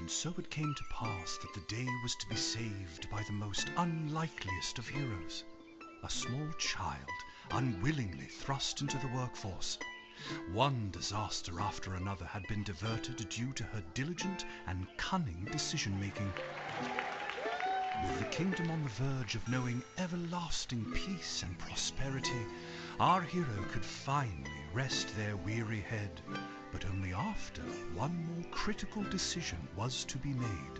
And so it came to pass that the day was to be saved by the most unlikeliest of heroes, a small child unwillingly thrust into the workforce. One disaster after another had been diverted due to her diligent and cunning decision-making. With the kingdom on the verge of knowing everlasting peace and prosperity, our hero could finally rest their weary head, but only after one more critical decision was to be made.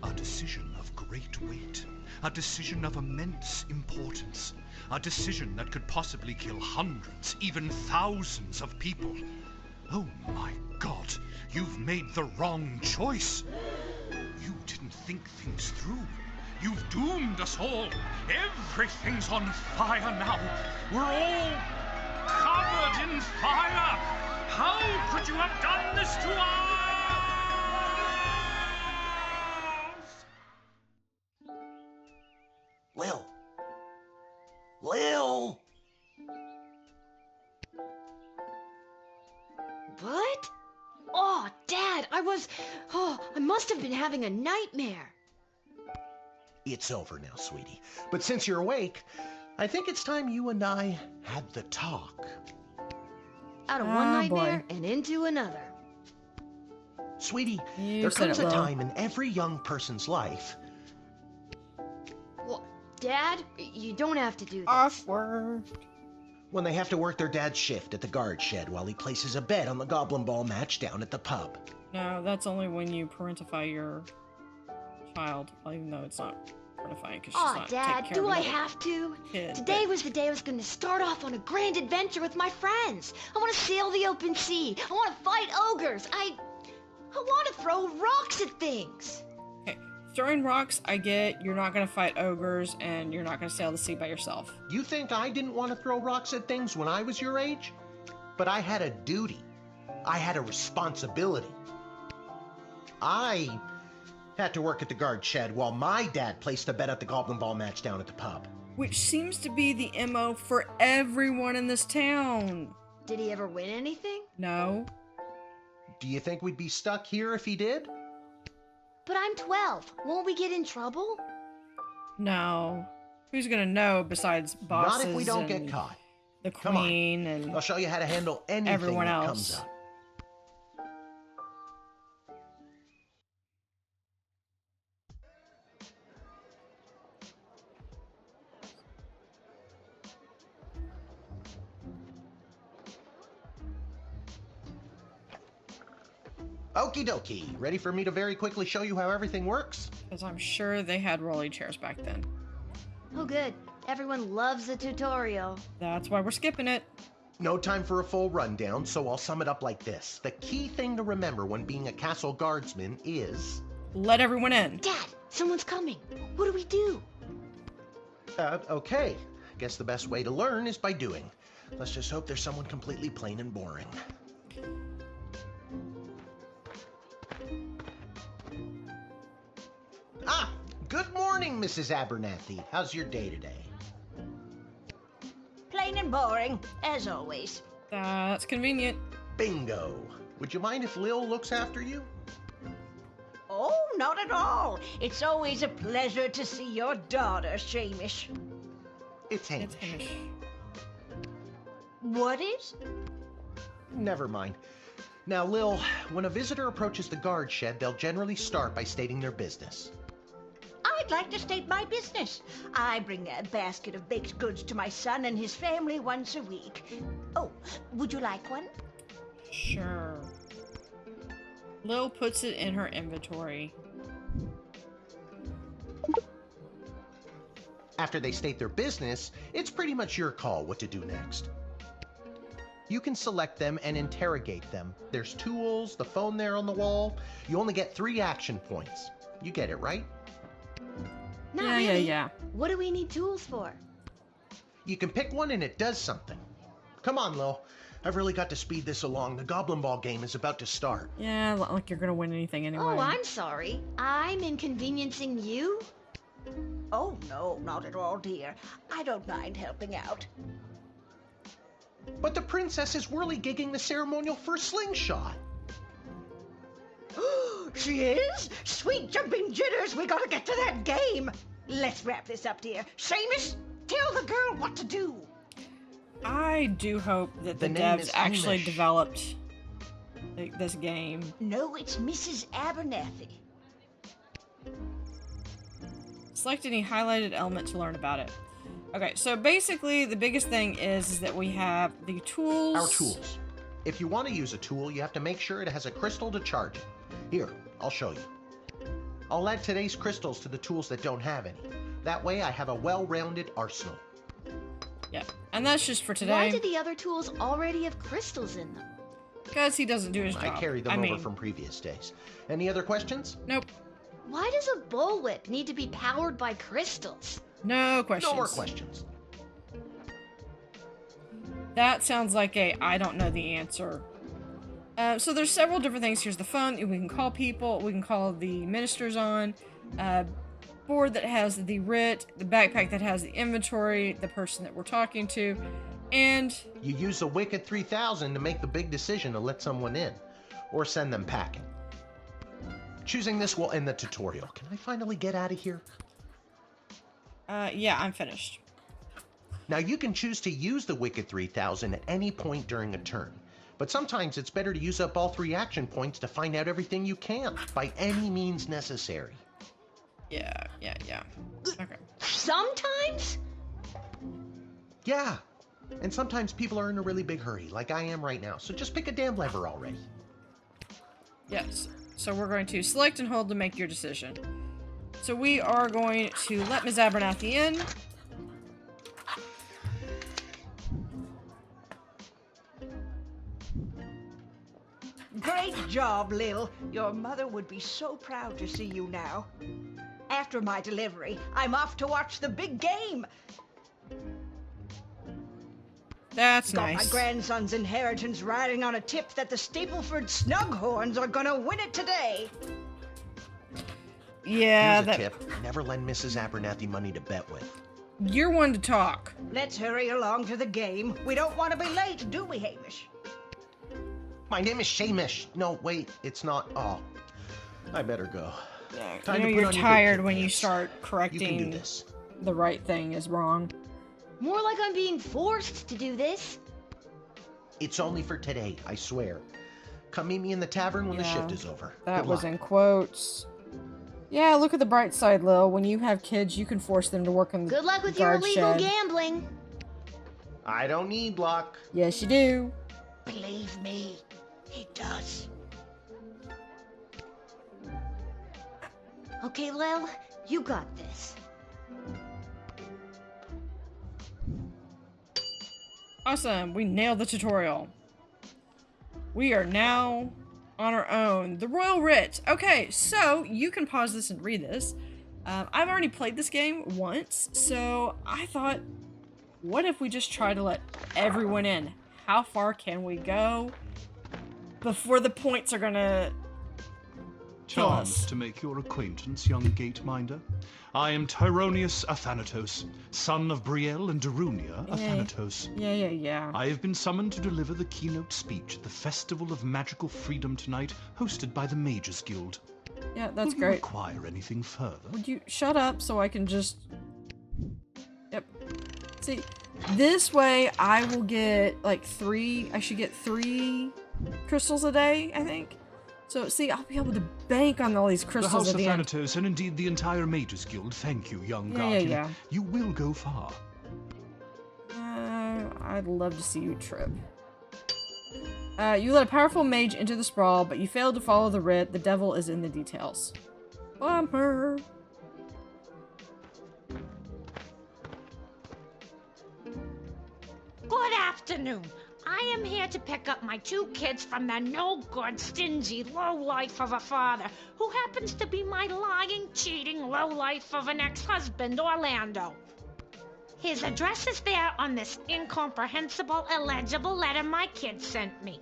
A decision of great weight, a decision of immense importance, a decision that could possibly kill hundreds, even thousands of people. Oh my God, you've made the wrong choice. You didn't think things through. You've doomed us all. Everything's on fire now. We're all covered in fire. How could you have done this to us? Lil! Lil! What? Oh, Dad, I must have been having a nightmare. It's over now, sweetie. But since you're awake, I think it's time you and I had the talk. Out of one nightmare and into another. Sweetie, there comes a time in every young person's life. Well, Dad, you don't have to do this. Awkward. When they have to work their dad's shift at the guard shed while he places a bet on the goblin ball match down at the pub. No, that's only when you parentify your child, even though it's not parentifying because she's not Dad, taking care do of I the have to? kid, Today was the day I was going to start off on a grand adventure with my friends. I want to sail the open sea. I want to fight ogres. I want to throw rocks at things. Okay, throwing rocks, I get. You're not going to fight ogres, and you're not going to sail the sea by yourself. You think I didn't want to throw rocks at things when I was your age? But I had a duty. I had a responsibility. I had to work at the guard shed while my dad placed a bet at the goblin ball match down at the pub. Which seems to be the MO for everyone in this town. Did he ever win anything? No. Do you think we'd be stuck here if he did? But I'm 12. Won't we get in trouble? No. Who's gonna know besides bosses? Not if we don't get caught. The queen Come on. and I'll show you how to handle anything everyone that else. comes up. Okie dokie. Ready for me to very quickly show you how everything works? Because I'm sure they had rolly chairs back then. Oh, good. Everyone loves a tutorial. That's why we're skipping it. No time for a full rundown, so I'll sum it up like this. The key thing to remember when being a castle guardsman is... Let everyone in. Dad, someone's coming. What do we do? Okay. Guess the best way to learn is by doing. Let's just hope there's someone completely plain and boring. Ah! Good morning, Mrs. Abernathy. How's your day today? Plain and boring, as always. That's convenient. Bingo. Would you mind if Lil looks after you? Oh, not at all. It's always a pleasure to see your daughter, Shamish. It's Hamish. It's Hamish. What is? Never mind. Now, Lil, when a visitor approaches the guard shed, they'll generally start by stating their business. I'd like to state my business. I bring a basket of baked goods to my son and his family once a week. Oh, would you like one? Sure. Lil puts it in her inventory. After they state their business, it's pretty much your call what to do next. You can select them and interrogate them. There's tools, the phone there on the wall. You only get 3 action points. You get it, right? Not Yeah, really. yeah. What do we need tools for? You can pick one and it does something. Come on, Lil. I've really got to speed this along. The Goblin Ball game is about to start. Yeah, not like you're gonna win anything anyway. Oh, I'm sorry. I'm inconveniencing you? Oh, no, not at all, dear. I don't mind helping out. But the princess is whirly-gigging the ceremonial first slingshot. she is! Sweet jumping jitters, we gotta get to that game! Let's wrap this up, dear. Seamus, tell the girl what to do. I do hope that the name devs is actually Hamish. developed this game. No, it's Mrs. Abernathy. Select any highlighted element to learn about it. Okay, so basically the biggest thing is that we have the tools. Our tools. If you want to use a tool, you have to make sure it has a crystal to charge it. Here, I'll show you. I'll add today's crystals to the tools that don't have any. That way I have a well-rounded arsenal. Yeah, and that's just for today. Why do the other tools already have crystals in them? Because he doesn't do his I job. carry them over from previous days. Any other questions? Nope. Why does a bullwhip need to be powered by crystals? No questions. No more questions. That sounds like a I don't know the answer. So there's several different things. Here's the phone. We can call people. We can call the ministers on. Board that has the writ. The backpack that has the inventory. The person that we're talking to. And You use the Wicked 3000 to make the big decision to let someone in. Or send them packing. Choosing this will end the tutorial. Can I finally get out of here? yeah, I'm finished. Now you can choose to use the Wicked 3000 at any point during a turn. But sometimes it's better to use up all 3 action points to find out everything you can, by any means necessary. Yeah. Okay. Sometimes? Yeah, and sometimes people are in a really big hurry, like I am right now, so just pick a damn lever already. Yes. So we're going to select and hold to make your decision. So we are going to let Ms. Abernathy in. Great job, Lil. Your mother would be so proud to see you now. After my delivery, I'm off to watch the big game. That's Got nice. my grandson's inheritance riding on a tip that the Stapleford Snughorns are gonna win it today. Yeah, Here's a tip. Never lend Mrs. Abernathy money to bet with. You're one to talk. Let's hurry along to the game. We don't want to be late, do we, Hamish? My name is Shamish. No, wait, it's not. Oh, I better go. Yeah, Time you to know put you're on your tired big when kid you pants. start You can do correcting this. the right thing is wrong. More like I'm being forced to do this. It's only for today, I swear. Come meet me in the tavern when the Yeah, shift is over. That Good was luck. in quotes. Yeah, look at the bright side, Lil. When you have kids, you can force them to work in the Good luck with your guard illegal shed. gambling. I don't need luck. Yes, you do. Believe me, he does. Okay, Lil, you got this. Awesome, we nailed the tutorial. We are now on our own. The Royal Writ. Okay, so you can pause this and read this. I've already played this game once, so I thought, what if we just try to let everyone in? How far can we go before the points are gonna kill Charmed us? to make your acquaintance, young gate-minder. I am Tyronius Athanatos, son of Brielle and Darunia Athanatos. Yeah. I have been summoned to deliver the keynote speech at the Festival of Magical Freedom tonight, hosted by the Mages Guild. Yeah, that's Will you great. require anything further? Would you shut up so I can just... Yep. See, this way I will get like 3... I should get 3 crystals a day, I think. So, see, I'll be able to bank on all these The crystals House at of the end. Thanatos, and indeed the entire Mages Guild, thank you, young Yeah, Guardian. yeah. You will go far. I'd love to see you trip. You let a powerful mage into the sprawl, but you failed to follow the writ. The devil is in the details. Bummer. Good afternoon. I am here to pick up my 2 kids from the no-good, stingy lowlife of a father, who happens to be my lying, cheating lowlife of an ex-husband, Orlando. His address is there on this incomprehensible, illegible letter my kid sent me.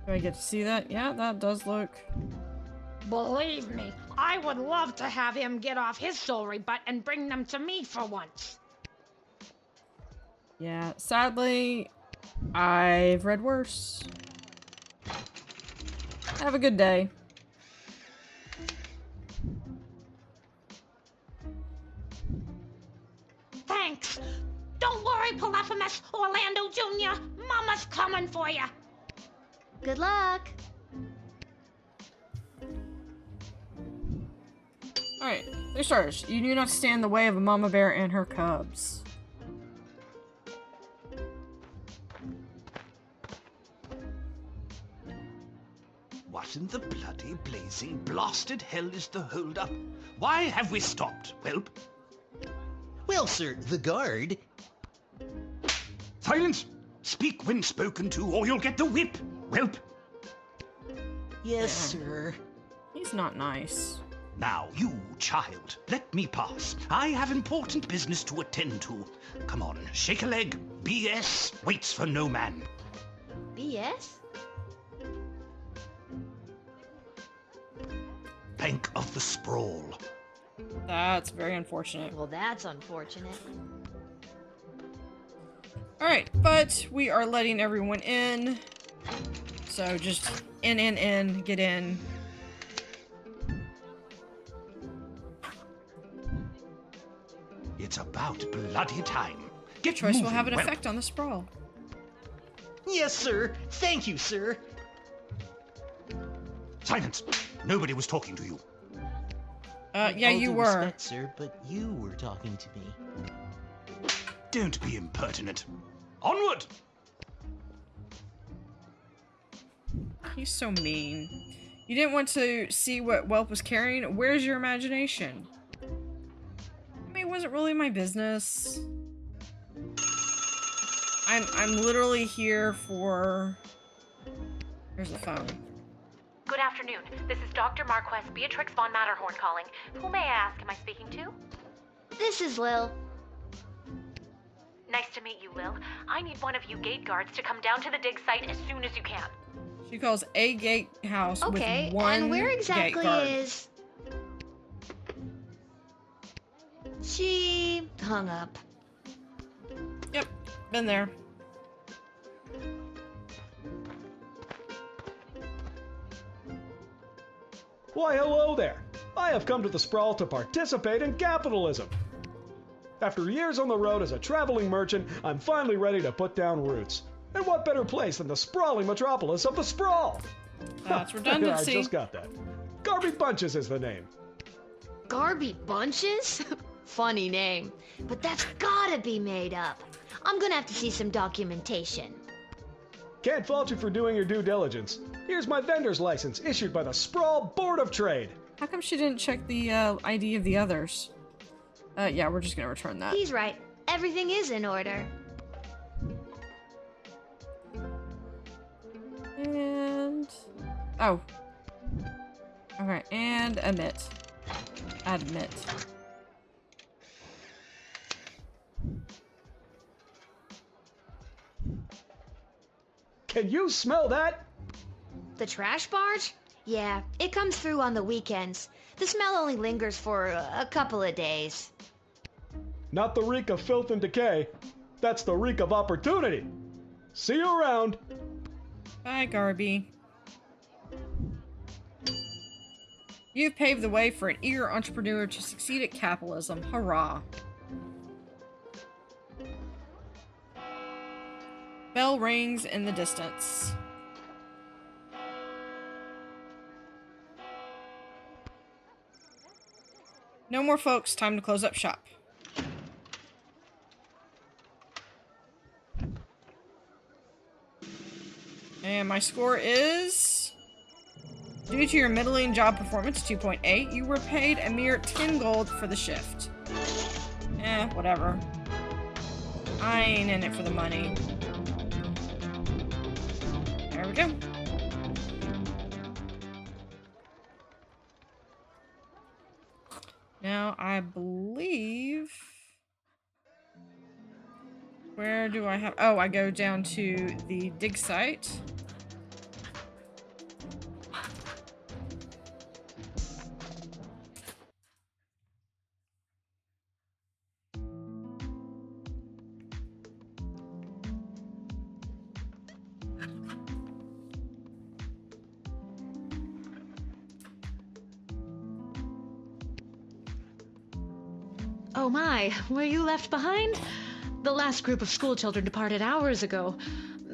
Do I get to see that? Yeah, that does look... Believe me, I would love to have him get off his sorry butt and bring them to me for once. Yeah, sadly, I've read worse. Have a good day. Sorry, Polyphemus, Orlando Jr. Mama's coming for you. Good luck. Alright, for starters, you do not stand in the way of a mama bear and her cubs. What in the bloody, blazing, blasted hell is the hold-up? Why have we stopped, whelp? Well, sir, the guard. Silence! Speak when spoken to, or you'll get the whip, whelp! Yes, sir. He's not nice. Now, you, child, let me pass. I have important business to attend to. Come on, shake a leg. BS waits for no man. BS? Bank of the Sprawl. That's very unfortunate. Well, that's unfortunate. Alright, but we are letting everyone in. So just in, get in. It's about bloody time. Your Get choice will moving, have an whelp. effect on the sprawl. Yes, sir. Thank you, sir. Silence! Nobody was talking to you. Yeah, All you due were. respect, sir, but you were talking to me. Don't be impertinent. Onward! He's so mean. You didn't want to see what Whelp was carrying? Where's your imagination? I mean, it wasn't really my business. I'm literally here for... Here's the phone. Good afternoon. This is Dr. Marquess Beatrix von Matterhorn calling. Who may I ask am I speaking to? This is Lil. Nice to meet you, Lil. I need one of you gate guards to come down to the dig site as soon as you can. She calls a gatehouse Okay, with one and where gate exactly guard. is... She hung up. Yep, been there. Why, hello there! I have come to the Sprawl to participate in capitalism. After years on the road as a traveling merchant, I'm finally ready to put down roots. And what better place than the sprawling metropolis of the Sprawl? That's I redundancy. just got that. Garby Bunches is the name. Garby Bunches? Funny name. But that's gotta be made up. I'm gonna have to see some documentation. Can't fault you for doing your due diligence. Here's my vendor's license issued by the Sprawl Board of Trade. How come she didn't check the ID of the others? Yeah, we're just gonna return that. He's right. Everything is in order. And... Oh. Okay, and admit. Admit. Can you smell that? The trash barge? Yeah, it comes through on the weekends. The smell only lingers for a couple of days. Not the reek of filth and decay. That's the reek of opportunity. See you around. Bye, Garby. You've paved the way for an eager entrepreneur to succeed at capitalism. Hurrah. Bell rings in the distance. No more folks, time to close up shop. And my score is... Due to your middling job performance, 2.8, you were paid a mere 10 gold for the shift. Whatever. I ain't in it for the money. There we go. Now, I believe... Where do I have... Oh, I go down to the dig site. Oh my, were you left behind? The last group of school children departed hours ago.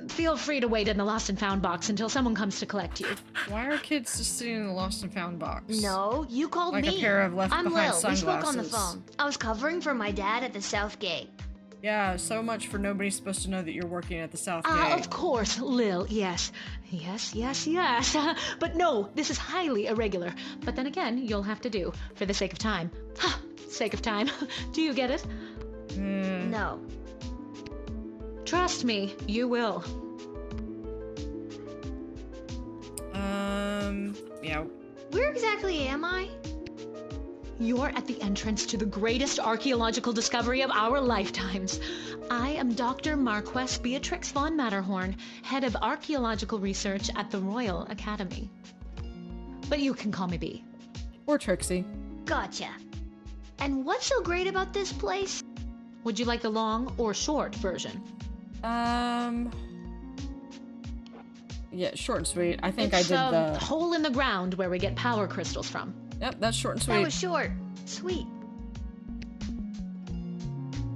Feel free to wait in the lost and found box until someone comes to collect you. Why are kids just sitting in the lost and found box? No, you called Like me. a pair of left I'm behind Lil. sunglasses. We spoke on the phone. I was covering for my dad at the South Gate. Yeah, so much for nobody's supposed to know that you're working at the South Gate. Of course, Lil, yes. Yes. But no, this is highly irregular. But then again, you'll have to do, for the sake of time. Ha! Sake of time. Do you get it? No. Trust me, you will. Yeah. Where exactly am I? You're at the entrance to the greatest archaeological discovery of our lifetimes. I am Dr. Marquess Beatrix von Matterhorn, head of archaeological research at the Royal Academy. But you can call me B. Or Trixie. Gotcha. And what's so great about this place? Would you like the long or short version? Yeah, short and sweet. I think It's I did a the... hole in the ground where we get power crystals from. Yep, that's short and That sweet. was short. Sweet.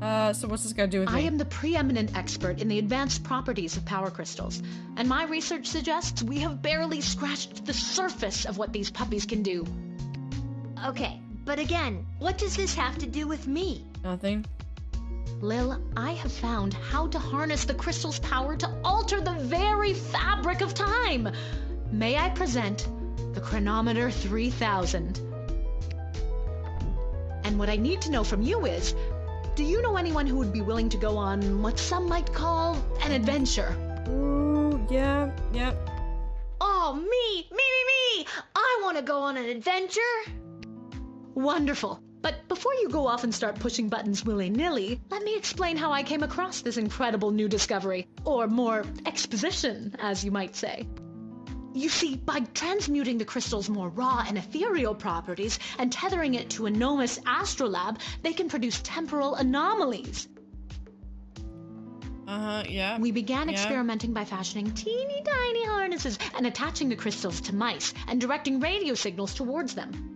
So what's this got to do with me? I am the preeminent expert in the advanced properties of power crystals, and my research suggests we have barely scratched the surface of what these puppies can do. Okay, but again, what does this have to do with me? Nothing. Lil, I have found how to harness the crystal's power to alter the very fabric of time. May I present the Chronometer 3000? And what I need to know from you is, do you know anyone who would be willing to go on what some might call an adventure? Ooh, yeah, yep. Oh, me! I want to go on an adventure! Wonderful. But before you go off and start pushing buttons willy-nilly, let me explain how I came across this incredible new discovery, or more exposition, as you might say. You see, by transmuting the crystal's more raw and ethereal properties and tethering it to a Nomus astrolab, they can produce temporal anomalies. Yeah. We began Yeah. experimenting by fashioning teeny tiny harnesses and attaching the crystals to mice and directing radio signals towards them.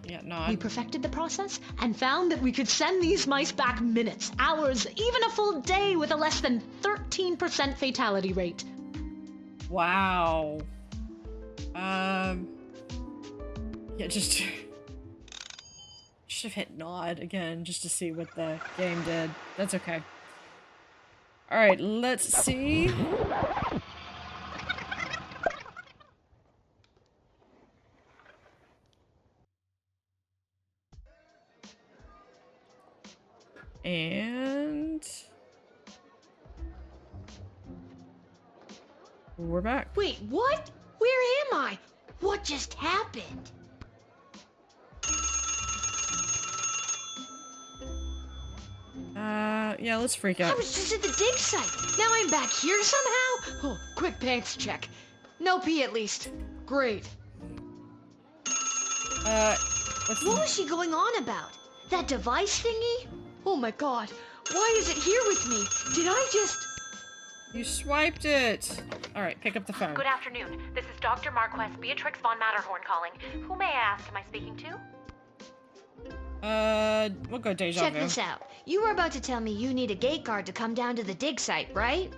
Yeah, no, We perfected the process and found that we could send these mice back minutes, hours, even a full day with a less than 13% fatality rate. Wow. Yeah, just should have hit nod again just to see what the game did. That's okay. Alright, let's see. And we're back. Wait, what? Where am I? What just happened? Yeah, let's freak I out. was just at the dig site. Now I'm back here somehow? Oh, quick pants check. No pee at least. Great. What's What was she going on about? That device thingy? Oh my god. Why is it here with me? Did I just... You swiped it! Alright, pick up the phone. Good afternoon. This is Dr. Marquess Beatrix von Matterhorn calling. Who may I ask am I speaking to? We'll go deja Check vu. this out. You were about to tell me you need a gate guard to come down to the dig site, right?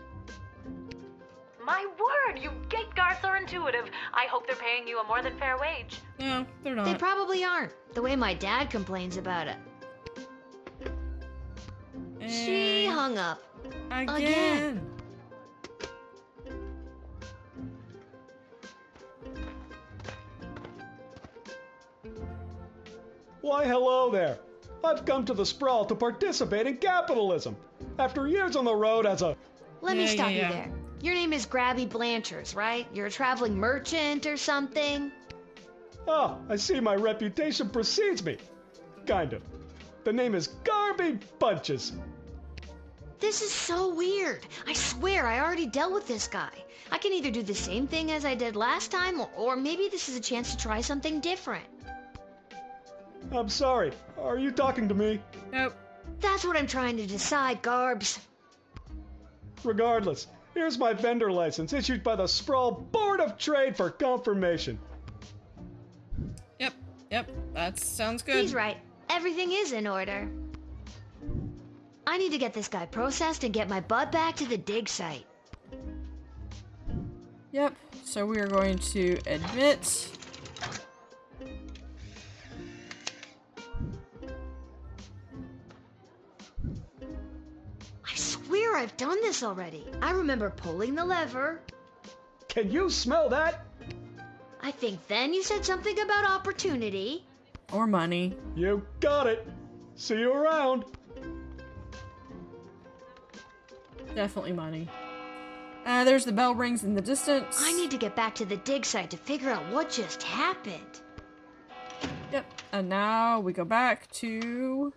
My word, you gate guards are intuitive. I hope they're paying you a more than fair wage. No, they're They not. probably aren't, the way my dad complains about it. She And hung up. again. Why, hello there. I've come to the Sprawl to participate in capitalism. After years on the road as a... Let me Yeah, stop yeah, you yeah. there. Your name is Grabby Blanchers, right? You're a traveling merchant or something? Ah, I see my reputation precedes me. Kind of. The name is Garby Bunches. This is so weird. I swear I already dealt with this guy. I can either do the same thing as I did last time, or maybe this is a chance to try something different. I'm sorry. Are you talking to me? Nope. That's what I'm trying to decide, Garbs. Regardless, here's my vendor license issued by the Sprawl Board of Trade for confirmation. Yep, that sounds good. He's right. Everything is in order. I need to get this guy processed and get my butt back to the dig site. Yep, so we are going to admit. I swear I've done this already. I remember pulling the lever. Can you smell that? I think then you said something about opportunity. Or money. You got it. See you around. Definitely money. There's the bell rings in the distance. I need to get back to the dig site to figure out what just happened. Yep, and now we go back to...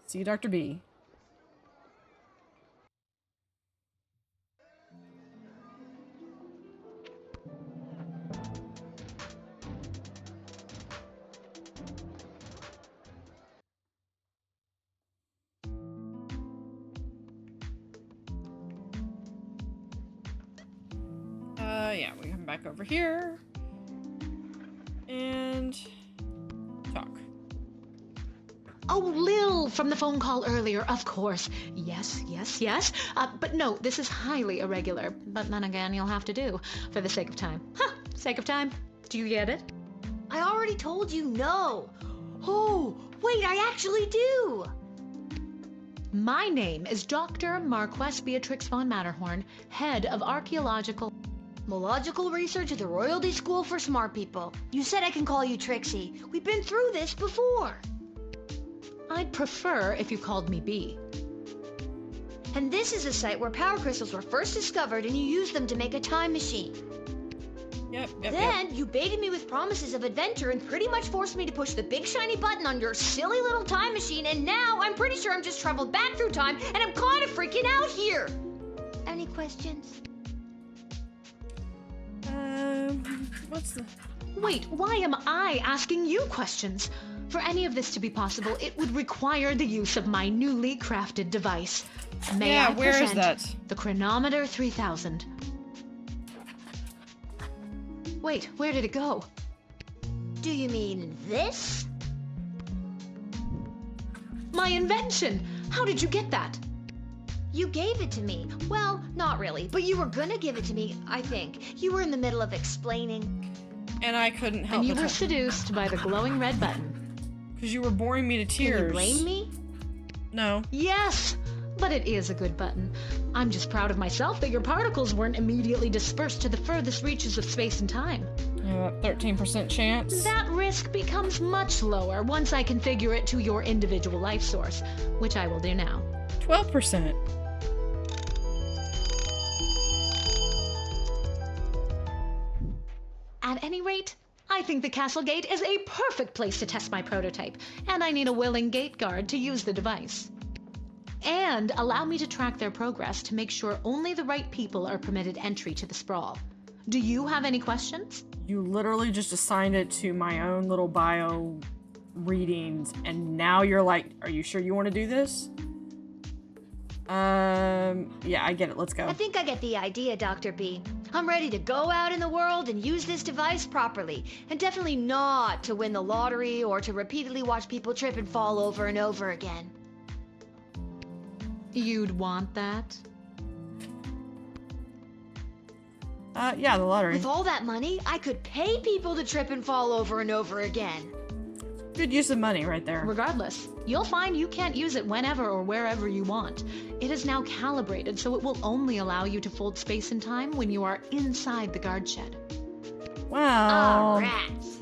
see Dr. B. Yeah, we come back over here and talk. Oh, Lil, from the phone call earlier, of course. Yes. But no, this is highly irregular. But then again, you'll have to do, for the sake of time. Sake of time. Do you get it? I already told you no. Oh, wait, I actually do. My name is Dr. Marquess Beatrix von Matterhorn, head of Archaeological research at the Royalty School for Smart People. You said I can call you Trixie. We've been through this before. I'd prefer if you called me B. And this is a site where power crystals were first discovered and you used them to make a time machine. Yep. Then you baited me with promises of adventure and pretty much forced me to push the big shiny button on your silly little time machine, and now I'm pretty sure I'm just traveled back through time and I'm kind of freaking out here. Any questions? What's the... Wait, why am I asking you questions? For any of this to be possible, it would require the use of my newly crafted device. May I where is present that? the Chronometer 3000. Wait, where did it go? Do you mean this? My invention! How did you get that? You gave it to me. Well, not really, but you were gonna give it to me, I think. You were in the middle of explaining. And I couldn't help And you but were seduced by the glowing red button. because you were boring me to Can tears. you blame me? No. Yes! But it is a good button. I'm just proud of myself that your particles weren't immediately dispersed to the furthest reaches of space and time. 13% chance. That risk becomes much lower once I configure it to your individual life source, which I will do now. 12%. At any rate, I think the castle gate is a perfect place to test my prototype, and I need a willing gate guard to use the device. And allow me to track their progress to make sure only the right people are permitted entry to the sprawl. Do you have any questions? You literally just assigned it to my own little bio readings, and now you're like, are you sure you want to do this? Yeah, I get it. Let's go. I think I get the idea, Dr. B. I'm ready to go out in the world and use this device properly, and definitely not to win the lottery or to repeatedly watch people trip and fall over and over again. You'd want that? Yeah, the lottery. With all that money, I could pay people to trip and fall over and over again. Good use of money right there. Regardless, you'll find you can't use it whenever or wherever you want. It is now calibrated, so it will only allow you to fold space and time when you are inside the guard shed. Wow. Rats.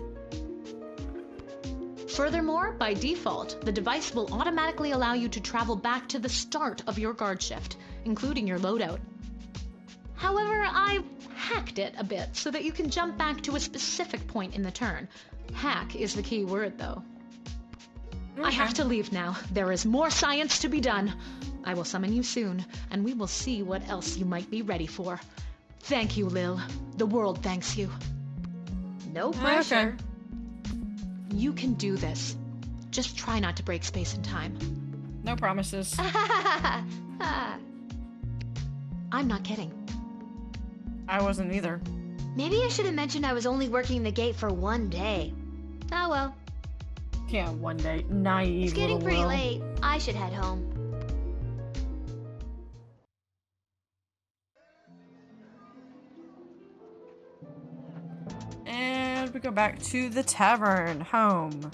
Furthermore, by default, the device will automatically allow you to travel back to the start of your guard shift, including your loadout. However, I've hacked it a bit so that you can jump back to a specific point in the turn. Hack is the key word, though. I have to leave now. There is more science to be done. I will summon you soon, and we will see what else you might be ready for. Thank you, Lil. The world thanks you. No pressure. Okay. You can do this. Just try not to break space and time. No promises. I'm not kidding. I wasn't either. Maybe I should have mentioned I was only working the gate for one day. Oh well. Yeah, one day. Naive It's getting little pretty Will. late. I should head home. And we go back to the tavern, home.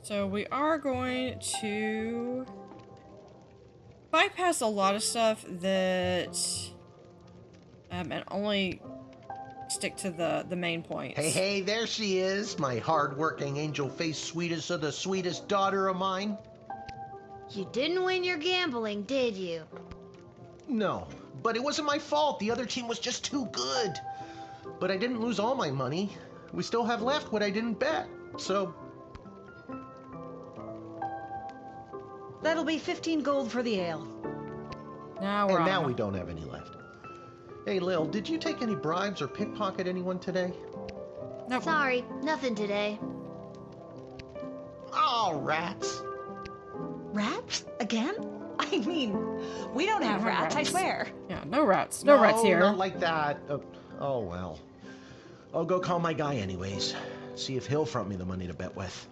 So we are going to bypass a lot of stuff that and only stick to the main points. Hey, there she is, my hard-working, angel-faced sweetest of the sweetest daughter of mine. You didn't win your gambling, did you? No, but it wasn't my fault. The other team was just too good. But I didn't lose all my money. We still have left what I didn't bet. So, That'll be 15 gold for the ale. Now we're and now on. we don't have any left. Hey, Lil, did you take any bribes or pickpocket anyone today? Nope. Sorry, nothing today. Oh, rats. Rats? Again? I mean, we don't have have rats, I rats. swear. Yeah, no rats. No rats here. Not like that. Oh, well. I'll go call my guy anyways. See if he'll front me the money to bet with.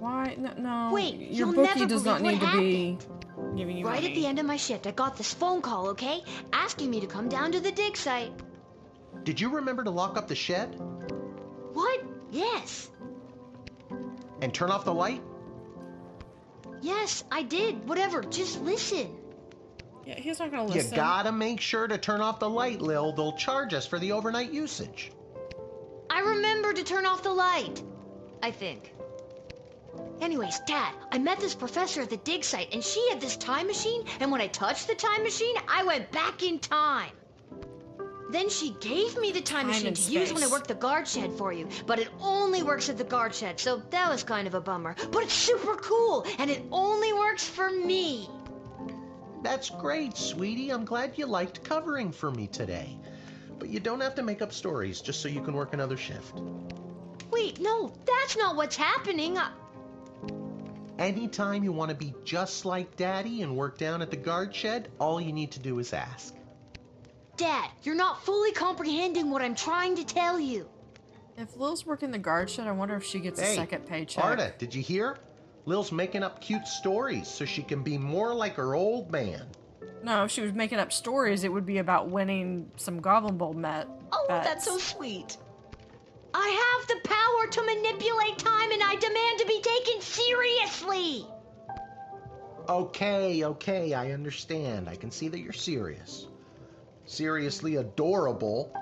Why? No. Wait, your you'll bookie never does not believe need what to be giving you Right money. at the end of my shift, I got this phone call, okay? Asking me to come down to the dig site. Did you remember to lock up the shed? What? Yes. And turn off the light? Yes, I did. Whatever, just listen. Yeah, he's not gonna You listen. gotta make sure to turn off the light, Lil. They'll charge us for the overnight usage. I remember to turn off the light. I think. Anyways, Dad, I met this professor at the dig site, and she had this time machine, and when I touched the time machine, I went back in time. Then she gave me the time machine and to use when I space. worked the guard shed for you, but it only works at the guard shed, so that was kind of a bummer. But it's super cool, and it only works for me. That's great, sweetie. I'm glad you liked covering for me today. But you don't have to make up stories just so you can work another shift. Wait, no, that's not what's happening. Anytime you want to be just like Daddy and work down at the guard shed, all you need to do is ask. Dad, you're not fully comprehending what I'm trying to tell you. If Lil's working the guard shed, I wonder if she gets a Hey, second paycheck. Arda, did you hear? Lil's making up cute stories so she can be more like her old man. No, if she was making up stories, it would be about winning some Goblin Bowl bets. Oh, that's so sweet. I have the power to manipulate time, and I demand to be taken seriously. Okay, I understand. I can see that you're serious. Seriously adorable.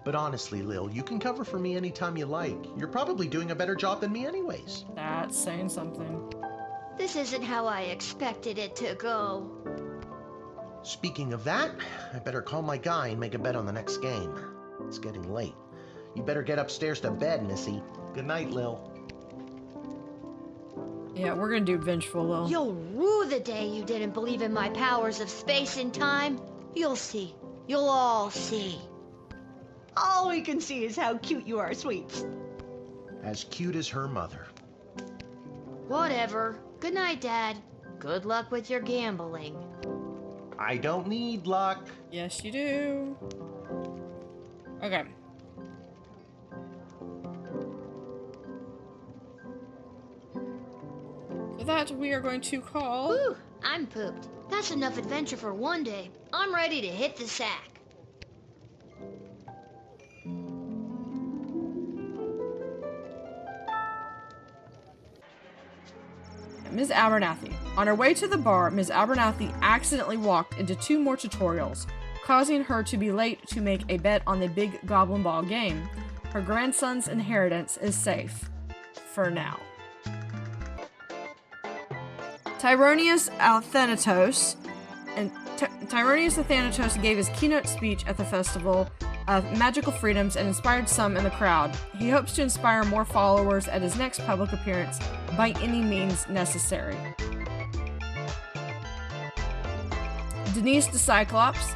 But honestly, Lil, you can cover for me anytime you like. You're probably doing a better job than me anyways. That's saying something. This isn't how I expected it to go. Speaking of that, I better call my guy and make a bet on the next game. It's getting late. You better get upstairs to bed, Missy. Good night, Lil. Yeah, we're gonna do vengeful, Lil. You'll rue the day you didn't believe in my powers of space and time. You'll see. You'll all see. All we can see is how cute you are, sweets. As cute as her mother. Whatever. Good night, Dad. Good luck with your gambling. I don't need luck. Yes, you do. Okay. So that we are going to call. Whew, I'm pooped. That's enough adventure for one day. I'm ready to hit the sack. Ms. Abernathy. On her way to the bar, Ms. Abernathy accidentally walked into 2 more tutorials, causing her to be late to make a bet on the big Goblin Ball game. Her grandson's inheritance is safe. For now. Tyronius Athanatos gave his keynote speech at the Festival of Magical Freedoms and inspired some in the crowd. He hopes to inspire more followers at his next public appearance by any means necessary. Denise the Cyclopes.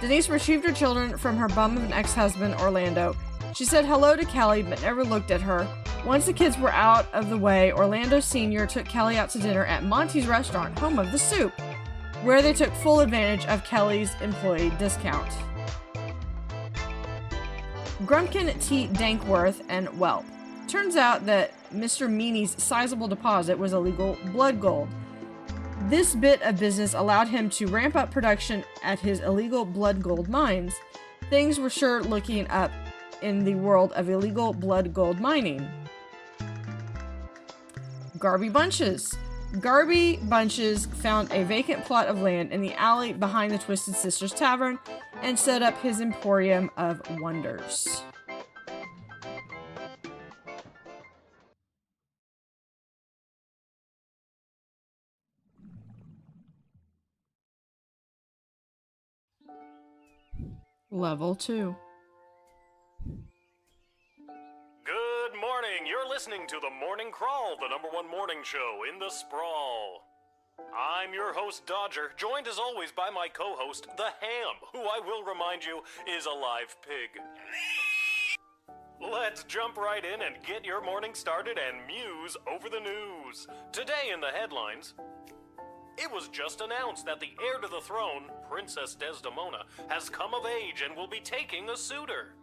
Denise retrieved her children from her bum of an ex-husband, Orlando. She said hello to Kelly, but never looked at her. Once the kids were out of the way, Orlando Sr. took Kelly out to dinner at Monty's restaurant, home of the soup, where they took full advantage of Kelly's employee discount. Grumpkin, Teat, Dankworth, and Whelp. Turns out that Mr. Meany's sizable deposit was illegal blood gold. This bit of business allowed him to ramp up production at his illegal blood gold mines. Things were sure looking up in the world of illegal blood gold mining. Garby Bunches. Garby Bunches found a vacant plot of land in the alley behind the Twisted Sisters Tavern and set up his emporium of wonders. Level 2. Good morning. You're listening to The Morning Crawl, the #1 morning show in the sprawl. I'm your host, Dodger, joined as always by my co-host, The Ham, who I will remind you is a live pig. Let's jump right in and get your morning started and muse over the news. Today in the headlines, it was just announced that the heir to the throne, Princess Desdemona, has come of age and will be taking a suitor.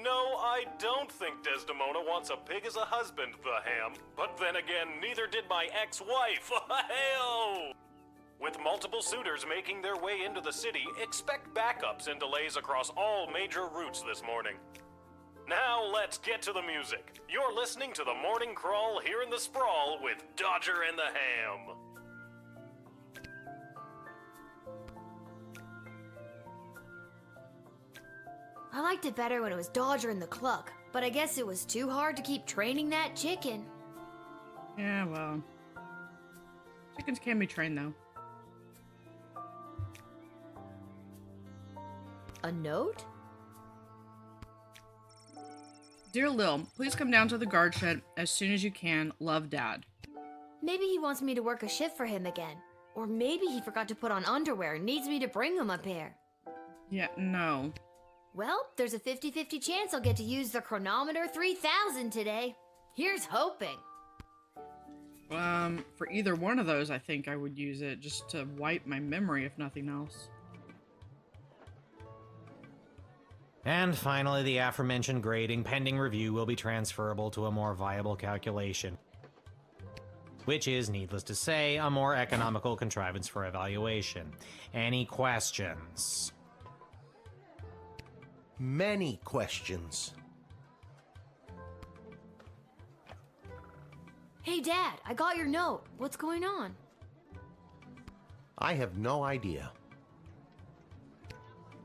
No, I don't think Desdemona wants a pig as a husband, The Ham. But then again, neither did my ex-wife. Hell! With multiple suitors making their way into the city, expect backups and delays across all major routes this morning. Now let's get to the music. You're listening to The Morning Crawl here in the Sprawl with Dodger and the Ham. I liked it better when it was Dodger and the Cluck, but I guess it was too hard to keep training that chicken. Yeah, well. Chickens can be trained, though. A note? Dear Lil, please come down to the guard shed as soon as you can. Love, Dad. Maybe he wants me to work a shift for him again. Or maybe he forgot to put on underwear and needs me to bring him a pair. Yeah, no. Well, there's a 50-50 chance I'll get to use the chronometer 3000 today. Here's hoping. For either one of those, I think I would use it just to wipe my memory, if nothing else. And finally, the aforementioned grading pending review will be transferable to a more viable calculation, which is, needless to say, a more economical contrivance for evaluation. Any questions? Many questions. Hey, Dad, I got your note. What's going on? I have no idea.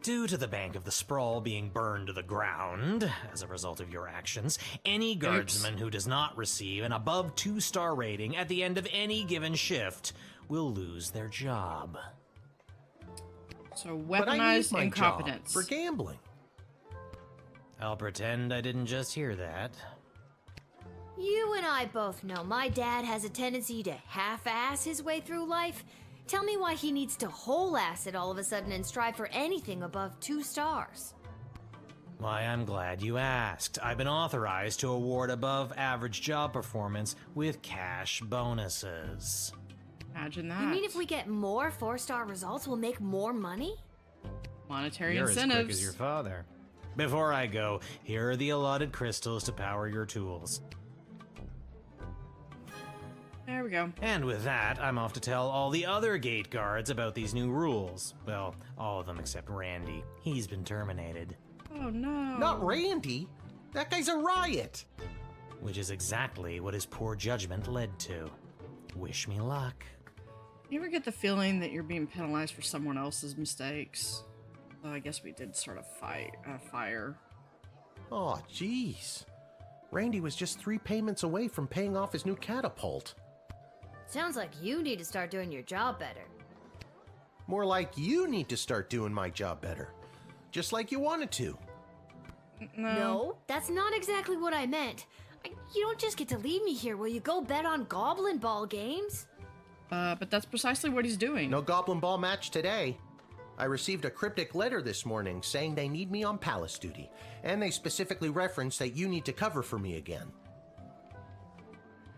Due to the Bank of the Sprawl being burned to the ground as a result of your actions, any guardsman who does not receive an above 2-star rating at the end of any given shift will lose their job. So But I need weaponized my incompetence. job for gambling. I'll pretend I didn't just hear that. You and I both know my dad has a tendency to half-ass his way through life. Tell me why he needs to whole-ass it all of a sudden and strive for anything above 2 stars. Why, I'm glad you asked. I've been authorized to award above-average job performance with cash bonuses. Imagine that. You mean if we get more 4-star results, we'll make more money? Monetary You're incentives. as quick as your father. Before I go, here are the allotted crystals to power your tools. There we go. And with that, I'm off to tell all the other gate guards about these new rules. Well, all of them except Randy. He's been terminated. Oh no. Not Randy. That guy's a riot. Which is exactly what his poor judgment led to. Wish me luck. You ever get the feeling that you're being penalized for someone else's mistakes? Well, I guess we did sort of fire. Oh, jeez. Randy was just 3 payments away from paying off his new catapult. Sounds like you need to start doing your job better. More like you need to start doing my job better. Just like you wanted to. No, that's not exactly what I meant. You don't just get to leave me here while you go bet on goblin ball games. But that's precisely what he's doing. No goblin ball match today. I received a cryptic letter this morning saying they need me on palace duty, and they specifically referenced that you need to cover for me again.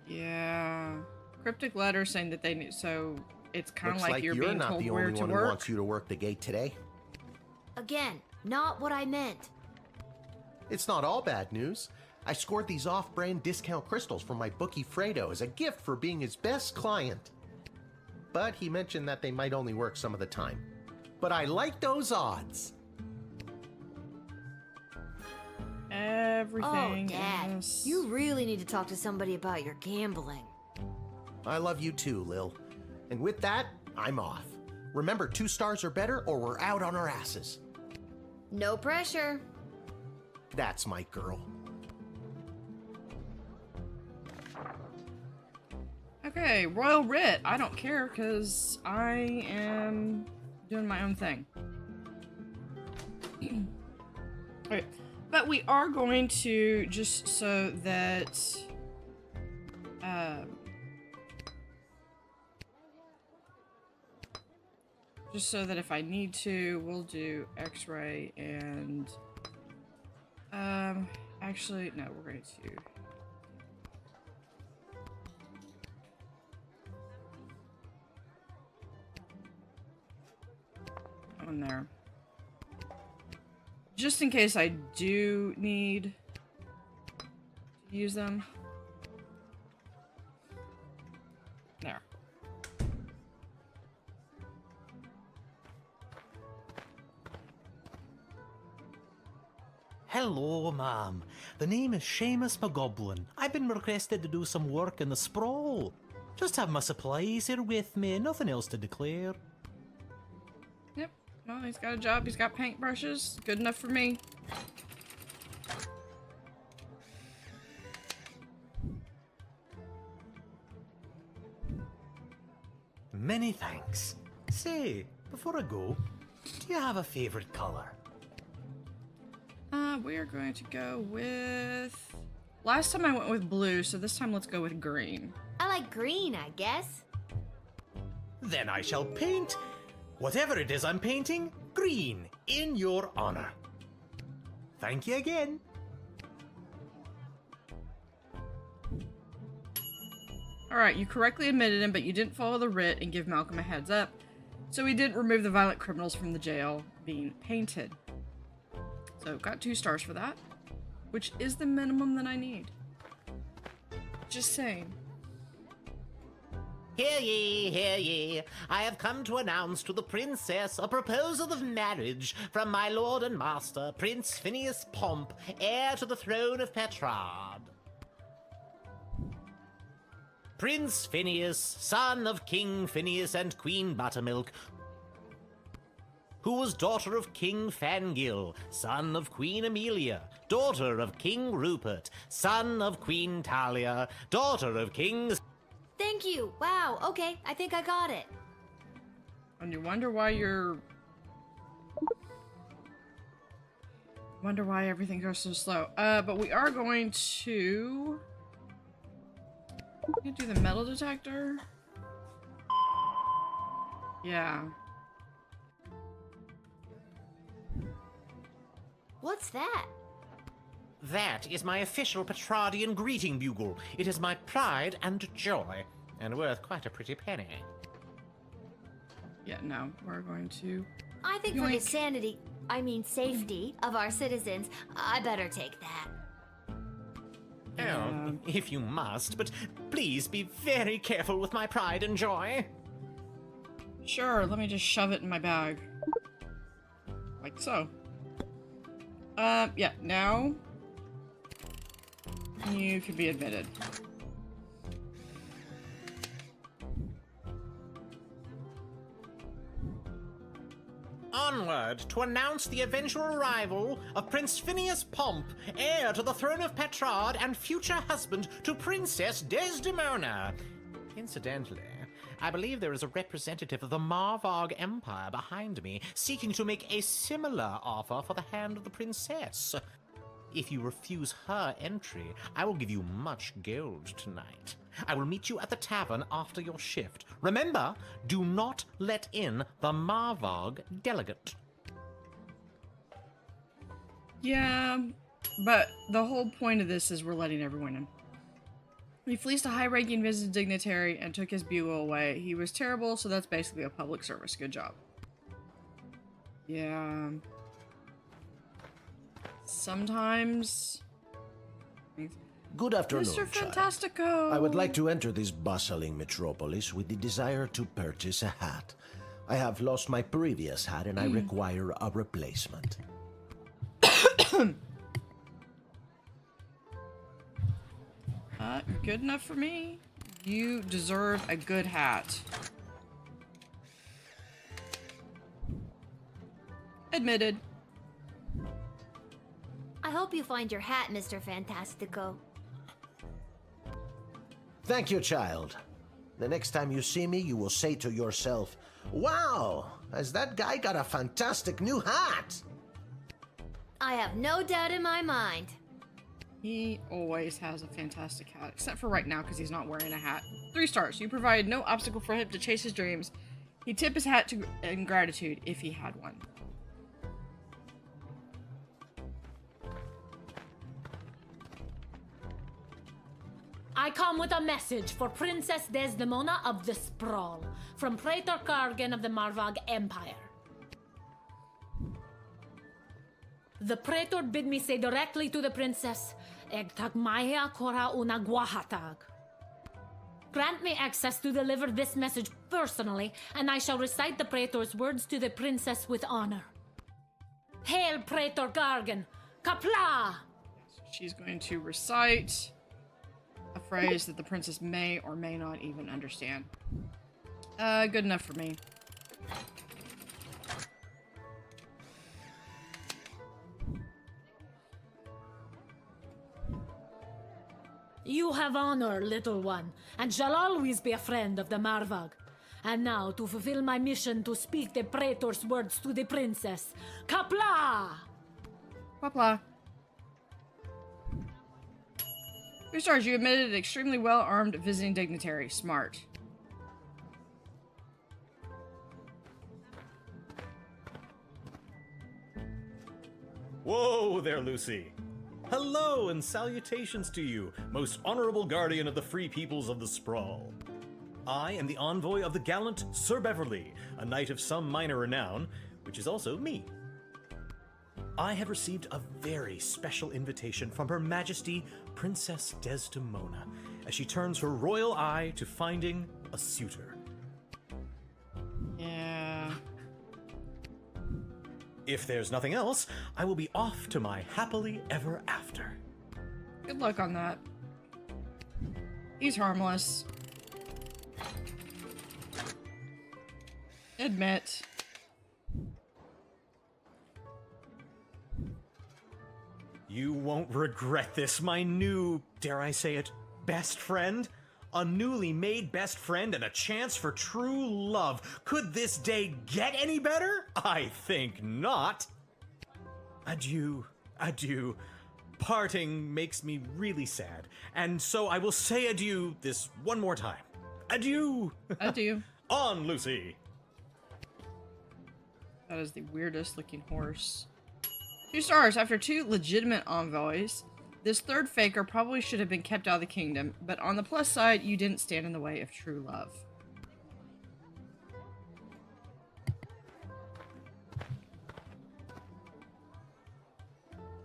Yeah. Cryptic letter saying that they need, so it's kind of Looks like you're being not told the where only to one work. who wants you to work the gate today. Again, not what I meant. It's not all bad news. I scored these off-brand discount crystals from my bookie Fredo as a gift for being his best client. But he mentioned that they might only work some of the time. But I like those odds. Everything Oh, Dad, is... you really need to talk to somebody about your gambling. I love you too, Lil. And with that, I'm off. Remember, 2 stars or better or we're out on our asses. No pressure. That's my girl. Okay, Royal Writ. I don't care because I am doing my own thing. Okay. But we are going to, just so that if I need to, we'll do X-ray and actually no, we're going to on there. Just in case I do need to use them. There. Hello, ma'am. The name is Seamus McGoblin. I've been requested to do some work in the sprawl. Just have my supplies here with me, nothing else to declare. Yep. Well, he's got a job. He's got paintbrushes. Good enough for me. Many thanks. Say, before I go, do you have a favorite color? We are going to go with... Last time I went with blue, so this time let's go with green. I like green, I guess. Then I shall paint whatever it is I'm painting green in your honor. Thank you again. Alright, you correctly admitted him, but you didn't follow the writ and give Malcolm a heads up. So he didn't remove the violent criminals from the jail being painted. So got 2 stars for that, which is the minimum that I need. Just saying. Hear ye, hear ye. I have come to announce to the princess a proposal of marriage from my lord and master, Prince Phineas Pomp, heir to the throne of Petrard. Prince Phineas, son of King Phineas and Queen Buttermilk, who was daughter of King Fangil, son of Queen Amelia, daughter of King Rupert, son of Queen Talia, daughter of King... Thank you. Wow. Okay, I think I got it. And you wonder why you're... Wonder why everything goes so slow. But we are going to... You do the metal detector? Yeah. What's that? That is my official Petrardian greeting bugle. It is my pride and joy, and worth quite a pretty penny. Yeah, no, we're going to... I think for the safety of our citizens, I better take that. Oh, if you must, but please be very careful with my pride and joy. Sure, let me just shove it in my bag. Like so. Yeah, now... You can be admitted. Onward to announce the eventual arrival of Prince Phineas Pomp, heir to the throne of Petrard and future husband to Princess Desdemona. Incidentally, I believe there is a representative of the Marvarg Empire behind me, seeking to make a similar offer for the hand of the princess. If you refuse her entry, I will give you much gold tonight. I will meet you at the tavern after your shift. Remember, do not let in the Marvog delegate. Yeah, but the whole point of this is we're letting everyone in. He fleeced a high-ranking visiting dignitary and took his bugle away. He was terrible, so that's basically a public service. Good job. Yeah. Sometimes... Good afternoon, Mr. child. Fantastico! I would like to enter this bustling metropolis with the desire to purchase a hat. I have lost my previous hat and I require a replacement. Good enough for me. You deserve a good hat. Admitted. I hope you find your hat, Mr. Fantastico. Thank you, child. The next time you see me, you will say to yourself, "Wow, has that guy got a fantastic new hat?" I have no doubt in my mind. He always has a fantastic hat, except for right now because he's not wearing a hat. 3 stars. You provide no obstacle for him to chase his dreams. He'd tip his hat in gratitude if he had one. I come with a message for Princess Desdemona of the Sprawl, from Praetor Kargan of the Marvog Empire. The Praetor bid me say directly to the princess, Egtag Maya Kora una Guahatag. Grant me access to deliver this message personally, and I shall recite the Praetor's words to the princess with honor. Hail, Praetor Kargan! Kapla! She's going to recite a phrase that the princess may or may not even understand. Good enough for me. You have honor, little one, and shall always be a friend of the Marvog. And now, to fulfill my mission to speak the Praetor's words to the princess. Kapla! Kapla. 3 stars. You admitted an extremely well-armed visiting dignitary. Smart. Whoa there, Lucy. Hello and salutations to you, most honorable guardian of the free peoples of the Sprawl. I am the envoy of the gallant Sir Beverly, a knight of some minor renown, which is also me. I have received a very special invitation from Her Majesty Princess Desdemona, as she turns her royal eye to finding a suitor. Yeah. If there's nothing else, I will be off to my happily ever after. Good luck on that. He's harmless. Admit. You won't regret this, my new, dare I say it, best friend? A newly made best friend and a chance for true love. Could this day get any better? I think not. Adieu, adieu. Parting makes me really sad, and so I will say adieu this one more time. Adieu! Adieu. On, Lucy! That is the weirdest looking horse. 2 stars. After 2 legitimate envoys, this third faker probably should have been kept out of the kingdom, but on the plus side, you didn't stand in the way of true love.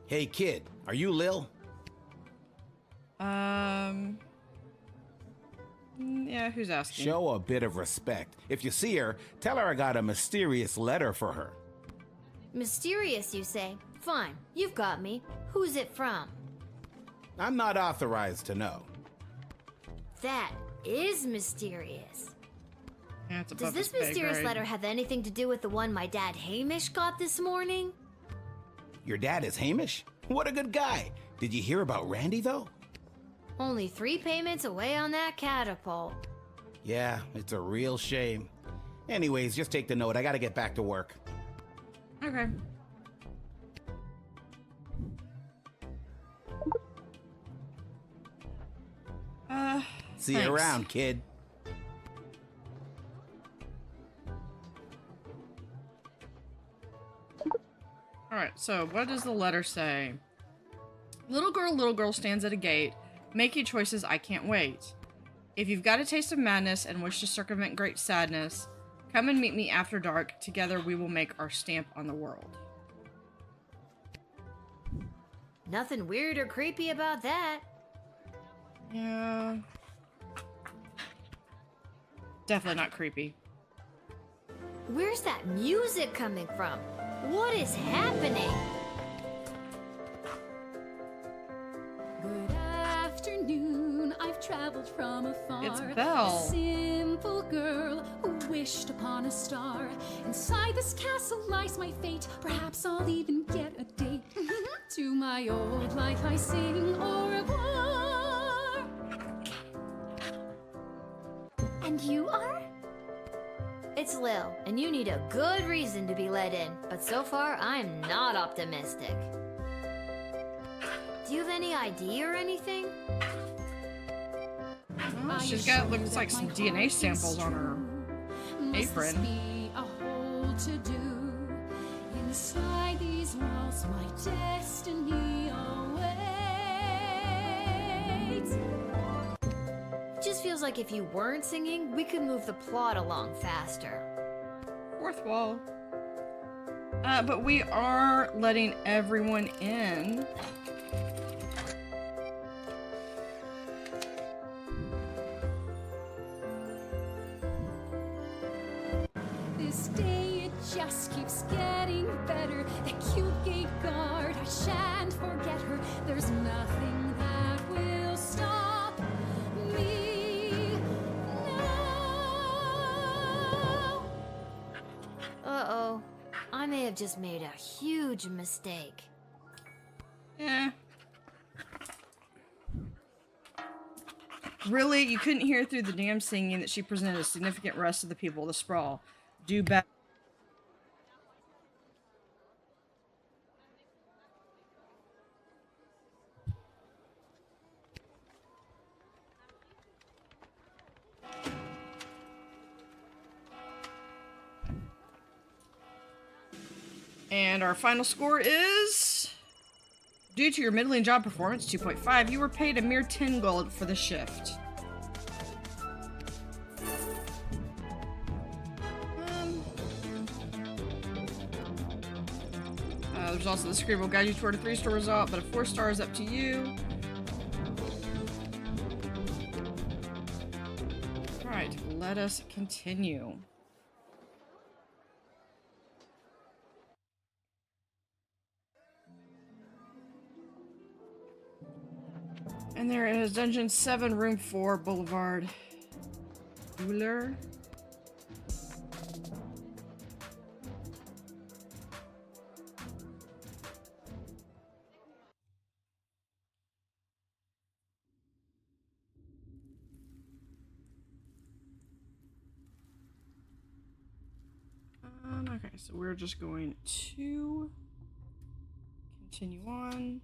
Hey kid, are you Lil? Yeah, who's asking? Show a bit of respect. If you see her, tell her I got a mysterious letter for her. Mysterious, you say? Fine, you've got me. Who's it from? I'm not authorized to know. That is mysterious. Yeah, it's Does above this his pay mysterious grade. letter have anything to do with the one my dad Hamish got this morning? Your dad is Hamish? What a good guy. Did you hear about Randy, though? Only 3 payments away on that catapult. Yeah, it's a real shame. Anyways, just take the note. I gotta get back to work. Okay. See you around, kid. Alright, so what does the letter say? Little girl stands at a gate, making choices I can't wait. If you've got a taste of madness and wish to circumvent great sadness, come and meet me after dark. Together we will make our stamp on the world. Nothing weird or creepy about that. Yeah. Definitely not creepy. Where's that music coming from? What is happening? Good afternoon, I've traveled from afar. It's Belle. A simple girl who wished upon a star. Inside this castle lies my fate. Perhaps I'll even get a date. To my old life I sing au revoir. And you are? It's Lil, and you need a good reason to be let in, but so far I'm not optimistic. Do you have any ID or anything? Well, she's got, looks like some DNA samples on her apron. Must be a hole to do. Inside these walls, my destiny awaits. It just feels like if you weren't singing, we could move the plot along faster. Fourth wall. But we are letting everyone in. This day it just keeps getting better. The cute gate guard, I shan't forget her. There's nothing that will stop me now. Uh-oh. I may have just made a huge mistake. Eh. Really? You couldn't hear through the damn singing that she presented a significant rest of the people of the sprawl. Do better. And our final score is... Due to your middling job performance, 2.5, you were paid a mere 10 gold for the shift. There's also the script will guide you toward a 3-star result, but a 4-star is up to you. Alright, let us continue. And there is Dungeon 7, Room 4, Boulevard Bueller. Okay, so we're just going to continue on.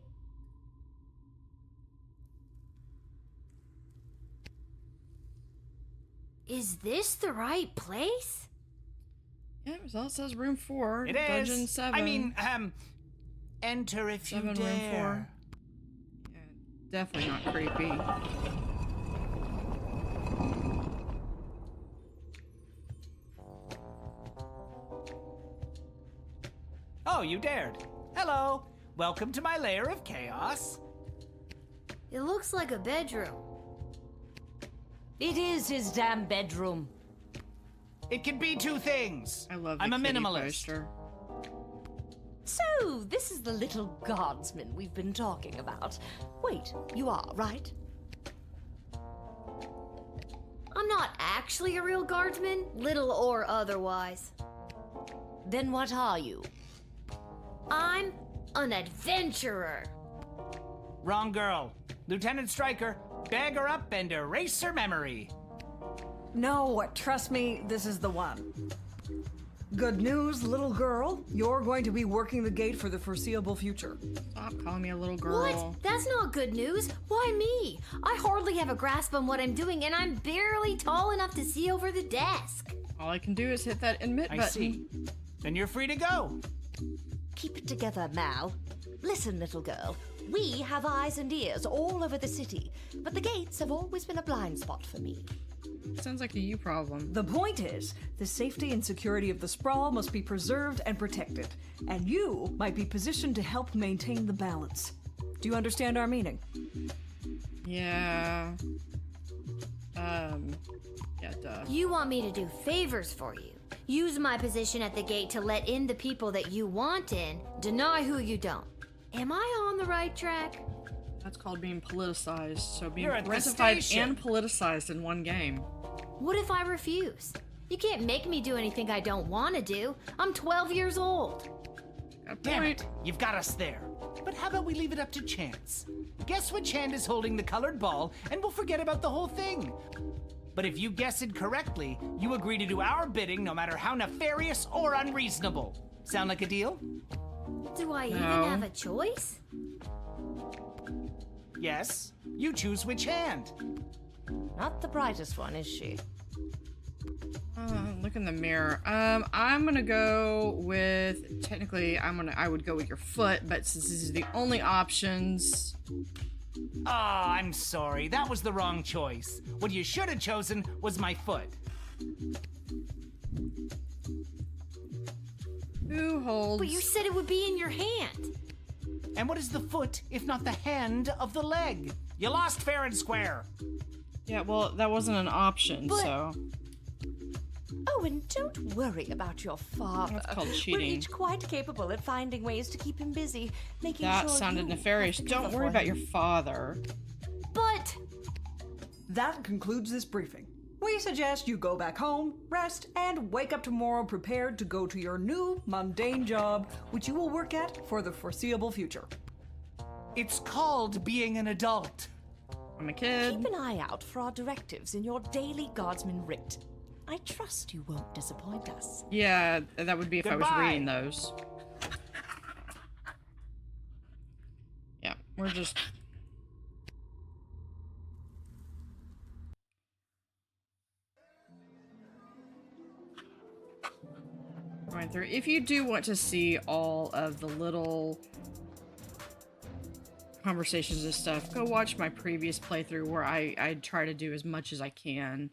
Is this the right place? Yeah, result says room 4. It Dungeon is. 7. I mean, enter if you 7, dare. room 4. Yeah, definitely not creepy. Oh, you dared. Hello. Welcome to my lair of chaos. It looks like a bedroom. It is his damn bedroom. It can be two things. I love the I'm a kitty minimalist. poster. So, this is the little guardsman we've been talking about. Wait, you are, right? I'm not actually a real guardsman, little or otherwise. Then what are you? I'm an adventurer. Wrong girl. Lieutenant Stryker, bag her up and erase her memory. No, trust me, this is the one. Good news, little girl. You're going to be working the gate for the foreseeable future. Stop calling me a little girl. What? That's not good news. Why me? I hardly have a grasp on what I'm doing, and I'm barely tall enough to see over the desk. All I can do is hit that admit button. I see. Then you're free to go. Keep it together, Mal. Listen, little girl. We have eyes and ears all over the city, but the gates have always been a blind spot for me. Sounds like a you problem. The point is, the safety and security of the sprawl must be preserved and protected, and you might be positioned to help maintain the balance. Do you understand our meaning? Yeah. Yeah, duh. You want me to do favors for you. Use my position at the gate to let in the people that you want in, deny who you don't. Am I on the right track? That's called being politicized. So being You're at the parentified station. and politicized in one game. What if I refuse? You can't make me do anything I don't want to do. I'm 12 years old. Damn it, you've got us there. But how about we leave it up to chance? Guess which hand is holding the colored ball, and we'll forget about the whole thing. But if you guess it correctly, you agree to do our bidding no matter how nefarious or unreasonable. Sound like a deal? Do I even No. have a choice? Yes. You choose which hand. Not the brightest one, is she? Look in the mirror. I'm gonna go with, technically, I would go with your foot, but since this is the only options. Oh, I'm sorry. That was the wrong choice. What you should have chosen was my foot. Who holds? But you said it would be in your hand. And what is the foot if not the hand of the leg? You lost fair and square. Yeah, well, that wasn't an option, But- so. Oh, and don't worry about your father. That's called We're cheating. each quite capable at finding ways to keep him busy, making That sure sounded you nefarious. have to Don't cover worry for about him. your father. But That concludes this briefing. We suggest you go back home, rest, and wake up tomorrow prepared to go to your new mundane job, which you will work at for the foreseeable future. It's called being an adult. I'm a kid. Keep an eye out for our directives in your daily Guardsman writ. I trust you won't disappoint us. Yeah, that would be if I was Goodbye. reading those. Yeah, we're just. Going through. If you do want to see all of the little conversations and stuff, go watch my previous playthrough where I try to do as much as I can.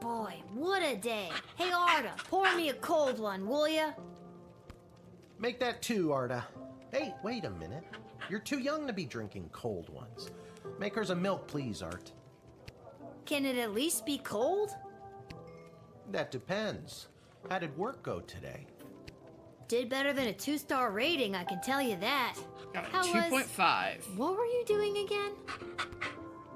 boy, what a day. Hey Arda, pour me a cold one, will ya? Make that 2, Arda. Hey, wait a minute. You're too young to be drinking cold ones. Make hers a milk, please, Art. Can it at least be cold? That depends. How did work go today? Did better than a 2-star rating, I can tell you that. Got a How was- 2.5. What were you doing again?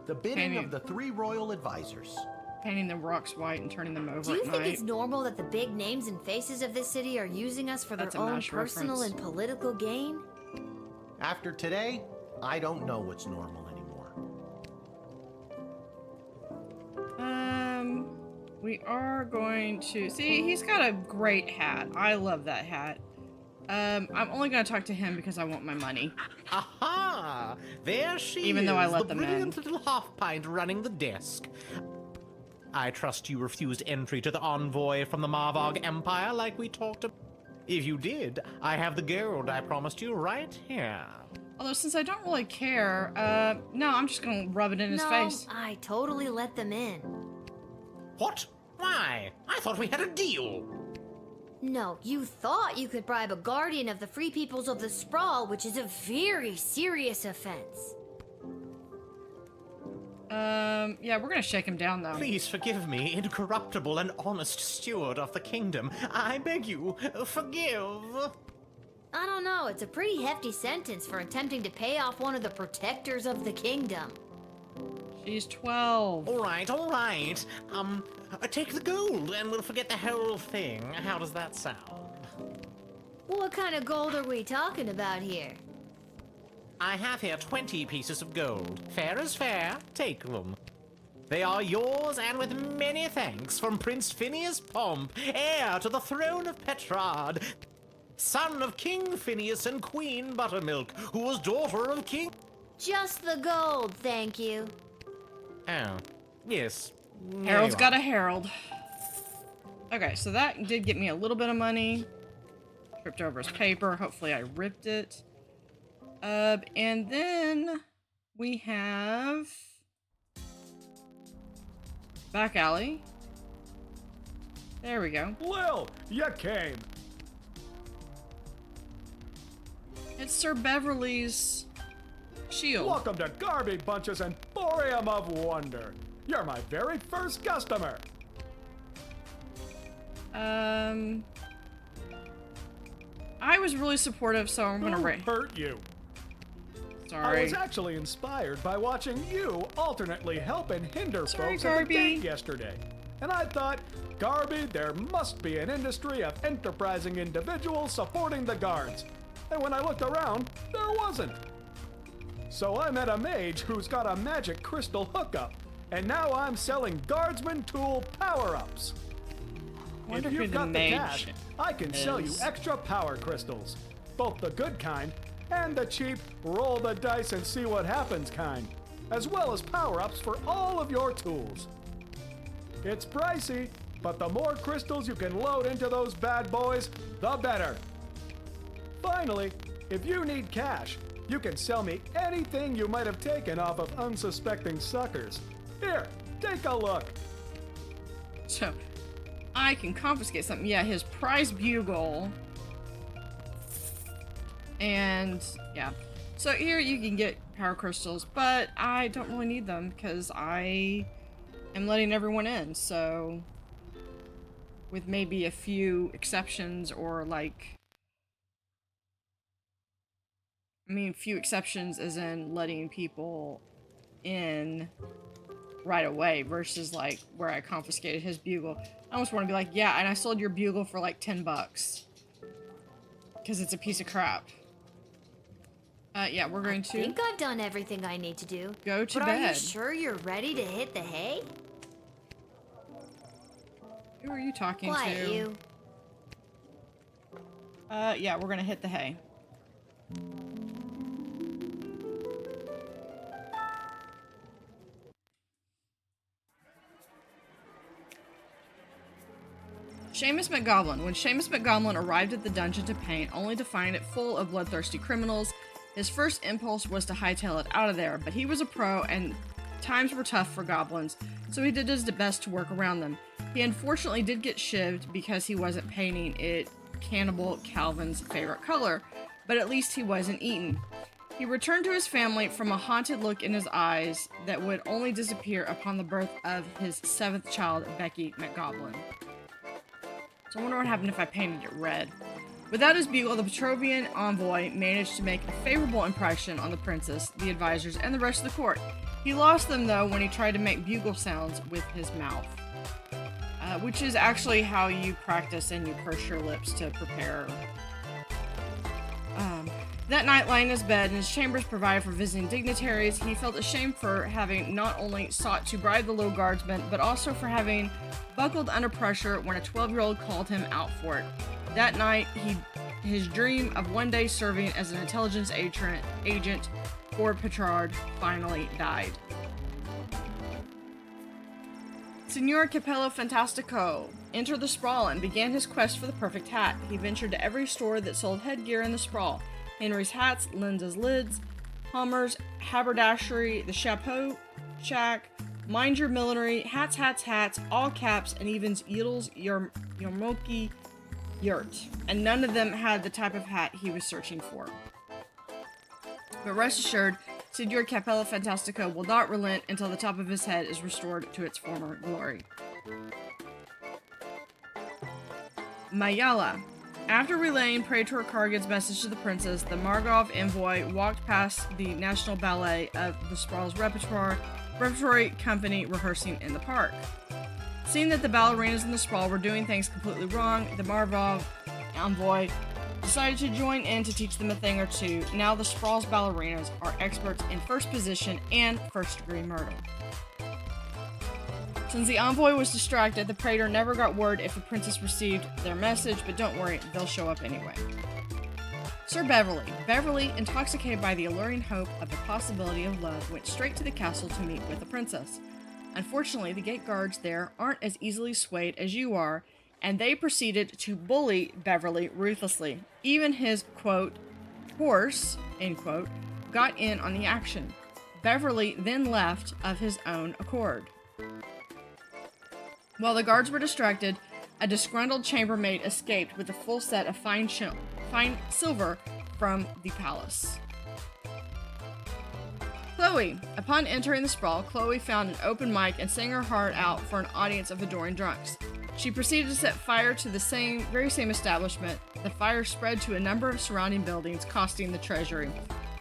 The bidding Painting. of the 3 royal advisors. Painting the rocks white and turning them over Do you at think night. it's normal that the big names and faces of this city are using us for That's their a own MASH personal reference. and political gain? After today, I don't know what's normal anymore. We are going to see. He's got a great hat. I love that hat. I'm only going to talk to him because I want my money. Aha! There she Even is, though I let the them in. brilliant little half-pint running the desk. I trust you refused entry to the envoy from the Marvog Empire like we talked about. If you did, I have the gold I promised you right here. Although, since I don't really care, no, I'm just going to rub it in his face. I totally let them in. What? Why? I thought we had a deal. No, you thought you could bribe a guardian of the free peoples of the Sprawl, which is a very serious offense. Yeah, we're gonna shake him down, though. Please forgive me, incorruptible and honest steward of the kingdom. I beg you, forgive. I don't know, it's a pretty hefty sentence for attempting to pay off one of the protectors of the kingdom. She's 12. All right. Take the gold and we'll forget the whole thing. How does that sound? What kind of gold are we talking about here? I have here 20 pieces of gold. Fair is fair. Take them. They are yours, and with many thanks from Prince Phineas Pomp, heir to the throne of Petrard, son of King Phineas and Queen Buttermilk, who was daughter of King... Just the gold, thank you. Oh, yes. Harold's got a Herald. Okay, so that did get me a little bit of money. Tripped over his paper. Hopefully I ripped it. And then we have... back alley. There we go. Lil, you came. It's Sir Beverly's shield. Welcome to Garby Bunch's Emporium of Wonder. You're my very first customer. I was really supportive, so I'm gonna rate. Hurt you. Sorry. I was actually inspired by watching you alternately help and hinder Sorry, folks at the Garby. gate yesterday. And I thought, Garby, there must be an industry of enterprising individuals supporting the guards. And when I looked around, there wasn't. So I met a mage who's got a magic crystal hookup, and now I'm selling guardsman tool power-ups. Wonder If who you've the got the mage cash, I can sell you is. extra power crystals. Both the good kind and the cheap roll the dice and see what happens kind, as well as power-ups for all of your tools. It's pricey, but the more crystals you can load into those bad boys, the better. Finally, if you need cash, you can sell me anything you might have taken off of unsuspecting suckers. Here, take a look. So, I can confiscate something. Yeah, his prize bugle. And, yeah. So here you can get power crystals, but I don't really need them because I am letting everyone in, so... with maybe a few exceptions or, like... I mean, few exceptions as in letting people in right away versus, like, where I confiscated his bugle. I almost want to be like, yeah, and I sold your bugle for, like, $10. Because it's a piece of crap. Yeah, we're going to... I think I've done everything I need to do. Go to but bed. Are you sure you're ready to hit the hay? Who are you talking Quiet, to? you. Yeah, we're gonna hit the hay. Seamus McGoblin. When Seamus McGoblin arrived at the dungeon to paint, only to find it full of bloodthirsty criminals, his first impulse was to hightail it out of there, but he was a pro and times were tough for goblins, so he did his best to work around them. He unfortunately did get shivved because he wasn't painting it Cannibal Calvin's favorite color, but at least he wasn't eaten. He returned to his family from a haunted look in his eyes that would only disappear upon the birth of his 7th child, Becky McGoblin. So I wonder what happened if I painted it red. Without his bugle, the Petrovian envoy managed to make a favorable impression on the princess, the advisors, and the rest of the court. He lost them, though, when he tried to make bugle sounds with his mouth. Which is actually how you practice and you purse your lips to prepare. That night, lying in his bed in his chambers provided for visiting dignitaries, he felt ashamed for having not only sought to bribe the Lil Guardsman, but also for having buckled under pressure when a 12-year-old called him out for it. That night, his dream of one day serving as an intelligence agent for Petrard finally died. Signor Capello Fantastico entered the sprawl and began his quest for the perfect hat. He ventured to every store that sold headgear in the sprawl. Henry's Hats, Linda's Lids, Hummers, Haberdashery, the Chapeau Shack, Mind Your Millinery, Hats, All Caps, and even Yiddel's Yarmoki Yurt. And none of them had the type of hat he was searching for. But rest assured, Signor Capello Fantastico will not relent until the top of his head is restored to its former glory. Mayala. After relaying Praetor Kargan's message to the princess, the Margov envoy walked past the National Ballet of the Sprawl's repertory company rehearsing in the park. Seeing that the ballerinas in the Sprawl were doing things completely wrong, the Margov envoy decided to join in to teach them a thing or two. Now the Sprawl's ballerinas are experts in first position and first-degree murder. Since the envoy was distracted, the praetor never got word if the princess received their message, but don't worry, they'll show up anyway. Sir Beverly. Beverly, intoxicated by the alluring hope of the possibility of love, went straight to the castle to meet with the princess. Unfortunately, the gate guards there aren't as easily swayed as you are, and they proceeded to bully Beverly ruthlessly. Even his, quote, horse, end quote, got in on the action. Beverly then left of his own accord. While the guards were distracted, a disgruntled chambermaid escaped with a full set of fine silver from the palace. Chloe. Upon entering the sprawl, Chloe found an open mic and sang her heart out for an audience of adoring drunks. She proceeded to set fire to the very same establishment. The fire spread to a number of surrounding buildings, costing the treasury.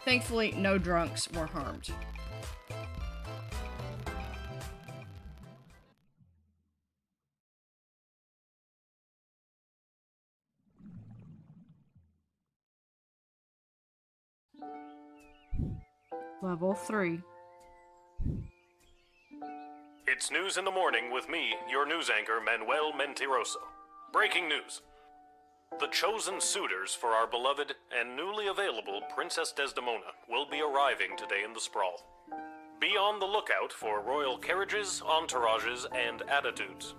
Thankfully, no drunks were harmed. Level 3. It's news in the morning with me, your news anchor, Manuel Mentiroso. Breaking news. The chosen suitors for our beloved and newly available Princess Desdemona will be arriving today in the sprawl. Be on the lookout for royal carriages, entourages, and attitudes.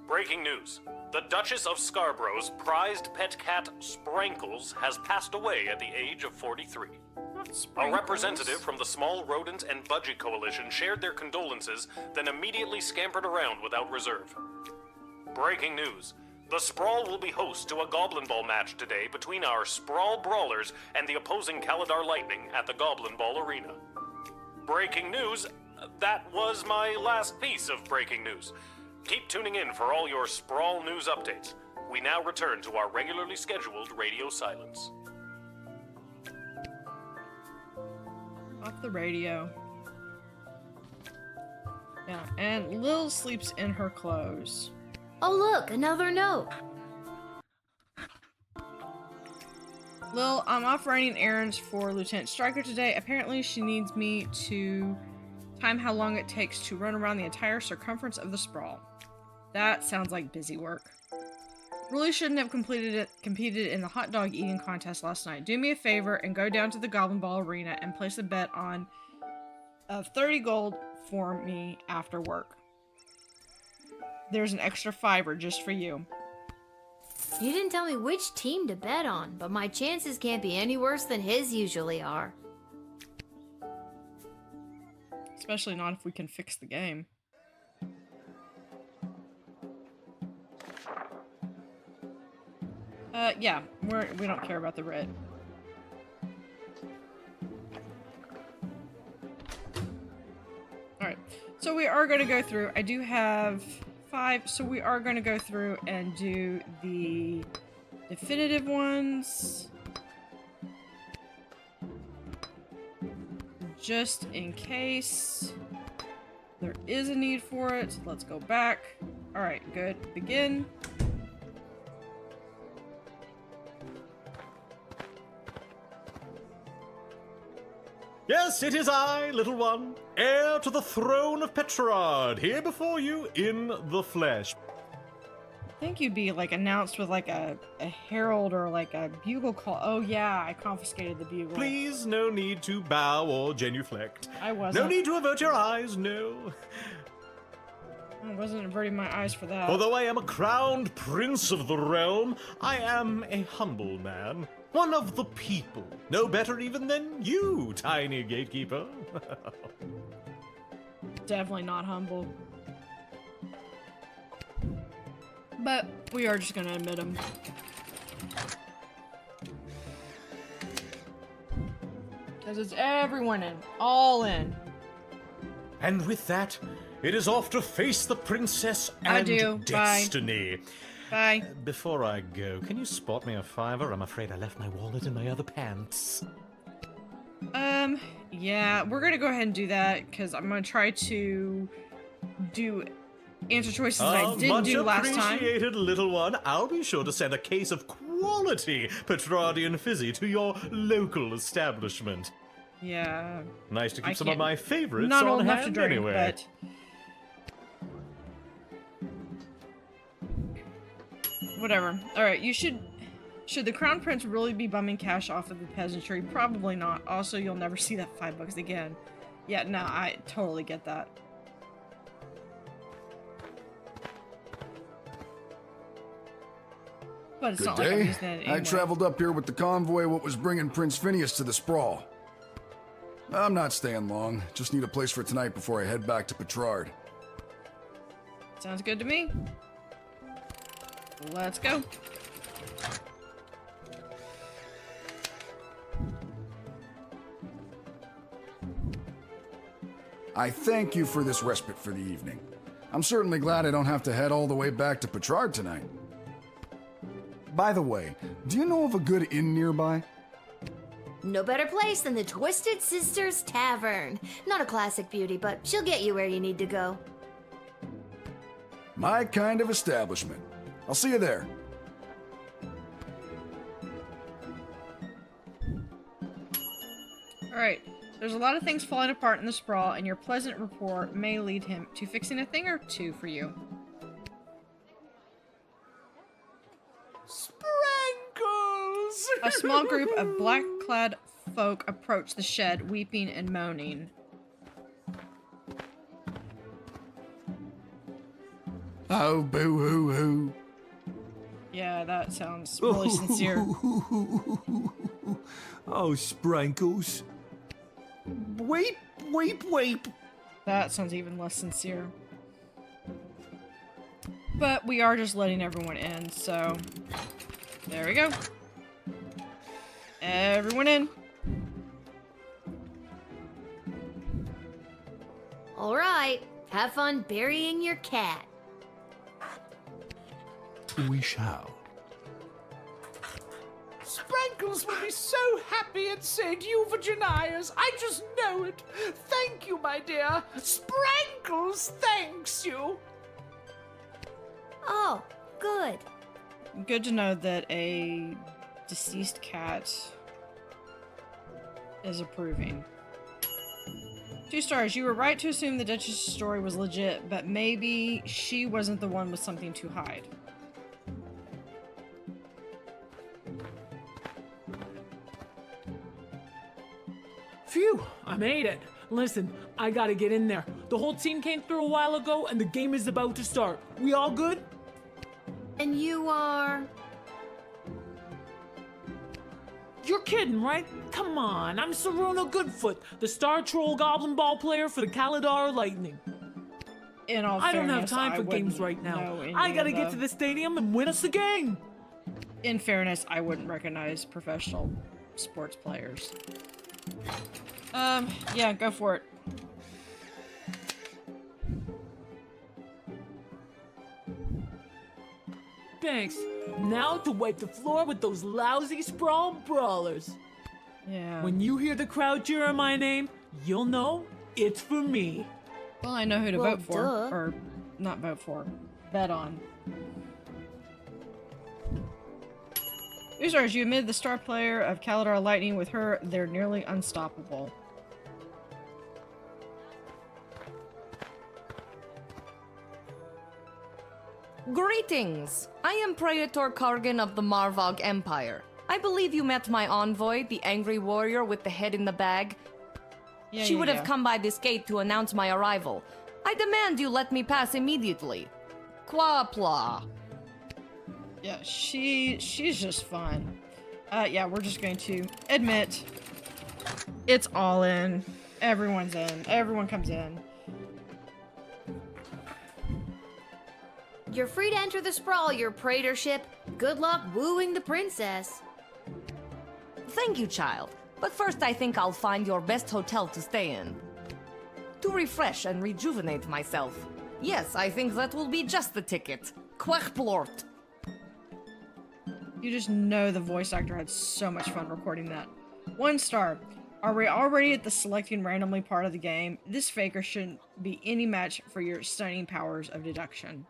Breaking news. The Duchess of Scarborough's prized pet cat, Sprankles, has passed away at the age of 43. A representative from the Small Rodent and Budgie Coalition shared their condolences, then immediately scampered around without reserve. Breaking news. The Sprawl will be host to a Goblin Ball match today between our Sprawl Brawlers and the opposing Caladar Lightning at the Goblin Ball Arena. Breaking news. That was my last piece of breaking news. Keep tuning in for all your Sprawl news updates. We now return to our regularly scheduled radio silence. Off the radio. Yeah, and Lil sleeps in her clothes. Oh look, another note. Lil, I'm off running errands for Lieutenant Stryker today. Apparently she needs me to time how long it takes to run around the entire circumference of the sprawl. That sounds like busy work. Really shouldn't have competed in the hot dog eating contest last night. Do me a favor and go down to the Goblin Ball Arena and place a bet of 30 gold for me after work. There's an extra $5 just for you. You didn't tell me which team to bet on, but my chances can't be any worse than his usually are. Especially not if we can fix the game. Yeah, we don't care about the red. Alright, so we are going to go through. I do have 5, so we are going to go through and do the definitive ones. Just in case there is a need for it. Let's go back. Alright, good. Begin. Yes, it is I, little one, heir to the throne of Petrarch, here before you in the flesh. I think you'd be like announced with like a herald or like a bugle call. Oh yeah, I confiscated the bugle. Please, no need to bow or genuflect. I wasn't. No need to avert your eyes, no. I wasn't averting my eyes for that. Although I am a crowned prince of the realm, I am a humble man. One of the people. No better even than you, tiny gatekeeper. Definitely not humble. But we are just gonna admit him. Because it's everyone in. All in. And with that, it is off to face the princess and destiny. Bye. Before I go, can you spot me a $5? I'm afraid I left my wallet in my other pants. Yeah, we're gonna go ahead and do that, because I'm gonna try to do answer choices that I didn't do last time. Much appreciated, little one. I'll be sure to send a case of quality Petrardian fizzy to your local establishment. Yeah. Nice to keep I some of can't- my favorites not old on enough to hand drink, anyway. but whatever. Alright, you should the Crown Prince really be bumming cash off of the peasantry? Probably not. Also, you'll never see that $5 again. Yeah, no, I totally get that. But it's Good not like I'm day. using it I anyway. traveled up here with the convoy what was bringing Prince Phineas to the sprawl. I'm not staying long. Just need a place for tonight before I head back to Petrard. Sounds good to me. Let's go. I thank you for this respite for the evening. I'm certainly glad I don't have to head all the way back to Petrard tonight. By the way, do you know of a good inn nearby? No better place than the Twisted Sisters Tavern. Not a classic beauty, but she'll get you where you need to go. My kind of establishment. I'll see you there. Alright, there's a lot of things falling apart in the sprawl, and your pleasant report may lead him to fixing a thing or two for you. Sprankles! A small group of black-clad folk approach the shed, weeping and moaning. Oh, boo-hoo-hoo. Yeah, that sounds really sincere. Oh, Sprankles. Weep, weep, weep. That sounds even less sincere. But we are just letting everyone in, so... There we go. Everyone in. Alright, have fun burying your cat. We shall. Sprankles will be so happy at St. Euphogenia's. I just know it. Thank you, my dear. Sprankles thanks you. Oh, good. Good to know that a deceased cat is approving. 2 stars. You were right to assume the Duchess's story was legit, but maybe she wasn't the one with something to hide. Phew, I made it. Listen, I gotta get in there. The whole team came through a while ago and the game is about to start. We all good? And you are... You're kidding, right? Come on, I'm Saruna Goodfoot, the Star Troll Goblin Ball player for the Kaladar Lightning. In all I don't have fairness, time I for games wouldn't right now. know any I gotta of get to the stadium and win us the game. In fairness, I wouldn't recognize professional sports players. Yeah, go for it. Thanks. Now to wipe the floor with those lousy sprawl brawlers. Yeah. When you hear the crowd cheering my name, you'll know it's for me. Well, I know who to Well, vote for. duh. Or, not vote for. Bet on. Usars, you admitted the star player of Kaladar Lightning. With her, they're nearly unstoppable. Greetings! I am Praetor Kargan of the Marvog Empire. I believe you met my envoy, the angry warrior with the head in the bag. She would have come by this gate to announce my arrival. I demand you let me pass immediately. Quapla. Yeah, she's just fun. Yeah, we're just going to admit it's all in. Everyone's in. Everyone comes in. You're free to enter the sprawl, your praetorship. Good luck wooing the princess. Thank you, child. But first I think I'll find your best hotel to stay in. To refresh and rejuvenate myself. Yes, I think that will be just the ticket. Quachplort. You just know the voice actor had so much fun recording that. 1 star. Are we already at the selecting randomly part of the game? This faker shouldn't be any match for your stunning powers of deduction.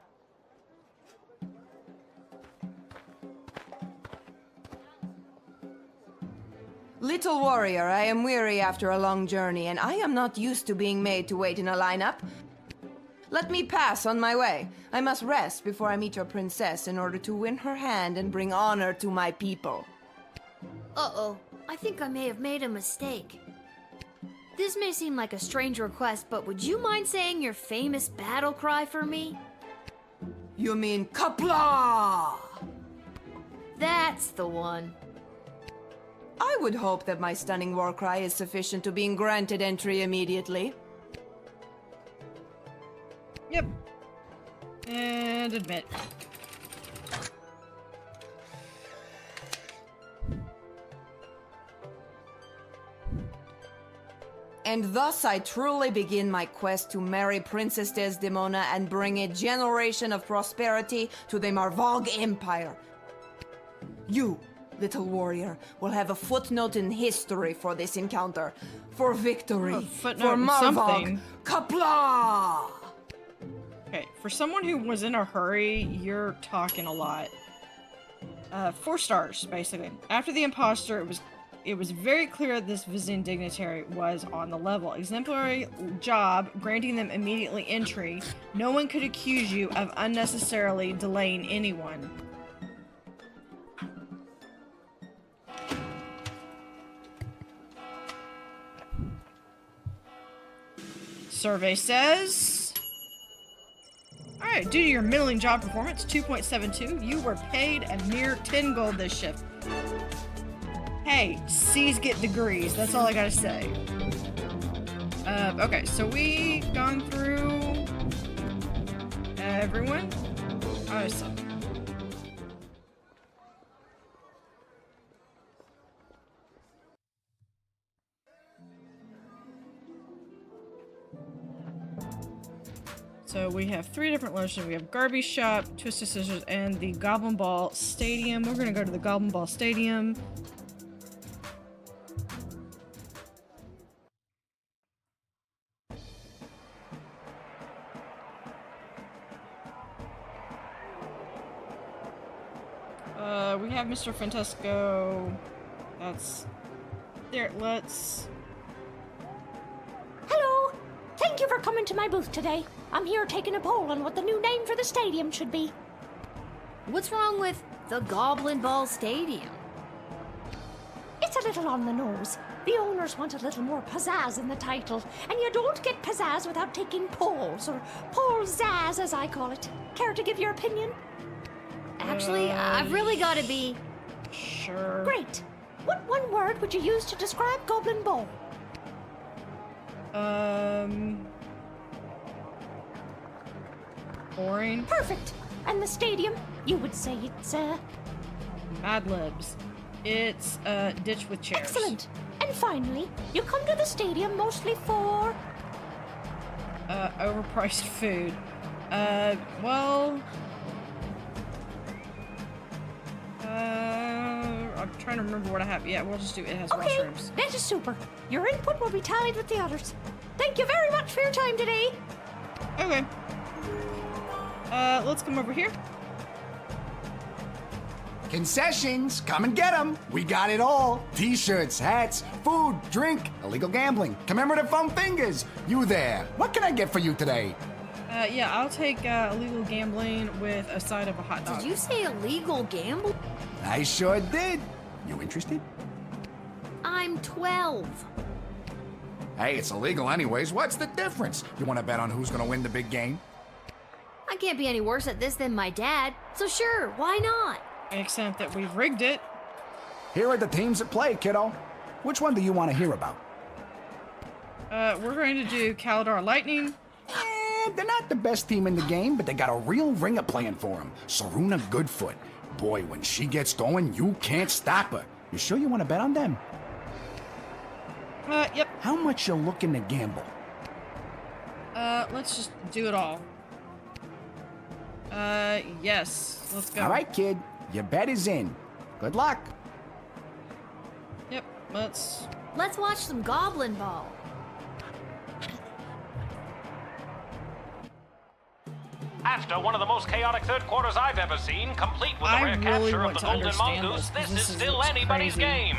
Little warrior, I am weary after a long journey, and I am not used to being made to wait in a lineup. Let me pass on my way. I must rest before I meet your princess in order to win her hand and bring honor to my people. Uh-oh, I think I may have made a mistake. This may seem like a strange request, but would you mind saying your famous battle cry for me? You mean Kapla? That's the one. I would hope that my stunning war cry is sufficient to being granted entry immediately. Yep. And admit. And thus I truly begin my quest to marry Princess Desdemona and bring a generation of prosperity to the Marvog Empire. You, little warrior, will have a footnote in history for this encounter. For victory. For Marvog. Something. Kapla! Okay, for someone who was in a hurry, you're talking a lot. 4 stars, basically. After the imposter, it was very clear that this visiting dignitary was on the level. Exemplary job, granting them immediately entry. No one could accuse you of unnecessarily delaying anyone. Survey says... Alright, due to your middling job performance, 2.72, you were paid a mere 10 gold this shift. Hey, C's get degrees, that's all I gotta say. Okay, so we gone through everyone? Oh, so. So we have 3 different locations. We have Garbage Shop, Twisted Scissors, and the Goblin Ball Stadium. We're gonna go to the Goblin Ball Stadium. We have Mr. Fantasco. That's... There, let's... Hello! Thank you for coming to my booth today. I'm here taking a poll on what the new name for the stadium should be. What's wrong with the Goblin Ball Stadium? It's a little on the nose. The owners want a little more pizzazz in the title, and you don't get pizzazz without taking polls, or poll-zazz as I call it. Care to give your opinion? Actually, I've really gotta be... Sure. Great. What one word would you use to describe Goblin Ball? Boring. Perfect. And the stadium? You would say it's, Mad Libs. It's a ditch with chairs. Excellent. And finally, you come to the stadium mostly for... overpriced food. Well... I'm trying to remember what I have. Yeah, we'll just do it has mushrooms. That is super. Your input will be tallied with the others. Thank you very much for your time today. Okay. Let's come over here. Concessions, come and get them. We got it all. T-shirts, hats, food, drink, illegal gambling, commemorative foam fingers. You there. What can I get for you today? Yeah, I'll take illegal gambling with a side of a hot dog. Did you say illegal gambling? I sure did. You interested? I'm 12. Hey, it's illegal anyways. What's the difference? You want to bet on who's going to win the big game? I can't be any worse at this than my dad, so sure, why not? Except that we've rigged it. Here are the teams at play, kiddo. Which one do you want to hear about? We're going to do Caladar Lightning. They're not the best team in the game, but they got a real ringer playing for them. Saruna Goodfoot. Boy, when she gets going, you can't stop her. You sure you want to bet on them? Yep. How much you looking to gamble? Let's just do it all. Yes. Let's go. All right, kid. Your bet is in. Good luck. Yep, let's watch some Goblin Ball. After one of the most chaotic third quarters I've ever seen, complete with the rare capture of the Golden Mongoose, this is still anybody's game.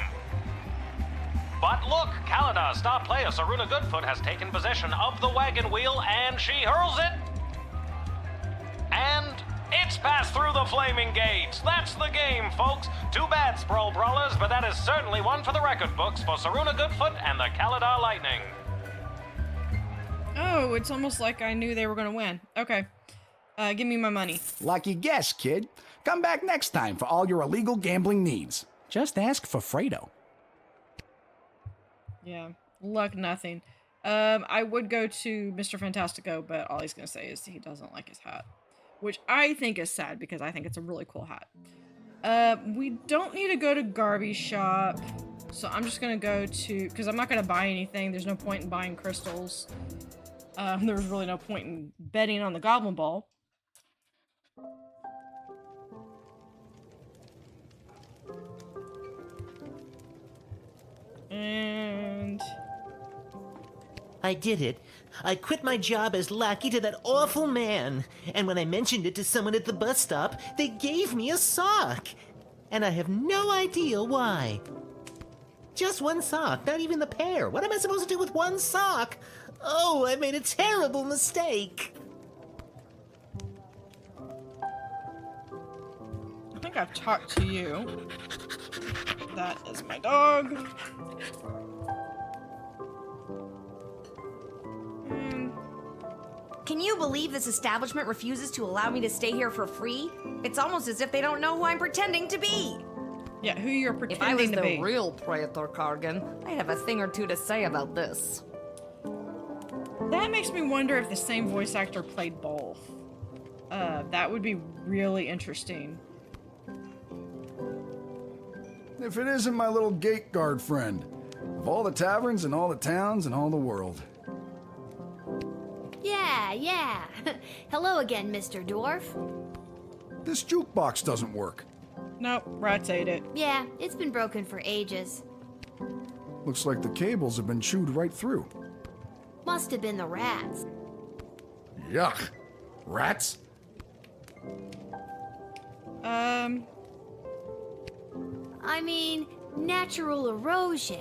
But look, Kalida, star player Saruna Goodfoot has taken possession of the wagon wheel and she hurls it. And it's passed through the flaming gates. That's the game, folks. Too bad, Sprawl Brawlers, but that is certainly one for the record books for Saruna Goodfoot and the Kalida Lightning. Oh, it's almost like I knew they were going to win. Okay. Give me my money. Lucky guess, kid. Come back next time for all your illegal gambling needs. Just ask for Fredo. Yeah, luck nothing. I would go to Mr. Fantastico, but all he's going to say is he doesn't like his hat. Which I think is sad because I think it's a really cool hat. We don't need to go to Garby's shop. So I'm just going to go to... Because I'm not going to buy anything. There's no point in buying crystals. There's really no point in betting on the Goblin Ball. And... I did it. I quit my job as lackey to that awful man. And when I mentioned it to someone at the bus stop, they gave me a sock. And I have no idea why. Just one sock, not even the pair. What am I supposed to do with one sock? Oh, I made a terrible mistake. I think I've talked to you. That is my dog. Can you believe this establishment refuses to allow me to stay here for free? It's almost as if they don't know who I'm pretending to be. Yeah, who you're pretending to be. If I was the real Praetor Kargan, I'd have a thing or two to say about this. That makes me wonder if the same voice actor played both. That would be really interesting. If it isn't my little gate guard friend. Of all the taverns and all the towns and all the world. Yeah. Hello again, Mr. Dwarf. This jukebox doesn't work. Nope, rats ate it. Yeah, it's been broken for ages. Looks like the cables have been chewed right through. Must have been the rats. Yuck. Rats? I mean, natural erosion.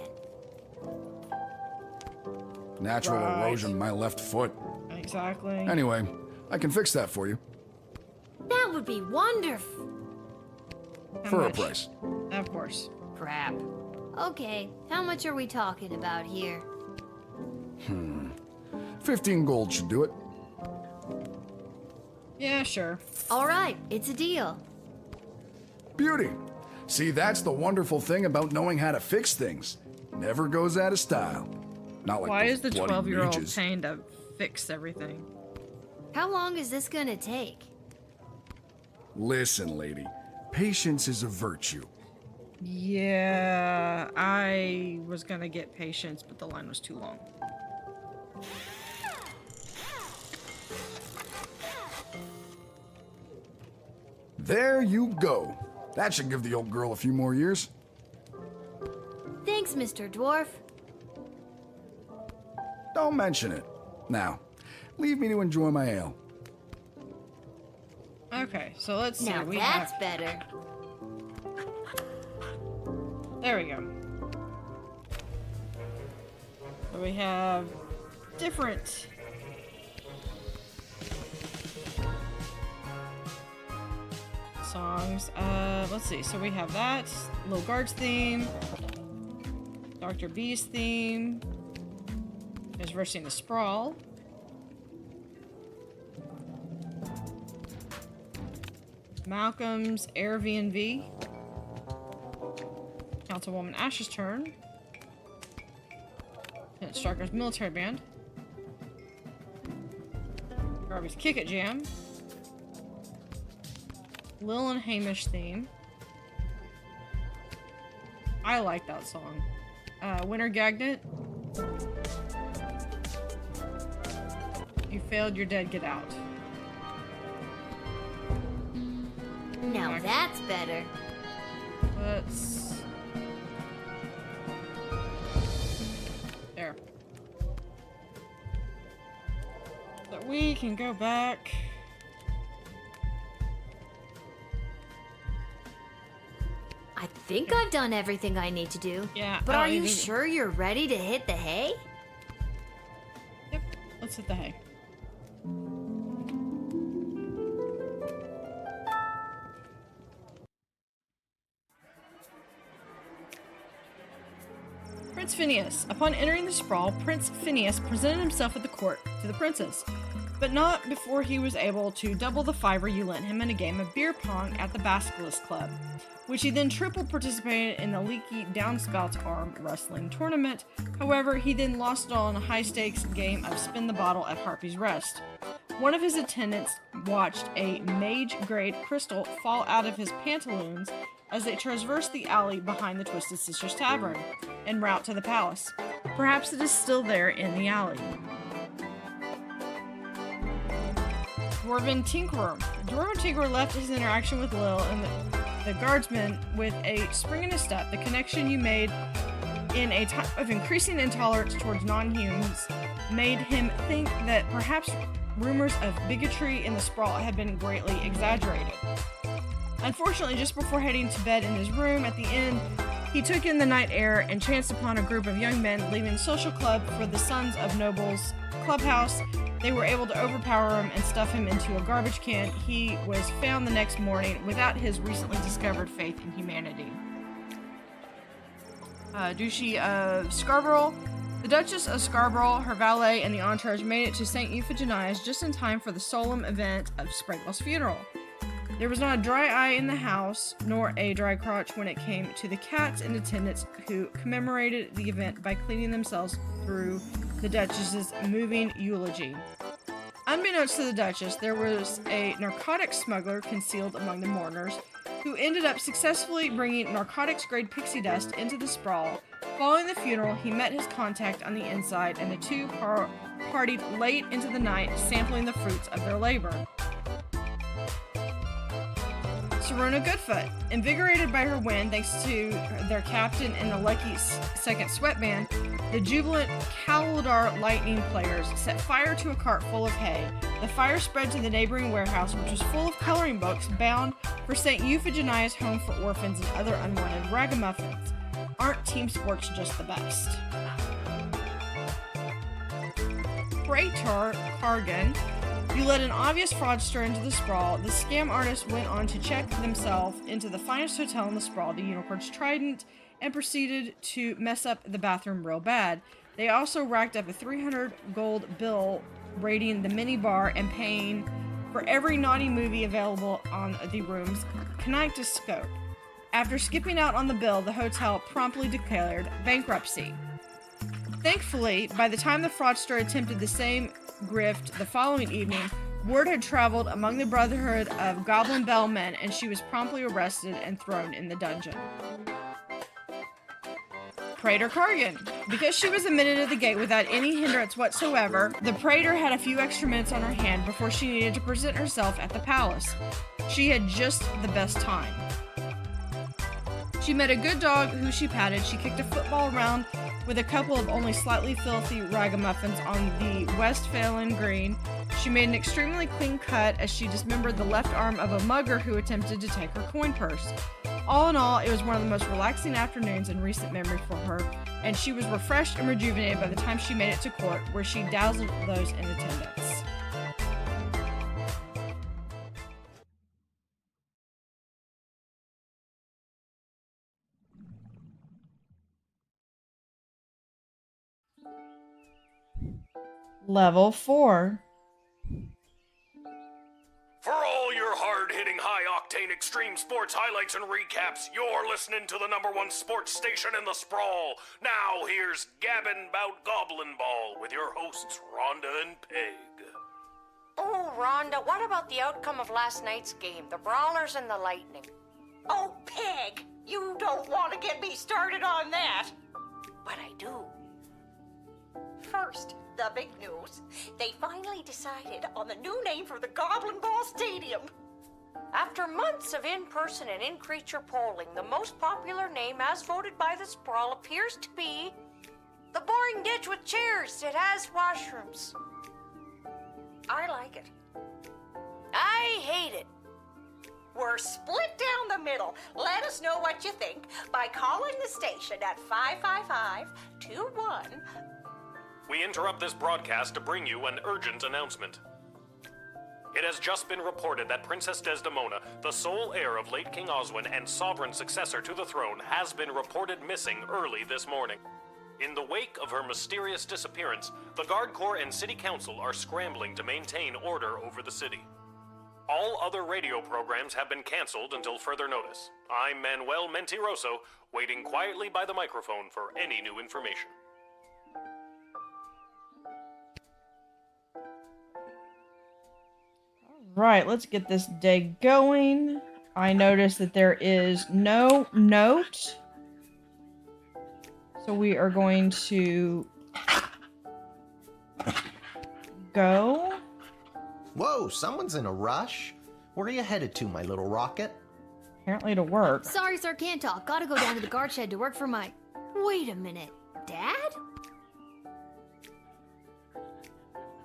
Natural erosion, my left foot. Exactly. Anyway, I can fix that for you. That would be wonderful. For a price. Of course. Crap. Okay, how much are we talking about here? 15 gold should do it. Yeah, sure. All right, it's a deal. Beauty. See, that's the wonderful thing about knowing how to fix things. Never goes out of style. Not like Why is the bloody 12-year-old mages. paying to fix everything? How long is this gonna take? Listen, lady. Patience is a virtue. Yeah, I was gonna get patience, but the line was too long. There you go. That should give the old girl a few more years. Thanks, Mr. Dwarf. Don't mention it. Now, leave me to enjoy my ale. Okay, so let's see. Now we that's have... better. There we go. So we have different songs. Let's see. So we have that Lil Guards theme, Dr. B's theme. There's Versing the Sprawl. Malcolm's Air V&V. Councilwoman Ash's turn. And Starker's Military Band. Garby's Kick It Jam. Lil and Hamish theme. I like that song. Winter Gagnet. You failed, you're dead, get out. Now that's better. Let's... There. So we can go back. I think I've done everything I need to do. Yeah. But I are don't you need to- sure you're ready to hit the hay? Yep. Let's hit the hay. Prince Phineas. Upon entering the sprawl, Prince Phineas presented himself at the court to the princess, but not before he was able to double the $5 you lent him in a game of beer pong at the Basilisk Club, which he then tripled participating in the leaky Downspouts arm wrestling tournament. However, he then lost on a high-stakes game of Spin the Bottle at Harpy's Rest. One of his attendants watched a mage-grade crystal fall out of his pantaloons as they traversed the alley behind the Twisted Sisters Tavern, en route to the palace. Perhaps it is still there in the alley. Dwarven Tinkerer. Dwarven Tinkerer left his interaction with Lil and the Guardsman with a spring in his step. The connection you made in a time of increasing intolerance towards non-humans made him think that perhaps rumors of bigotry in the sprawl had been greatly exaggerated. Unfortunately, just before heading to bed in his room at the inn, he took in the night air and chanced upon a group of young men leaving social club for the Sons of Nobles clubhouse. They were able to overpower him and stuff him into a garbage can. He was found the next morning without his recently discovered faith in humanity. Duchy of Scarborough. The Duchess of Scarborough, her valet, and the entourage made it to St. Euphigenia's just in time for the solemn event of Sprinkle's funeral. There was not a dry eye in the house, nor a dry crotch when it came to the cats in attendance who commemorated the event by cleaning themselves through the Duchess's moving eulogy. Unbeknownst to the Duchess, there was a narcotics smuggler concealed among the mourners who ended up successfully bringing narcotics-grade pixie dust into the sprawl. Following the funeral, he met his contact on the inside, and the two partied late into the night, sampling the fruits of their labor. Serona Goodfoot. Invigorated by her win, thanks to their captain and the lucky second sweatband, the jubilant Calodar Lightning players set fire to a cart full of hay. The fire spread to the neighboring warehouse, which was full of coloring books bound for St. Euphigenia's Home for Orphans and other unwanted ragamuffins. Aren't team sports just the best? Praetor Cargan. You led an obvious fraudster into the sprawl. The scam artist went on to check themselves into the finest hotel in the sprawl, the Unicorn's Trident, and proceeded to mess up the bathroom real bad. They also racked up a 300 gold bill raiding the mini bar and paying for every naughty movie available on the room's kinetoscope. After skipping out on the bill, the hotel promptly declared bankruptcy. Thankfully, by the time the fraudster attempted the same grift the following evening, word had traveled among the Brotherhood of Goblin Bellmen, and she was promptly arrested and thrown in the dungeon. Praetor Cargan. Because she was admitted at the gate without any hindrance whatsoever, the Praetor had a few extra minutes on her hand before she needed to present herself at the palace. She had just the best time. She met a good dog who she patted. She kicked a football around with a couple of only slightly filthy ragamuffins on the Westphalian green. She made an extremely clean cut as she dismembered the left arm of a mugger who attempted to take her coin purse. All in all, it was one of the most relaxing afternoons in recent memory for her, and she was refreshed and rejuvenated by the time she made it to court, where she dazzled those in attendance. Level 4. For all your hard-hitting, high-octane extreme sports highlights and recaps, you're listening to the #1 sports station in the sprawl. Now here's Gabbin' 'Bout Goblin Ball with your hosts Rhonda and Peg. Oh, Rhonda, what about the outcome of last night's game, the Brawlers and the Lightning? Oh, Peg, you don't want to get me started on that. But I do. First, the big news. They finally decided on the new name for the Goblin Ball Stadium. After months of in-person and in-creature polling, the most popular name as voted by the Sprawl appears to be the Boring Ditch with Chairs. It has washrooms. I like it. I hate it. We're split down the middle. Let us know what you think by calling the station at 555-21. We interrupt this broadcast to bring you an urgent announcement. It has just been reported that Princess Desdemona, the sole heir of late King Oswin and sovereign successor to the throne, has been reported missing early this morning. In the wake of her mysterious disappearance, the Guard Corps and City Council are scrambling to maintain order over the city. All other radio programs have been canceled until further notice. I'm Manuel Mentiroso, waiting quietly by the microphone for any new information. Right, let's get this day going. I noticed that there is no note. So we are going to go. Whoa, someone's in a rush. Where are you headed to, my little rocket? Apparently to work. Sorry, sir, can't talk. Gotta go down to the guard shed to work for my... Wait a minute. Dad?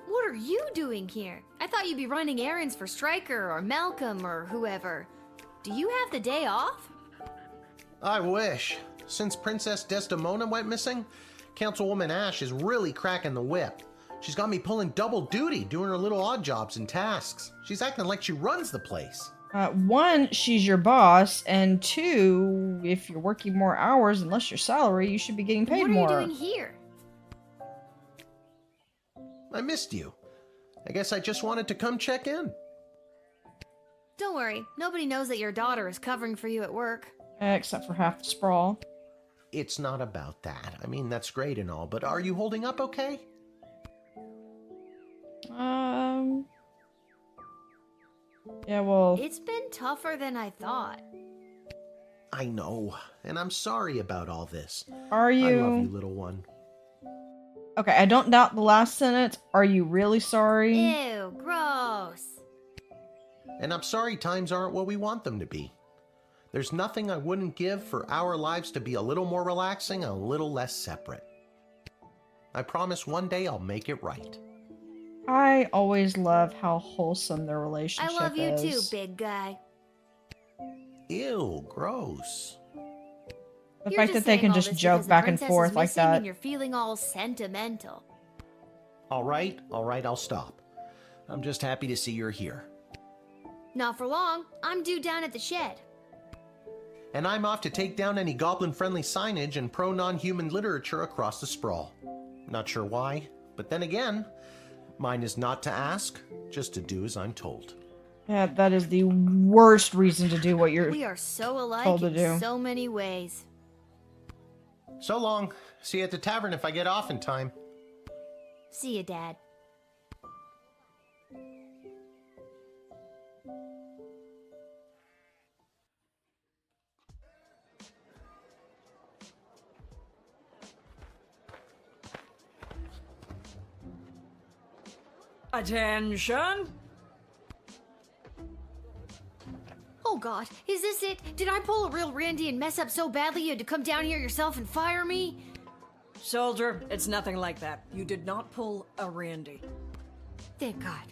What are you doing here? I thought you'd be running errands for Stryker or Malcolm or whoever. Do you have the day off? I wish. Since Princess Desdemona went missing, Councilwoman Ash is really cracking the whip. She's got me pulling double duty, doing her little odd jobs and tasks. She's acting like she runs the place. One, she's your boss, and two, if you're working more hours and less your salary, you should be getting paid more. What are you doing here? I missed you. I guess I just wanted to come check in. Don't worry, nobody knows that your daughter is covering for you at work. Except for half the sprawl. It's not about that. I mean, that's great and all, but are you holding up okay? Yeah, well... It's been tougher than I thought. I know, and I'm sorry about all this. Are you? I love you, little one. Okay, I don't doubt the last sentence. Are you really sorry? Ew, gross. And I'm sorry times aren't what we want them to be. There's nothing I wouldn't give for our lives to be a little more relaxing and a little less separate. I promise one day I'll make it right. I always love how wholesome their relationship is. I love you too, big guy. Ew, gross. The fact that they can just joke back and forth like that. And you're feeling all sentimental. All right, I'll stop. I'm just happy to see you're here. Not for long. I'm due down at the shed. And I'm off to take down any goblin-friendly signage and pro-non-human literature across the sprawl. Not sure why, but then again, mine is not to ask, just to do as I'm told. Yeah, that is the worst reason to do what you're We are so alike told to in do. so many ways. So long. See you at the tavern if I get off in time. See you, Dad. Attention! Oh god, is this it? Did I pull a real Randy and mess up so badly you had to come down here yourself and fire me? Soldier, it's nothing like that. You did not pull a Randy. Thank God.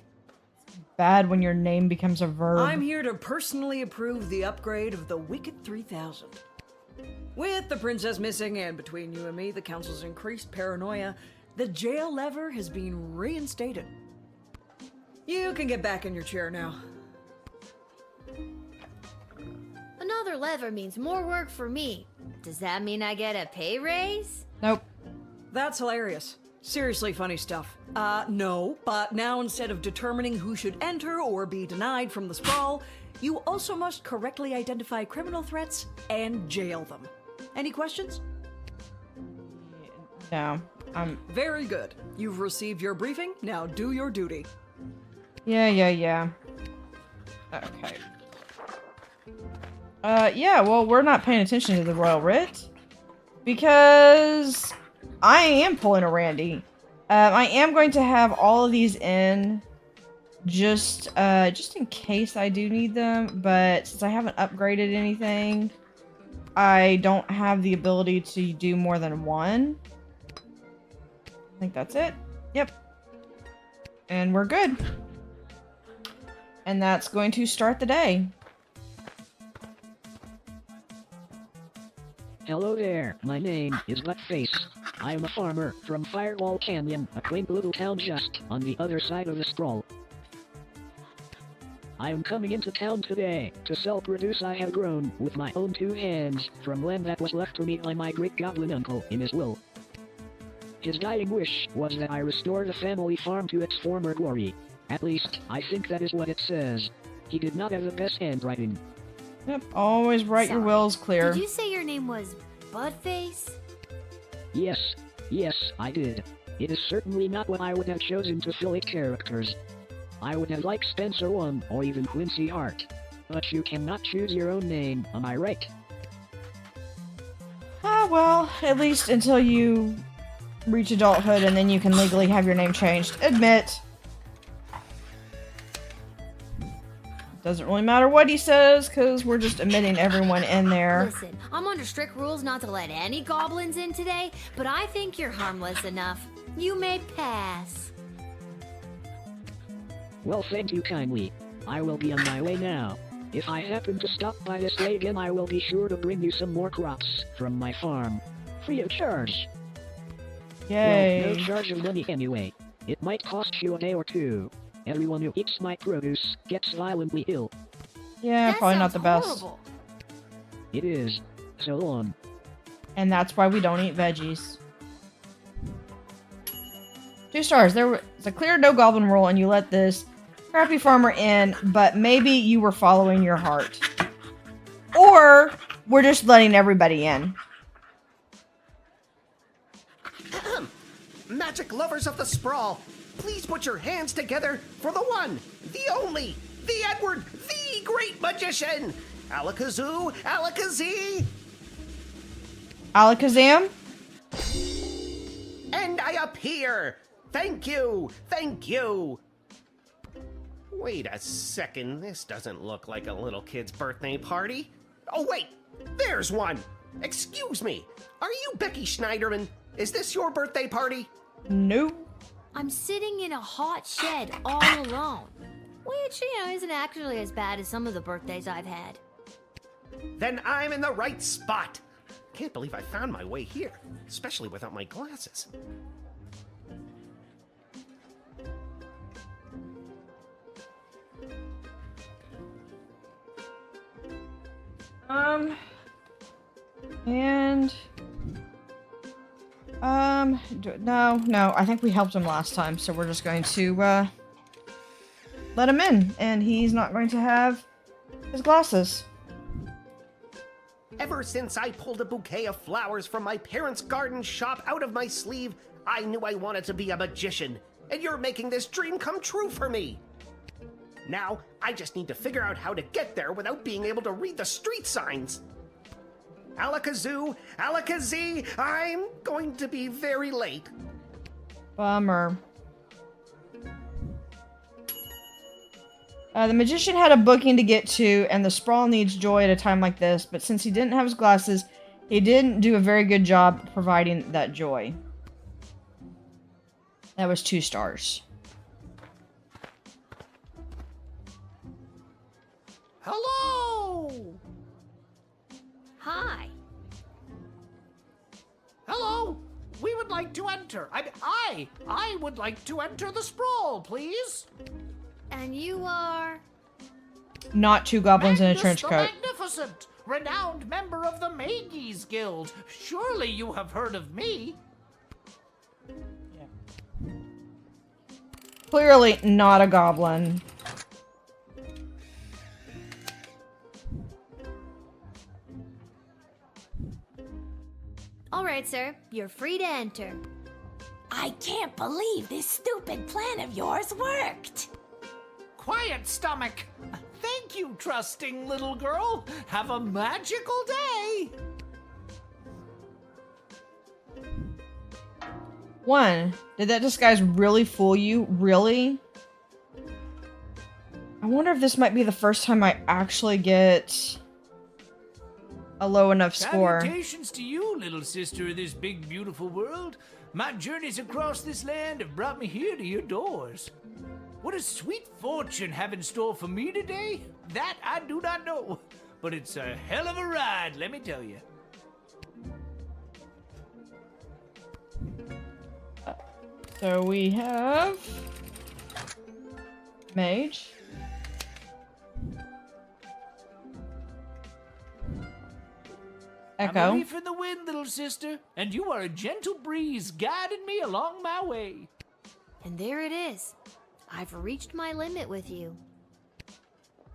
Bad when your name becomes a verb. I'm here to personally approve the upgrade of the Wicked 3000. With the princess missing and between you and me, the council's increased paranoia, the jail lever has been reinstated. You can get back in your chair now. Another lever means more work for me. Does that mean I get a pay raise? Nope. That's hilarious. Seriously funny stuff. No, but now instead of determining who should enter or be denied from the sprawl, you also must correctly identify criminal threats and jail them. Any questions? No. Very good. You've received your briefing, now do your duty. Yeah. Okay. Yeah, well, we're not paying attention to the Royal Writ. Because I am pulling a Randy. I am going to have all of these in just in case I do need them, but since I haven't upgraded anything, I don't have the ability to do more than one. I think that's it. Yep. And we're good. And that's going to start the day. Hello there, my name is Buttface. I am a farmer from Firewall Canyon, a quaint little town just on the other side of the sprawl. I am coming into town today to sell produce I have grown with my own 2 hands from land that was left to me by my great goblin uncle in his will. His dying wish was that I restore the family farm to its former glory. At least, I think that is what it says. He did not have the best handwriting. Yep, always write your wills clear. Did you say your name was Budface? Yes, I did. It is certainly not what I would have chosen to fill its characters. I would have liked Spencer 1 or even Quincy Hart. But you cannot choose your own name, am I right? Ah, well, at least until you reach adulthood and then you can legally have your name changed. Admit. Doesn't really matter what he says, because we're just admitting everyone in there. Listen, I'm under strict rules not to let any goblins in today, but I think you're harmless enough. You may pass. Well, thank you kindly. I will be on my way now. If I happen to stop by this way again, I will be sure to bring you some more crops from my farm. Free of charge. Yay. Well, no charge of money anyway. It might cost you a day or 2. Everyone who eats my produce gets violently ill. Yeah, probably not the best. It is. So long. And that's why we don't eat veggies. 2 stars. There was a clear no goblin rule and you let this crappy farmer in, but maybe you were following your heart. Or we're just letting everybody in. Magic lovers of the sprawl, please put your hands together for the one, the only, the Edward, the great magician! Alakazoo, Alakazee! Alakazam? And I appear! Thank you! Thank you! Wait a second, this doesn't look like a little kid's birthday party. Oh wait, there's one! Excuse me, are you Becky Schneiderman? Is this your birthday party? No. I'm sitting in a hot shed all alone. Which, isn't actually as bad as some of the birthdays I've had. Then I'm in the right spot. Can't believe I found my way here, especially without my glasses. No, I think we helped him last time, so we're just going to, let him in, and he's not going to have his glasses. Ever since I pulled a bouquet of flowers from my parents' garden shop out of my sleeve, I knew I wanted to be a magician, and you're making this dream come true for me. Now, I just need to figure out how to get there without being able to read the street signs. Alakazoo, Alakazee, I'm going to be very late. Bummer. The magician had a booking to get to, and the sprawl needs joy at a time like this, but since he didn't have his glasses, he didn't do a very good job providing that joy. That was 2 stars. Hello! Hi. Hello! We would like to enter. I would like to enter the sprawl, please. And you are? Not 2 goblins in a Magnus trench the coat. Magnificent, renowned member of the Mages Guild. Surely you have heard of me. Clearly not a goblin. All right, sir. You're free to enter. I can't believe this stupid plan of yours worked. Quiet, stomach. Thank you, trusting little girl. Have a magical day. 1. Did that disguise really fool you? Really? I wonder if this might be the first time I actually get a low enough score. Salutations to you, little sister of this big, beautiful world. My journeys across this land have brought me here to your doors. What a sweet fortune have in store for me today? That I do not know, but it's a hell of a ride, let me tell you. So we have mage. Echo. I'm a leaf in the wind, little sister, and you are a gentle breeze guiding me along my way. And there it is. I've reached my limit with you.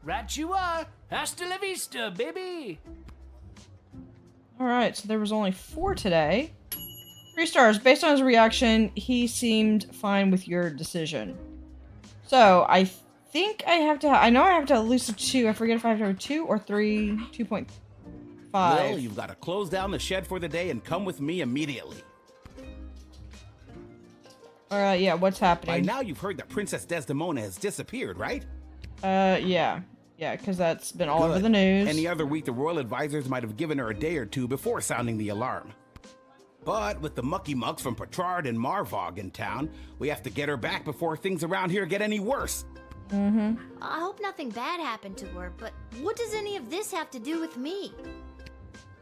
Right you are. Hasta la vista, baby. Alright, so there was only 4 today. 3 stars. Based on his reaction, he seemed fine with your decision. So, I think I have to... I know I have to at least a 2. I forget if I have to have a 2 or 3. 2.5. Lil, you've got to close down the shed for the day and come with me immediately. Alright, yeah, what's happening? By now you've heard that Princess Desdemona has disappeared, right? Yeah. Yeah, because that's been all over the news. Any other week, the royal advisors might have given her a day or 2 before sounding the alarm. But with the mucky mucks from Petrard and Marvog in town, we have to get her back before things around here get any worse. I hope nothing bad happened to her, but what does any of this have to do with me?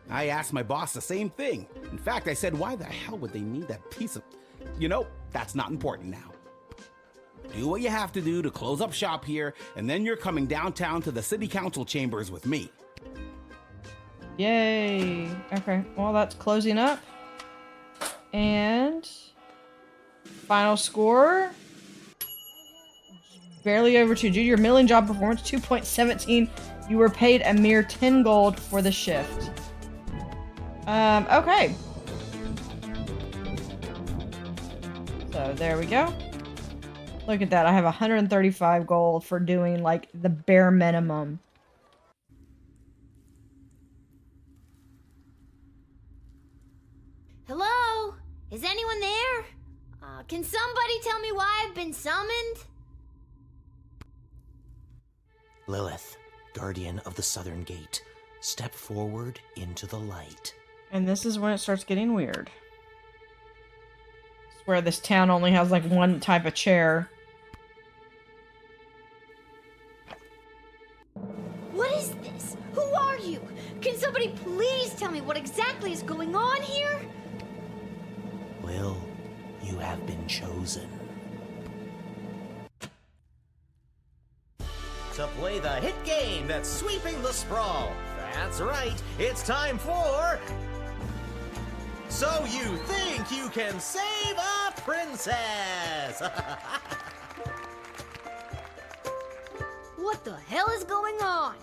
I asked my boss the same thing. In fact, I said, why the hell would they need that piece of... You know, that's not important now. Do what you have to do to close up shop here, and then you're coming downtown to the city council chambers with me. Yay. Okay, well, that's closing up. And... final score... barely over 2. Due to your milling job performance, 2.17. You were paid a mere 10 gold for the shift. Okay. So there we go. Look at that. I have 135 gold for doing like the bare minimum. Hello? Is anyone there? Can somebody tell me why I've been summoned? Lilith, guardian of the southern gate, step forward into the light. And this is when it starts getting weird. It's where this town only has like one type of chair. What is this? Who are you? Can somebody please tell me what exactly is going on here? Lil, you have been chosen. To play the hit game that's sweeping the sprawl. That's right, it's time for... So you think you can save a princess? What the hell is going on?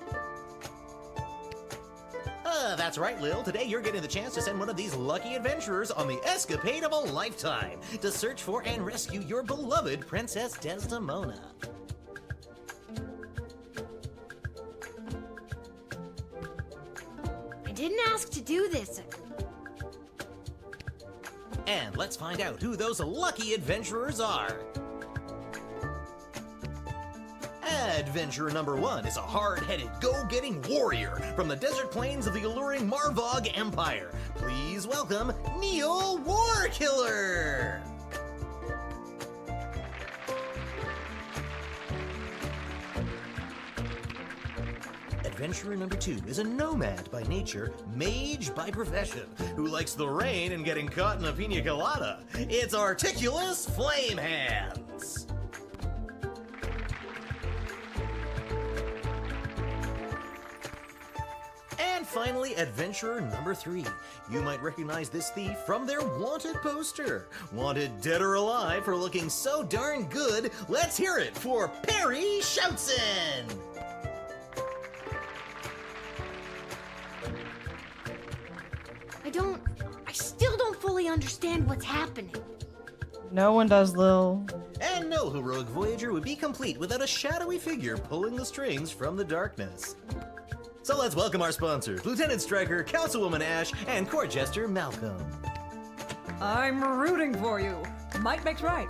That's right, Lil. Today you're getting the chance to send one of these lucky adventurers on the escapade of a lifetime to search for and rescue your beloved Princess Desdemona. I didn't ask to do this. And let's find out who those lucky adventurers are. Adventurer number 1 is a hard-headed, go-getting warrior from the desert plains of the alluring Marvog Empire. Please welcome Neil Warkiller! Adventurer number 2 is a nomad by nature, mage by profession, who likes the rain and getting caught in a pina colada. It's Articulous Flamehands! And finally, adventurer number 3. You might recognize this thief from their wanted poster. Wanted dead or alive for looking so darn good, let's hear it for Perry Shoutson! I still don't fully understand what's happening. No one does, Lil. And no heroic voyager would be complete without a shadowy figure pulling the strings from the darkness. So let's welcome our sponsors, Lieutenant Striker, Councilwoman Ash, and Court Jester Malcolm. I'm rooting for you. Might makes right.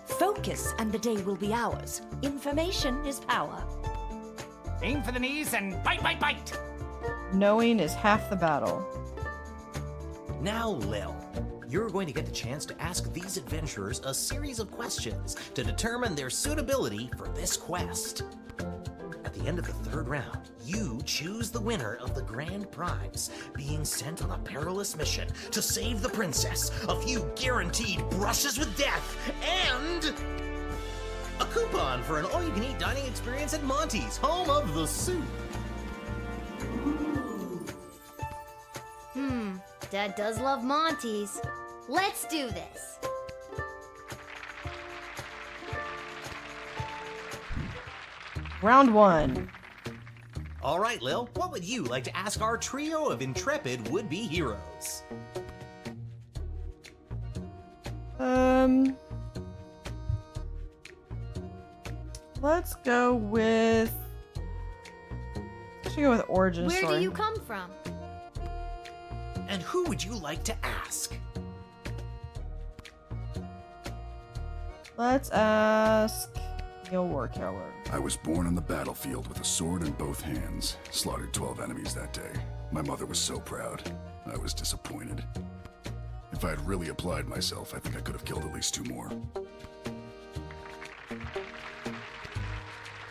Focus and the day will be ours. Information is power. Aim for the knees and bite, bite, bite! Knowing is half the battle. Now, Lil, you're going to get the chance to ask these adventurers a series of questions to determine their suitability for this quest. At the end of the 3rd round, you choose the winner of the grand prize, being sent on a perilous mission to save the princess, a few guaranteed brushes with death, and a coupon for an all-you-can-eat dining experience at Monty's, home of the soup. Dad does love Monty's. Let's do this. Round 1. All right, Lil, what would you like to ask our trio of intrepid would-be heroes? Let's go with... Let's go with origin Where story. do you come from? And who would you like to ask? Let's ask Neil Warkeller. I was born on the battlefield with a sword in both hands. Slaughtered 12 enemies that day. My mother was so proud. I was disappointed. If I had really applied myself, I think I could have killed at least 2 more.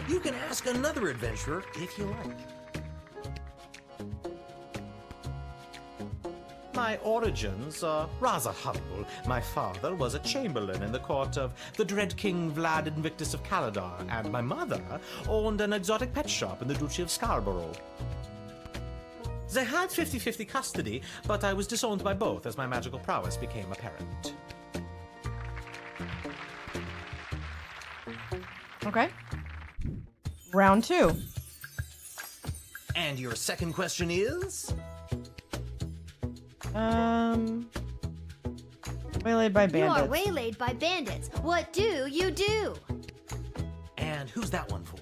You can ask another adventurer if you like. My origins are rather humble. My father was a chamberlain in the court of the dread King Vlad Invictus of Caladar, and my mother owned an exotic pet shop in the Duchy of Scarborough. They had 50-50 custody, but I was disowned by both as my magical prowess became apparent. Okay. Round 2. And your second question is? Waylaid by bandits. You are waylaid by bandits. What do you do? And who's that one for?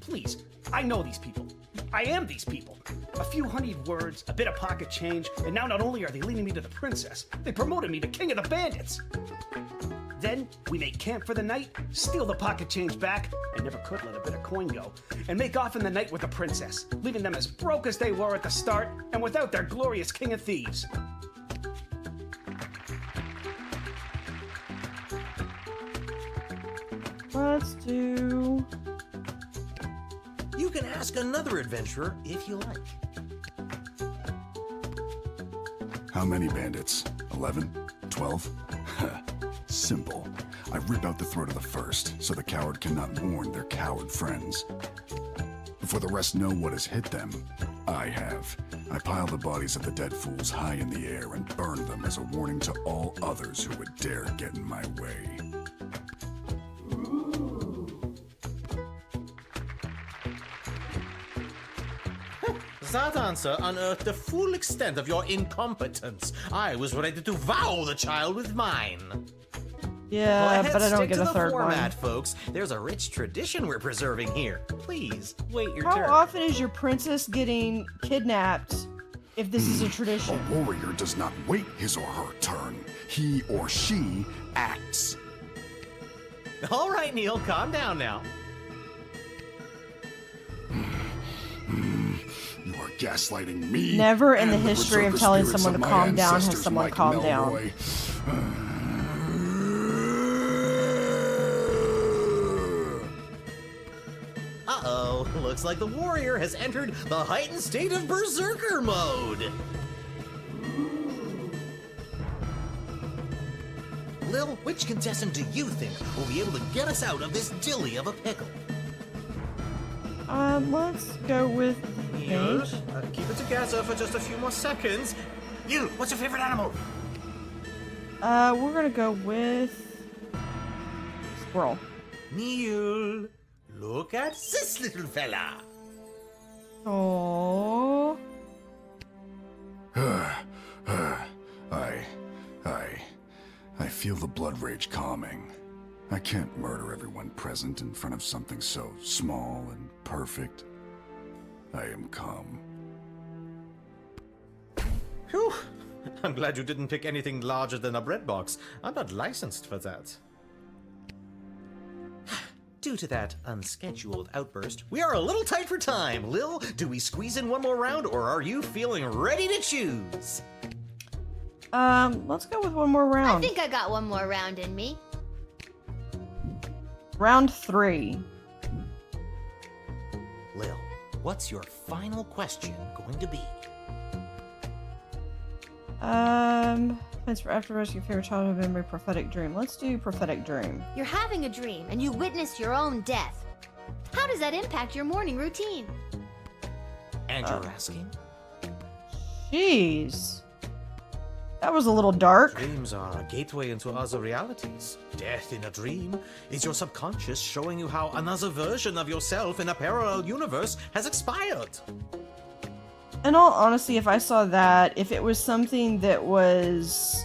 Please, I know these people. I am these people. A few honeyed words, a bit of pocket change, and now not only are they leading me to the princess, they promoted me to king of the bandits. Then we make camp for the night, steal the pocket change back, I never could let a bit of coin go, and make off in the night with the princess, leaving them as broke as they were at the start and without their glorious king of thieves. Let's do... You can ask another adventurer if you like. How many bandits? 11? 12? Simple. I rip out the throat of the first, so the coward cannot warn their coward friends. Before the rest know what has hit them, I have. I pile the bodies of the dead fools high in the air and burn them as a warning to all others who would dare get in my way. That answer unearthed the full extent of your incompetence. I was ready to vow the child with mine. Yeah, but I don't stick get to a the third format, one. folks. There's a rich tradition we're preserving here. Please, wait your How turn. often is your princess getting kidnapped if this is a tradition? A warrior does not wait his or her turn. He or she acts. All right, Neil, calm down now. You are gaslighting me. Never in the and history of berserker telling spirits someone of to my calm down has ancestors, someone Mike calmed down. Melroy. Uh-oh, looks like the warrior has entered the heightened state of berserker mode. Lil, which contestant do you think will be able to get us out of this dilly of a pickle? Let's go with Yes, mage. keep it together for just a few more seconds. You, what's your favorite animal? We're gonna go with squirrel. Neil, look at this little fella. Oh. I feel the blood rage calming. I can't murder everyone present in front of something so small and perfect. I am calm. Whew. I'm glad you didn't pick anything larger than a bread box. I'm not licensed for that. Due to that unscheduled outburst, we are a little tight for time. Lil, do we squeeze in one more round, or are you feeling ready to choose? Let's go with one more round. I think I got one more round in me. Round 3. Lil, what's your final question going to be? Plans for afterwards, your favorite childhood memory, prophetic dream. Let's do prophetic dream. You're having a dream and you witness your own death. How does that impact your morning routine? And you're asking? Jeez. That was a little dark. Dreams are a gateway into other realities. Death in a dream is your subconscious showing you how another version of yourself in a parallel universe has expired. In all honesty, if I saw that, if it was something that was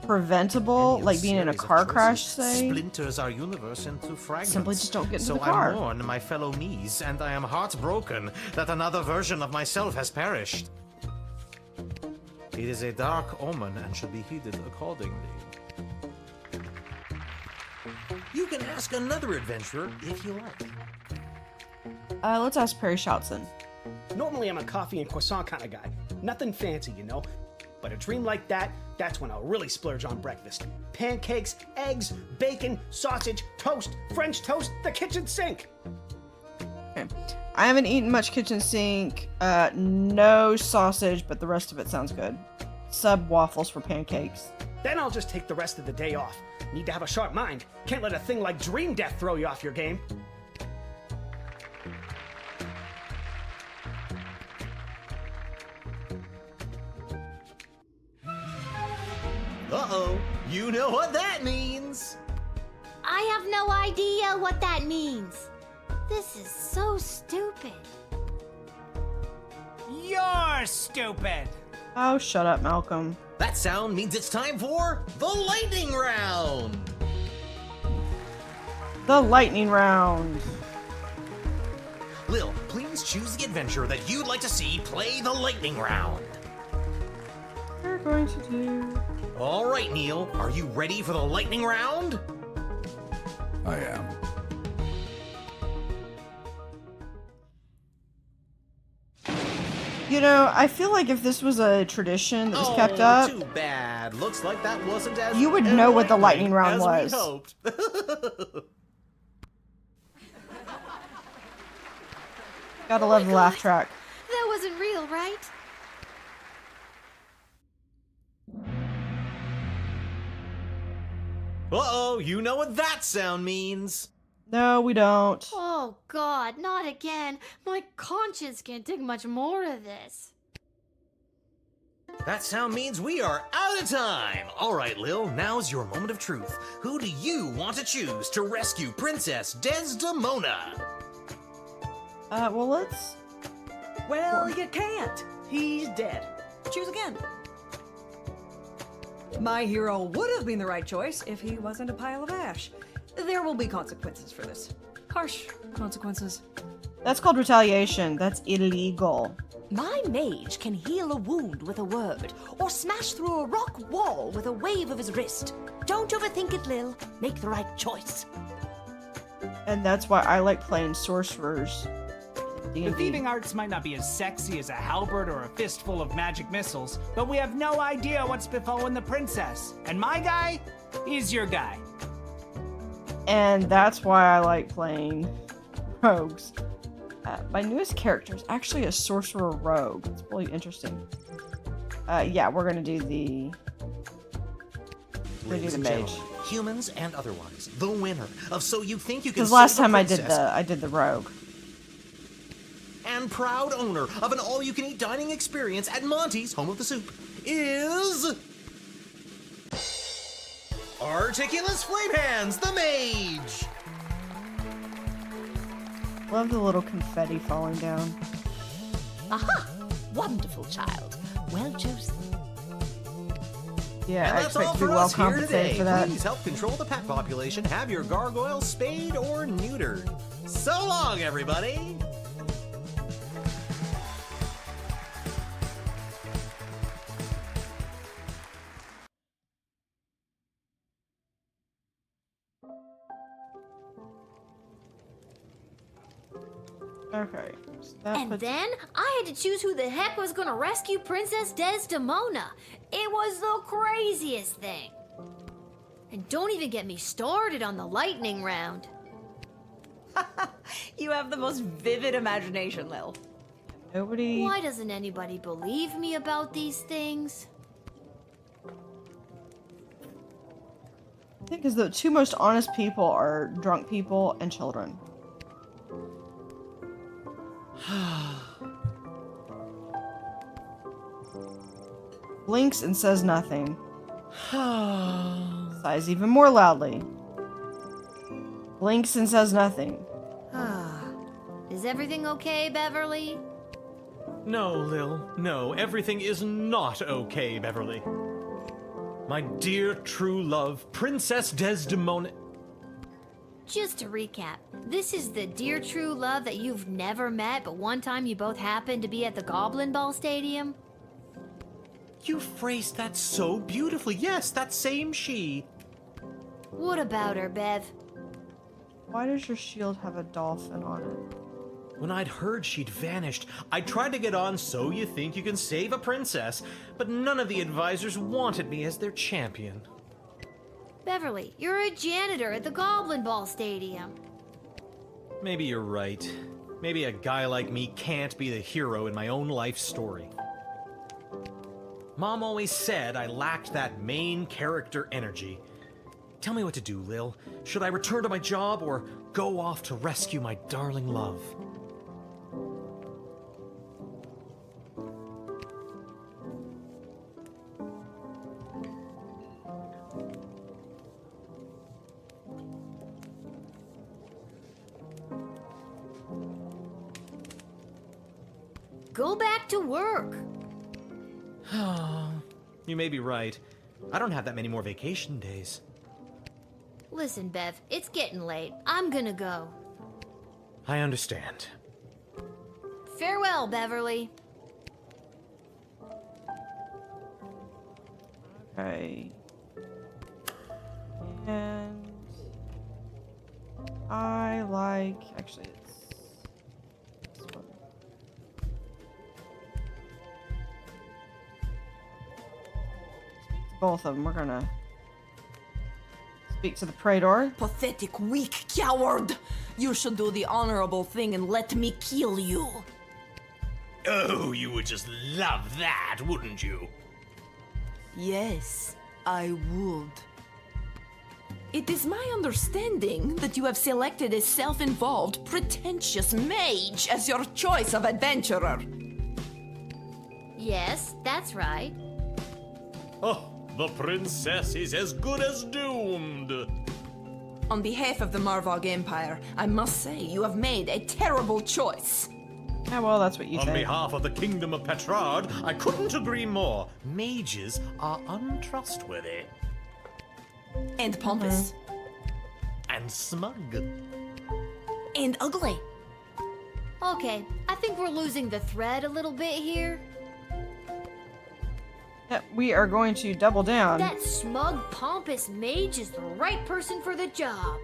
preventable, like being in a car crash, say, splinters our universe into fragments. simply just don't get into so the car. I mourn my fellow me's, and I am heartbroken that another version of myself has perished. It is a dark omen and should be heeded accordingly. You can ask another adventurer if you like. Let's ask Perry Shoutson. Normally I'm a coffee and croissant kind of guy. Nothing fancy, you know. But a dream like that, that's when I'll really splurge on breakfast. Pancakes, eggs, bacon, sausage, toast, French toast, the kitchen sink. Okay. I haven't eaten much kitchen sink. No sausage, but the rest of it sounds good. Sub waffles for pancakes. Then I'll just take the rest of the day off. Need to have a sharp mind. Can't let a thing like dream death throw you off your game. Uh-oh, you know what that means. I have no idea what that means. This is so stupid. You're stupid. Oh, shut up, Malcolm. That sound means it's time for the lightning round. The lightning round. Lil, please choose the adventurer that you'd like to see play the lightning round. We're going to do... All right, Neil, are you ready for the lightning round? I am. You know, I feel like if this was a tradition that was kept up, too bad. Looks like that wasn't as you would know what the lightning round as was. we hoped. Gotta love the laugh track. That wasn't real, right? Uh-oh, you know what that sound means. No, we don't. Oh, God, not again. My conscience can't take much more of this. That sound means we are out of time. All right, Lil, now's your moment of truth. Who do you want to choose to rescue Princess Desdemona? Well, let's... Well, you can't. He's dead. Choose again. My hero would have been the right choice if he wasn't a pile of ash. There will be consequences for this. Harsh consequences. That's called retaliation. That's illegal. My mage can heal a wound with a word, or smash through a rock wall with a wave of his wrist. Don't overthink it, Lil. Make the right choice. And that's why I like playing sorcerers. The thieving arts might not be as sexy as a halberd or a fistful of magic missiles, but we have no idea what's befallen the princess. And my guy is your guy. And that's why I like playing rogues. My newest character is actually a sorcerer rogue. It's really interesting. Yeah, we're gonna do the... Ladies and mage. gentlemen, humans and otherwise, the winner of So You Think You Can Because last Save a time I Princess did the rogue. and proud owner of an all-you-can-eat dining experience at Monty's Home of the Soup is... Articulous Flamehands, the mage! Love the little confetti falling down. Aha! Wonderful child. Well chosen. Yeah, And I that's expect all to be for well us here compensated today. for that. Please help control the pet population. Have your gargoyle spayed or neutered. So long, everybody! Okay. So that And puts- then I had to choose who the heck was gonna rescue Princess Desdemona. It was the craziest thing. And don't even get me started on the lightning round. You have the most vivid imagination, Lil. Nobody. Why doesn't anybody believe me about these things? I think because the two most honest people are drunk people and children. Blinks and says nothing. Sighs even more loudly. Blinks and says nothing. Is everything okay, Beverly? No, Lil. No, everything is not okay, Beverly. My dear true love, Princess Desdemona... Just to recap, this is the dear true love that you've never met, but one time you both happened to be at the Goblin Ball Stadium? You phrased that so beautifully. Yes, that same she. What about her, Bev? Why does your shield have a dolphin on it? When I'd heard she'd vanished, I tried to get on So You Think You Can Save a Princess, but none of the advisors wanted me as their champion. Beverly, you're a janitor at the Goblin Ball Stadium. Maybe you're right. Maybe a guy like me can't be the hero in my own life story. Mom always said I lacked that main character energy. Tell me what to do, Lil. Should I return to my job or go off to rescue my darling love? Go back to work. You may be right. I don't have that many more vacation days. Listen, Bev, it's getting late. I'm gonna go. I understand. Farewell, Beverly. Okay. And I like, actually it's this one. Both of them, we're gonna speak to the Praetor. Pathetic, weak coward! You should do the honorable thing and let me kill you. Oh, you would just love that, wouldn't you? Yes, I would. It is my understanding that you have selected a self-involved, pretentious mage as your choice of adventurer. Yes, that's right. Oh, the princess is as good as doomed. On behalf of the Marvog Empire, I must say you have made a terrible choice. Yeah, well, that's what you On think. behalf of the Kingdom of Petrard, I couldn't agree more. Mages are untrustworthy. And pompous. And smug. And ugly. Okay, I think we're losing the thread a little bit here. Yep, we are going to double down. That smug, pompous mage is the right person for the job.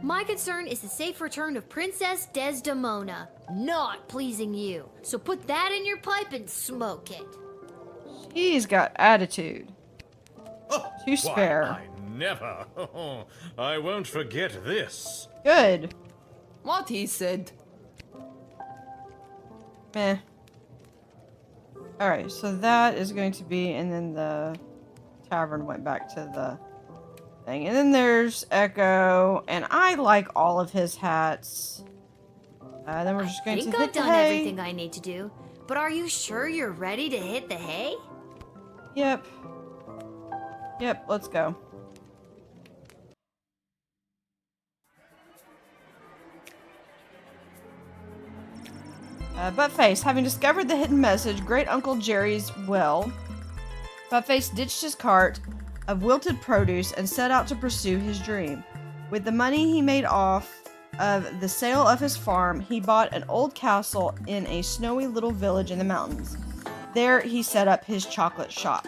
My concern is the safe return of Princess Desdemona, not pleasing you. So put that in your pipe and smoke it. He's got attitude. To spare. Why, I never. I won't forget this. Good. What he said. Meh. Alright, so that is going to be, and then the tavern went back to the thing. And then there's Echo, and I like all of his hats. Then we're just going to hit I've the done hay. everything I need to do, but are you sure you're ready to hit the hay? Yep. Yep, let's go. Buttface, having discovered the hidden message, Great Uncle Jerry's well, Buttface ditched his cart of wilted produce and set out to pursue his dream. With the money he made off of the sale of his farm, he bought an old castle in a snowy little village in the mountains. There he set up his chocolate shop.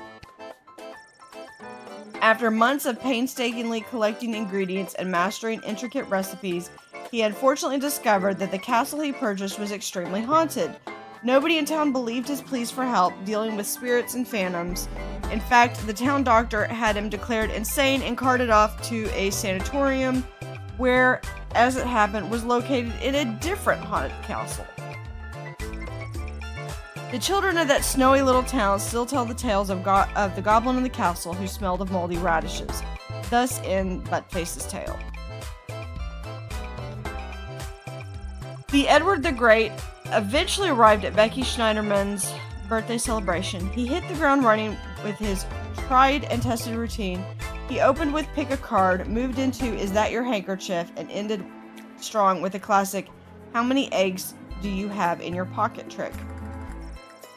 After months of painstakingly collecting ingredients and mastering intricate recipes, he had fortunately discovered that the castle he purchased was extremely haunted. Nobody in town believed his pleas for help dealing with spirits and phantoms, In fact, the town doctor had him declared insane and carted off to a sanatorium where, as it happened, was located in a different haunted castle. The children of that snowy little town still tell the tales of the goblin in the castle who smelled of moldy radishes, thus in Buttface's tale. The Edward the Great eventually arrived at Becky Schneiderman's birthday celebration. He hit the ground running with his tried and tested routine. He opened with Pick a Card, moved into Is That Your Handkerchief, and ended strong with a classic How Many Eggs Do You Have in Your Pocket trick.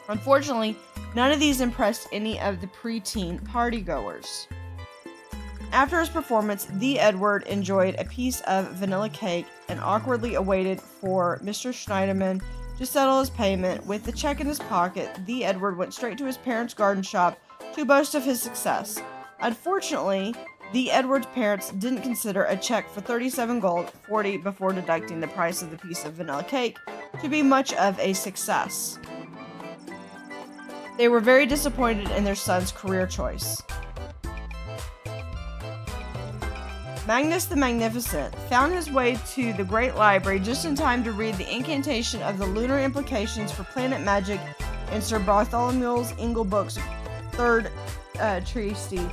Unfortunately, none of these impressed any of the preteen partygoers. After his performance, the Edward enjoyed a piece of vanilla cake and awkwardly awaited for Mr. Schneiderman to settle his payment. With the check in his pocket, the Edward went straight to his parents' garden shop to boast of his success. Unfortunately, the Edward's parents didn't consider a check for 37 gold, 40 before deducting the price of the piece of vanilla cake, to be much of a success. They were very disappointed in their son's career choice. Magnus the Magnificent found his way to the Great Library just in time to read the incantation of the lunar implications for planet magic in Sir Bartholomew's Inglebook's third trusty,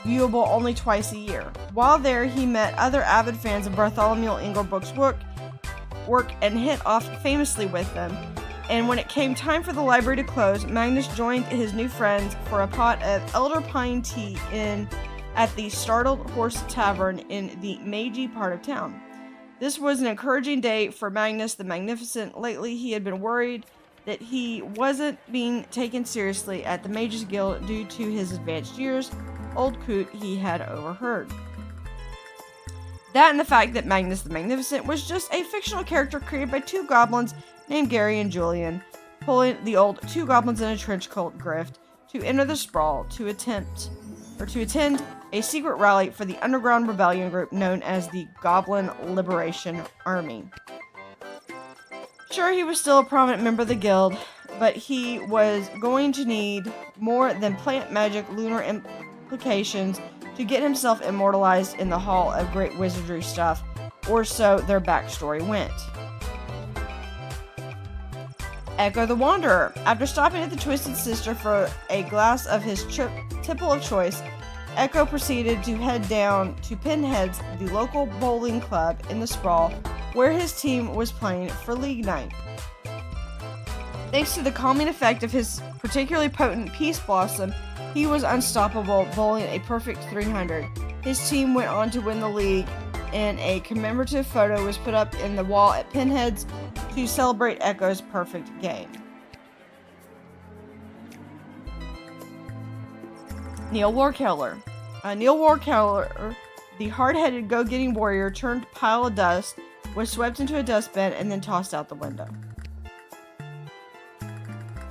viewable only twice a year. While there, he met other avid fans of Bartholomew Inglebook's work and hit off famously with them. And when it came time for the library to close, Magnus joined his new friends for a pot of elder pine tea at the Startled Horse Tavern in the Meiji part of town. This was an encouraging day for Magnus the Magnificent. Lately, he had been worried that he wasn't being taken seriously at the Mages Guild due to his advanced years. Old Coot he had overheard. That and the fact that Magnus the Magnificent was just a fictional character created by two goblins named Gary and Julian, pulling the old two goblins in a trench coat grift to enter the sprawl to attend a secret rally for the underground rebellion group known as the Goblin Liberation Army. Sure, he was still a prominent member of the guild, but he was going to need more than plant magic lunar implications to get himself immortalized in the Hall of Great Wizardry Stuff, or so their backstory went. Echo the Wanderer. After stopping at the Twisted Sister for a glass of his tipple of choice, Echo proceeded to head down to Pinhead's, the local bowling club in the sprawl, where his team was playing for League Night. Thanks to the calming effect of his particularly potent Peace Blossom, he was unstoppable, bowling a perfect 300. His team went on to win the league, and a commemorative photo was put up in the wall at Pinhead's to celebrate Echo's perfect game. Neil Warkeller. Neil Warkeller, the hard-headed go-getting warrior turned pile of dust, was swept into a dustbin and then tossed out the window.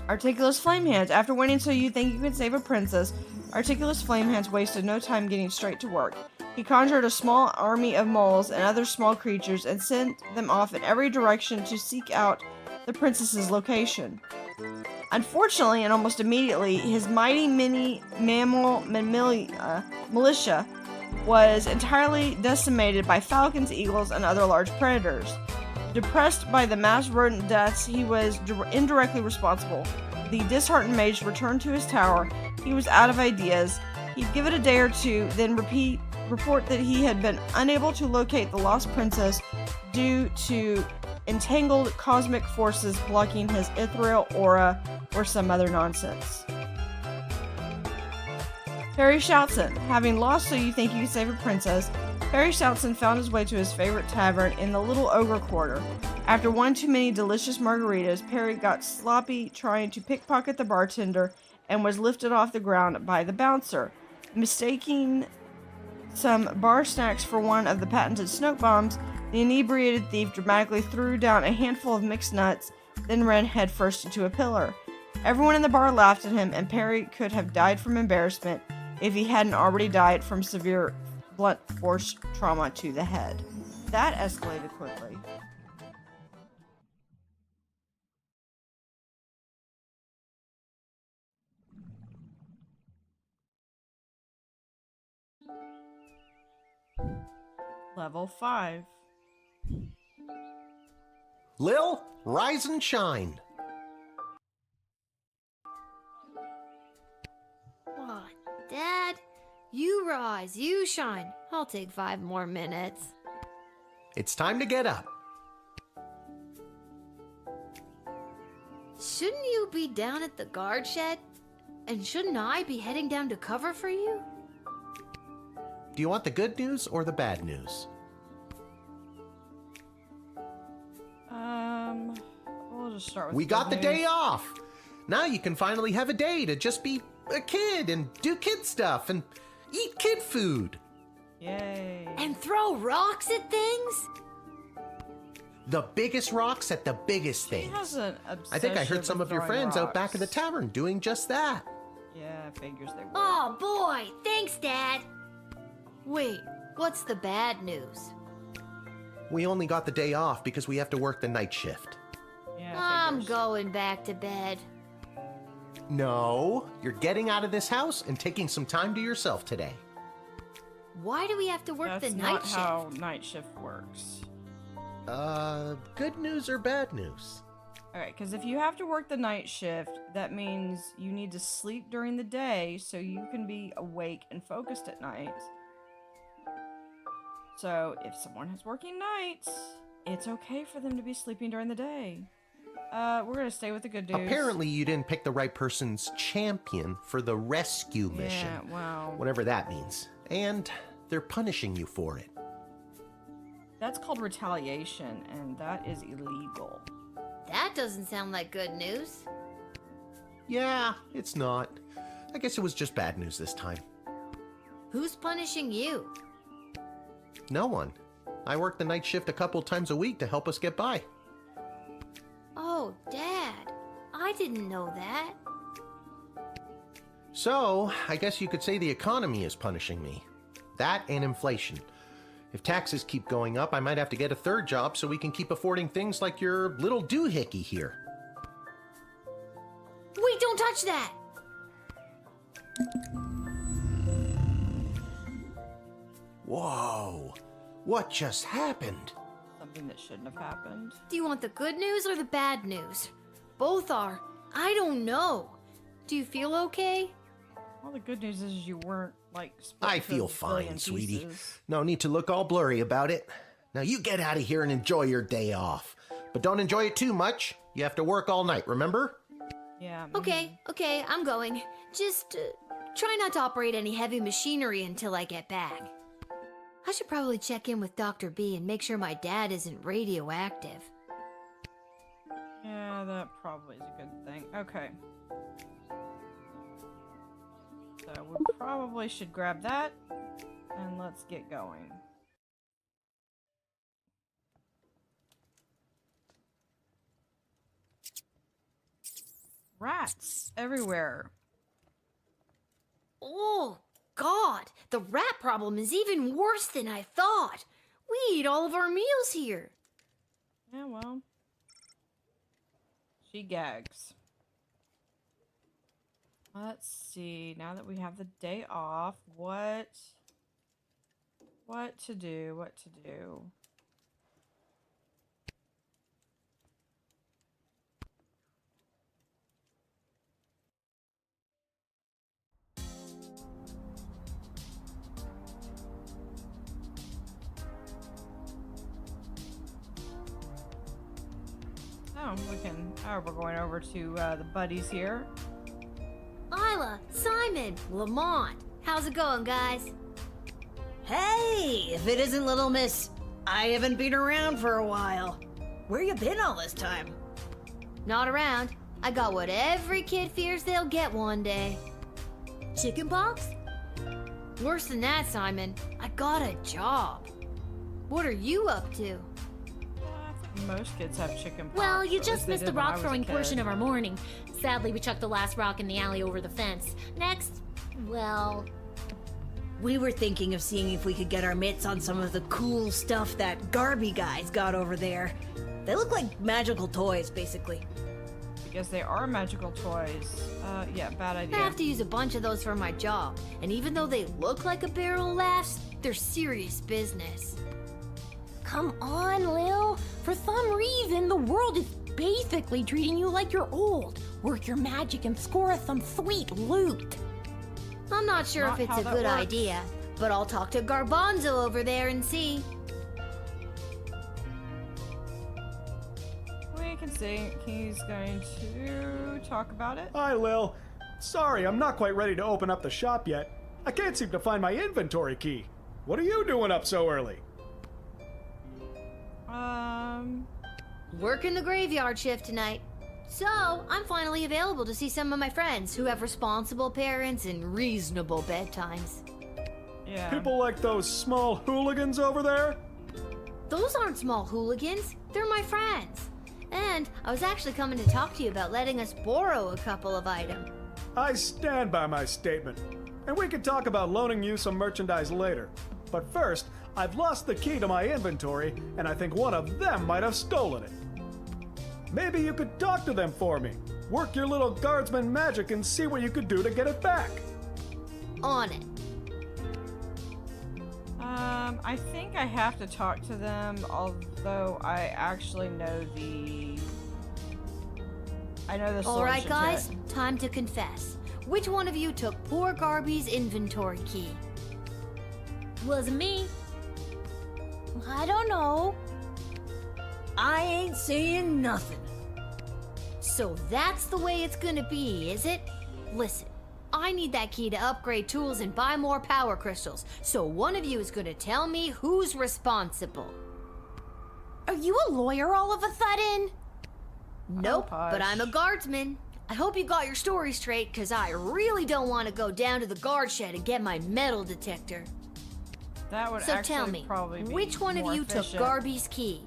Articulous Flamehands. After winning So You Think You Can Save a Princess, Articulous Flamehands wasted no time getting straight to work. He conjured a small army of moles and other small creatures and sent them off in every direction to seek out the princess's location. Unfortunately, and almost immediately, his mighty mini-mammal militia was entirely decimated by falcons, eagles, and other large predators. Depressed by the mass rodent deaths he was indirectly responsible, the disheartened mage returned to his tower. He was out of ideas. He'd give it a day or two, then report that he had been unable to locate the lost princess due to entangled cosmic forces blocking his ethereal aura or some other nonsense. Harry Shoutson. Having lost So You Think You Can Save a Princess, Harry Shoutson found his way to his favorite tavern in the Little Ogre Quarter. After one too many delicious margaritas, Perry got sloppy trying to pickpocket the bartender and was lifted off the ground by the bouncer. Mistaking some bar snacks for one of the patented smoke bombs, the inebriated thief dramatically threw down a handful of mixed nuts, then ran headfirst into a pillar. Everyone in the bar laughed at him, and Perry could have died from embarrassment if he hadn't already died from severe blunt force trauma to the head. That escalated quickly. Level 5. Lil, rise and shine. What, Dad? You rise, you shine. I'll take 5 more minutes. It's time to get up. Shouldn't you be down at the guard shed? And shouldn't I be heading down to cover for you? Do you want the good news or the bad news? We'll just start with We the got the good day news. off. Now you can finally have a day to just be a kid and do kid stuff and eat kid food. Yay. And throw rocks at things? The biggest rocks at the biggest She things. has an I think I obsession heard some with of your throwing friends out back rocks. at the tavern doing just that. Yeah, figures they would. Oh boy, thanks, Dad. Wait, what's the bad news? We only got the day off because we have to work the night shift. Yeah, I'm going back to bed. No, you're getting out of this house and taking some time to yourself today. Why do we have to work That's the night not shift? how night shift works. Good news or bad news? Alright, because if you have to work the night shift, that means you need to sleep during the day so you can be awake and focused at night. So, if someone is working nights, it's okay for them to be sleeping during the day. We're gonna stay with the good news. Apparently you didn't pick the right person's champion for the rescue mission. Yeah, wow. Whatever that means. And they're punishing you for it. That's called retaliation, and that is illegal. That doesn't sound like good news. Yeah, it's not. I guess it was just bad news this time. Who's punishing you? No one. I work the night shift a couple times a week to help us get by. Oh, Dad. I didn't know that. So, I guess you could say the economy is punishing me. That and inflation. If taxes keep going up, I might have to get a third job so we can keep affording things like your little doohickey here. Wait, don't touch that! Whoa! What just happened? Something that shouldn't have happened. Do you want the good news or the bad news? Both are. I don't know. Do you feel okay? Well, the good news is you weren't, like, split I into feel a billion fine, sweetie. pieces. No need to look all blurry about it. Now you get out of here and enjoy your day off. But don't enjoy it too much. You have to work all night, remember? Yeah. Okay, I'm going. Just try not to operate any heavy machinery until I get back. I should probably check in with Dr. B and make sure my dad isn't radioactive. Yeah, that probably is a good thing. Okay. So we probably should grab that, and let's get going. Rats everywhere. Oh, God! The rat problem is even worse than I thought! We eat all of our meals here! Yeah, well. She gags. Let's see, now that we have the day off, what to do? Oh, we're going over to the buddies here. Isla, Simon, Lamont, how's it going, guys? Hey, if it isn't Little Miss, I haven't been around for a while. Where you been all this time? Not around. I got what every kid fears they'll get one day. Chickenpox? Worse than that, Simon. I got a job. What are you up to? Most kids have chicken pox. Well, you or at just least they missed did the when I rock was a throwing kid. portion of our morning. Sadly, we chucked the last rock in the alley over the fence. Next, well, We were thinking of seeing if we could get our mitts on some of the cool stuff that Garby guys got over there. They look like magical toys, basically. Because they are magical toys. Yeah, bad idea. I have to use a bunch of those for my job, and even though they look like a barrel of laughs, they're serious business. Come on, Lil. For some reason, the world is basically treating you like you're old. Work your magic and score us some sweet loot. I'm not sure Not if it's how a that good works. idea, but I'll talk to Garbanzo over there and see. We can see he's going to talk about it. Hi, Lil. Sorry, I'm not quite ready to open up the shop yet. I can't seem to find my inventory key. What are you doing up so early? Working the graveyard shift tonight. So, I'm finally available to see some of my friends who have responsible parents and reasonable bedtimes. Yeah. People like those small hooligans over there? Those aren't small hooligans. They're my friends. And I was actually coming to talk to you about letting us borrow a couple of items. I stand by my statement. And we can talk about loaning you some merchandise later. But first, I've lost the key to my inventory, and I think one of them might have stolen it. Maybe you could talk to them for me. Work your little guardsman magic and see what you could do to get it back. On it. I think I have to talk to them, although I actually know the... I know the solution. Alright, to guys, it. time to confess. Which one of you took poor Garby's inventory key? Wasn't me. I don't know. I ain't saying nothing. So that's the way it's gonna be, is it? Listen, I need that key to upgrade tools and buy more power crystals, so one of you is gonna tell me who's responsible. Are you a lawyer all of a sudden? Nope, but I'm a guardsman. I hope you got your story straight, because I really don't want to go down to the guard shed and get my metal detector. That would So actually tell me, probably be which one of more you efficient. took Garby's key?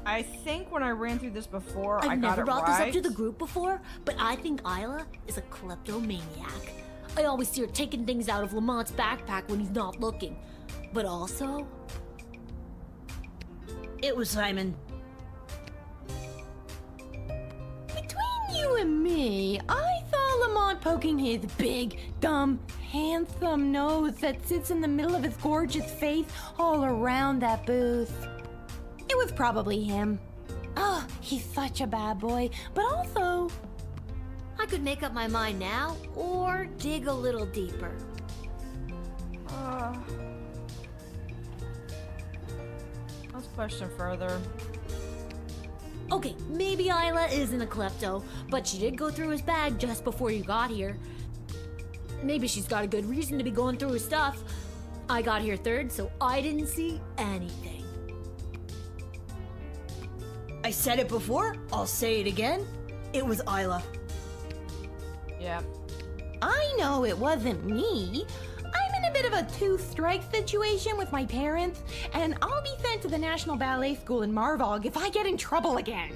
I think when I ran through this before, I I've got never it brought right. this up to the group before, but I think Isla is a kleptomaniac. I always see her taking things out of Lamont's backpack when he's not looking. But also... It was Simon. Between you and me, I saw Lamont poking his big, dumb, handsome nose that sits in the middle of his gorgeous face all around that booth. It was probably him. Oh, he's such a bad boy, but also... I could make up my mind now, or dig a little deeper. Let's question further. Okay, maybe Isla isn't a klepto, but she did go through his bag just before you got here. Maybe she's got a good reason to be going through his stuff. I got here third, so I didn't see anything. I said it before, I'll say it again. It was Isla. Yeah. I know it wasn't me. I'm in a bit of a two-strike situation with my parents, and I'll be sent to the National Ballet School in Marvog if I get in trouble again.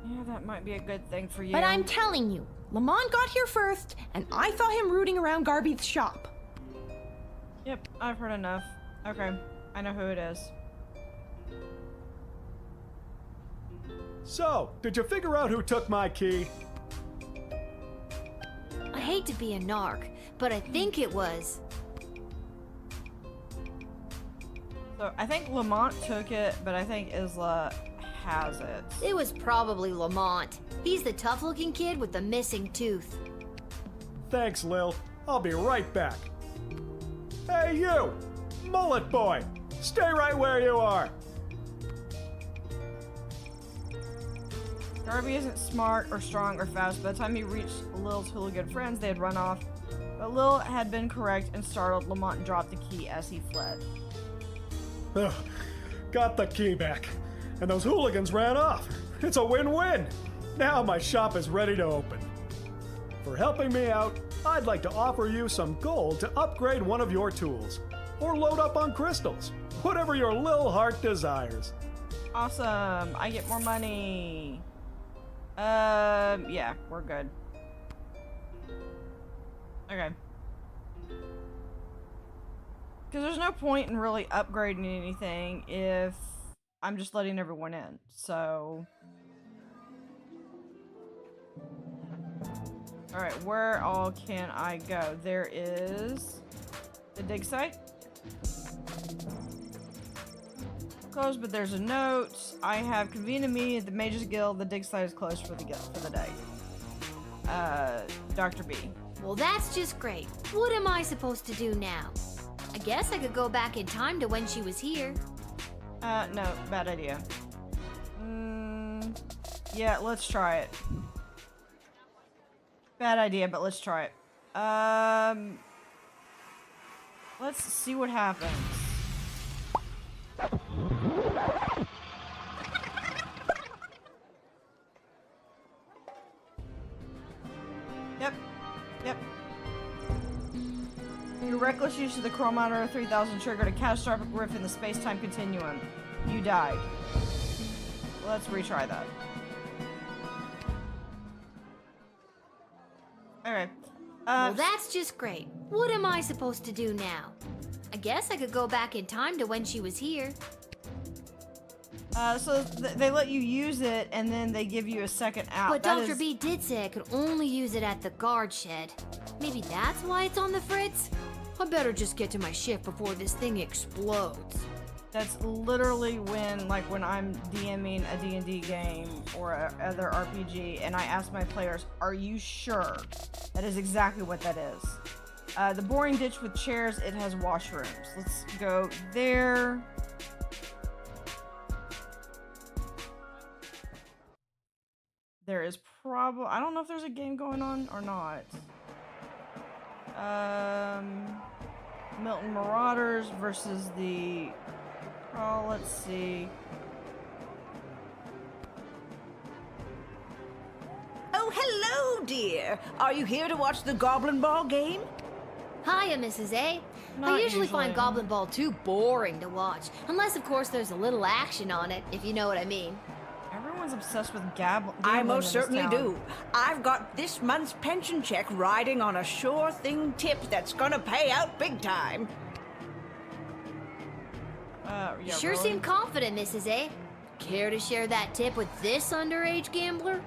Yeah, that might be a good thing for you. But I'm telling you, Lamont got here first, and I saw him rooting around Garby's shop. Yep, I've heard enough. Okay, I know who it is. So, did you figure out who took my key? I hate to be a narc, but I think it was... So, I think Lamont took it, but I think Isla has it. It was probably Lamont. He's the tough-looking kid with the missing tooth. Thanks, Lil. I'll be right back. Hey, you! Mullet boy! Stay right where you are! Garby isn't smart or strong or fast. By the time he reached Lil's hooligan friends, they had run off. But Lil had been correct and startled. Lamont dropped the key as he fled. Ugh, got the key back. And those hooligans ran off. It's a win-win. Now my shop is ready to open. For helping me out, I'd like to offer you some gold to upgrade one of your tools. Or load up on crystals. Whatever your Lil heart desires. Awesome. I get more money. Yeah, we're good. Okay. Because there's no point in really upgrading anything if I'm just letting everyone in, so... Alright, where all can I go? There is the dig site. Closed, but there's a note. I have convened a meeting at the Mages Guild. The dig site is closed for the day. Dr. B. Well, that's just great. What am I supposed to do now? I guess I could go back in time to when she was here. No, bad idea. Yeah, let's try it. Bad idea, but let's try it. Let's see what happens. Yep. Your reckless use of the chronometer 3000 triggered a catastrophic rift in the space-time continuum. You died. Let's retry that. Okay. Well, that's just great. What am I supposed to do now? I guess I could go back in time to when she was here. So they let you use it, and then they give you a second out. But Dr. B did say I could only use it at the guard shed. Maybe that's why it's on the fritz? I better just get to my shift before this thing explodes. That's literally when I'm DMing a D&D game or other RPG, and I ask my players, are you sure? That is exactly what that is. The boring ditch with chairs, it has washrooms. Let's go there. There is probably... I don't know if there's a game going on or not. Milton Marauders versus the... Oh, let's see. Oh, hello, dear. Are you here to watch the Goblin Ball game? Hiya, Mrs. A. Not I usually usually. find Goblin Ball too boring to watch. Unless, of course, there's a little action on it, if you know what I mean. Everyone's obsessed with gambling. I most certainly do. I've got this month's pension check riding on a sure thing tip that's gonna pay out big time. You sure seem confident, Mrs. A. Care to share that tip with this underage gambler?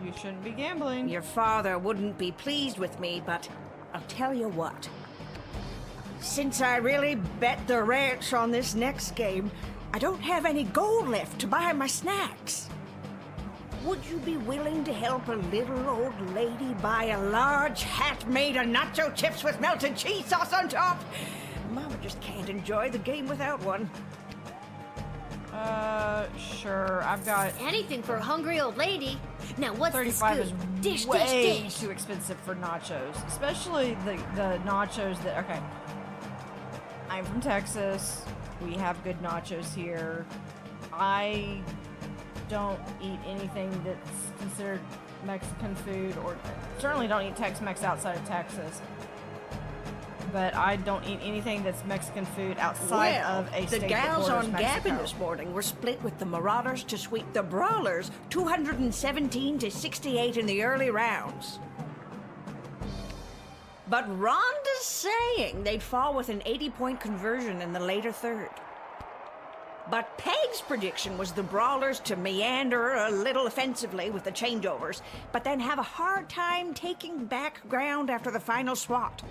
You shouldn't be gambling. Your father wouldn't be pleased with me, but I'll tell you what. Since I really bet the ranch on this next game, I don't have any gold left to buy my snacks. Would you be willing to help a little old lady buy a large hat made of nacho chips with melted cheese sauce on top? Mama just can't enjoy the game without one. Sure. I've got... Anything for a hungry old lady. Now, what's the 35 scoop? is Dish, way dish. too expensive for nachos. Especially the nachos that... Okay. I'm from Texas. We have good nachos here. I don't eat anything that's considered Mexican food, or certainly don't eat Tex-Mex outside of Texas. But I don't eat anything that's Mexican food outside of a state the that gals borders on Mexico. Gavin this morning were split with the Marauders to sweep the Brawlers 217 to 68 in the early rounds. But Rhonda's saying they'd fall with an 80-point conversion in the later third. But Peg's prediction was the Brawlers to meander a little offensively with the changeovers, but then have a hard time taking back ground after the final SWAT.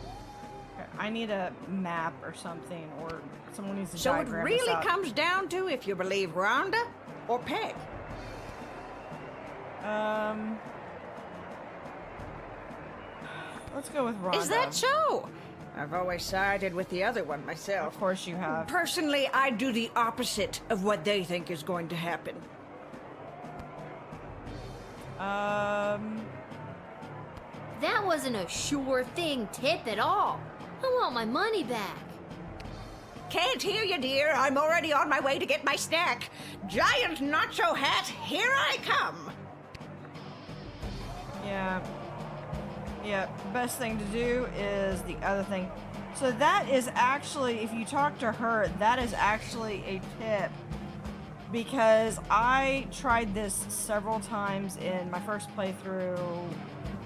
I need a map or something, or someone needs to So it diagram this really out. comes down to if you believe Rhonda or Peg. Let's go with Rhonda. Is that so? I've always sided with the other one myself. Of course you have. Personally, I do the opposite of what they think is going to happen. That wasn't a sure thing tip at all. I want my money back. Can't hear you, dear. I'm already on my way to get my snack. Giant nacho hat, here I come. Yeah. Yeah, best thing to do is the other thing. So that is actually, if you talk to her, that is actually a tip. Because I tried this several times in my first playthrough,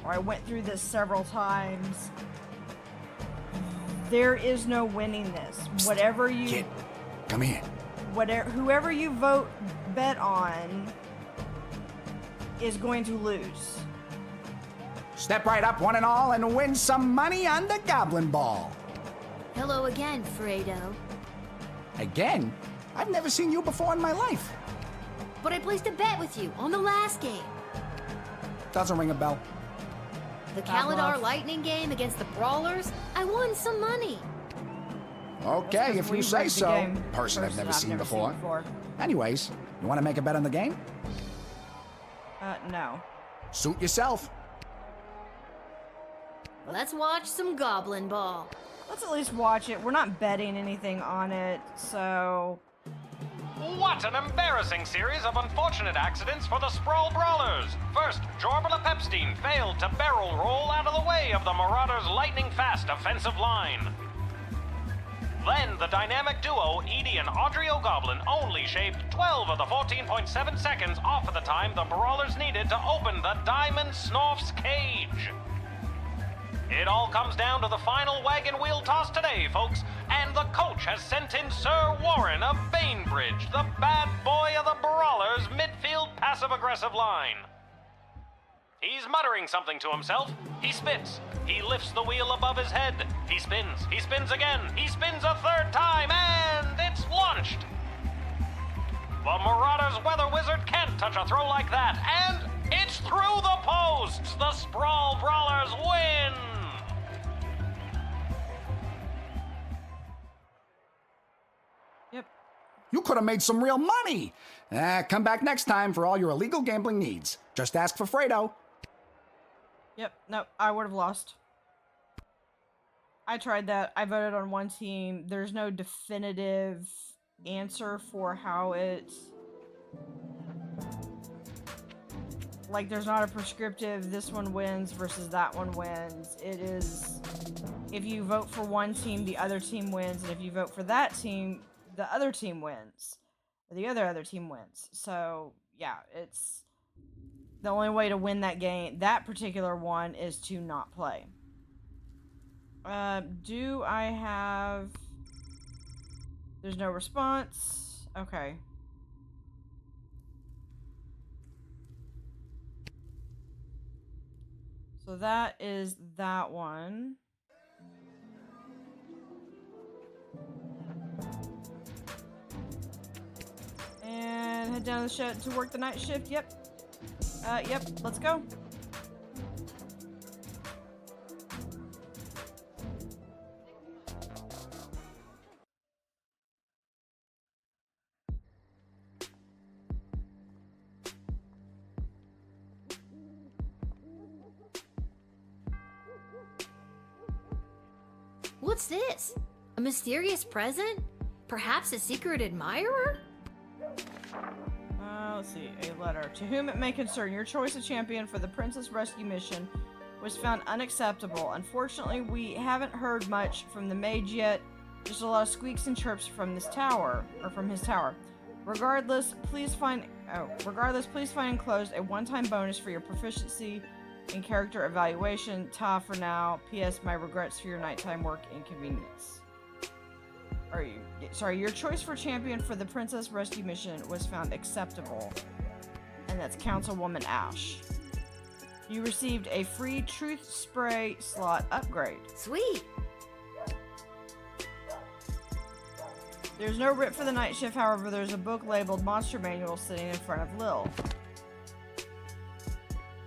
or I went through this several times. There is no winning this. Whatever you... Kid, come here. Whoever you bet on is going to lose. Step right up, one and all, and win some money on the Goblin Ball. Hello again, Fredo. Again? I've never seen you before in my life. But I placed a bet with you on the last game. Doesn't ring a bell. The Kalidar Lightning game against the Brawlers, I won some money. Okay, if you say so. Person I've never seen before. Anyways, you want to make a bet on the game? No. Suit yourself. Let's watch some Goblin Ball. Let's at least watch it. We're not betting anything on it, so... What an embarrassing series of unfortunate accidents for the Sprawl Brawlers! First, Jorbala Pepstein failed to barrel roll out of the way of the Marauders' lightning-fast offensive line. Then, the dynamic duo, Edie and Audrey O'Goblin, only shaved 12 of the 14.7 seconds off of the time the Brawlers needed to open the Diamond Snorf's cage. It all comes down to the final wagon wheel toss today, folks, and the coach has sent in Sir Warren of Bainbridge, the bad boy of the Brawlers' midfield passive-aggressive line. He's muttering something to himself. He spits. He lifts the wheel above his head. He spins. He spins again. He spins a third time, and it's launched. The Marauders' Weather Wizard can't touch a throw like that, and it's through the posts. The Sprawl Brawlers win. You could have made some real money. Come back next time for all your illegal gambling needs. Just ask for Fredo. Yep, no, I would have lost. I tried that. I voted on one team. There's no definitive answer for how it... Like, there's not a prescriptive, this one wins versus that one wins. It is, if you vote for one team, the other team wins. And if you vote for that team, the other team wins. Or the other team wins. So, yeah, it's... The only way to win that game, that particular one, is to not play. Do I have... There's no response. Okay. So that is that one. And head down to the shed to work the night shift. Yep. Yep. Let's go. What's this? A mysterious present? Perhaps a secret admirer? Let's see. A letter. To whom it may concern, your choice of champion for the Princess Rescue Mission was found unacceptable. Unfortunately, we haven't heard much from the mage yet. Just a lot of squeaks and chirps from this tower, or from his tower. Regardless, please find enclosed a one-time bonus for your proficiency in character evaluation. Ta for now. P.S. My regrets for your nighttime work inconvenience. Your choice for champion for the Princess Rescue Mission was found acceptable. And that's Councilwoman Ash. You received a free Truth Spray slot upgrade. Sweet! There's no writ for the night shift, however, there's a book labeled Monster Manual sitting in front of Lil.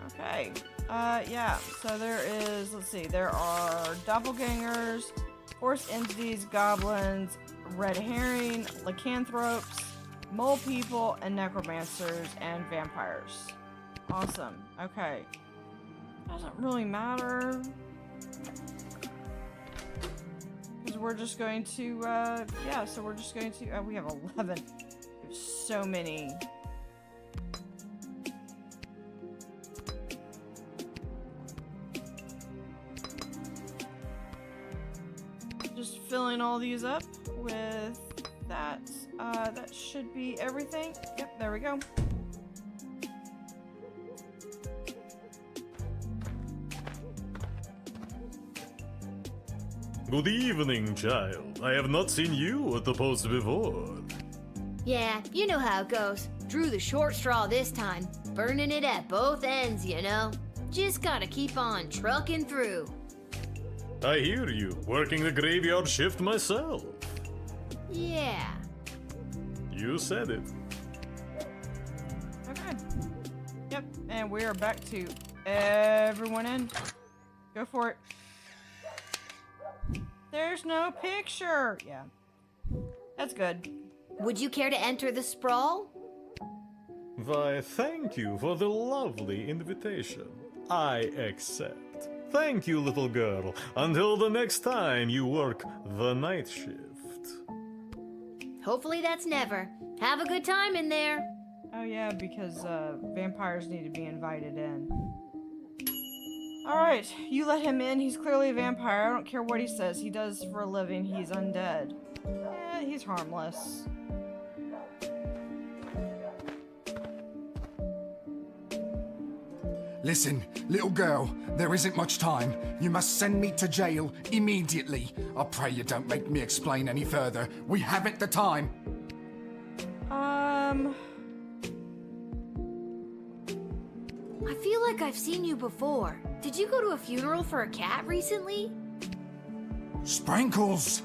Okay. Yeah, so there is, let's see, there are doppelgangers, forced entities, goblins, red herring, lycanthropes, mole people, and necromancers, and vampires. Awesome. Okay. Doesn't really matter. Because we're just going to, yeah, so we're just going to, we have 11. We have so many. Just filling all these up with that. That should be everything. Yep, there we go. Good evening, child. I have not seen you at the post before. Yeah, you know how it goes. Drew the short straw this time. Burning it at both ends, you know. Just gotta keep on trucking through. I hear you, working the graveyard shift myself. Yeah. You said it. Okay. Yep, and we are back to everyone in. Go for it. There's no picture. Yeah. That's good. Would you care to enter the sprawl? Why, thank you for the lovely invitation. I accept. Thank you, little girl. Until the next time you work the night shift. Hopefully that's never. Have a good time in there. Oh yeah, because vampires need to be invited in. Alright, you let him in. He's clearly a vampire. I don't care what he says. He does for a living. He's undead. He's harmless. Listen, little girl, there isn't much time. You must send me to jail immediately. I pray you don't make me explain any further. We haven't the time. I feel like I've seen you before. Did you go to a funeral for a cat recently? Sprinkles!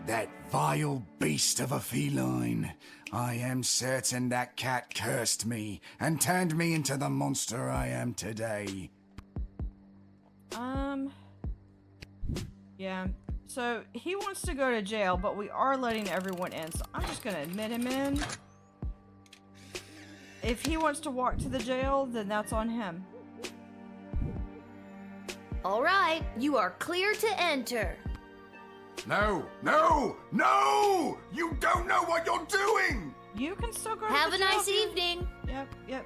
That vile beast of a feline. I am certain that cat cursed me and turned me into the monster I am today. Yeah. So, he wants to go to jail, but we are letting everyone in, so I'm just gonna admit him in. If he wants to walk to the jail, then that's on him. Alright, you are clear to enter. No! No! No! You don't know what you're doing! You can still go Have to a the jail. nice evening. Yep.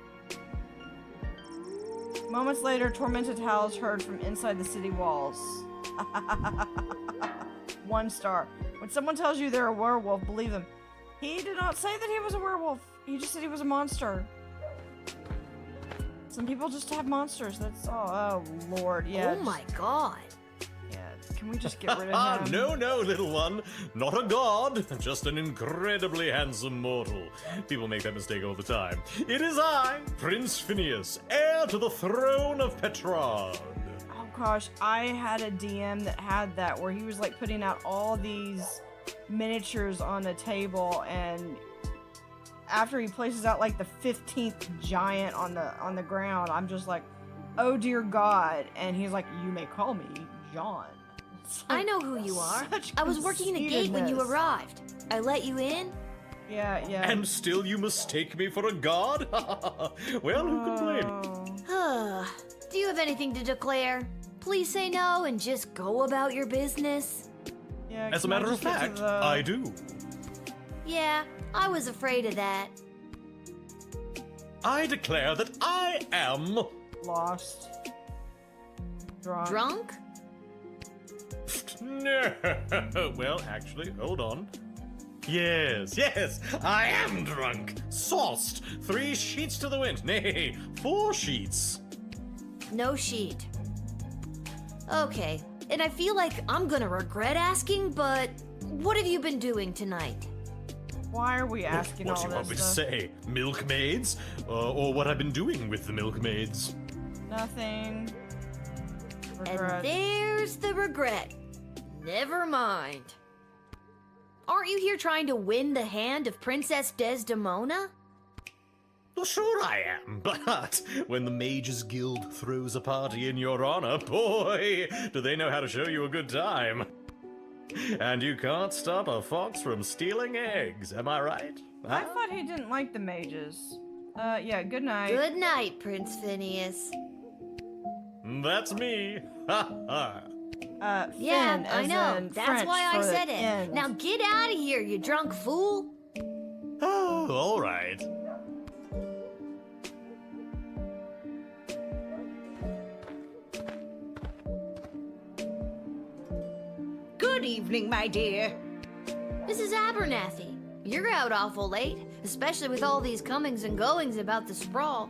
Moments later, tormented howls heard from inside the city walls. 1 star. When someone tells you they're a werewolf, believe them. He did not say that he was a werewolf. He just said he was a monster. Some people just have monsters. That's all. Oh, Lord. Yeah. Oh my god. Yeah. Can we just get rid of him? No, little one. Not a god, just an incredibly handsome mortal. People make that mistake all the time. It is I, Prince Phineas, heir to the throne of Petrarch. Oh gosh, I had a DM that had that, where he was like putting out all these miniatures on a table, and after he places out like the 15th giant on the ground, I'm just like, oh dear God. And he's like, you may call me John. I know who you are. I was working the gate when you arrived. I let you in? Yeah. And still you mistake me for a god? Well, who can blame? Do you have anything to declare? Please say no and just go about your business. Yeah. As a matter of fact, I do. Yeah, I was afraid of that. I declare that I am... lost. Drunk? No. Well, actually, hold on. Yes, I am drunk. Sauced. 3 sheets to the wind. Nay, 4 sheets. No sheet. Okay, and I feel like I'm gonna regret asking, but what have you been doing tonight? Why are we asking what all do you want me this to stuff? say? Milkmaids? Or what I've been doing with the milkmaids? Nothing. And there's the regret. Never mind. Aren't you here trying to win the hand of Princess Desdemona? Well, sure I am, but when the Mages Guild throws a party in your honor, boy, do they know how to show you a good time. And you can't stop a fox from stealing eggs, am I right? I thought he didn't like the mages. Yeah, good night. Good night, Prince Phineas. That's me. Ha ha. Yeah, Finn, I as know. in That's French why I for said it. end. Now get out of here, you drunk fool. Oh, all right. Good evening, my dear. Mrs. Abernathy, you're out awful late, especially with all these comings and goings about the sprawl.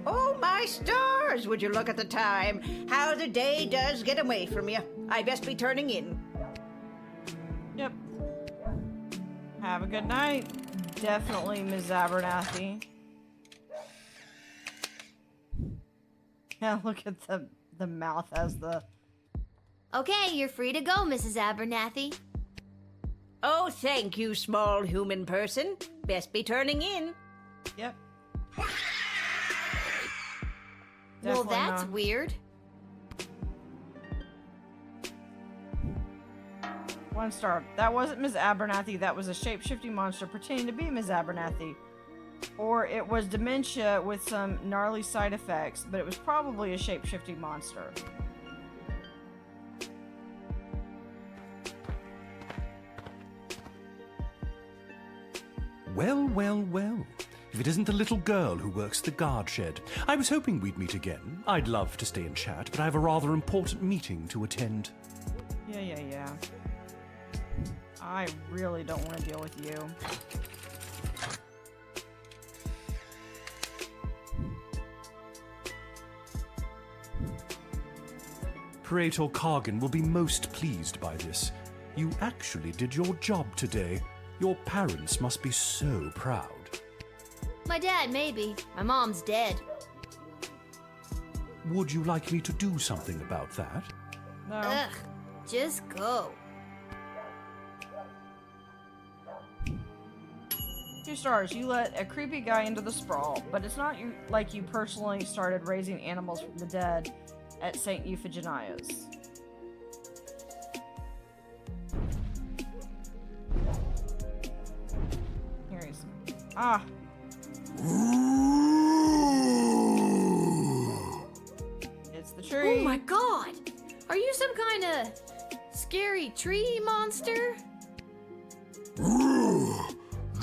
Oh, my stars! Would you look at the time? How the day does get away from you. I best be turning in. Yep. Have a good night. Definitely, Ms. Abernathy. Yeah, look at the mouth as the Okay, you're free to go, Mrs. Abernathy. Oh, thank you, small human person. Best be turning in. Yep. Well, Definitely that's not. weird. 1 star. That wasn't Ms. Abernathy. That was a shape-shifting monster pretending to be Ms. Abernathy. Or it was dementia with some gnarly side effects, but it was probably a shape-shifting monster. Well, well, well. If it isn't the little girl who works the guard shed. I was hoping we'd meet again. I'd love to stay and chat, but I have a rather important meeting to attend. Yeah. I really don't want to deal with you. Praetor Kargan will be most pleased by this. You actually did your job today. Your parents must be so proud. My dad, maybe. My mom's dead. Would you like me to do something about that? No. Ugh, just go. 2 stars. You let a creepy guy into the sprawl, but it's not like you personally started raising animals from the dead at St. Euphigenia's. Here he is. Ah. It's the tree. Oh my god! Are you some kind of scary tree monster?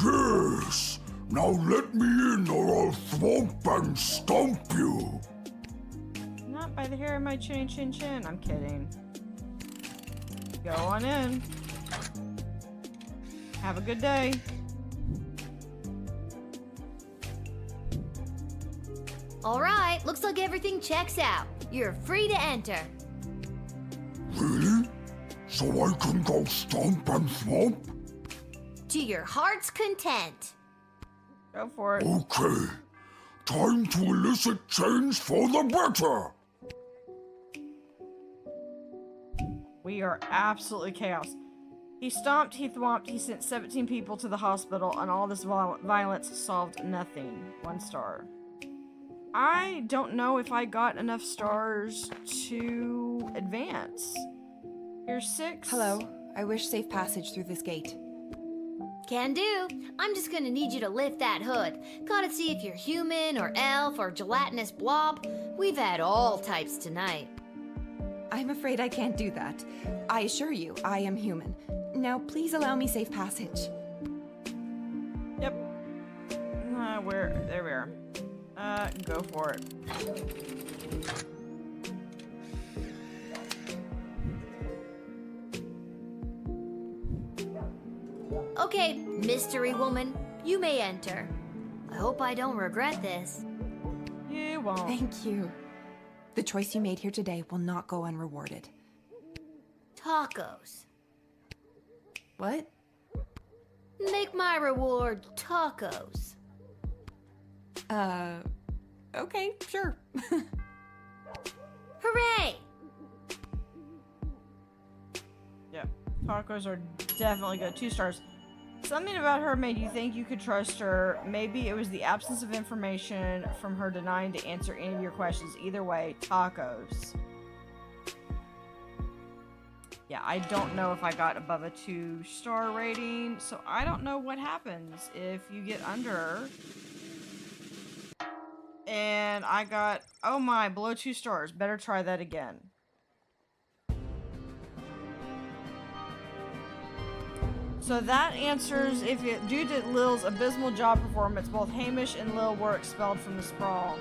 Yes! Now let me in or I'll thwomp and stomp you! Not by the hair of my chinny chin chin. I'm kidding. Go on in. Have a good day. Alright, looks like everything checks out. You're free to enter. Really? So I can go stomp and thwomp? To your heart's content. Go for it. Okay. Time to elicit change for the better! We are absolutely chaos. He stomped, he thwomped, he sent 17 people to the hospital, and all this violence solved nothing. 1 star. I don't know if I got enough stars to advance. Here's 6. Hello. I wish safe passage through this gate. Can do. I'm just gonna need you to lift that hood. Gotta see if you're human or elf or gelatinous blob. We've had all types tonight. I'm afraid I can't do that. I assure you, I am human. Now, please allow me safe passage. Yep. There we are. Go for it. Okay, mystery woman, you may enter. I hope I don't regret this. You won't. Thank you. The choice you made here today will not go unrewarded. Tacos. What? Make my reward tacos. Okay, sure. Hooray! Yeah, tacos are definitely good. 2 stars. Something about her made you think you could trust her. Maybe it was the absence of information from her denying to answer any of your questions. Either way, tacos. Yeah, I don't know if I got above a 2-star rating, so I don't know what happens if you get under. And I got, oh my, below 2 stars. Better try that again. So that answers if it, due to Lil's abysmal job performance, both Hamish and Lil were expelled from the sprawl.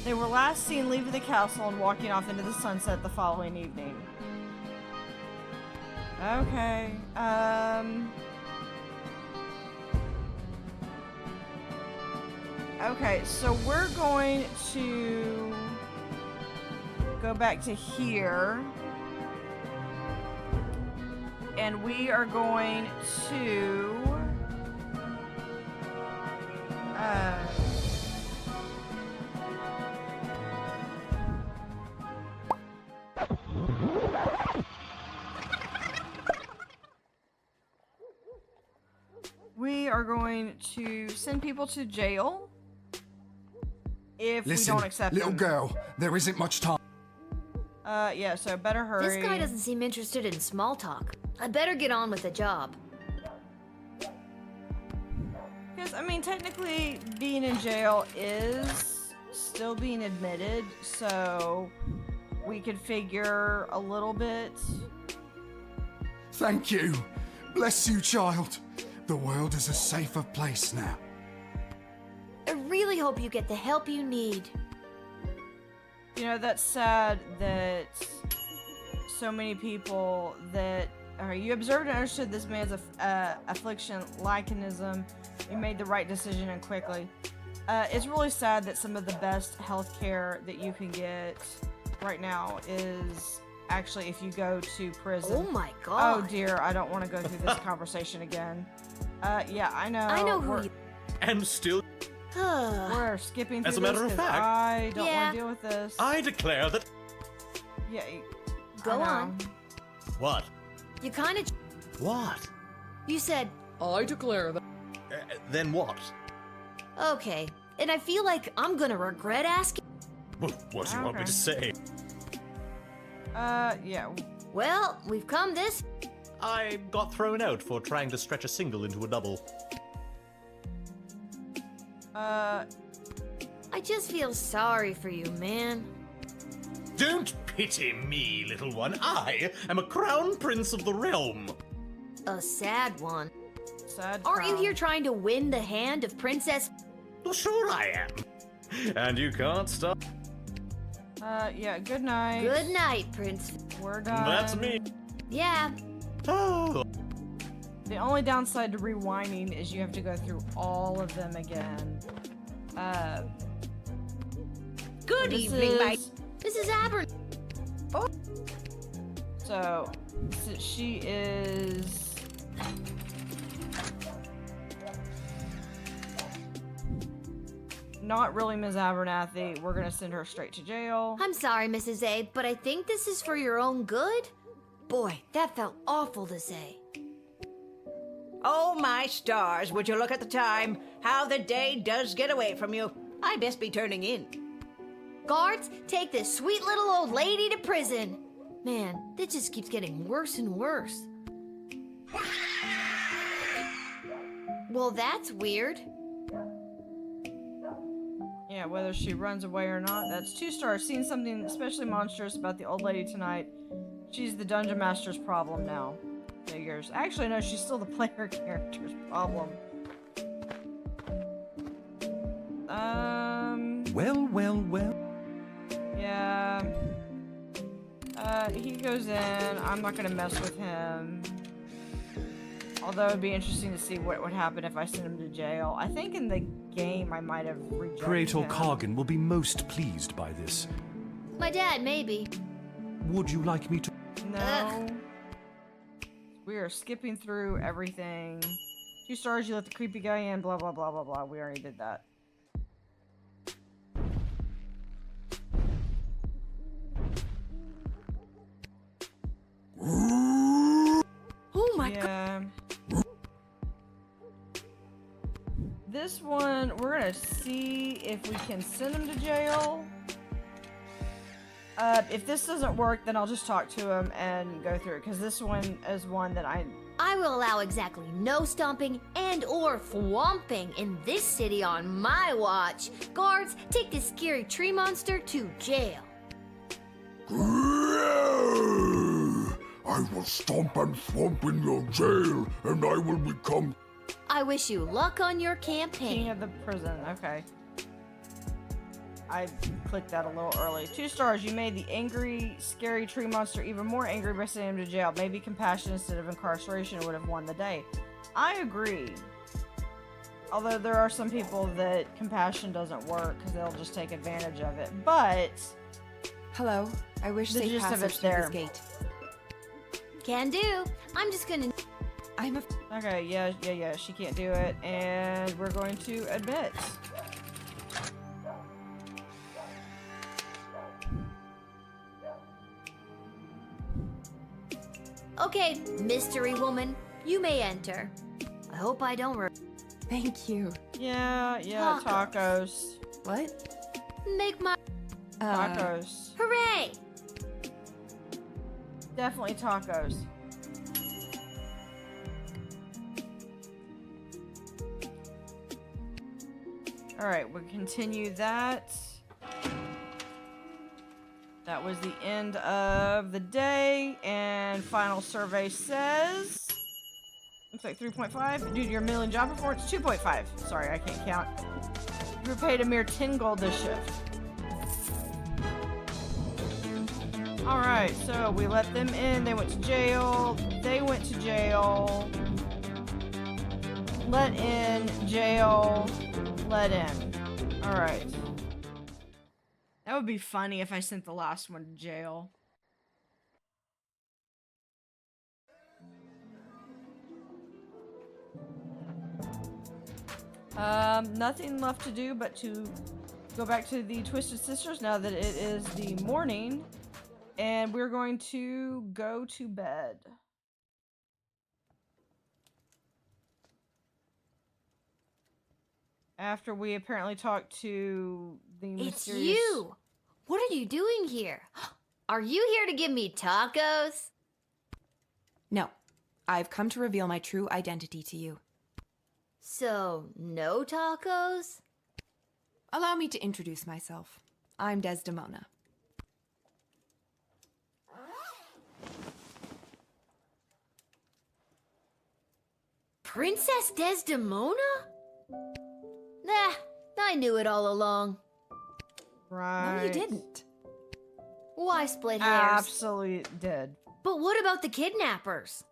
They were last seen leaving the castle and walking off into the sunset the following evening. Okay, okay, so we're going to go back to here. And we are going to are going to send people to jail if Listen, we don't accept little them. girl, there isn't much time. Yeah, so better hurry. This guy doesn't seem interested in small talk. I better get on with the job. Because, I mean, technically, being in jail is still being admitted, so we could figure a little bit. Thank you. Bless you, child. The world is a safer place now. I really hope you get the help you need. You know, that's sad that so many people that... you observed and understood this man's affliction, lichenism. You made the right decision and quickly. It's really sad that some of the best health care that you can get right now is actually if you go to prison. Oh my god. Oh dear, I don't want to go through this conversation again. Yeah, I know. I know who you... And still... We're skipping through As a matter this of 'cause fact, I don't want to deal with this. I declare that... Yeah. Go on. What? You kind of... What? You said... I declare that... Then what? Okay, and I feel like I'm gonna regret asking... What do you want me to say? Yeah. Well, we've come this... I got thrown out for trying to stretch a single into a double. I just feel sorry for you, man. Don't pity me, little one. I am a crown prince of the realm. A sad one. Sad Aren't you crown. here trying to win the hand of Princess... Well, sure I am. And you can't stop. Yeah, good night. Good night, Prince. We're done. That's me. Yeah. Oh. The only downside to rewinding is you have to go through all of them again. Good evening, mate. Mrs. Aber... So she is... not really Ms. Abernathy. We're gonna send her straight to jail. I'm sorry, Mrs. A, but I think this is for your own good. Boy, that felt awful to say. Oh, my stars, would you look at the time? How the day does get away from you. I best be turning in. Guards, take this sweet little old lady to prison. Man, this just keeps getting worse and worse. Well, that's weird. Yeah, whether she runs away or not, that's 2 stars. Seen something especially monstrous about the old lady tonight. She's the dungeon master's problem now. Figures. Actually, no, she's still the player character's problem. Well. Yeah. He goes in. I'm not gonna mess with him. Although it'd be interesting to see what would happen if I sent him to jail. I think in the game I might have rejected Creator him. Kargan will be most pleased by this. My dad, maybe. Would you like me to... No. We are skipping through everything. 2 stars, you let the creepy guy in, blah, blah, blah, blah, blah. We already did that. Oh my god. This one, we're gonna see if we can send him to jail. If this doesn't work, then I'll just talk to him and go through it, because this one is one that I will allow exactly no stomping and or thwomping in this city on my watch. Guards, take this scary tree monster to jail. I will stomp and thwomp in your jail, and I will become... I wish you luck on your campaign. King of the prison. Okay. I clicked that a little early. 2 stars. You made the angry, scary tree monster even more angry by sending him to jail. Maybe compassion instead of incarceration would have won the day. I agree. Although there are some people that compassion doesn't work because they'll just take advantage of it. But... Hello. I wish the safe gist of passage it's through there. this gate. Can do. I'm just gonna... Okay, yeah, she can't do it, and we're going to admit. Okay, mystery woman, you may enter. I hope I don't Thank you. Yeah, tacos. What? Make my Tacos. hooray! Definitely tacos. Alright, we'll continue that. That was the end of the day, and final survey says... Looks like 3.5. Due to your million job performance, 2.5. Sorry, I can't count. You were paid a mere 10 gold this shift. Alright, so we let them in. They went to jail. They went to jail. Let in, jail, let in. Alright. That would be funny if I sent the last one to jail. Nothing left to do but to go back to the Twisted Sisters now that it is the morning. And we're going to go to bed. After we apparently talked to the It's mysterious... you! What are you doing here? Are you here to give me tacos? No. I've come to reveal my true identity to you. So, no tacos? Allow me to introduce myself. I'm Desdemona. Princess Desdemona? Nah, I knew it all along. Right. No, you didn't. Why split hairs? Absolutely did. But what about the kidnappers?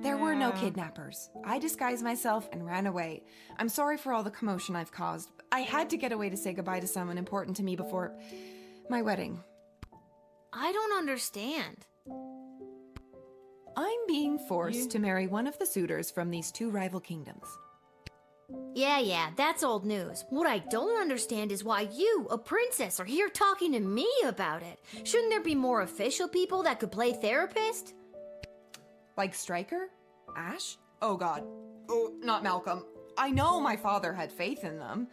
There were no kidnappers. I disguised myself and ran away. I'm sorry for all the commotion I've caused. I had to get away to say goodbye to someone important to me before my wedding. I don't understand. I'm being forced to marry one of the suitors from these two rival kingdoms. Yeah, that's old news. What I don't understand is why you, a princess, are here talking to me about it. Shouldn't there be more official people that could play therapist? Like Stryker? Ash? Oh god. Oh, not Malcolm. I know my father had faith in them.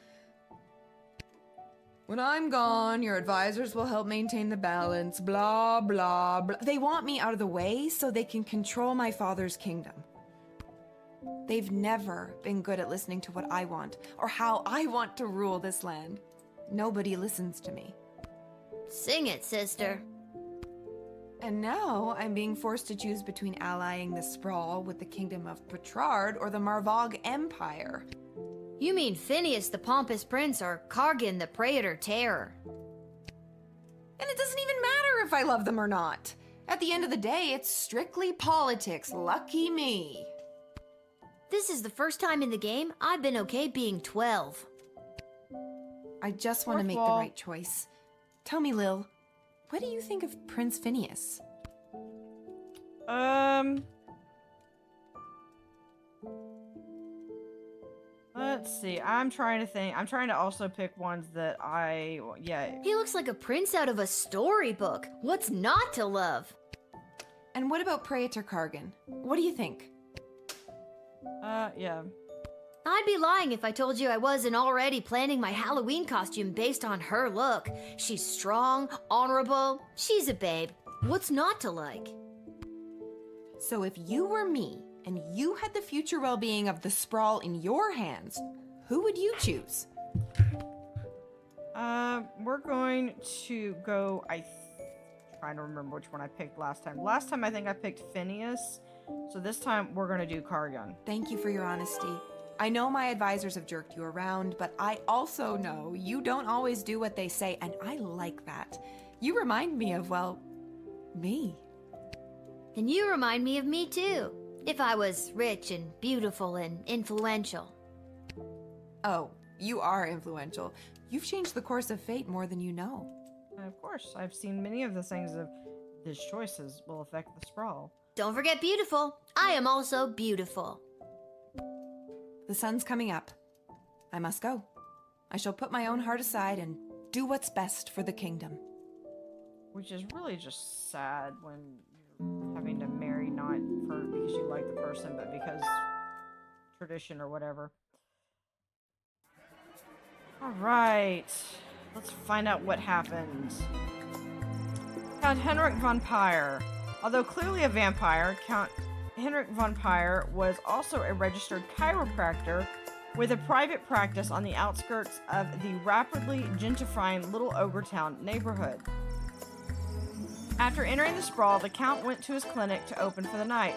When I'm gone, your advisors will help maintain the balance, blah, blah, blah. They want me out of the way so they can control my father's kingdom. They've never been good at listening to what I want, or how I want to rule this land. Nobody listens to me. Sing it, sister. And now I'm being forced to choose between allying the Sprawl with the kingdom of Petrard or the Marvog Empire. You mean Phineas the Pompous Prince or Kargan the Praetor Terror? And it doesn't even matter if I love them or not. At the end of the day, it's strictly politics. Lucky me. This is the first time in the game I've been okay being 12. I just want to make the right choice. Tell me, Lil, what do you think of Prince Phineas? Let's see. I'm trying to think. I'm trying to also pick ones that He looks like a prince out of a storybook. What's not to love? And what about Praetor Kargan? What do you think? Yeah. I'd be lying if I told you I wasn't already planning my Halloween costume based on her look. She's strong, honorable. She's a babe. What's not to like? So if you were me, and you had the future well-being of the Sprawl in your hands, who would you choose? We're going to go, trying to remember which one I picked last time. Last time I think I picked Phineas, so this time we're gonna do Kargan. Thank you for your honesty. I know my advisors have jerked you around, but I also know you don't always do what they say, and I like that. You remind me of, well, me. And you remind me of me too. If I was rich and beautiful and influential. Oh, you are influential. You've changed the course of fate more than you know. Of course, I've seen many of the things of his choices will affect the Sprawl. Don't forget beautiful. I am also beautiful. The sun's coming up. I must go. I shall put my own heart aside and do what's best for the kingdom. Which is really just sad when you're having to marry not because you like the person, but because tradition or whatever. Alright. Let's find out what happened. Count Henrik von Pyre. Although clearly a vampire, Count Henrik von Pyre was also a registered chiropractor with a private practice on the outskirts of the rapidly gentrifying Little Ogretown neighborhood. After entering the sprawl, the Count went to his clinic to open for the night.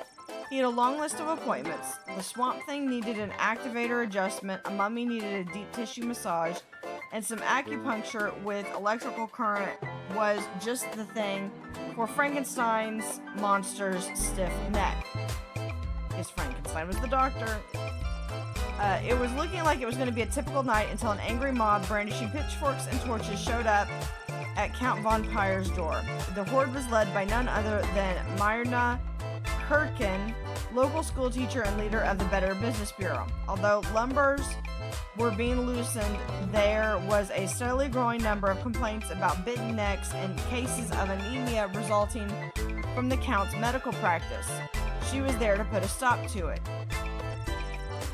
He had a long list of appointments. The Swamp Thing needed an activator adjustment, a mummy needed a deep tissue massage, and some acupuncture with electrical current was just the thing for Frankenstein's monster's stiff neck. Because Frankenstein was the doctor. It was looking like it was going to be a typical night until an angry mob brandishing pitchforks and torches showed up at Count von Pyre's door. The horde was led by none other than Myrna Hurkin, local school teacher and leader of the Better Business Bureau. Although lumbers were being loosened, there was a steadily growing number of complaints about bitten necks and cases of anemia resulting from the Count's medical practice. She was there to put a stop to it.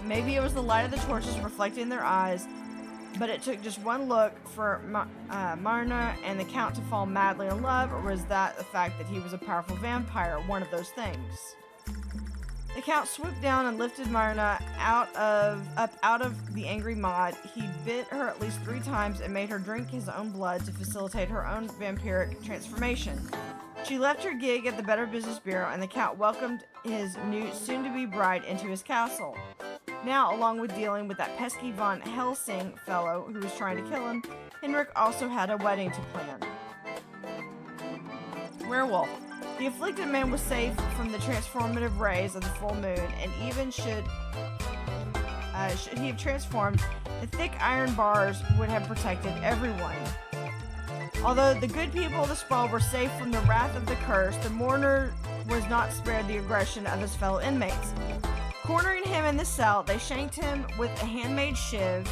Maybe it was the light of the torches reflecting in their eyes, but it took just one look for Myrna and the Count to fall madly in love, or was that the fact that he was a powerful vampire, one of those things? The Count swooped down and lifted Myrna up out of the angry mob. He bit her at least 3 times and made her drink his own blood to facilitate her own vampiric transformation. She left her gig at the Better Business Bureau, and the Count welcomed his new soon-to-be bride into his castle. Now, along with dealing with that pesky Von Helsing fellow who was trying to kill him, Henrik also had a wedding to plan. Werewolf. The afflicted man was safe from the transformative rays of the full moon, and even should he have transformed, the thick iron bars would have protected everyone. Although the good people of the sprawl were safe from the wrath of the curse, the mourner was not spared the aggression of his fellow inmates. Cornering him in the cell, they shanked him with a handmade shiv,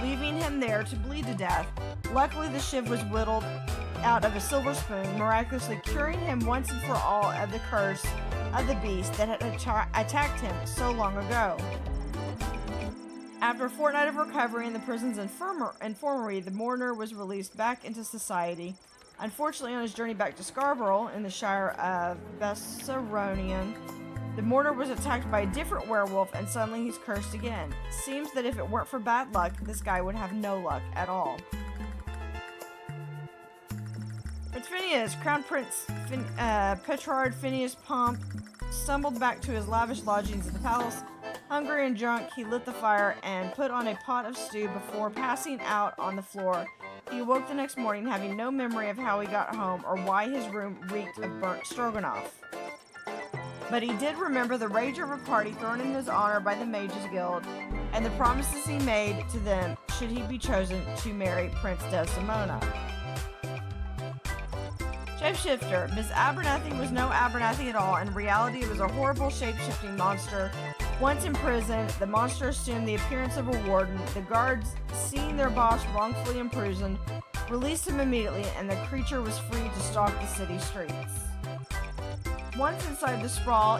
leaving him there to bleed to death. Luckily, the shiv was whittled out of a silver spoon, miraculously curing him once and for all of the curse of the beast that had attacked him so long ago. After a fortnight of recovery in the prison's infirmary, the mourner was released back into society. Unfortunately, on his journey back to Scarborough in the Shire of Bessaronian, the mourner was attacked by a different werewolf, and suddenly he's cursed again. Seems that if it weren't for bad luck, this guy would have no luck at all. Prince Phineas, Crown Prince Petrard Phineas Pomp, stumbled back to his lavish lodgings at the palace. Hungry and drunk, he lit the fire and put on a pot of stew before passing out on the floor. He awoke the next morning having no memory of how he got home or why his room reeked of burnt stroganoff. But he did remember the rage of a party thrown in his honor by the Mages Guild, and the promises he made to them should he be chosen to marry Prince Desdemona. Shapeshifter. Miss Abernathy was no Abernathy at all. In reality, it was a horrible shape-shifting monster. Once in prison, the monster assumed the appearance of a warden. The guards, seeing their boss wrongfully imprisoned, released him immediately, and the creature was free to stalk the city streets. Once inside the sprawl,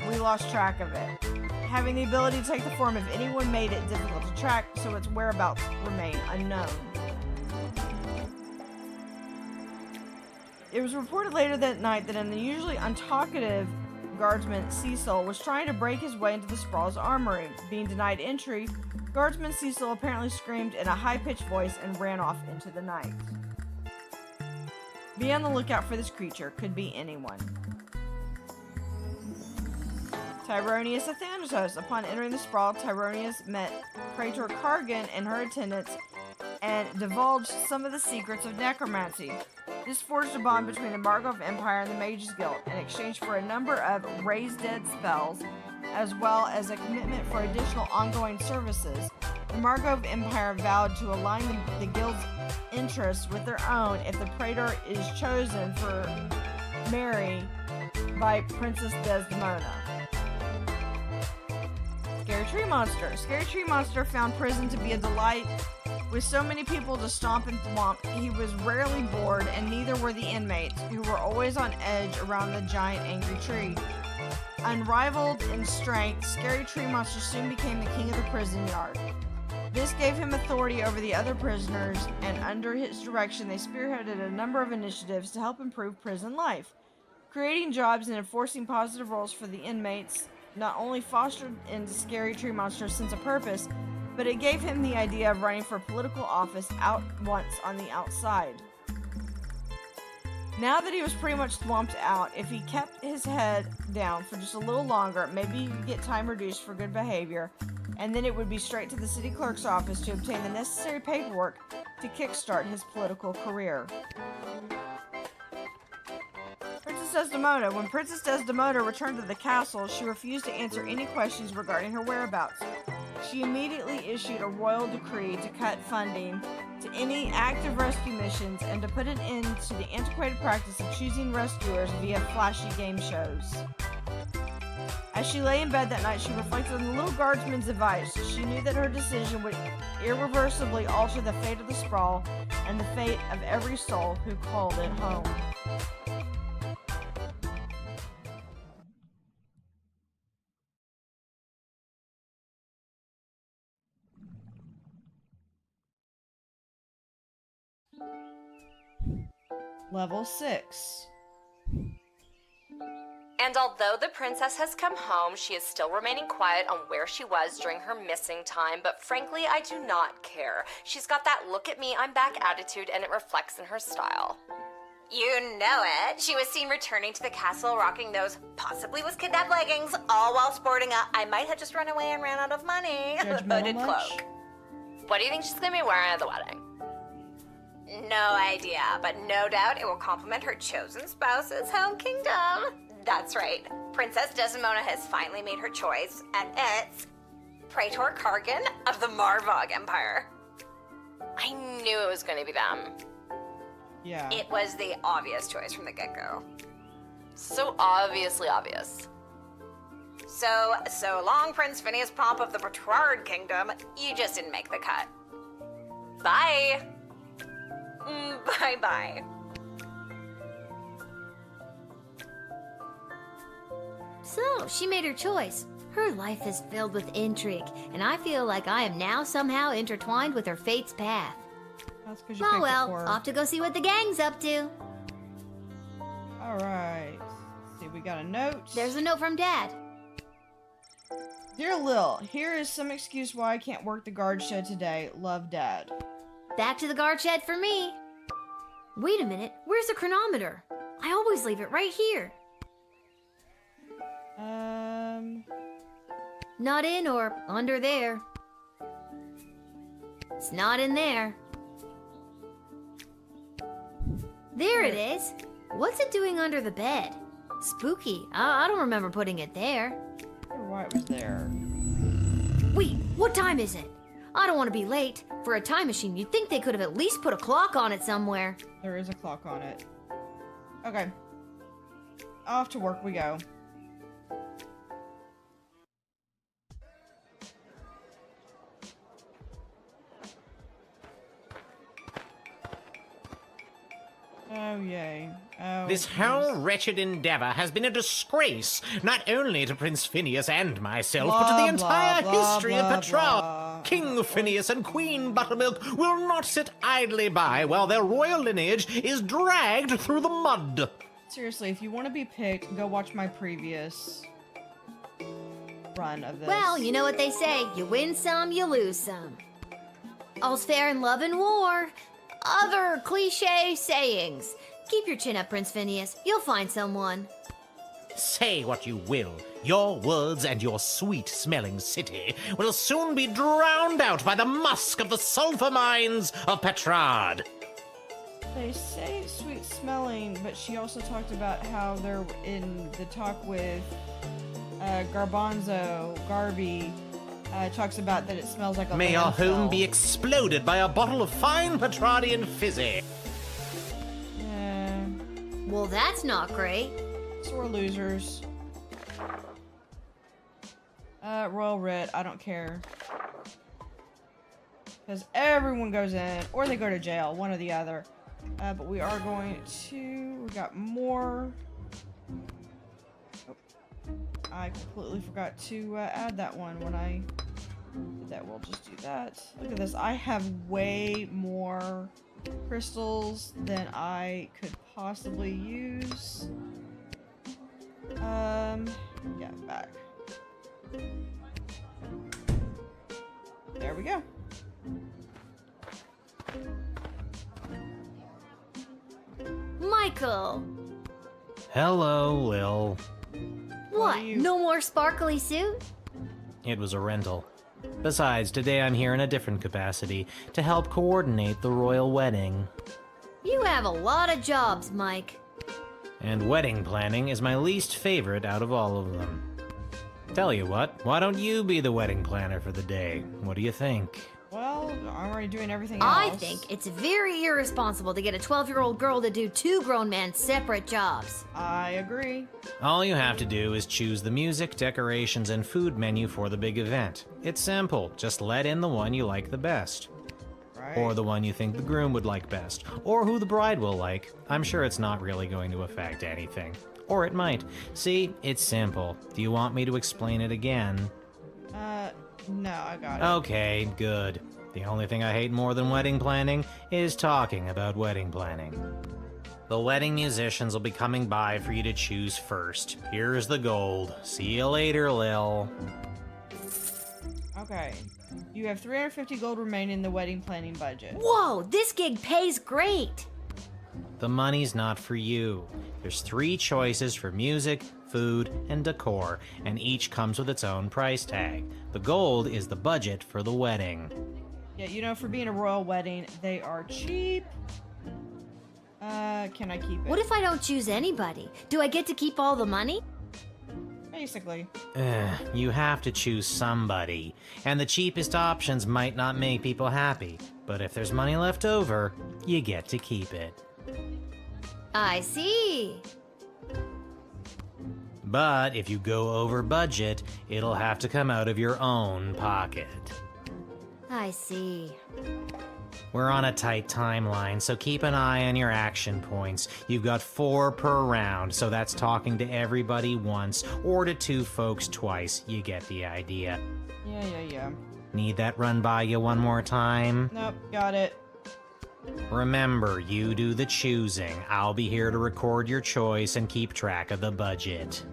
we lost track of it. Having the ability to take the form of anyone made it difficult to track, so its whereabouts remain unknown. It was reported later that night that an unusually untalkative guardsman, Cecil, was trying to break his way into the sprawl's armory. Being denied entry, guardsman Cecil apparently screamed in a high-pitched voice and ran off into the night. Be on the lookout for this creature. Could be anyone. Tyronius Athanatos. Upon entering the sprawl, Tyronius met Praetor Cargan and her attendants and divulged some of the secrets of necromancy. This forged a bond between the Margrove Empire and the Mages Guild in exchange for a number of raise dead spells, as well as a commitment for additional ongoing services. The Margrove Empire vowed to align the Guild's interests with their own if the Praetor is chosen for Mary by Princess Desdemona. Scary Tree Monster. Scary Tree Monster found prison to be a delight. With so many people to stomp and thwomp, he was rarely bored, and neither were the inmates, who were always on edge around the giant angry tree. Unrivaled in strength, Scary Tree Monster soon became the king of the prison yard. This gave him authority over the other prisoners, and under his direction, they spearheaded a number of initiatives to help improve prison life. Creating jobs and enforcing positive roles for the inmates not only fostered in Scary Tree Monster's sense of purpose, but it gave him the idea of running for political office out once on the outside. Now that he was pretty much swamped out, if he kept his head down for just a little longer, maybe he could get time reduced for good behavior, and then it would be straight to the city clerk's office to obtain the necessary paperwork to kickstart his political career. Princess Desdemona. When Princess Desdemona returned to the castle, she refused to answer any questions regarding her whereabouts. She immediately issued a royal decree to cut funding to any active rescue missions and to put an end to the antiquated practice of choosing rescuers via flashy game shows. As she lay in bed that night, she reflected on the Lil Guardsman's advice. She knew that her decision would irreversibly alter the fate of the sprawl and the fate of every soul who called it home. Level 6. And although the princess has come home, she is still remaining quiet on where she was during her missing time, but frankly, I do not care. She's got that look at me, I'm back attitude, and it reflects in her style. You know it. She was seen returning to the castle rocking those possibly was kidnapped leggings, all while sporting a I might have just run away and ran out of money hooded cloak. What do you think she's gonna be wearing at the wedding? No idea, but no doubt it will complement her chosen spouse's home kingdom. That's right. Princess Desdemona has finally made her choice, and it's Praetor Kargan of the Marvog Empire. I knew it was going to be them. Yeah. It was the obvious choice from the get-go. So obviously obvious. So long, Prince Phineas Pomp of the Petrard Kingdom. You just didn't make the cut. Bye. Bye-bye. So, she made her choice. Her life is filled with intrigue, and I feel like I am now somehow intertwined with her fate's path. That's 'cause you Oh picked well, it for her. off to go see what the gang's up to. Alright. Let's see, we got a note. There's a note from Dad. Dear Lil, here is some excuse why I can't work the guard shed today. Love, Dad. Back to the guard shed for me. Wait a minute, where's the chronometer? I always leave it right here. Not in or under there. It's not in there. There it is. What's it doing under the bed? Spooky. I don't remember putting it there. I wonder why it was there. Wait, what time is it? I don't want to be late. For a time machine, you'd think they could have at least put a clock on it somewhere. There is a clock on it. Okay. Off to work we go. Oh, yay. Oh, This whole wretched endeavor has been a disgrace, not only to Prince Phineas and myself, but to the entire history of Petrard. King Phineas and Queen Buttermilk will not sit idly by while their royal lineage is dragged through the mud. Seriously, if you want to be picked, go watch my previous run of this. Well, you know what they say. You win some, you lose some. All's fair in love and war. Other cliche sayings. Keep your chin up, Prince Phineas. You'll find someone. Say what you will, your words and your sweet-smelling city will soon be drowned out by the musk of the sulfur mines of Petrard. They say sweet smelling, but she also talked about how they're in the talk with Garbanzo, Garby. Talks about that it smells like a May our landfill. home be exploded by a bottle of fine Petrardian fizzy. Well, that's not great. So we're losers. Royal Writ, I don't care. Because everyone goes in, or they go to jail, one or the other. But we are going to... We got more... Oh, I completely forgot to add that one when I That we'll just do that. Look at this. I have way more crystals than I could possibly use. Yeah, back. There we go. Michael! Hello, Lil. What? No more sparkly suit? It was a rental. Besides, today I'm here in a different capacity, to help coordinate the royal wedding. You have a lot of jobs, Mike. And wedding planning is my least favorite out of all of them. Tell you what, why don't you be the wedding planner for the day? What do you think? Well, I'm already doing everything else. I think it's very irresponsible to get a 12-year-old girl to do two grown men's separate jobs. I agree. All you have to do is choose the music, decorations, and food menu for the big event. It's simple. Just let in the one you like the best. Right. Or the one you think the groom would like best. Or who the bride will like. I'm sure it's not really going to affect anything. Or it might. See, it's simple. Do you want me to explain it again? No, I got it. Okay, good. The only thing I hate more than wedding planning is talking about wedding planning. The wedding musicians will be coming by for you to choose first. Here's the gold. See you later, Lil. Okay. You have 350 gold remaining in the wedding planning budget. Whoa, this gig pays great! The money's not for you. There's 3 choices for music, food, and decor, and each comes with its own price tag. The gold is the budget for the wedding. Yeah, you know, for being a royal wedding, they are cheap. Can I keep it? What if I don't choose anybody? Do I get to keep all the money? Basically. You have to choose somebody, and the cheapest options might not make people happy, but if there's money left over, you get to keep it. I see. But if you go over budget, it'll have to come out of your own pocket. I see. We're on a tight timeline, so keep an eye on your action points. You've got 4 per round, so that's talking to everybody once, or to 2 folks twice. You get the idea. Yeah. Need that run by you one more time? Nope, got it. Remember, you do the choosing. I'll be here to record your choice and keep track of the budget.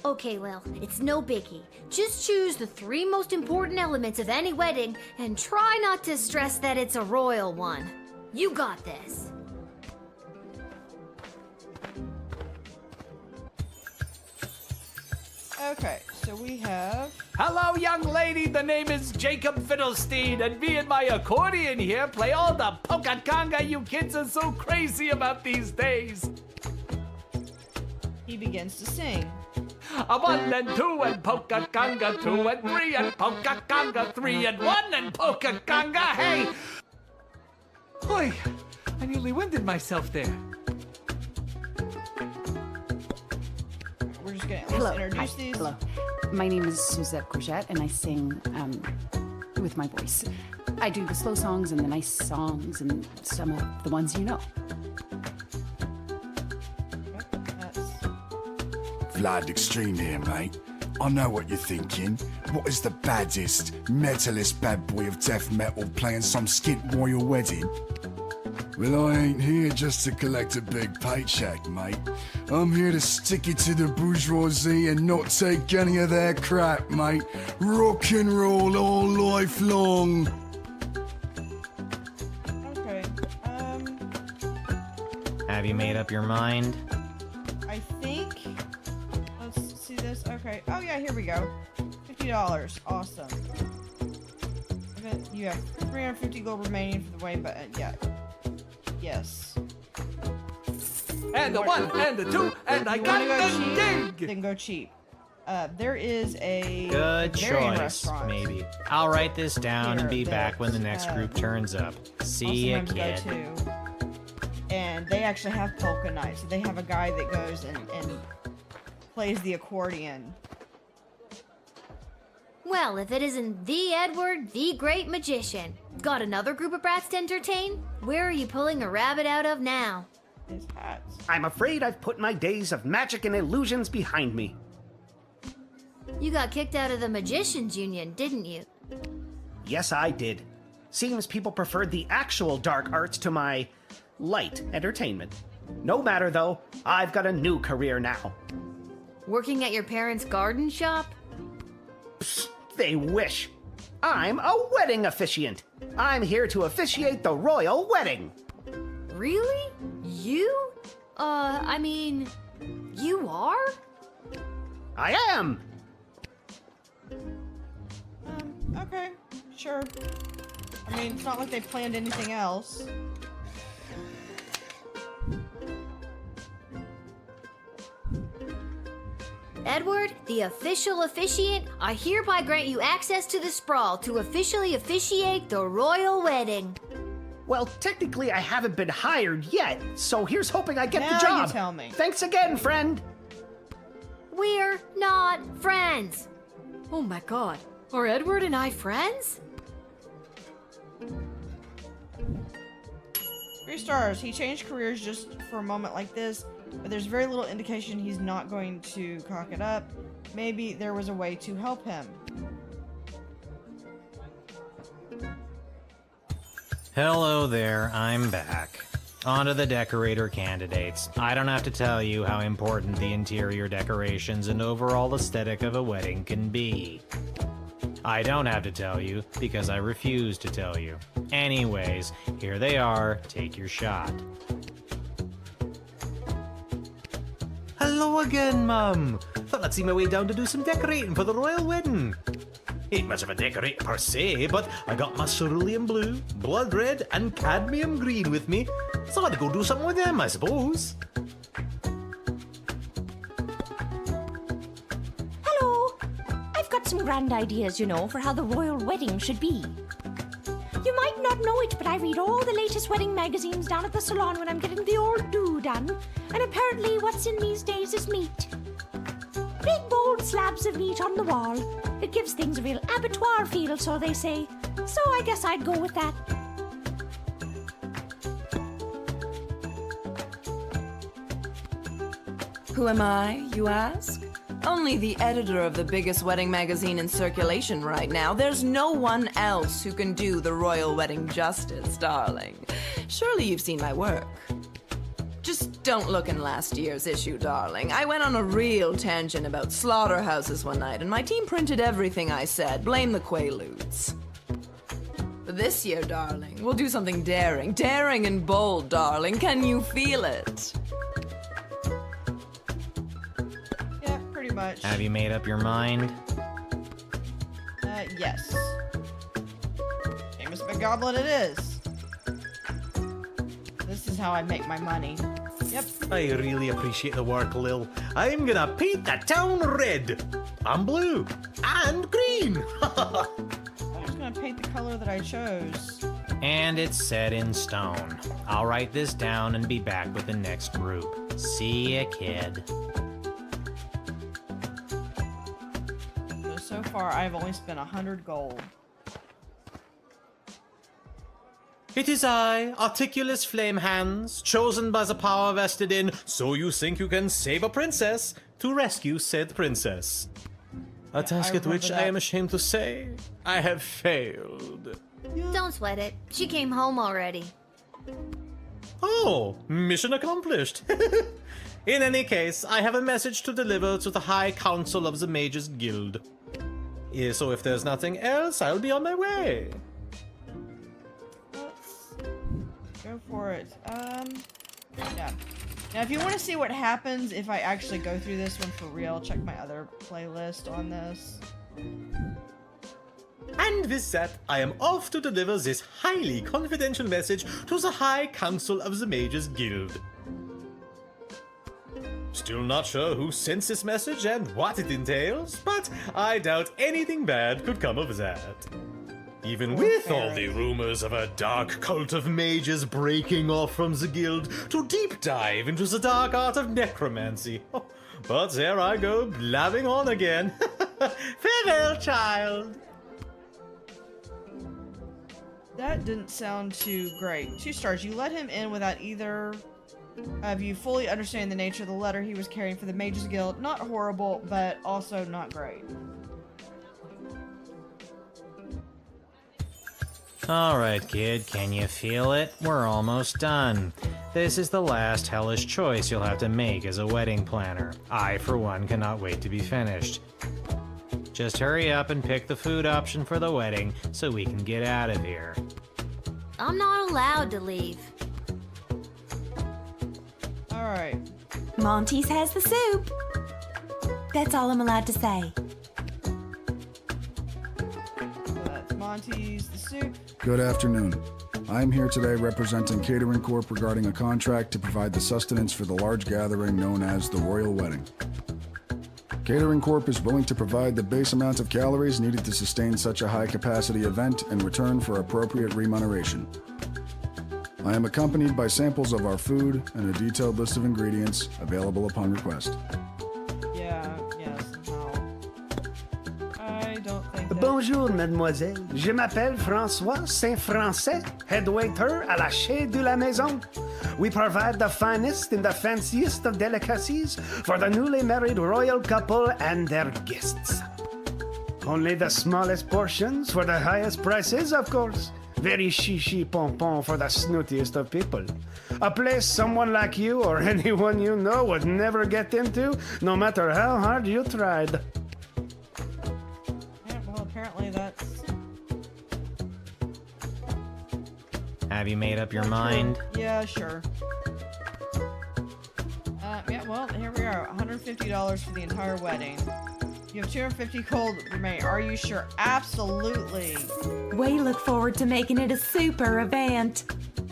Okay, Lil, it's no biggie. Just choose the 3 most important elements of any wedding and try not to stress that it's a royal one. You got this. Okay, so we have... Hello, young lady. The name is Jacob Fiddlestein, and me and my accordion here play all the polka conga you kids are so crazy about these days. He begins to sing. A 1 and 2 and polka conga 2 and 3 and polka conga 3 and 1 and polka conga. Hey! Boy, I nearly winded myself there. We're just gonna let's introduce these. Hello. My name is Suzette Courgette, and I sing with my voice. I do the slow songs and the nice songs and some of the ones you know. Vlad Extreme here, mate. I know what you're thinking. What is the baddest, metalist bad boy of death metal playing some skint royal wedding? Well, I ain't here just to collect a big paycheck, mate. I'm here to stick it to the bourgeoisie and not take any of their crap, mate. Rock and roll all life long. Okay, Have you made up your mind? I think... Let's see this. Okay. Oh, yeah, here we go. $50. Awesome. Okay, you have 350 gold remaining for the wedding, but yeah. Yes. And the 1 and the 2 and I got the gig! Then go cheap. There is a Good Bavarian choice, restaurant. maybe. I'll write this down and be Here, back when the next that's, group turns up. See ya, Most of them kid. go to. And they actually have polka night, so they have a guy that goes and plays the accordion. Well, if it isn't the Edward, the great magician. Got another group of brats to entertain? Where are you pulling a rabbit out of now? His hats. I'm afraid I've put my days of magic and illusions behind me. You got kicked out of the Magicians Union, didn't you? Yes, I did. Seems people preferred the actual dark arts to my light entertainment. No matter though, I've got a new career now. Working at your parents' garden shop? Psst, they wish. I'm a wedding officiant. I'm here to officiate the royal wedding. Really? You? I mean, you are? I am! Okay, sure. I mean, it's not like they planned anything else. Edward, the official officiant, I hereby grant you access to the sprawl to officially officiate the royal wedding. Well, technically I haven't been hired yet, so here's hoping I get Now the job. you tell me. Thanks again, friend. We're not friends. Oh my god. Are Edward and I friends? 3 stars. He changed careers just for a moment like this, but there's very little indication he's not going to cock it up. Maybe there was a way to help him. Hello there, I'm back. On to the decorator candidates. I don't have to tell you how important the interior decorations and overall aesthetic of a wedding can be. I don't have to tell you, because I refuse to tell you. Anyways, here they are, take your shot. Hello again, Mum. Thought I'd see my way down to do some decorating for the royal wedding. Ain't much of a decorator per se, but I got my cerulean blue, blood red, and cadmium green with me, so I had to go do something with them, I suppose. Hello! I've got some grand ideas, you know, for how the royal wedding should be. You might not know it, but I read all the latest wedding magazines down at the salon when I'm getting the old do done, and apparently what's in these days is meat. Big bold slabs of meat on the wall. It gives things a real abattoir feel, so they say. So I guess I'd go with that. Who am I, you ask? Only the editor of the biggest wedding magazine in circulation right now. There's no one else who can do the royal wedding justice, darling. Surely you've seen my work. Just don't look in last year's issue, darling. I went on a real tangent about slaughterhouses one night, and my team printed everything I said. Blame the Quaaludes. But this year, darling, we'll do something daring. Daring and bold, darling. Can you feel it? Yeah, pretty much. Have you made up your mind? Yes. Famous Big Goblin it is. This is how I make my money. Yep. I really appreciate the work, Lil. I'm gonna paint the town red, and blue, and green. I'm just gonna paint the color that I chose. And it's set in stone. I'll write this down and be back with the next group. See ya, kid. So far, I've only spent 100 gold. It is I, Articulous Flame Hands, chosen by the power vested in So You Think You Can Save a Princess, to rescue said princess. A task at which I am ashamed to say, I have failed. Don't sweat it. She came home already. Oh, mission accomplished. In any case, I have a message to deliver to the High Council of the Mages Guild. So if there's nothing else, I'll be on my way. Go for it. Yeah. Now, if you want to see what happens if I actually go through this one for real, check my other playlist on this. And with that, I am off to deliver this highly confidential message to the High Council of the Mages Guild. Still not sure who sent this message and what it entails, but I doubt anything bad could come of that. Even with all the rumors of a dark cult of mages breaking off from the guild to deep dive into the dark art of necromancy. Oh, but there I go, blabbing on again. Farewell, child! That didn't sound too great. 2 stars. You let him in without either Of you fully understand the nature of the letter he was carrying for the Mages Guild. Not horrible, but also not great. Alright, kid, can you feel it? We're almost done. This is the last hellish choice you'll have to make as a wedding planner. I, for one, cannot wait to be finished. Just hurry up and pick the food option for the wedding so we can get out of here. I'm not allowed to leave. Alright. Monty's has the soup. That's all I'm allowed to say. So that's Monty's, the soup. Good afternoon. I am here today representing Catering Corp regarding a contract to provide the sustenance for the large gathering known as the Royal Wedding. Catering Corp is willing to provide the base amount of calories needed to sustain such a high-capacity event in return for appropriate remuneration. I am accompanied by samples of our food and a detailed list of ingredients available upon request. I don't think that... Bonjour, mademoiselle. Je m'appelle François Saint-Français, head waiter à la Chez de la Maison. We provide the finest and the fanciest of delicacies for the newly married royal couple and their guests. Only the smallest portions for the highest prices, of course. Very chichi pompon for the snootiest of people. A place someone like you or anyone you know would never get into, no matter how hard you tried. Yeah, well, apparently that's... Have you made up your mind? Yeah, sure. Yeah, well, here we are. $150 for the entire wedding. You have 250 gold remaining. Are you sure? Absolutely. We look forward to making it a super event.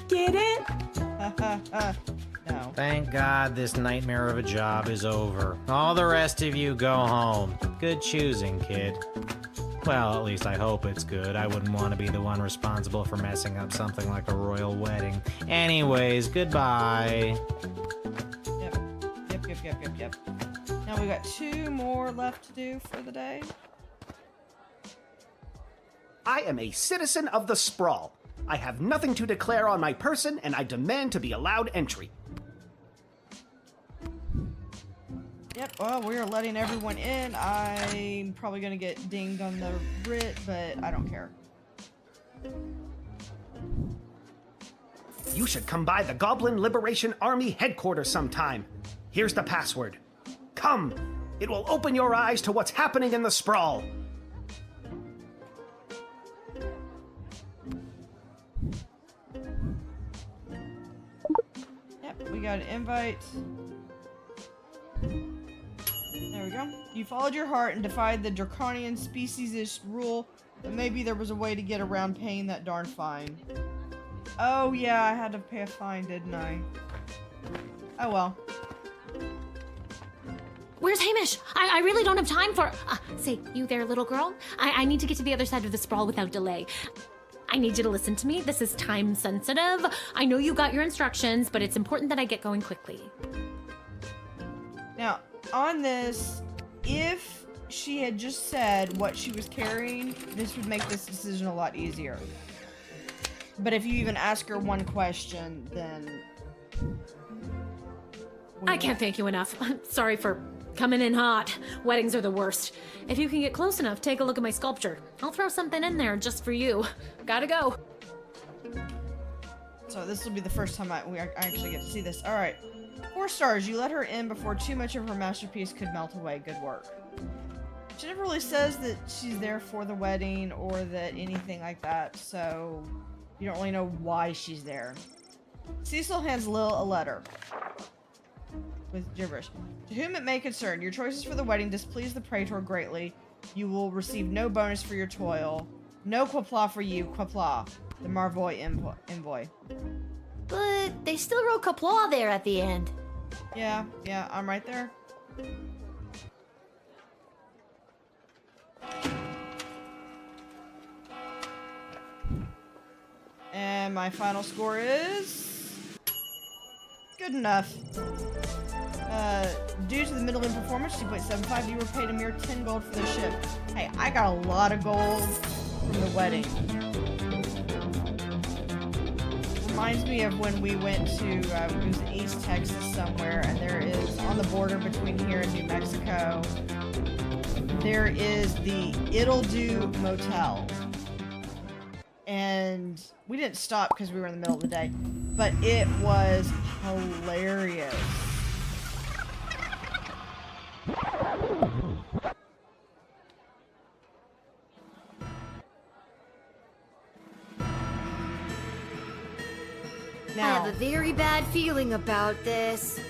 Get it? No. Thank God this nightmare of a job is over. All the rest of you go home. Good choosing, kid. Well, at least I hope it's good. I wouldn't want to be the one responsible for messing up something like a royal wedding. Anyways, goodbye. Yep. Now we got 2 more left to do for the day. I am a citizen of the Sprawl. I have nothing to declare on my person, and I demand to be allowed entry. Yep, well, we are letting everyone in. I'm probably gonna get dinged on the writ, but I don't care. You should come by the Goblin Liberation Army headquarters sometime. Here's the password. Come! It will open your eyes to what's happening in the Sprawl. Yep, we got an invite. There we go. You followed your heart and defied the draconian speciesist rule, but maybe there was a way to get around paying that darn fine. Oh yeah, I had to pay a fine, didn't I? Oh well. Where's Hamish? I really don't have time for... say, you there, little girl? I need to get to the other side of the sprawl without delay. I need you to listen to me. This is time sensitive. I know you got your instructions, but it's important that I get going quickly. Now, on this, if she had just said what she was carrying, this would make this decision a lot easier. But if you even ask her one question, then... I can't thank you enough. Sorry for coming in hot. Weddings are the worst. If you can get close enough, take a look at my sculpture. I'll throw something in there just for you. Gotta go. So this will be the first time I actually get to see this. Alright. 4 stars. You let her in before too much of her masterpiece could melt away. Good work. She never really says that she's there for the wedding or that anything like that, so you don't really know why she's there. Cecil hands Lil a letter with gibberish. To whom it may concern, your choices for the wedding displease the praetor greatly. You will receive no bonus for your toil. No quapla for you, quapla. The Marvoy envoy. But they still wrote Kapla there at the end. Yeah, I'm right there. And my final score is... good enough. Due to the middling performance, 2.75, you were paid a mere 10 gold for the ship. Hey, I got a lot of gold from the wedding. reminds me of when we went to it was East Texas somewhere, and there is on the border between here and New Mexico. There is the It'll Do Motel, and we didn't stop because we were in the middle of the day, but it was hilarious. I have a very bad feeling about this.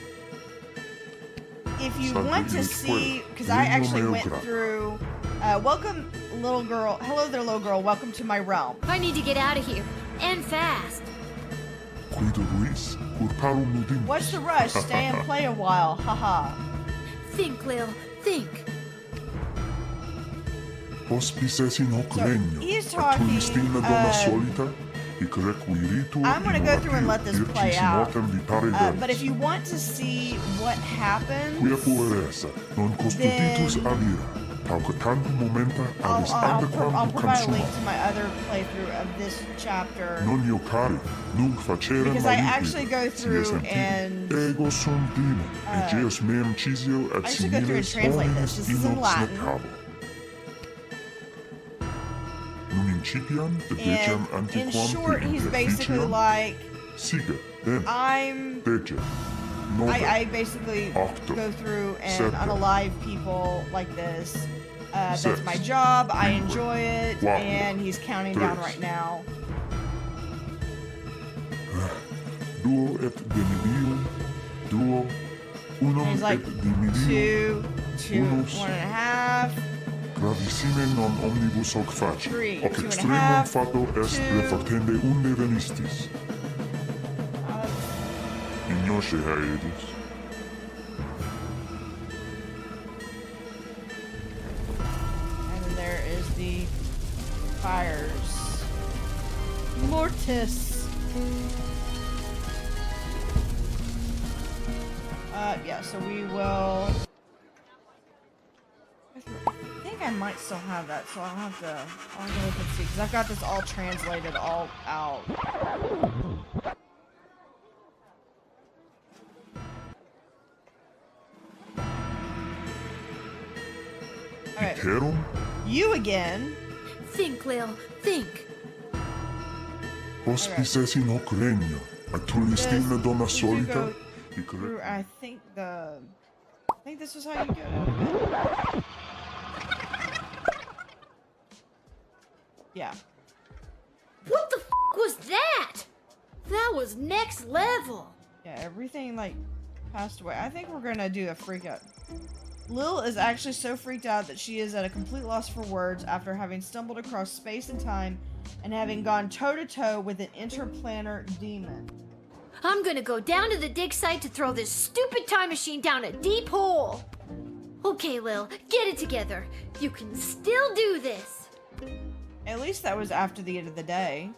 If you want to see, because I actually went through, welcome little girl, hello there little girl, welcome to my realm. I need to get out of here, and fast. What's the rush? Stay and play a while, haha. Think, Lil, think. He's talking, I'm going to go through and let this play out, but if you want to see what happens, then I'll provide a link to my other playthrough of this chapter, because I actually go through and translate this. This is in Latin. And in short, he's basically like, I basically go through and unalive people like this. That's my job, I enjoy it, and he's counting down right now. And he's like, 2, 1.5. Gravissime non omnibus hoc facie, 3, hoc 2.5, extremum fato est 2. refactende unde venistis. Ignosce haedus. And then there is the fires. Mortis. Yeah, so we will... I think I might still have that, so I'll have to look and see, because I've got this all translated all out. Alright. You again. Think, Lil, think. Hospices in hoc regno, atulistimne donna solita. I think this is how you do it. Yeah. What the f was that? That was next level. Yeah, everything like passed away. I think we're gonna do a freak out. Lil is actually so freaked out that she is at a complete loss for words after having stumbled across space and time and having gone toe-to-toe with an interplanar demon. I'm gonna go down to the dig site to throw this stupid time machine down a deep hole. Okay, Lil, get it together. You can still do this. At least that was after the end of the day.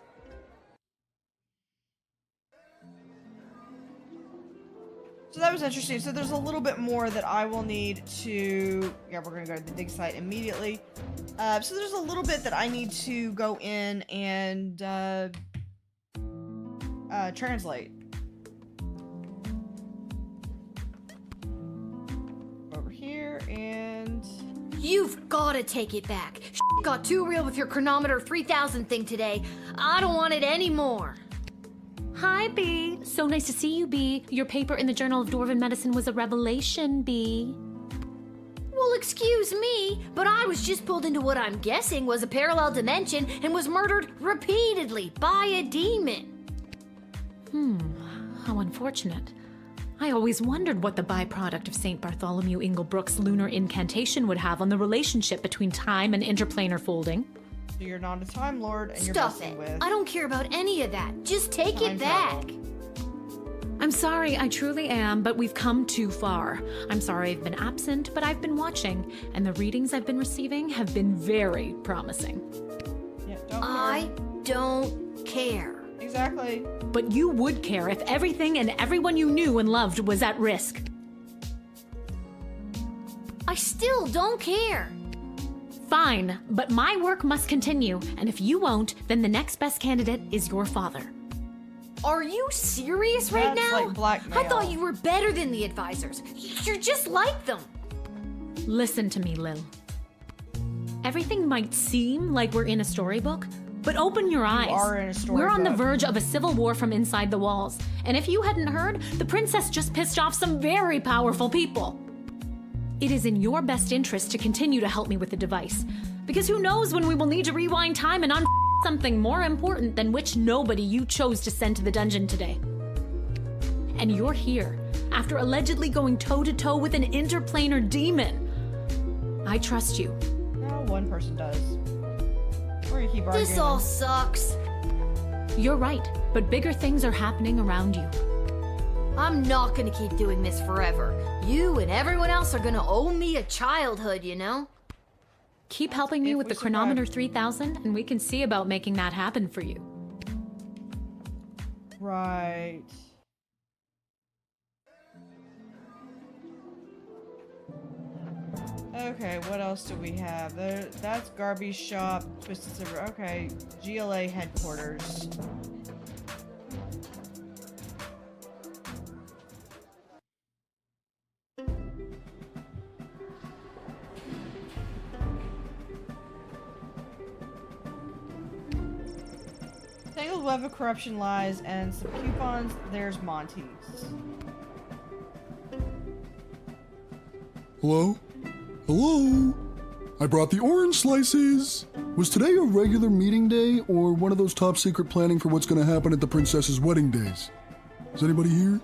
So that was interesting. So there's a little bit more that I will need to... Yeah, we're going to go to the dig site immediately. So there's a little bit that I need to go in and translate. Over here and... You've got to take it back. Got too real with your chronometer 3000 thing today. I don't want it anymore. Hi, B. So nice to see you, B. Your paper in the Journal of Dwarven Medicine was a revelation, B. Well, excuse me, but I was just pulled into what I'm guessing was a parallel dimension and was murdered repeatedly by a demon. How unfortunate. I always wondered what the byproduct of St. Bartholomew Inglebrook's lunar incantation would have on the relationship between time and interplanar folding. So you're not a Time Lord and you're Stop messing it. with... I don't care about any of that. Just take it back. I'm sorry, I truly am, but we've come too far. I'm sorry I've been absent, but I've been watching, and the readings I've been receiving have been very promising. Yeah, don't I don't care. Exactly. But you would care if everything and everyone you knew and loved was at risk. I still don't care. Fine, but my work must continue, and if you won't, then the next best candidate is your father. Are you serious right That's now? like blackmail. I thought you were better than the advisors. You're just like them. Listen to me, Lil. Everything might seem like we're in a storybook, but open your eyes. are in a We're on the storybook. verge of a civil war from inside the walls. And if you hadn't heard, the princess just pissed off some very powerful people. It is in your best interest to continue to help me with the device, because who knows when we will need to rewind time and something more important than which nobody you chose to send to the dungeon today. And you're here after allegedly going toe-to-toe with an interplanar demon. I trust you. No, one person does. We're gonna keep arguing. This all sucks. You're right, but bigger things are happening around you. I'm not gonna keep doing this forever. You and everyone else are gonna owe me a childhood, you know? Keep helping me with the chronometer 3000, and we can see about making that happen for you. Right. Okay, what else do we have? That's Garby's shop, Twisted Silver. Okay, GLA headquarters. Tangled web of corruption lies and some coupons. There's Monty's. Hello? Hello? I brought the orange slices. Was today a regular meeting day or one of those top secret planning for what's going to happen at the princess's wedding days? Is anybody here?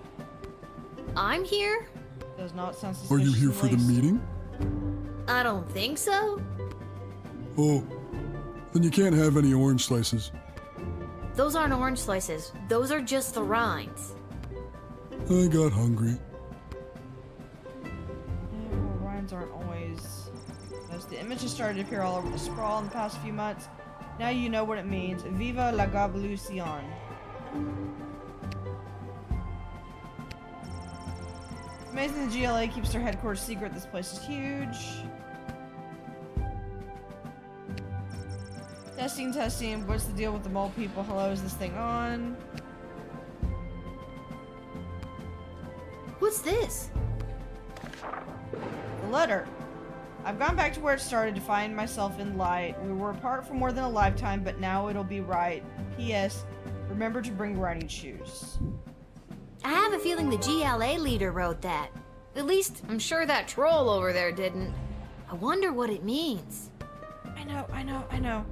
I'm here? Does not sound Are you here for the meeting? I don't think so. Oh, then you can't have any orange slices. Those aren't orange slices. Those are just the rinds. I got hungry. Rhymes aren't always. As the images started to appear all over the sprawl in the past few months, now you know what it means. Viva la Gablucion. Amazing the GLA keeps their headquarters secret. This place is huge. Testing. What's the deal with the mole people? Hello, is this thing on? What's this? The letter. I've gone back to where it started to find myself in light. We were apart for more than a lifetime, but now it'll be right. P.S. Remember to bring riding shoes. I have a feeling the GLA leader wrote that. At least, I'm sure that troll over there didn't. I wonder what it means. I know.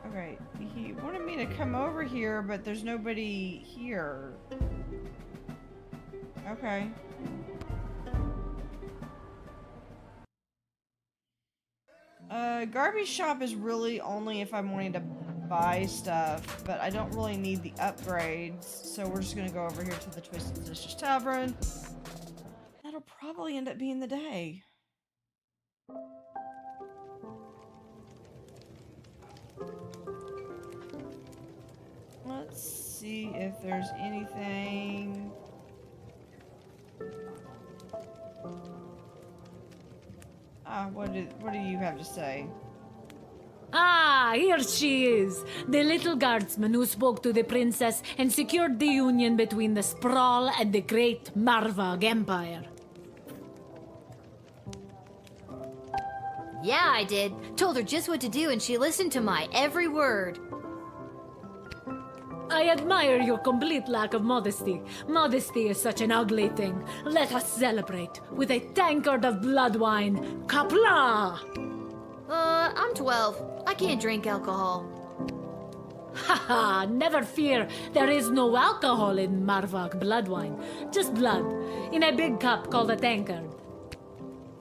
Alright, he wanted me to come over here, but there's nobody here. Okay. Garby's shop is really only if I'm wanting to buy stuff, but I don't really need the upgrades, so we're just gonna go over here to the Twisted Sisters Tavern. That'll probably end up being the day. Let's see if there's anything. What do you have to say? Ah, here she is, the little guardsman who spoke to the princess and secured the union between the Sprawl and the great Marvog Empire. Yeah, I did. Told her just what to do and she listened to my every word. I admire your complete lack of modesty. Modesty is such an ugly thing. Let us celebrate with a tankard of blood wine. Kapla! I'm 12. I can't drink alcohol. Haha, never fear. There is no alcohol in Marvog blood wine. Just blood. In a big cup called a tankard.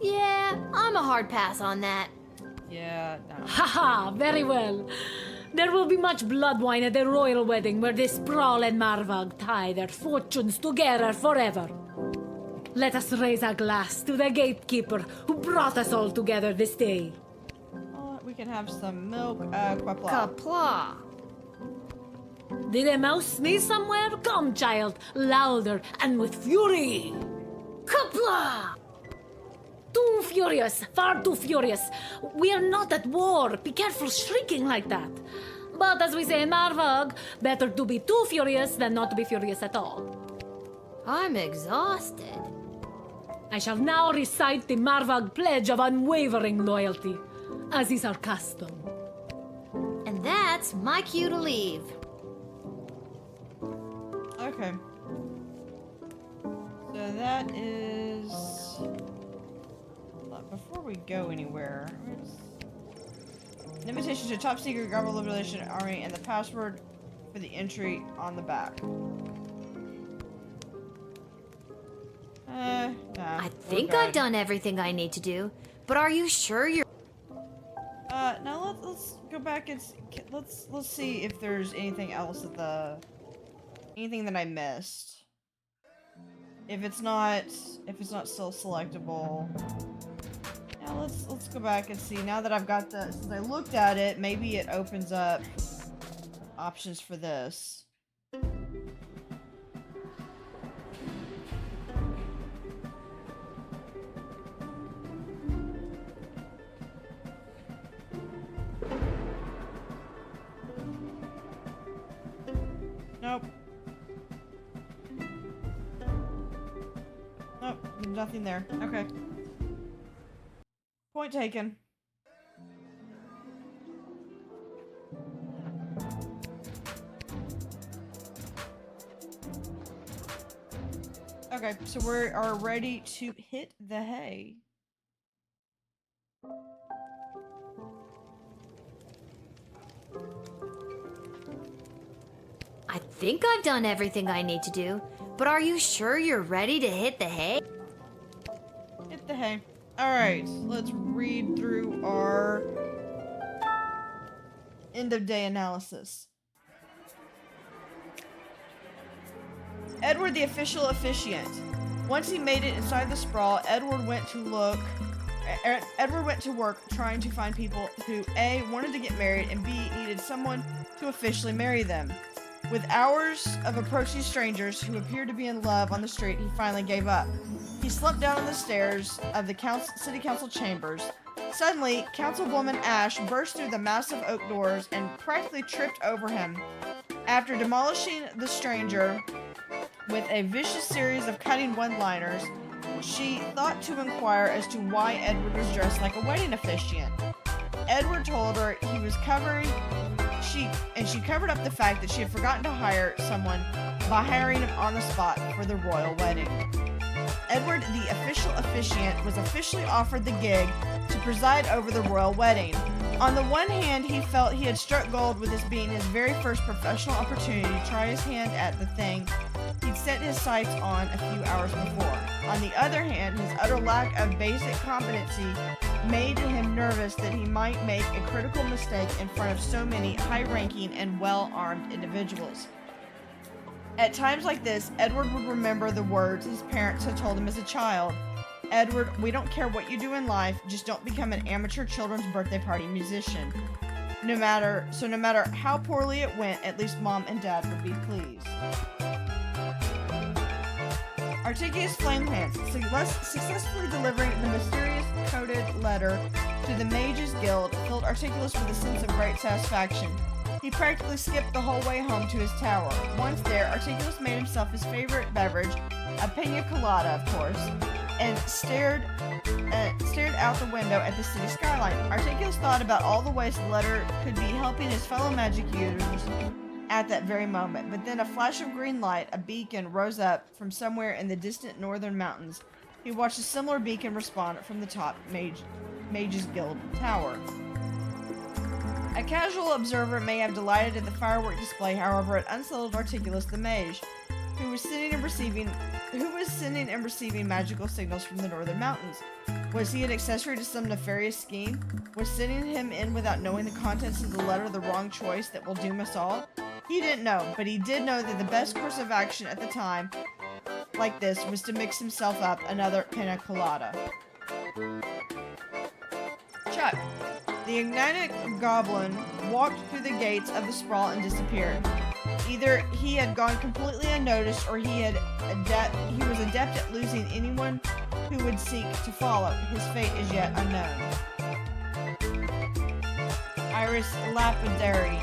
Yeah, I'm a hard pass on that. Yeah, no. Haha, very well. There will be much blood wine at the royal wedding where the Sprawl and Marvog tie their fortunes together forever. Let us raise a glass to the gatekeeper who brought us all together this day. We can have some milk. Qapla'. Qapla'. Did a mouse sneeze somewhere? Come, child, louder and with fury. Qapla'! Too furious, far too furious. We are not at war. Be careful shrieking like that. But as we say in Marvog, better to be too furious than not to be furious at all. I'm exhausted. I shall now recite the Marvog Pledge of Unwavering Loyalty, as is our custom. And that's my cue to leave. Okay. So that is... Before we go anywhere... An invitation to top secret government liberation army and the password for the entry on the back. Nah, I think I've done everything I need to do, but are you sure you're... Now let's go back and let's see if there's anything else at anything that I missed. If it's not still selectable. Now let's go back and see. Now that I've got since I looked at it, maybe it opens up options for this. Nope. Nope, nothing there. Okay. Point taken. Okay, so we are ready to hit the hay. I think I've done everything I need to do, but are you sure you're ready to hit the hay? Hit the hay. Alright, let's read through our end of day analysis. Edward the official officiant. Once he made it inside the sprawl, Edward went to work trying to find people who A, wanted to get married, and B, needed someone to officially marry them. With hours of approaching strangers who appeared to be in love on the street, he finally gave up. He slumped down on the stairs of the city council chambers. Suddenly, Councilwoman Ash burst through the massive oak doors and practically tripped over him. After demolishing the stranger with a vicious series of cutting one-liners, she thought to inquire as to why Edward was dressed like a wedding officiant. Edward told her he was she covered up the fact that she had forgotten to hire someone by hiring him on the spot for the royal wedding. Edward, the official officiant, was officially offered the gig to preside over the royal wedding. On the one hand, he felt he had struck gold with this being his very first professional opportunity to try his hand at the thing he'd set his sights on a few hours before. On the other hand, his utter lack of basic competency made him nervous that he might make a critical mistake in front of so many high-ranking and well-armed individuals. At times like this, Edward would remember the words his parents had told him as a child. Edward, we don't care what you do in life, just don't become an amateur children's birthday party musician. No matter how poorly it went, at least Mom and Dad would be pleased. Articius Flamehands, successfully delivering the mysterious coded letter to the Mages Guild, filled Articulus with a sense of great satisfaction. He practically skipped the whole way home to his tower. Once there, Articulus made himself his favorite beverage, a pina colada, of course, and stared out the window at the city skyline. Articulus thought about all the ways the letter could be helping his fellow magic users at that very moment, but then a flash of green light, a beacon, rose up from somewhere in the distant northern mountains. He watched a similar beacon respond from the top Mages Guild tower. A casual observer may have delighted at the firework display, however, it unsettled Articulus the mage, who was sending and receiving magical signals from the northern mountains. Was he an accessory to some nefarious scheme? Was sending him in without knowing the contents of the letter the wrong choice that will doom us all? He didn't know, but he did know that the best course of action at the time like this was to mix himself up another pina colada. Chuck. The ignited goblin walked through the gates of the sprawl and disappeared. Either he had gone completely unnoticed, or he was adept at losing anyone who would seek to follow. His fate is yet unknown. Iris Lapidary.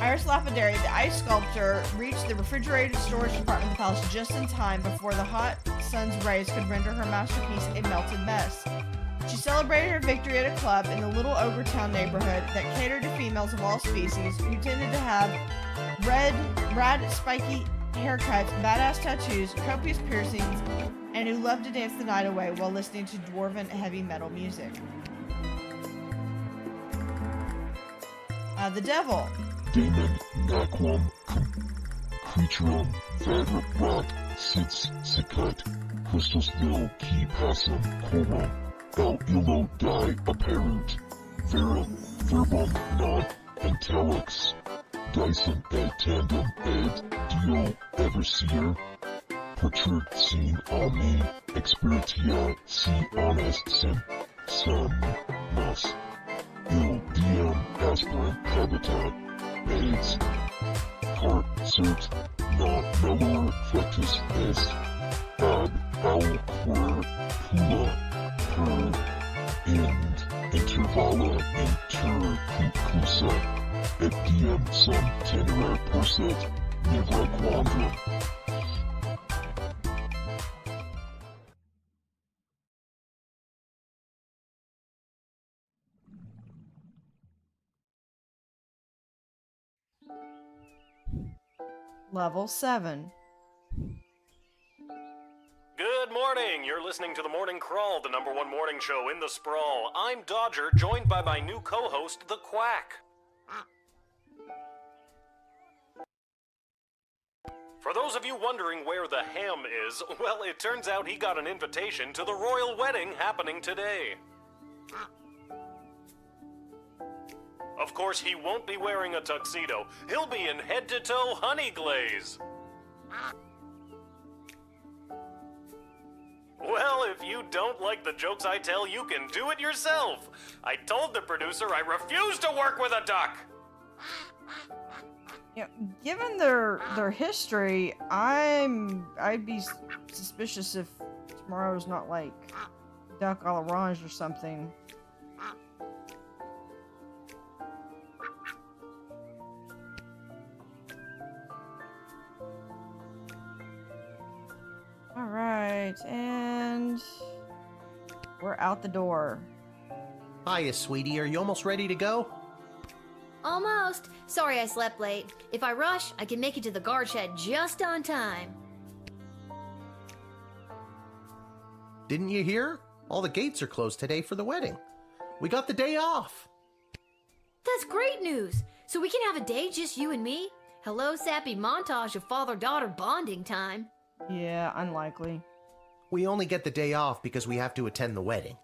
Iris Lapidary, the ice sculptor, reached the refrigerated storage department of the palace just in time before the hot sun's rays could render her masterpiece a melted mess. She celebrated her victory at a club in the Little Ogre Town neighborhood that catered to females of all species who tended to have rad, spiky haircuts, badass tattoos, copious piercings, and who loved to dance the night away while listening to dwarven heavy metal music. The devil. Damon Naquam Creaturum Vadrat Sits Sicut Christus Nil Ki Passum Quorum El Illo Die Apparent Vera Verbum Non Intellix Dyson et Tandem et Dio Everseer Portrait Scene Omni Experitia Si Honest Sim Nos Il Diem Aspirant Habitat AIDS Cart Cert Non Melor Flectus Est Ab Owl Quer Pula Per Ind Intervala Inter Cusa Et Diem Sum Tenere Porset Nivra Quandrum. Level 7. Good morning! You're listening to The Morning Crawl, the #1 morning show in the sprawl. I'm Dodger, joined by my new co-host, The Quack. For those of you wondering where the ham is, well, it turns out he got an invitation to the royal wedding happening today. Of course, he won't be wearing a tuxedo. He'll be in head-to-toe honey glaze. Well, if you don't like the jokes I tell, you can do it yourself. I told the producer I refuse to work with a duck. Yeah, given their history, I'd be suspicious if tomorrow's not like duck a l'orange or something. Alright, and we're out the door. Hiya, sweetie. Are you almost ready to go? Almost. Sorry I slept late. If I rush, I can make it to the guard shed just on time. Didn't you hear? All the gates are closed today for the wedding. We got the day off. That's great news. So we can have a day just you and me? Hello, sappy montage of father-daughter bonding time. Yeah, unlikely. We only get the day off because we have to attend the wedding.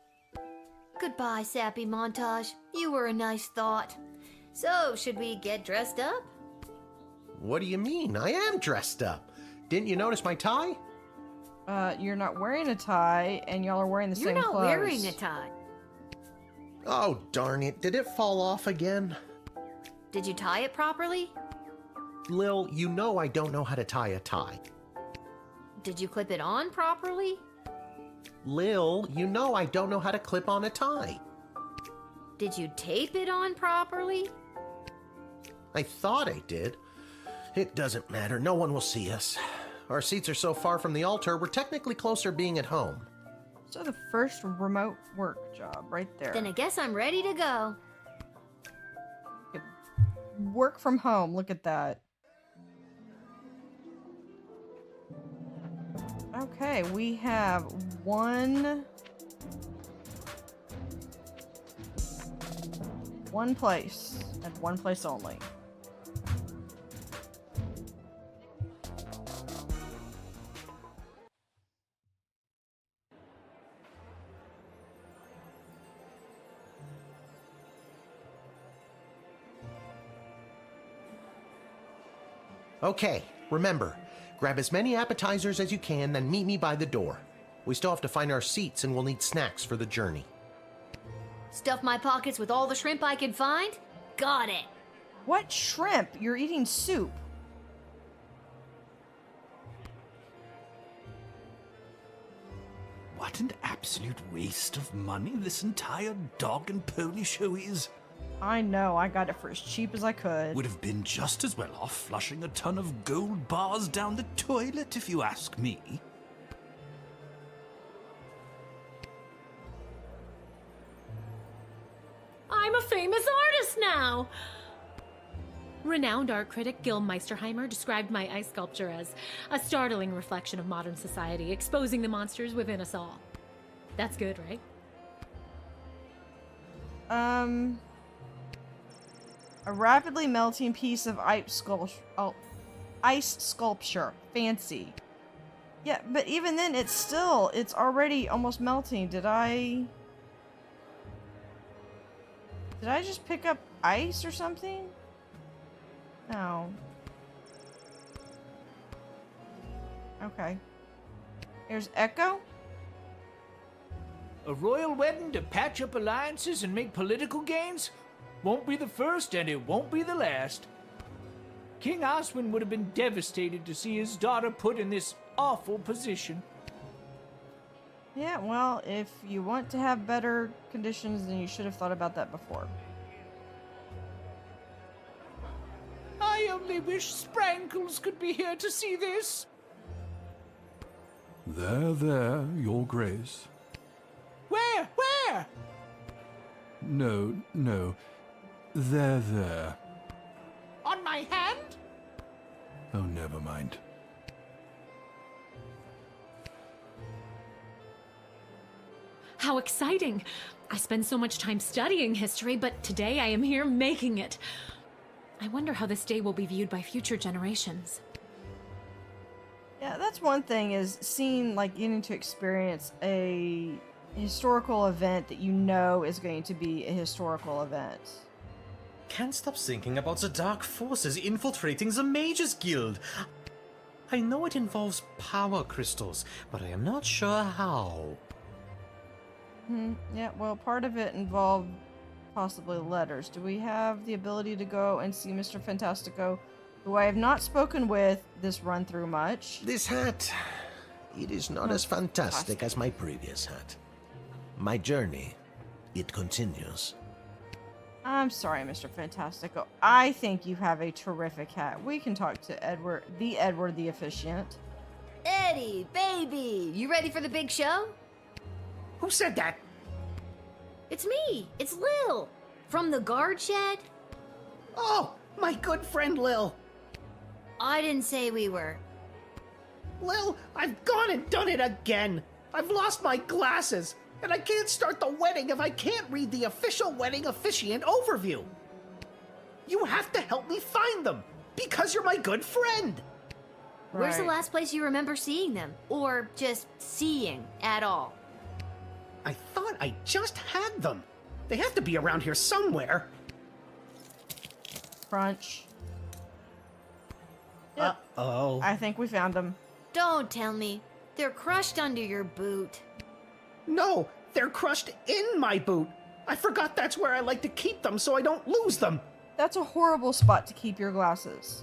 Goodbye, sappy montage. You were a nice thought. So, should we get dressed up? What do you mean? I am dressed up. Didn't you notice my tie? You're not wearing a tie, and y'all are wearing the same clothes. You're not wearing a tie. Oh, darn it. Did it fall off again? Did you tie it properly? Lil, you know I don't know how to tie a tie. Did you clip it on properly? Lil, you know I don't know how to clip on a tie. Did you tape it on properly? I thought I did. It doesn't matter. No one will see us. Our seats are so far from the altar, we're technically closer being at home. So the first remote work job right there. Then I guess I'm ready to go. Work from home. Look at that. Okay, we have one place, and one place only. Okay, remember, grab as many appetizers as you can, then meet me by the door. We still have to find our seats and we'll need snacks for the journey. Stuff my pockets with all the shrimp I can find? Got it. What shrimp? You're eating soup. What an absolute waste of money this entire dog and pony show is. I know, I got it for as cheap as I could. Would have been just as well off flushing a ton of gold bars down the toilet, if you ask me. I'm a famous artist now! Renowned art critic Gil Meisterheimer described my ice sculpture as a startling reflection of modern society, exposing the monsters within us all. That's good, right? A rapidly melting piece of ice sculpture. Fancy. Yeah, but even then, it's already almost melting. Did I just pick up ice or something? No. Okay. Here's Echo. A royal wedding to patch up alliances and make political gains? Won't be the first and it won't be the last. King Oswin would have been devastated to see his daughter put in this awful position. Yeah, well, if you want to have better conditions, then you should have thought about that before. I only wish Sprankles could be here to see this. There, Your Grace. Where? Where? No. There. On my hand? Oh, never mind. How exciting! I spend so much time studying history, but today I am here making it. I wonder how this day will be viewed by future generations. Yeah, that's one thing, is seeing, like, getting to experience a historical event that you know is going to be a historical event. Can't stop thinking about the dark forces infiltrating the Mages Guild. I know it involves power crystals, but I am not sure how. Yeah, well, part of it involved possibly letters. Do we have the ability to go and see Mr. Fantastico, who I have not spoken with this run through much? This hat, it is not as fantastic as my previous hat. My journey, it continues. I'm sorry, Mr. Fantastico. I think you have a terrific hat. We can talk to Edward the Efficient. Eddie, baby, you ready for the big show? Who said that? It's me. It's Lil. From the guard shed. Oh, my good friend Lil. I didn't say we were. Lil, I've gone and done it again. I've lost my glasses, and I can't start the wedding if I can't read the official wedding officiant overview. You have to help me find them, because you're my good friend. Where's the last place you remember seeing them? Or just seeing at all? I thought I just had them. They have to be around here somewhere. Crunch. Yep. Uh-oh. I think we found them. Don't tell me. They're crushed under your boot. No, they're crushed in my boot. I forgot that's where I like to keep them so I don't lose them. That's a horrible spot to keep your glasses.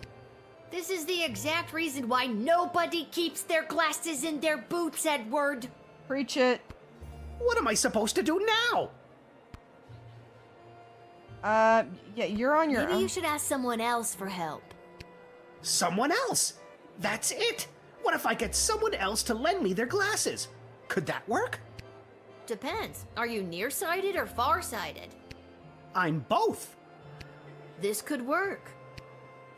This is the exact reason why nobody keeps their glasses in their boots, Edward. Preach it. What am I supposed to do now? Yeah, you're on your own. Maybe you should ask someone else for help. Someone else? That's it. What if I get someone else to lend me their glasses? Could that work? Depends. Are you nearsighted or farsighted? I'm both. This could work.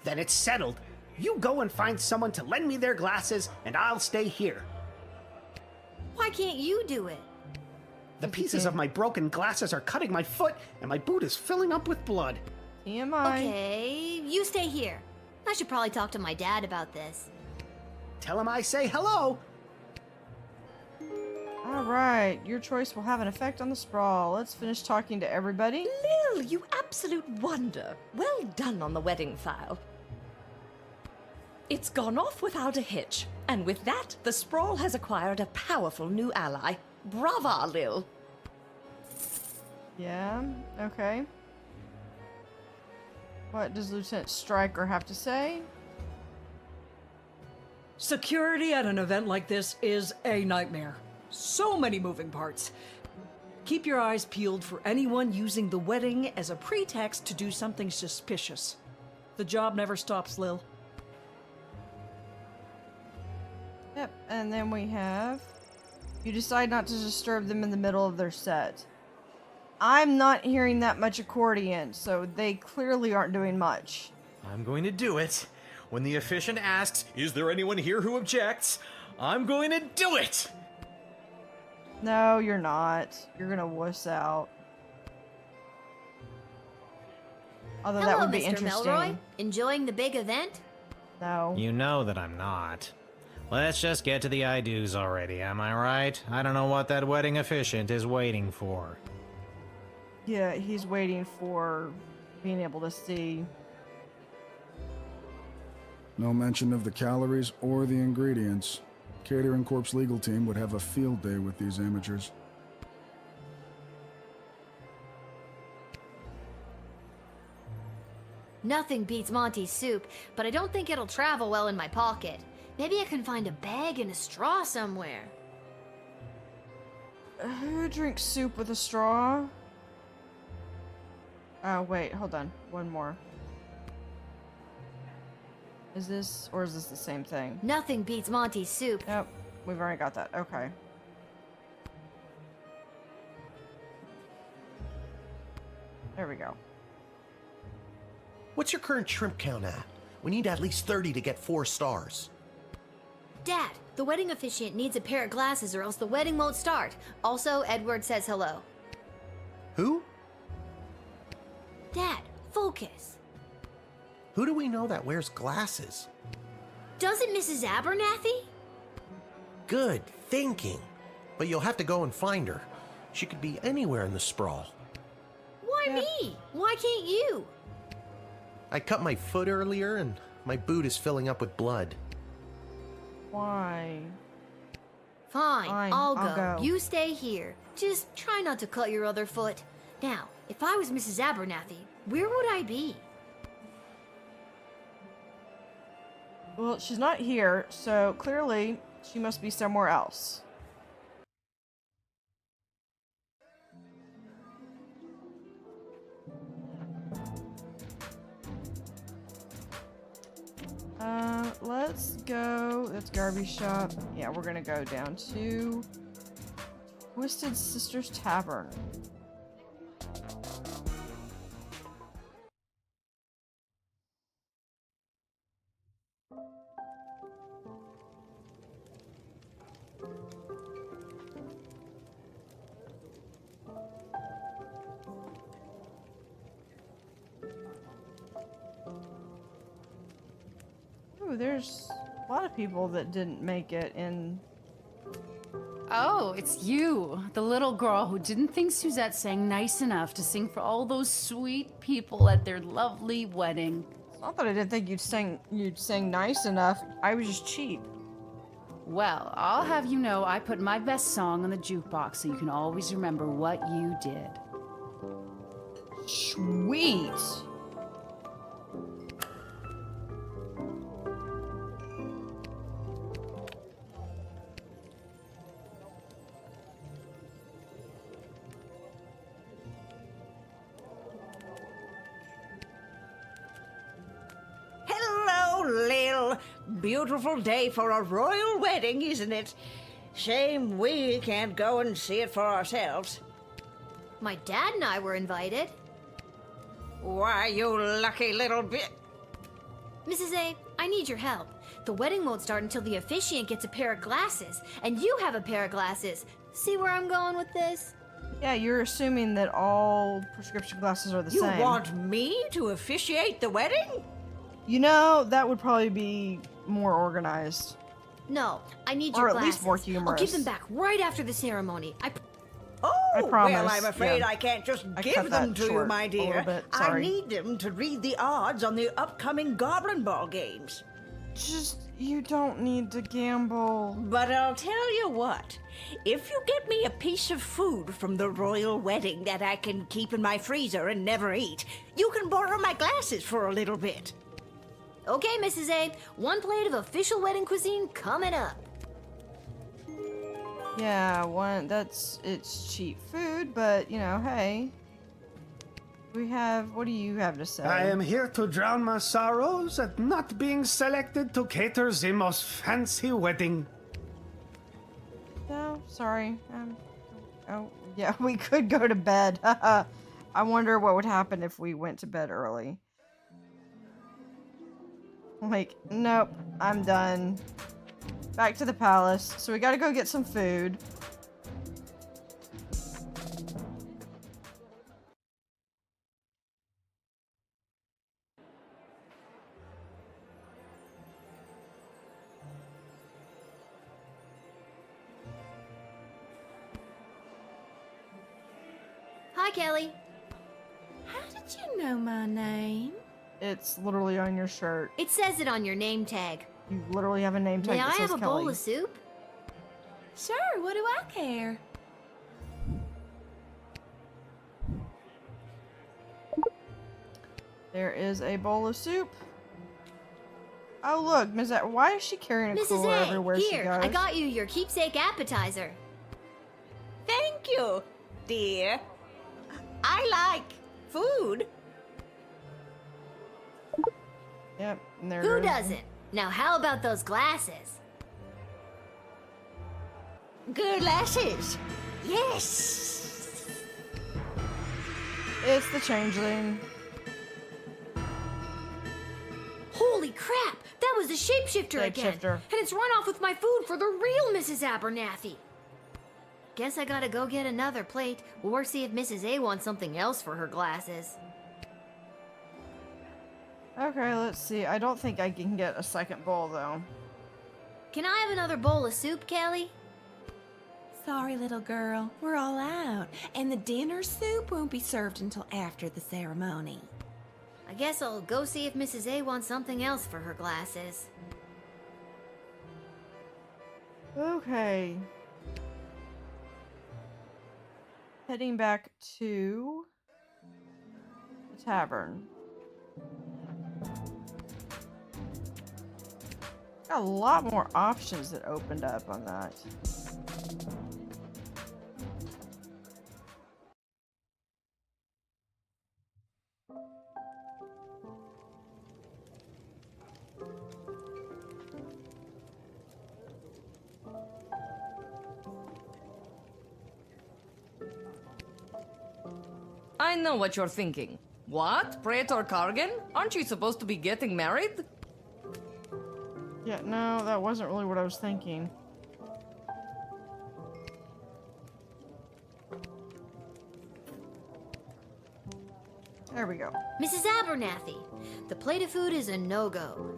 Then it's settled. You go and find someone to lend me their glasses, and I'll stay here. Why can't you do it? The pieces of my broken glasses are cutting my foot, and my boot is filling up with blood. TMI. Okay, you stay here. I should probably talk to my dad about this. Tell him I say hello. Alright, your choice will have an effect on the sprawl. Let's finish talking to everybody. Lil, you absolute wonder. Well done on the wedding file. It's gone off without a hitch, and with that, the sprawl has acquired a powerful new ally. Brava, Lil. Yeah, okay. What does Lieutenant Stryker have to say? Security at an event like this is a nightmare. So many moving parts. keep your eyes peeled for anyone using the wedding as a pretext to do something suspicious. The job never stops, Lil. Yep, and then we have... You decide not to disturb them in the middle of their set. I'm not hearing that much accordion, so they clearly aren't doing much. I'm going to do it. When the officiant asks, is there anyone here who objects? I'm going to do it! No, you're not. You're gonna wuss out. Although Hello, that would be Mr. interesting. Melroy. Enjoying the big event? No. You know that I'm not. Let's just get to the I-do's already, am I right? I don't know what that wedding officiant is waiting for. Yeah, he's waiting for being able to see. No mention of the calories or the ingredients. Catering Corp's legal team would have a field day with these amateurs. Nothing beats Monty's soup, but I don't think it'll travel well in my pocket. Maybe I can find a bag and a straw somewhere. Who drinks soup with a straw? Oh, wait, hold on. One more. Is this the same thing? Nothing beats Monty's soup. Yep, we've already got that. Okay. There we go. What's your current shrimp count at? We need at least 30 to get 4 stars. Dad, the wedding officiant needs a pair of glasses or else the wedding won't start. Also, Edward says hello. Who? Dad, focus. Who do we know that wears glasses? Doesn't Mrs. Abernathy? Good thinking. But you'll have to go and find her. She could be anywhere in the sprawl. Why me? Why can't you? I cut my foot earlier and my boot is filling up with blood. Why? Fine, I'll go. You stay here. Just try not to cut your other foot. Now, if I was Mrs. Abernathy, where would I be? Well, she's not here, so clearly she must be somewhere else. Let's go. That's Garby Shop. Yeah, we're gonna go down to Twisted Sisters Tavern. Ooh, there's a lot of people that didn't make it in. Oh, it's you, the little girl who didn't think Suzette sang nice enough to sing for all those sweet people at their lovely wedding. It's not that I didn't think you'd sing nice enough. I was just cheap. Well, I'll have you know I put my best song on the jukebox so you can always remember what you did. Sweet. Lil. Beautiful day for a royal wedding, isn't it? Shame we can't go and see it for ourselves. My dad and I were invited. Why, you lucky little bit. Mrs. A, I need your help. The wedding won't start until the officiant gets a pair of glasses, and you have a pair of glasses. See where I'm going with this? Yeah, you're assuming that all prescription glasses are the same. You want me to officiate the wedding? You know, that would probably be more organized. No, I need or your at glasses. least more humorous. I'll give them back right after the ceremony. Oh, promise, well, I'm afraid yeah. I can't just I give cut them that to you, short my a dear. little bit, I sorry. need them to read the odds on the upcoming Goblin Ball games. You don't need to gamble. But I'll tell you what. If you get me a piece of food from the royal wedding that I can keep in my freezer and never eat, you can borrow my glasses for a little bit. Okay, Mrs. A, one plate of official wedding cuisine coming up. Yeah, it's cheap food, but you know, hey. What do you have to say? I am here to drown my sorrows at not being selected to cater the most fancy wedding. No, sorry. Oh, yeah, we could go to bed. I wonder what would happen if we went to bed early. Like, nope, I'm done. Back to the palace. So we gotta go get some food. Hi, Kelly. How did you know my name? It's literally on your shirt. It says it on your name tag. You literally have a name tag May that I says have a Kelly. bowl of soup? Sure, what do I care? There is a bowl of soup. Oh look, why is she carrying a Mrs. cooler A, everywhere she here, goes? I got you your keepsake appetizer. Thank you, dear. I like food. Yep, and there Who goes- doesn't? Now how about those glasses? Glasses. Yes. It's the changeling. Holy crap! That was the shapeshifter again! Shapeshifter. And it's run off with my food for the real Mrs. Abernathy! Guess I gotta go get another plate, or see if Mrs. A wants something else for her glasses. Okay, let's see. I don't think I can get a second bowl though. Can I have another bowl of soup, Kelly? Sorry, little girl. We're all out. And the dinner soup won't be served until after the ceremony. I guess I'll go see if Mrs. A wants something else for her glasses. Okay. Heading back to the tavern. Got a lot more options that opened up on that. I know what you're thinking. What? Praetor Kargan? Aren't you supposed to be getting married? Yeah, no, that wasn't really what I was thinking. There we go. Mrs. Abernathy, the plate of food is a no-go.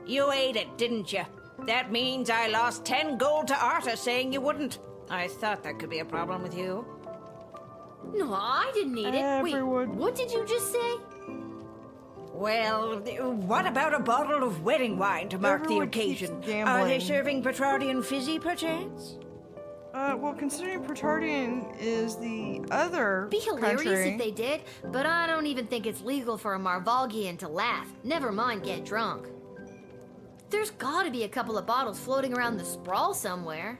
You ate it, didn't you? That means I lost 10 gold to Arta saying you wouldn't. I thought that could be a problem with you. No, I didn't eat it. Wait, what did you just say? Well, what about a bottle of wedding wine to mark the occasion? Are they serving Petrardian fizzy, perchance? Well, considering Petrardian is the other Be hilarious country. if they did, but I don't even think it's legal for a Marvalgian to laugh. Never mind get drunk. There's gotta be a couple of bottles floating around the sprawl somewhere.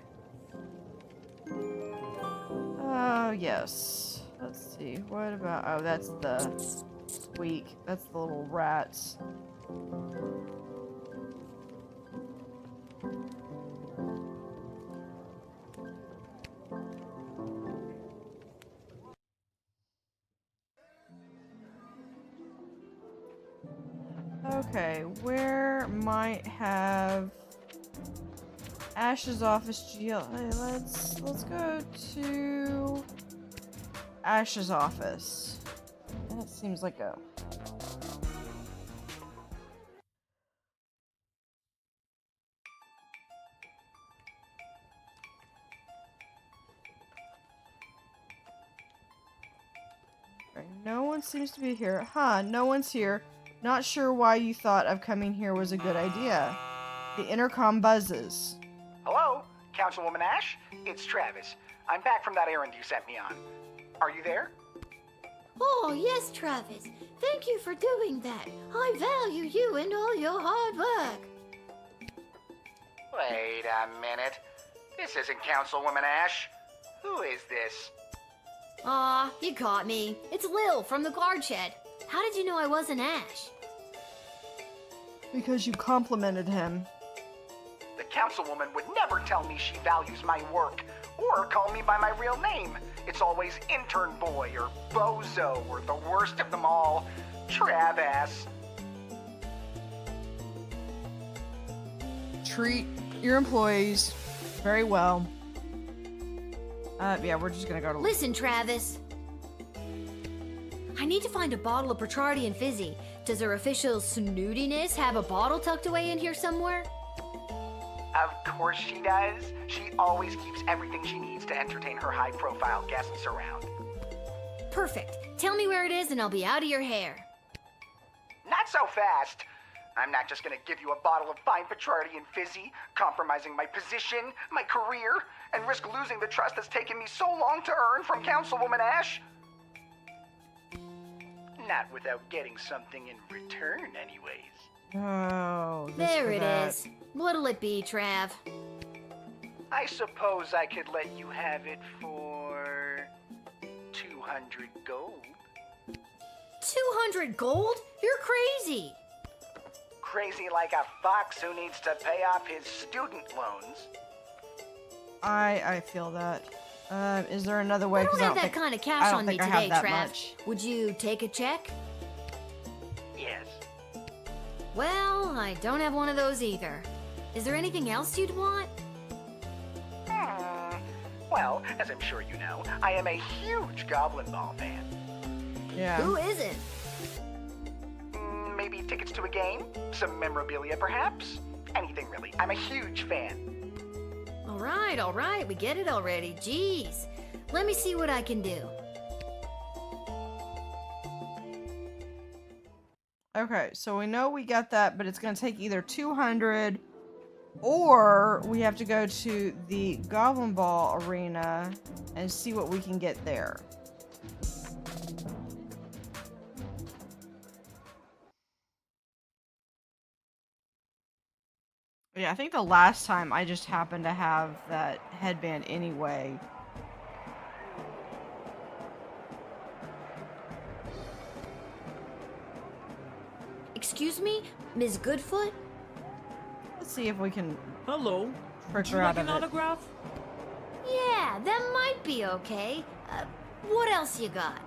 Yes. Let's see. What about... Oh, that's the squeak. That's the little rats. Okay, where might have Ash's office? Let's go to Ash's office. That seems like a... No one seems to be here. Huh, no one's here. Not sure why you thought of coming here was a good idea. The intercom buzzes. Hello, Councilwoman Ash? It's Travis. I'm back from that errand you sent me on. Are you there? Oh, yes, Travis. Thank you for doing that. I value you and all your hard work. Wait a minute. This isn't Councilwoman Ash. Who is this? Aw, you caught me. It's Lil from the guard shed. How did you know I wasn't Ash? Because you complimented him. The Councilwoman would never tell me she values my work, or call me by my real name. It's always Intern Boy, or Bozo, or the worst of them all, Trav-ass. Treat your employees very well. Yeah, we're just gonna go to... Listen, Travis. I need to find a bottle of Petrardian Fizzy. Does her official snootiness have a bottle tucked away in here somewhere? Of course she does. She always keeps everything she needs to entertain her high-profile guests around. Perfect. Tell me where it is and I'll be out of your hair. Not so fast. I'm not just gonna give you a bottle of fine Petrardian Fizzy, compromising my position, my career, and risk losing the trust that's taken me so long to earn from Councilwoman Ash. Not without getting something in return, anyways. Oh, there it is. What'll it be, Trav? I suppose I could let you have it for 200 gold. 200 gold? You're crazy. Crazy like a fox who needs to pay off his student loans. I feel that. Is there another way? I don't have that think, kind of I cash don't on me think I have today, that Trav. much. Would you take a check? Yes. Well, I don't have one of those either. Is there anything else you'd want? Well, as I'm sure you know, I am a huge Goblin Ball fan. Yeah. Who isn't? Maybe tickets to a game? Some memorabilia, perhaps? Anything, really. I'm a huge fan. All right, we get it already. Jeez. Let me see what I can do. Okay, so we know we got that, but it's going to take either 200 or we have to go to the Goblin Ball arena and see what we can get there. Yeah, I think the last time I just happened to have that headband anyway. Excuse me, Ms. Goodfoot? Let's see if we can... Hello. Trick Would her you out like an of it. autograph? Yeah, that might be okay. What else you got?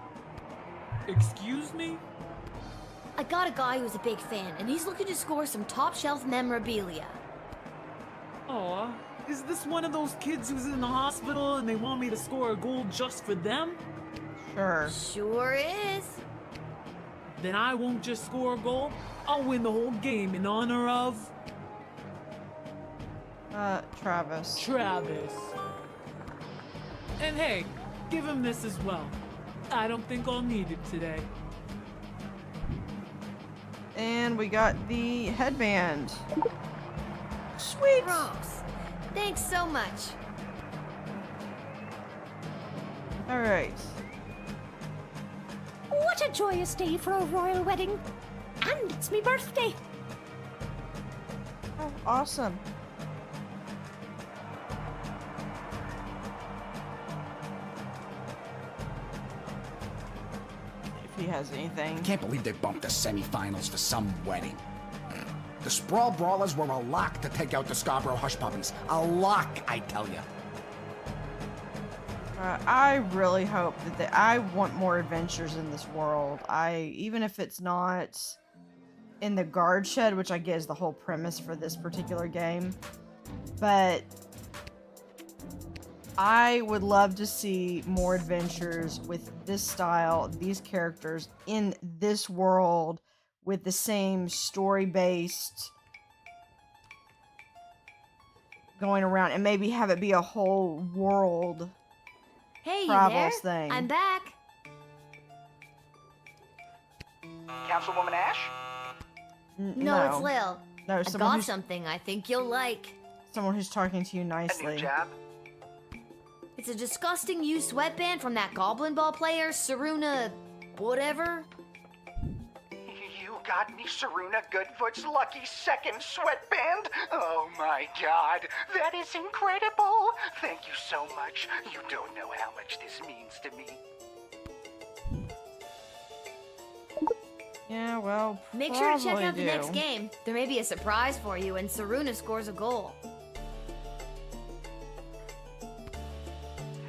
Excuse me? I got a guy who's a big fan, and he's looking to score some top-shelf memorabilia. Aw, is this one of those kids who's in the hospital and they want me to score a goal just for them? Sure. Sure is. Then I won't just score a goal, I'll win the whole game in honor of... Travis. Travis. And hey, give him this as well. I don't think I'll need it today. And we got the headband. Sweet. Gross. Thanks so much. All right. What a joyous day for a royal wedding. And it's my birthday. Oh, awesome. If he has anything. Can't believe they bumped the semifinals for some wedding. The Sprawl Brawlers were a lock to take out the Scarborough Hush Puppies. A lock, I tell you. I really hope that I want more adventures in this world. Even if it's not in the guard shed, which I get is the whole premise for this particular game, but I would love to see more adventures with this style, these characters in this world with the same story-based going around, and maybe have it be a whole world. Hey, you Travels there? thing. I'm back. Councilwoman Ash? No, it's Lil. No, I someone got who's- something I think you'll like. Someone who's talking to you A nicely. new job? It's a disgusting used sweatband from that Goblin Ball player, Saruna... whatever. You got me Saruna Goodfoot's lucky second sweatband? Oh my god, that is incredible! Thank you so much. You don't know how much this means to me. Yeah, well, Make sure to check out the do. next game. There may be a surprise for you when Saruna scores a goal.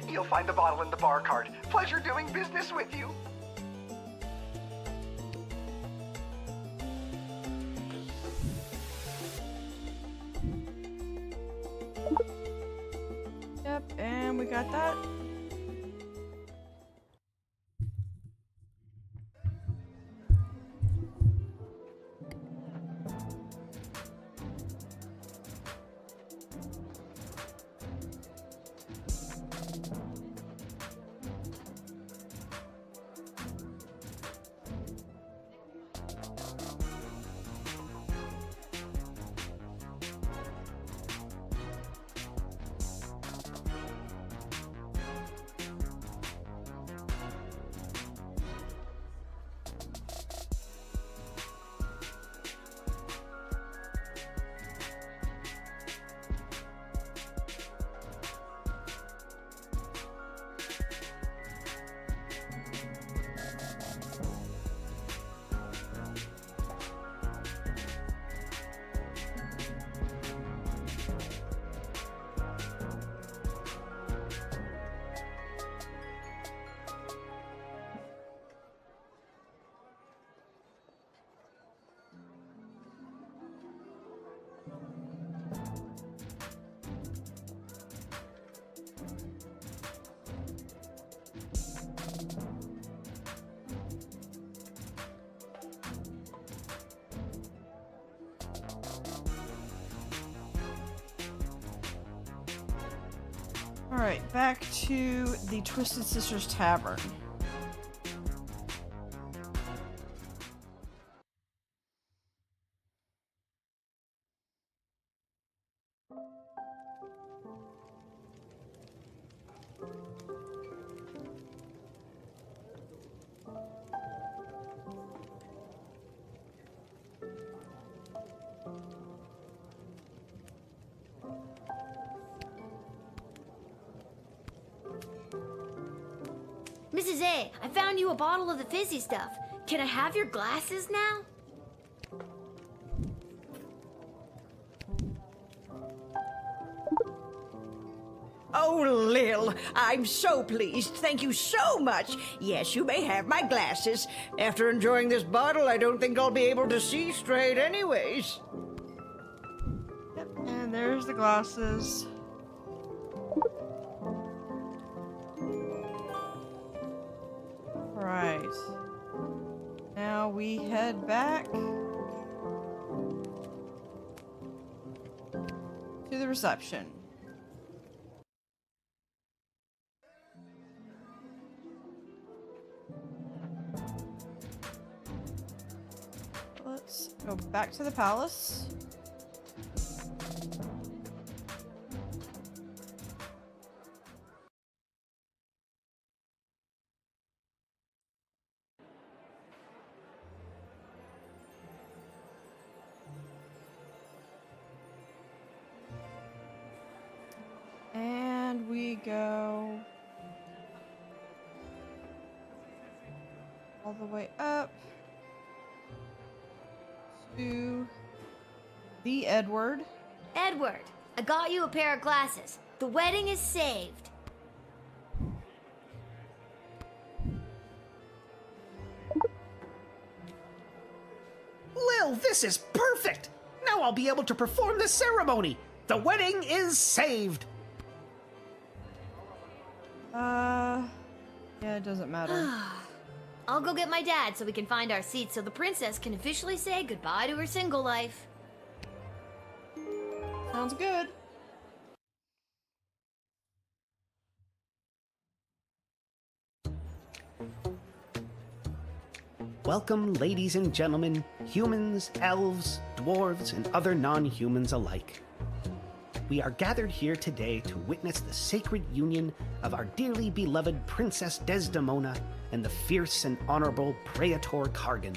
You'll find the bottle in the bar cart. Pleasure doing business with you. Yep, and we got that. Alright, back to the Twisted Sisters Tavern. Mrs. A, I found you a bottle of the fizzy stuff. Can I have your glasses now? Oh, Lil, I'm so pleased. Thank you so much. Yes, you may have my glasses. After enjoying this bottle, I don't think I'll be able to see straight anyways. Yep, and there's the glasses. Right. Now we head back to the reception. Let's go back to the palace. And we go all the way up to the Edward. Edward, I got you a pair of glasses. The wedding is saved. Lil, this is perfect! Now I'll be able to perform the ceremony. The wedding is saved. Yeah, it doesn't matter. I'll go get my dad so we can find our seats so the princess can officially say goodbye to her single life. Sounds good. Welcome, ladies and gentlemen, humans, elves, dwarves, and other non-humans alike. We are gathered here today to witness the sacred union of our dearly beloved Princess Desdemona and the fierce and honorable Praetor Kargan.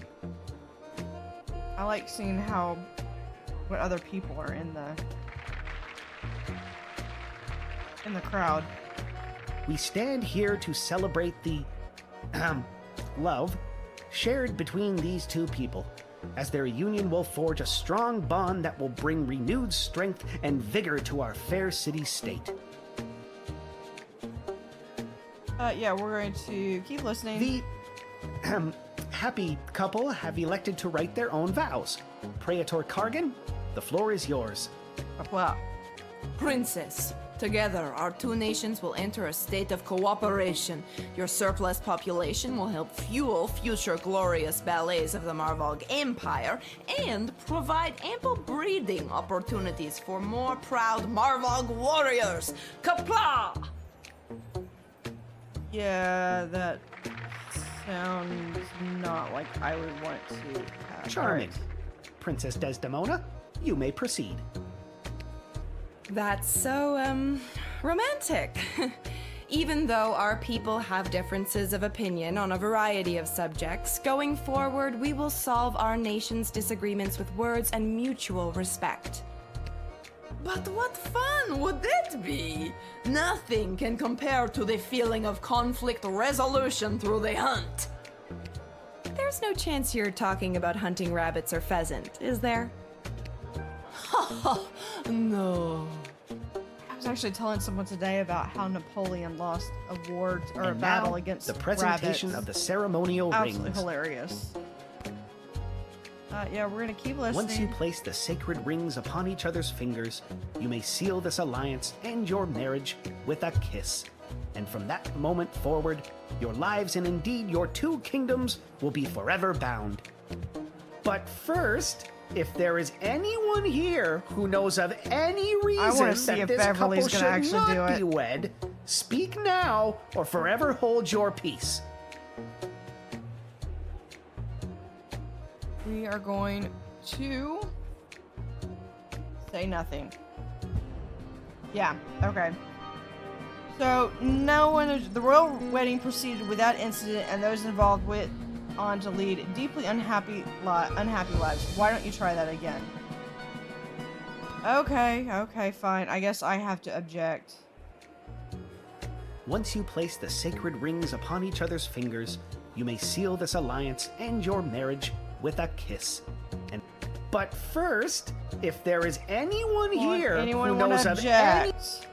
I like seeing what other people are in the crowd. We stand here to celebrate the love shared between these two people, as their union will forge a strong bond that will bring renewed strength and vigor to our fair city-state. Yeah, we're going to keep listening. The happy couple have elected to write their own vows. Praetor Kargan, the floor is yours. Wow. Princess, together our two nations will enter a state of cooperation. Your surplus population will help fuel future glorious ballets of the Marvog Empire and provide ample breeding opportunities for more proud Marvog warriors. Kapla! Yeah, that sounds not like I would want to have. Charming. Alright. Princess Desdemona, you may proceed. That's so, romantic. Even though our people have differences of opinion on a variety of subjects, going forward we will solve our nation's disagreements with words and mutual respect. But what fun would that be? Nothing can compare to the feeling of conflict resolution through the hunt. There's no chance you're talking about hunting rabbits or pheasant, is there? No. I was actually telling someone today about how Napoleon lost a war or a And battle now, against the presentation rabbits. of the ceremonial Absolutely rings. hilarious. Yeah, we're gonna keep listening. Once you place the sacred rings upon each other's fingers, you may seal this alliance and your marriage with a kiss. And from that moment forward, your lives and indeed your two kingdoms will be forever bound. But first, if there is anyone here who knows of any reason see that if this Beverly's couple gonna should actually not do be it. wed, speak now or forever hold your peace. We are going to say nothing. Yeah, okay. So, the royal wedding proceeded without incident, and those involved went on to lead deeply unhappy lives. Why don't you try that again? Okay, fine. I guess I have to object. Once you place the sacred rings upon each other's fingers, you may seal this alliance and your marriage with a kiss. But first, if there is anyone here Anyone who want knows to of any... object?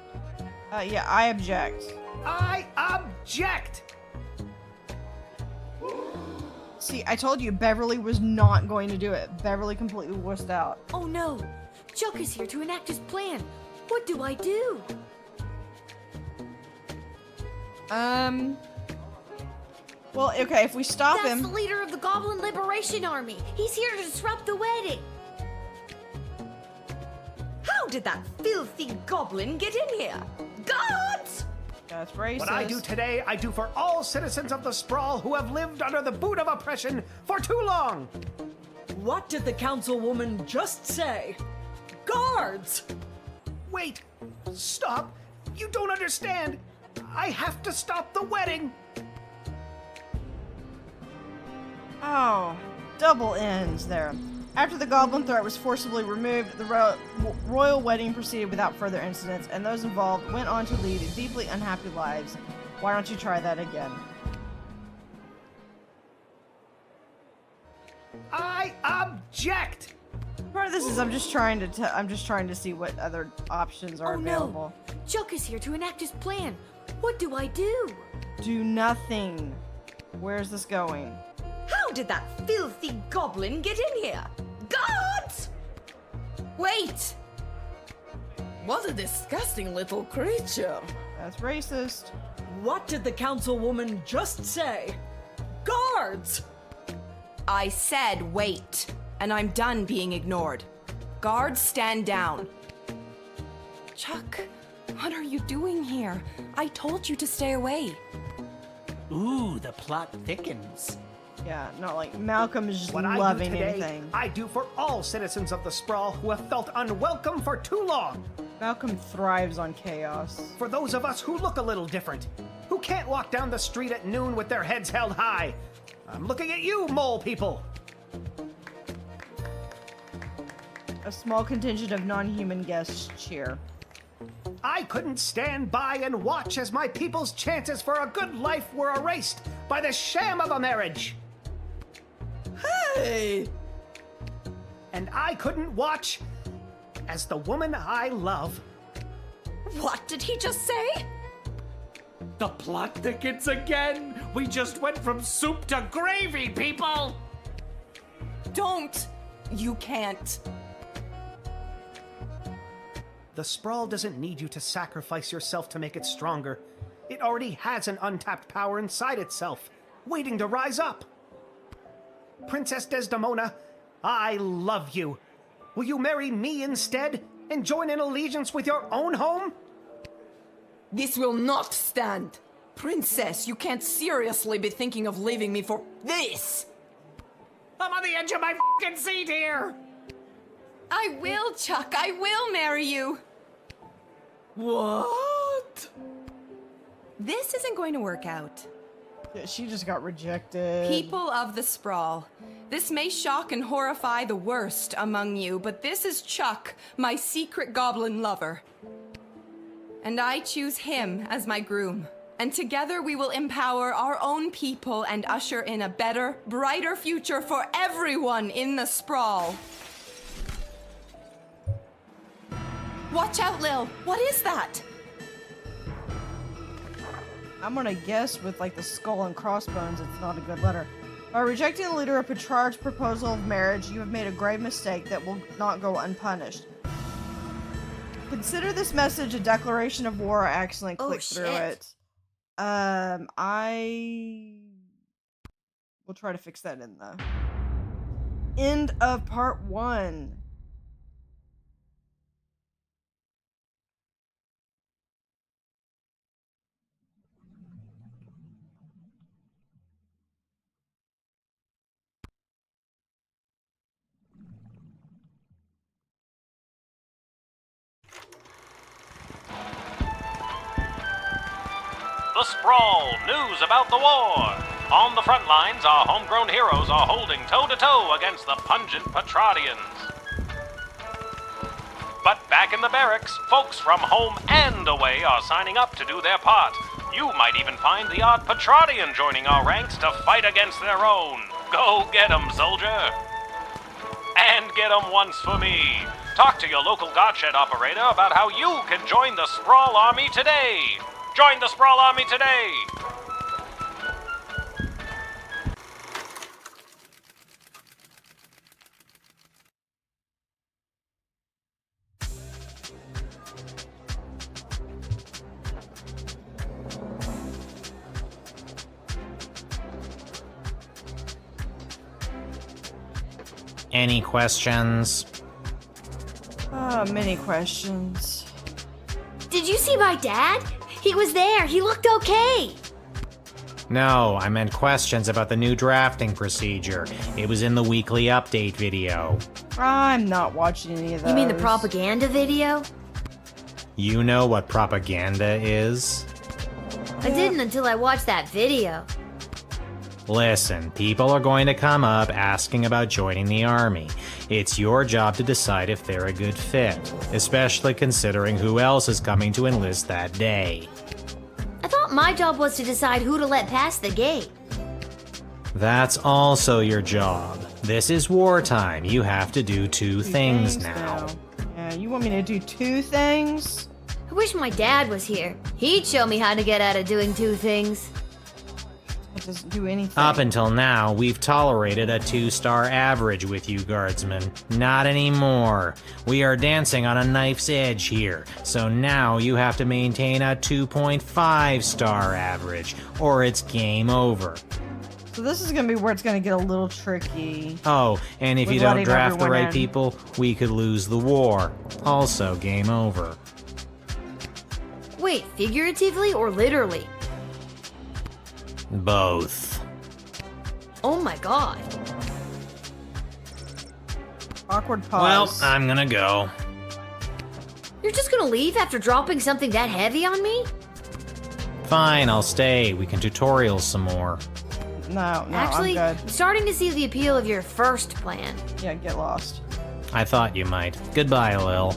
Yeah, I object. I object! See, I told you Beverly was not going to do it. Beverly completely wussed out. Oh no! Chuck is here to enact his plan. What do I do? Well, okay, if we stop That's him... the leader of the Goblin Liberation Army. He's here to disrupt the wedding. How did that filthy goblin get in here? Guards! That's racist. What I do today, I do for all citizens of the Sprawl who have lived under the boot of oppression for too long! What did the councilwoman just say? Guards! Wait! Stop! You don't understand! I have to stop the wedding! Oh, double ends there. After the goblin threat was forcibly removed, the royal wedding proceeded without further incidents, and those involved went on to lead deeply unhappy lives. Why don't you try that again? I object! Part of this is I'm just trying to see what other options are Oh available. no! Chuck is here to enact his plan. What do I do? Do nothing. Where's this going? How did that filthy goblin get in here? Guards! Wait! What a disgusting little creature. That's racist. What did the councilwoman just say? Guards! I said wait, and I'm done being ignored. Guards, stand down. Chuck, what are you doing here? I told you to stay away. Ooh, the plot thickens. Yeah, not like Malcolm is just What I do loving today, anything. I do for all citizens of the Sprawl who have felt unwelcome for too long. Malcolm thrives on chaos. For those of us who look a little different, who can't walk down the street at noon with their heads held high. I'm looking at you, mole people. A small contingent of non-human guests cheer. I couldn't stand by and watch as my people's chances for a good life were erased by the sham of a marriage. Hey! And I couldn't watch as the woman I love. What did he just say? The plot thickens again! We just went from soup to gravy, people! Don't! You can't. The sprawl doesn't need you to sacrifice yourself to make it stronger. It already has an untapped power inside itself, waiting to rise up. Princess Desdemona, I love you. Will you marry me instead and join in allegiance with your own home? This will not stand. Princess, you can't seriously be thinking of leaving me for this. I'm on the edge of my f***ing seat here! I will, Chuck. I will marry you. What? This isn't going to work out. Yeah, she just got rejected. People of the sprawl, this may shock and horrify the worst among you, but this is Chuck, my secret goblin lover. And I choose him as my groom. And together we will empower our own people and usher in a better, brighter future for everyone in the sprawl. Watch out, Lil. What is that? I'm gonna guess with like the skull and crossbones, it's not a good letter. By rejecting the leader of Petrarch's proposal of marriage, you have made a grave mistake that will not go unpunished. Consider this message a declaration of war. I accidentally clicked through it. I will try to fix that in the end of part 1. The Sprawl, news about the war. On the front lines, our homegrown heroes are holding toe-to-toe against the pungent Petradians. But back in the barracks, folks from home and away are signing up to do their part. You might even find the odd Petradian joining our ranks to fight against their own. Go get 'em, soldier. And get 'em once for me. Talk to your local Godshed operator about how you can join the Sprawl Army today. Join the Sprawl Army today! Any questions? Many questions. Did you see my dad? He was there. He looked okay. No, I meant questions about the new drafting procedure. It was in the weekly update video. I'm not watching any of those. You mean the propaganda video? You know what propaganda is? I didn't until I watched that video. Listen, people are going to come up asking about joining the army. It's your job to decide if they're a good fit, especially considering who else is coming to enlist that day. I thought my job was to decide who to let pass the gate. That's also your job. This is wartime. You have to do two things now. Yeah, you want me to do 2 things? I wish my dad was here. He'd show me how to get out of doing 2 things. It doesn't do anything. Up until now, we've tolerated a 2-star average with you, Guardsman. Not anymore. We are dancing on a knife's edge here, so now you have to maintain a 2.5-star average, or it's game over. So this is gonna be where it's gonna get a little tricky. Oh, and if With you don't letting draft the everyone right in. people, we could lose the war. Also game over. Wait, figuratively or literally? Both. Oh my god. Awkward Well, pause. I'm gonna go. You're just gonna leave after dropping something that heavy on me? Fine, I'll stay. We can tutorial some more. No, Actually, I'm I'm good. starting to see the appeal of your first plan. Yeah, get lost. I thought you might. Goodbye, Lil.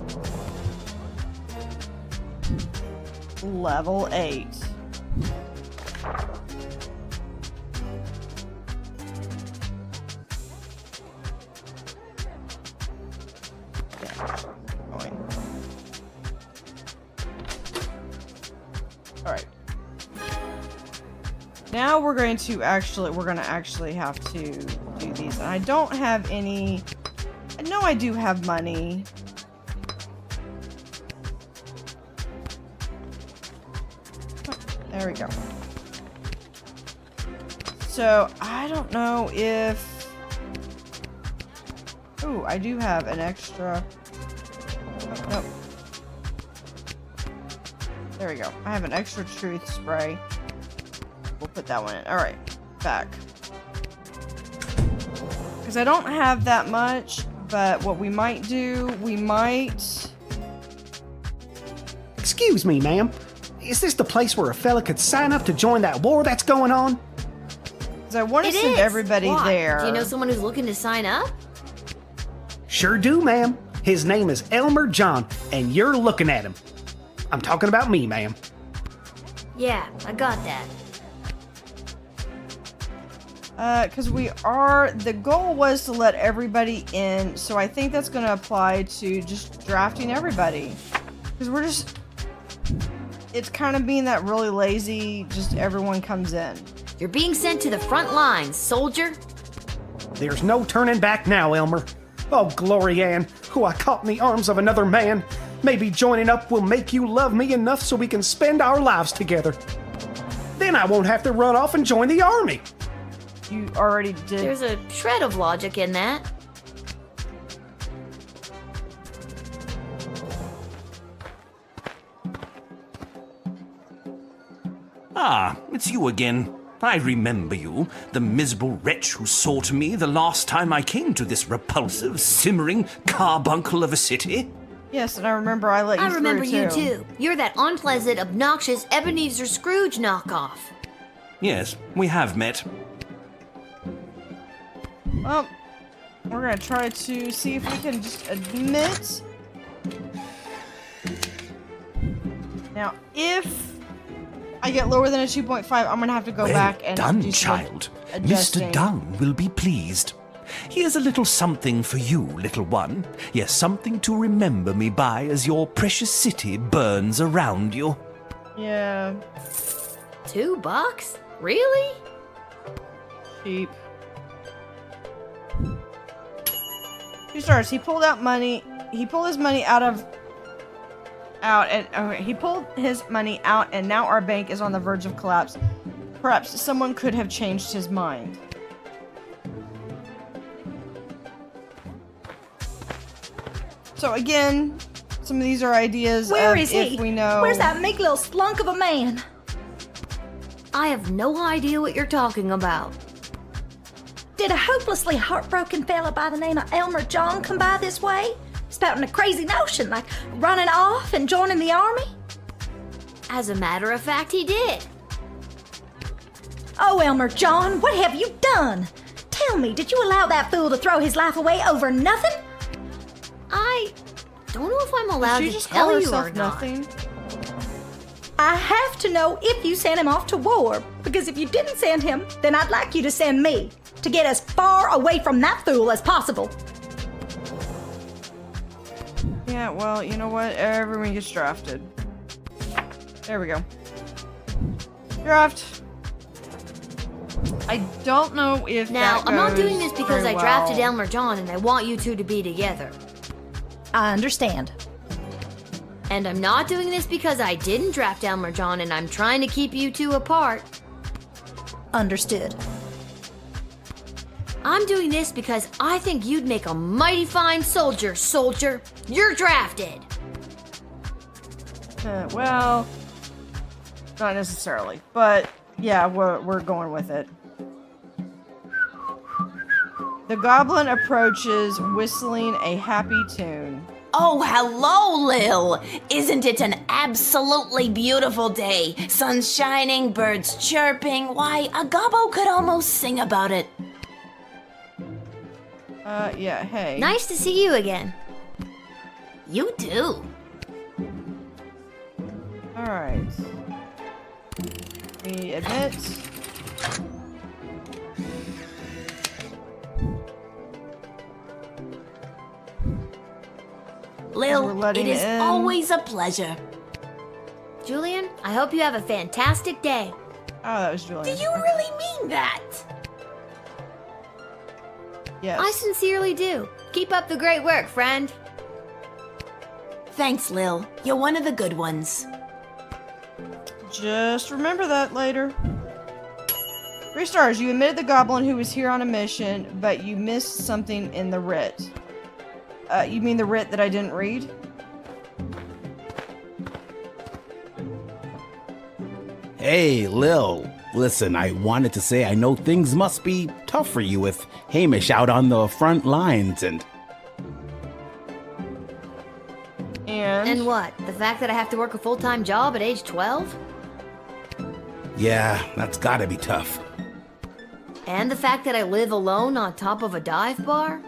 Level 8. Alright. Now we're going to actually have to do these. And I don't have any... I know I do have money. There we go. So, I don't know if... Ooh, I do have an extra... Oh, nope. There we go. I have an extra truth spray. We'll put that one in. Alright, back. Because I don't have that much, but what we might do, we might... Excuse me, ma'am. Is this the place where a fella could sign up to join that war that's going on? Because I want to send everybody there. Do you know someone who's looking to sign up? Sure do, ma'am. His name is Elmer John, and you're looking at him. I'm talking about me, ma'am. Yeah, I got that. Because the goal was to let everybody in, so I think that's going to apply to just drafting everybody. Because it's kind of being that really lazy, just everyone comes in. You're being sent to the front lines, soldier. There's no turning back now, Elmer. Oh, Glory Ann, who I caught in the arms of another man. Maybe joining up will make you love me enough so we can spend our lives together. Then I won't have to run off and join the army. You already did. There's a shred of logic in that. Ah, it's you again. I remember you, the miserable wretch who sought me the last time I came to this repulsive, simmering carbuncle of a city. Yes, and I remember I let you through, remember you too. You're that unpleasant, obnoxious Ebenezer Scrooge knockoff. Yes, we have met. Well, we're gonna try to see if we can just admit. Now, if I get lower than a 2.5, I'm gonna have to go back and done, do some child. adjusting. Mr. Dunn will be pleased. Here's a little something for you, little one. Yes, something to remember me by as your precious city burns around you. Yeah. $2? Really? Cheap. 2 stars. He pulled out money. He pulled his money he pulled his money out, and now our bank is on the verge of collapse. Perhaps someone could have changed his mind. So again, some of these are ideas Where of is if he? we know. Where's that meek little slunk of a man? I have no idea what you're talking about. Did a hopelessly heartbroken fella by the name of Elmer John come by this way? Spouting a crazy notion, like running off and joining the army? As a matter of fact, he did. Oh, Elmer John, what have you done? Tell me, did you allow that fool to throw his life away over nothing? I don't know if I'm allowed Did she to just tell call you herself or not. nothing? I have to know if you sent him off to war, because if you didn't send him, then I'd like you to send me, to get as far away from that fool as possible. Yeah, well, you know what? Everyone gets drafted. There we go. Draft. I don't know if Now, that I'm not goes doing this because very I drafted well. Elmer John and I want you two to be together. I understand. And I'm not doing this because I didn't draft Elmer John and I'm trying to keep you two apart. Understood. I'm doing this because I think you'd make a mighty fine soldier, soldier. You're drafted. Well, not necessarily, but yeah, we're going with it. The goblin approaches, whistling a happy tune. Oh, hello, Lil! Isn't it an absolutely beautiful day? Sun shining, birds chirping. Why, a gobbo could almost sing about it. Yeah, hey. Nice to see you again. You too. Alright. We admit. Lil, it is always a pleasure. Julian, I hope you have a fantastic day. Oh, that was Julian. Do you really mean that? Yes. I sincerely do. Keep up the great work, friend. Thanks, Lil. You're one of the good ones. Just remember that later. 3 stars. You admitted the goblin who was here on a mission, but you missed something in the writ. You mean the writ that I didn't read? Hey, Lil. Listen, I wanted to say I know things must be tough for you with Hamish out on the front lines and... And what? The fact that I have to work a full-time job at age 12? Yeah, that's gotta be tough. And the fact that I live alone on top of a dive bar?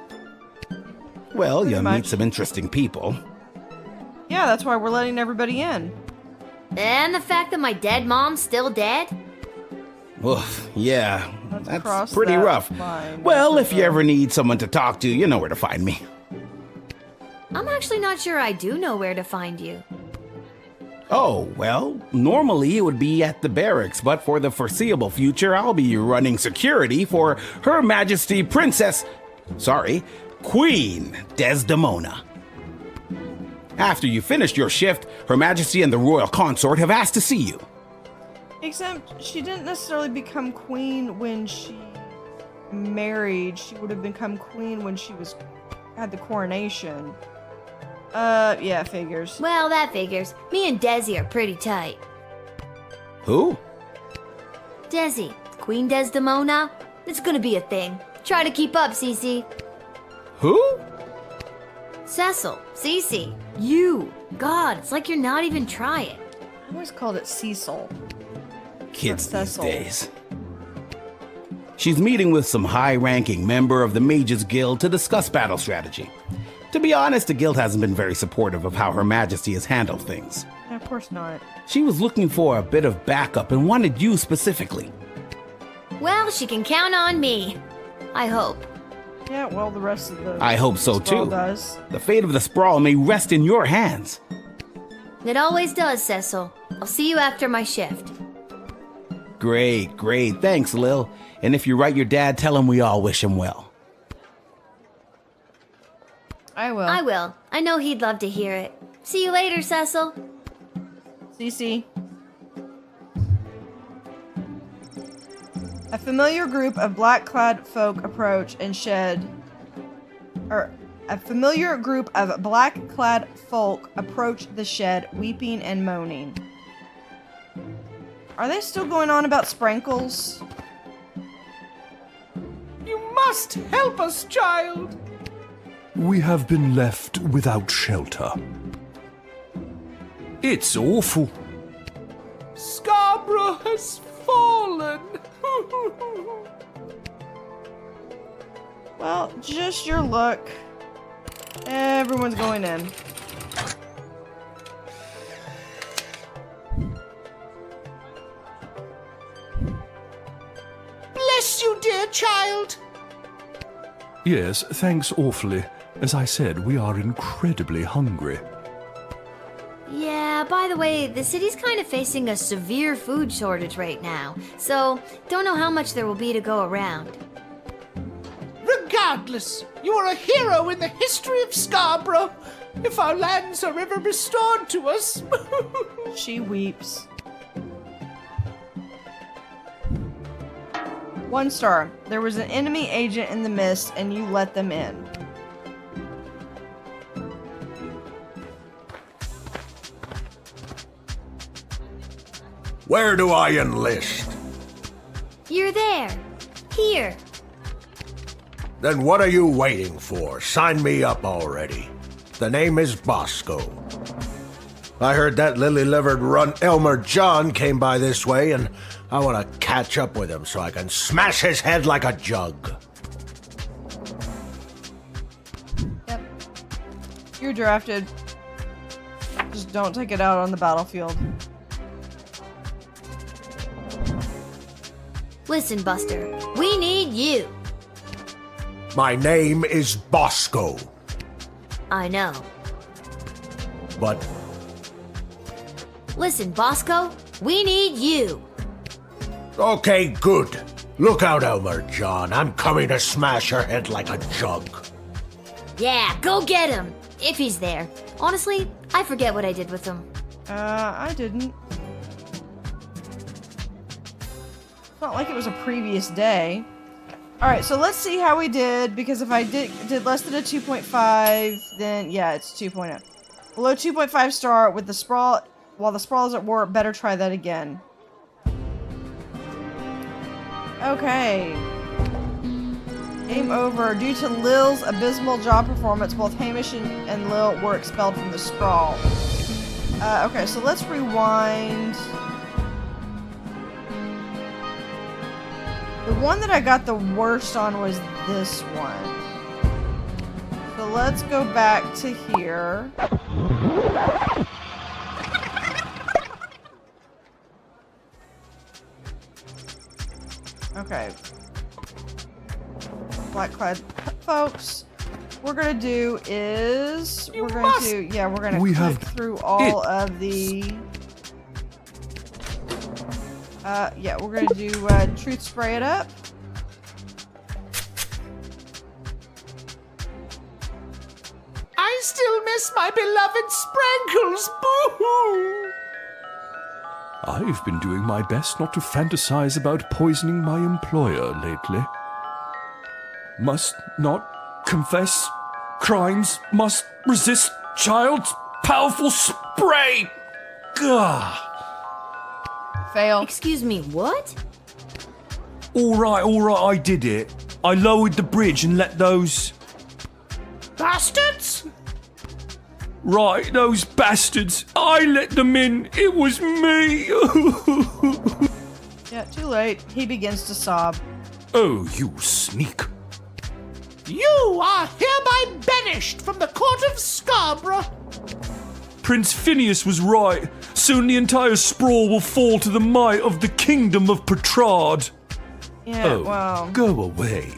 Well, you meet some interesting people. Yeah, that's why we're letting everybody in. And the fact that my dead mom's still dead? Oof, yeah, that's cross pretty that rough. line. Well, if you ever need someone to talk to, you know where to find me. I'm actually not sure I do know where to find you. Oh, well, normally it would be at the barracks, but for the foreseeable future, I'll be running security for Her Majesty Queen Desdemona. After you finished your shift, Her Majesty and the Royal Consort have asked to see you. Except she didn't necessarily become queen when she married. She would have become queen when she had the coronation. Yeah, figures. Well, that figures. Me and Desi are pretty tight. Who? Desi, Queen Desdemona. It's gonna be a thing. Try to keep up, Cece. Who? Cecil, Cece, you. God, it's like you're not even trying. I always called it Cecil. Kids these days. She's meeting with some high-ranking member of the Mages Guild to discuss battle strategy. To be honest, the guild hasn't been very supportive of how Her Majesty has handled things. Yeah, of course not. She was looking for a bit of backup and wanted you specifically. Well, she can count on me. I hope. Yeah, well, the rest of the... I hope so Sprawl too. does. The fate of the Sprawl may rest in your hands. It always does, Cecil. I'll see you after my shift. Great, great. Thanks, Lil. And if you write your dad, tell him we all wish him well. I will. I will. I know he'd love to hear it. See you later, Cecil. Cece. A familiar group of black-clad folk approach and shed... A familiar group of black-clad folk approach the shed, weeping and moaning. Are they still going on about sprinkles? You must help us, child! We have been left without shelter. It's awful. Scarborough has fallen! Well, just your luck. Everyone's going in. Bless you, dear child! Yes, thanks awfully. As I said, we are incredibly hungry. Yeah, by the way, the city's kind of facing a severe food shortage right now, so don't know how much there will be to go around. Regardless, you are a hero in the history of Scarborough. If our lands are ever restored to us. She weeps. 1 star. There was an enemy agent in the mist, and you let them in. Where do I enlist? You're there. Here. Then what are you waiting for? Sign me up already. The name is Bosco. I heard that lily-livered runt Elmer John came by this way, and I want to catch up with him so I can smash his head like a jug. You're drafted. Just don't take it out on the battlefield. Listen, Buster, we need you. My name is Bosco, I know. but Listen, Bosco, we need you. okay, good. Look out, Elmer John. I'm coming to smash your head like a jug. Yeah, go get him. If he's there. Honestly, I forget what I did with him. I didn't. It's not like it was a previous day. Alright, so let's see how we did, because if I did less than a 2.5, then yeah, it's 2.0. Below 2.5 star with the sprawl, while the sprawl is at war, better try that again. Okay. Game over. Due to Lil's abysmal job performance, both Hamish and Lil were expelled from the sprawl. Okay, so let's rewind. The one that I got the worst on was this one. So let's go back to here. Okay. Black-clad folks. What we're gonna do is we're gonna click through all of the. Yeah, we're gonna do truth spray it up. I still miss my beloved Sprankles. Boo-hoo! I've been doing my best not to fantasize about poisoning my employer lately. Must not confess crimes, must resist child's powerful spray. Gah. Fail. Excuse me, what? All right, I did it. I lowered the bridge and let those... Bastards? Right, those bastards. I let them in. It was me. Yeah, too late. He begins to sob. Oh, you sneak. You are hereby banished from the court of Scarborough. Prince Phineas was right. Soon the entire sprawl will fall to the might of the kingdom of Petrard. Yeah, oh, wow. Go away.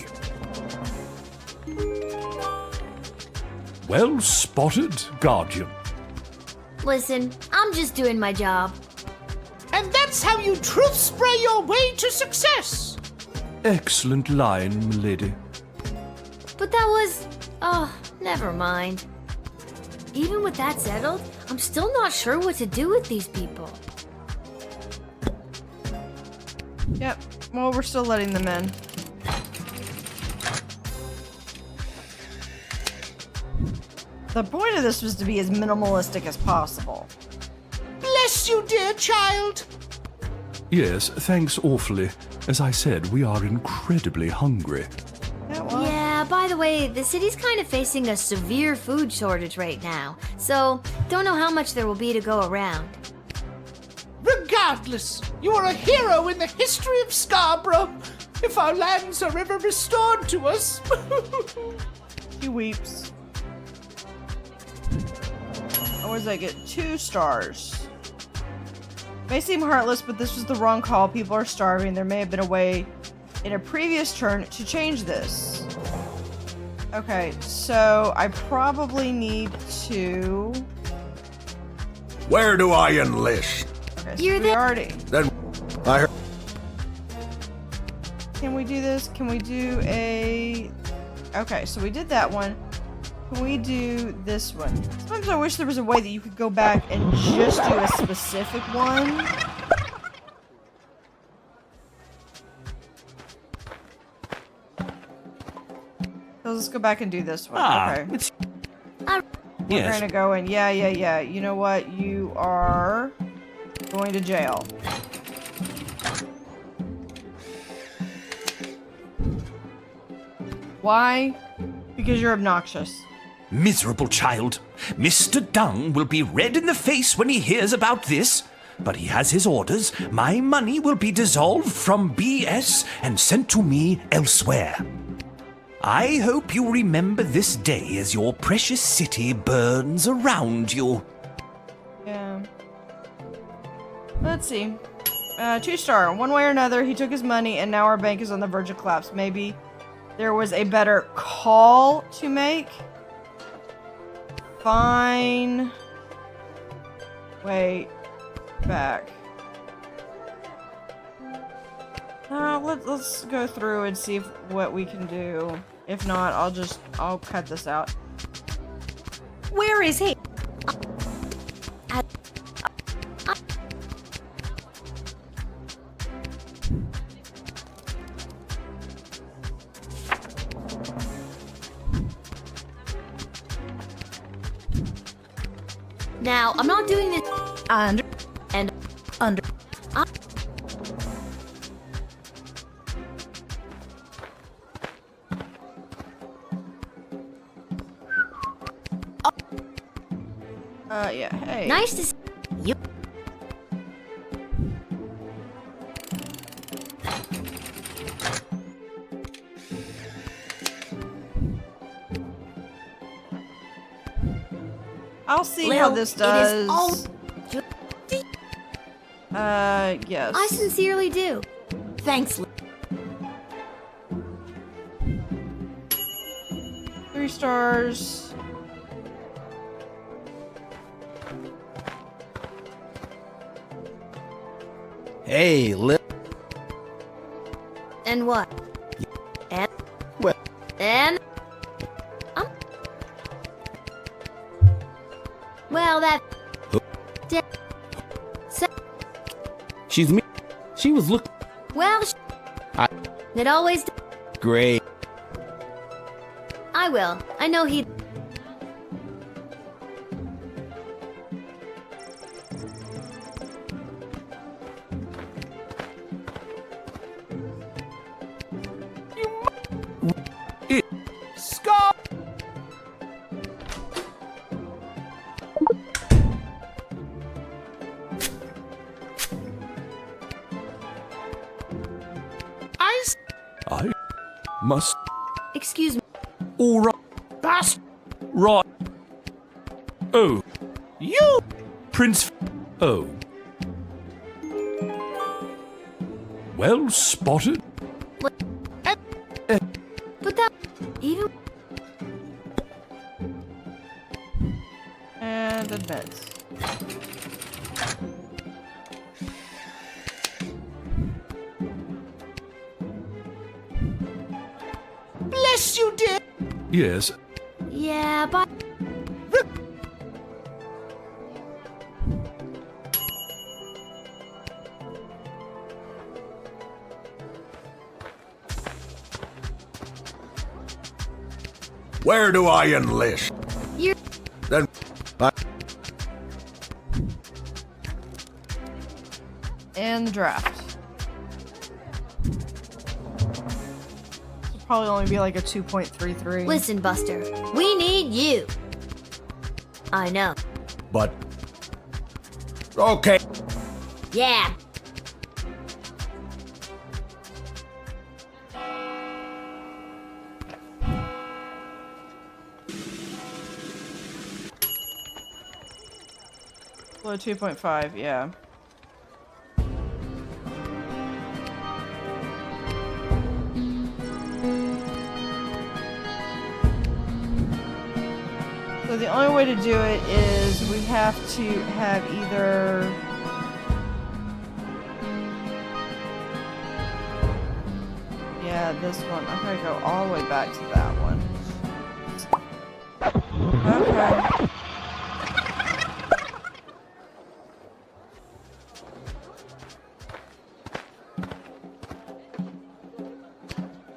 Well spotted, Guardian. Listen, I'm just doing my job. And that's how you truth spray your way to success. Excellent line, milady. But that was... oh, never mind. Even with that settled, I'm still not sure what to do with these people. Yep. Well, we're still letting them in. The point of this was to be as minimalistic as possible. Bless you, dear child. Yes, thanks awfully. As I said, we are incredibly hungry. Yeah, by the way, the city's kind of facing a severe food shortage right now, so don't know how much there will be to go around. Regardless, you are a hero in the history of Scarborough. If our lands are ever restored to us. He weeps. Or does I get 2 stars? May seem heartless, but this was the wrong call. People are starving. There may have been a way in a previous turn to change this. Okay, so I probably need to... Where do I enlist? Okay, so we already... Then I heard... Can we do this? Can we do a... Okay, so we did that one. Can we do this one? Sometimes I wish there was a way that you could go back and just do a specific one. So let's go back and do this one. Okay. We're Yes. gonna go in. Yeah. You know what? You are going to jail. Why? Because you're obnoxious. Miserable child. Mr. Dung will be red in the face when he hears about this. But he has his orders. My money will be dissolved from BS and sent to me elsewhere. I hope you remember this day as your precious city burns around you. Yeah. Let's see. 2-star. One way or another, he took his money and now our bank is on the verge of collapse. Maybe there was a better call to make. Fine. Wait. Back. Let's go through and see what we can do. If not, I'll cut this out. Where is he? Now, I'm not doing this under. Yeah, hey. Nice to see you. I'll see Lil, how this does. It is all... Yes. I sincerely do. Thanks, Lil. 3 stars. Hey, Lil. And what? And? Well. And? Well, that... She's me. She was looking. Well, it always... Great. I will. I know he... Scott! I must. Excuse me. All right. That's right. Oh. You! Prince. Oh. Well spotted. But that... Even... And admit. Bless you, dear. Yes. Yeah, but... Where do I enlist? You're... Then And the draft. It'll probably only be like a 2.33. Listen, Buster. We need you. I know. But okay. Yeah. Well, 2.5, yeah. So the only way to do it is we have to have either... Yeah, this one. I gotta go all the way back to that one. Okay.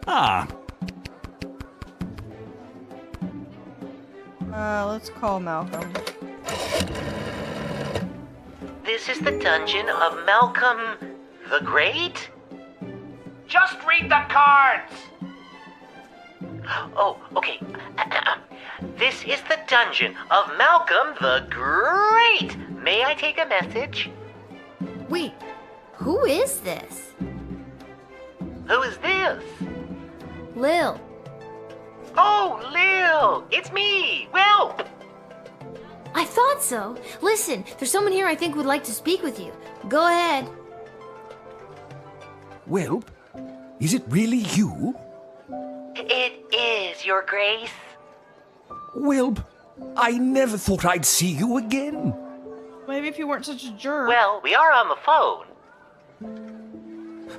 Ah. Let's call Malcolm. This is the dungeon of Malcolm the Great? Just read the cards! Oh, okay. This is the dungeon of Malcolm the Great. May I take a message? Wait, who is this? Who is this? Lil. Oh, Lil! It's me, Whelp! I thought so. Listen, there's someone here I think would like to speak with you. Go ahead. Well, is it really you? It is, Your Grace. Well, I never thought I'd see you again. Maybe if you weren't such a jerk. Well, we are on the phone.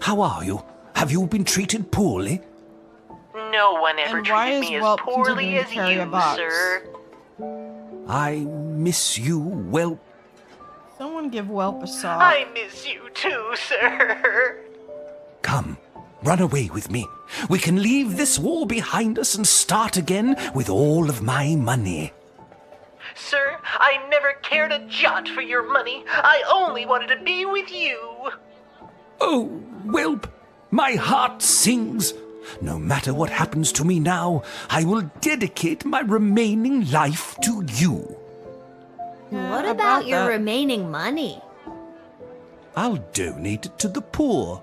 How are you? Have you been treated poorly? No one ever And why treated is me as Whelp poorly continuing as to carry a you, box? sir. I miss you, well. Someone give Whelp a sock. I miss you too, sir. Come, run away with me. We can leave this war behind us and start again with all of my money. Sir, I never cared a jot for your money. I only wanted to be with you. Oh, Whelp, my heart sings. No matter what happens to me now, I will dedicate my remaining life to you. What about your remaining money? I'll donate it to the poor.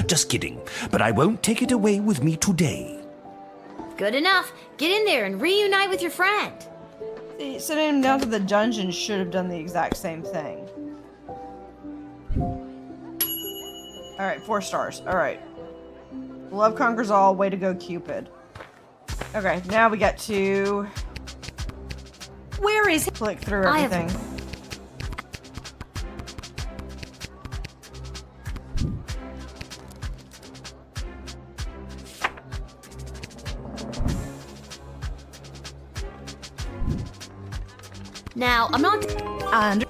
Just kidding, but I won't take it away with me today. Good enough. Get in there and reunite with your friend. See, sending him down to the dungeon should have done the exact same thing. Alright, 4 stars. Alright. Love conquers all. Way to go, Cupid. Okay, now we get to... Where is click through I have- everything. Now, I'm not... Under.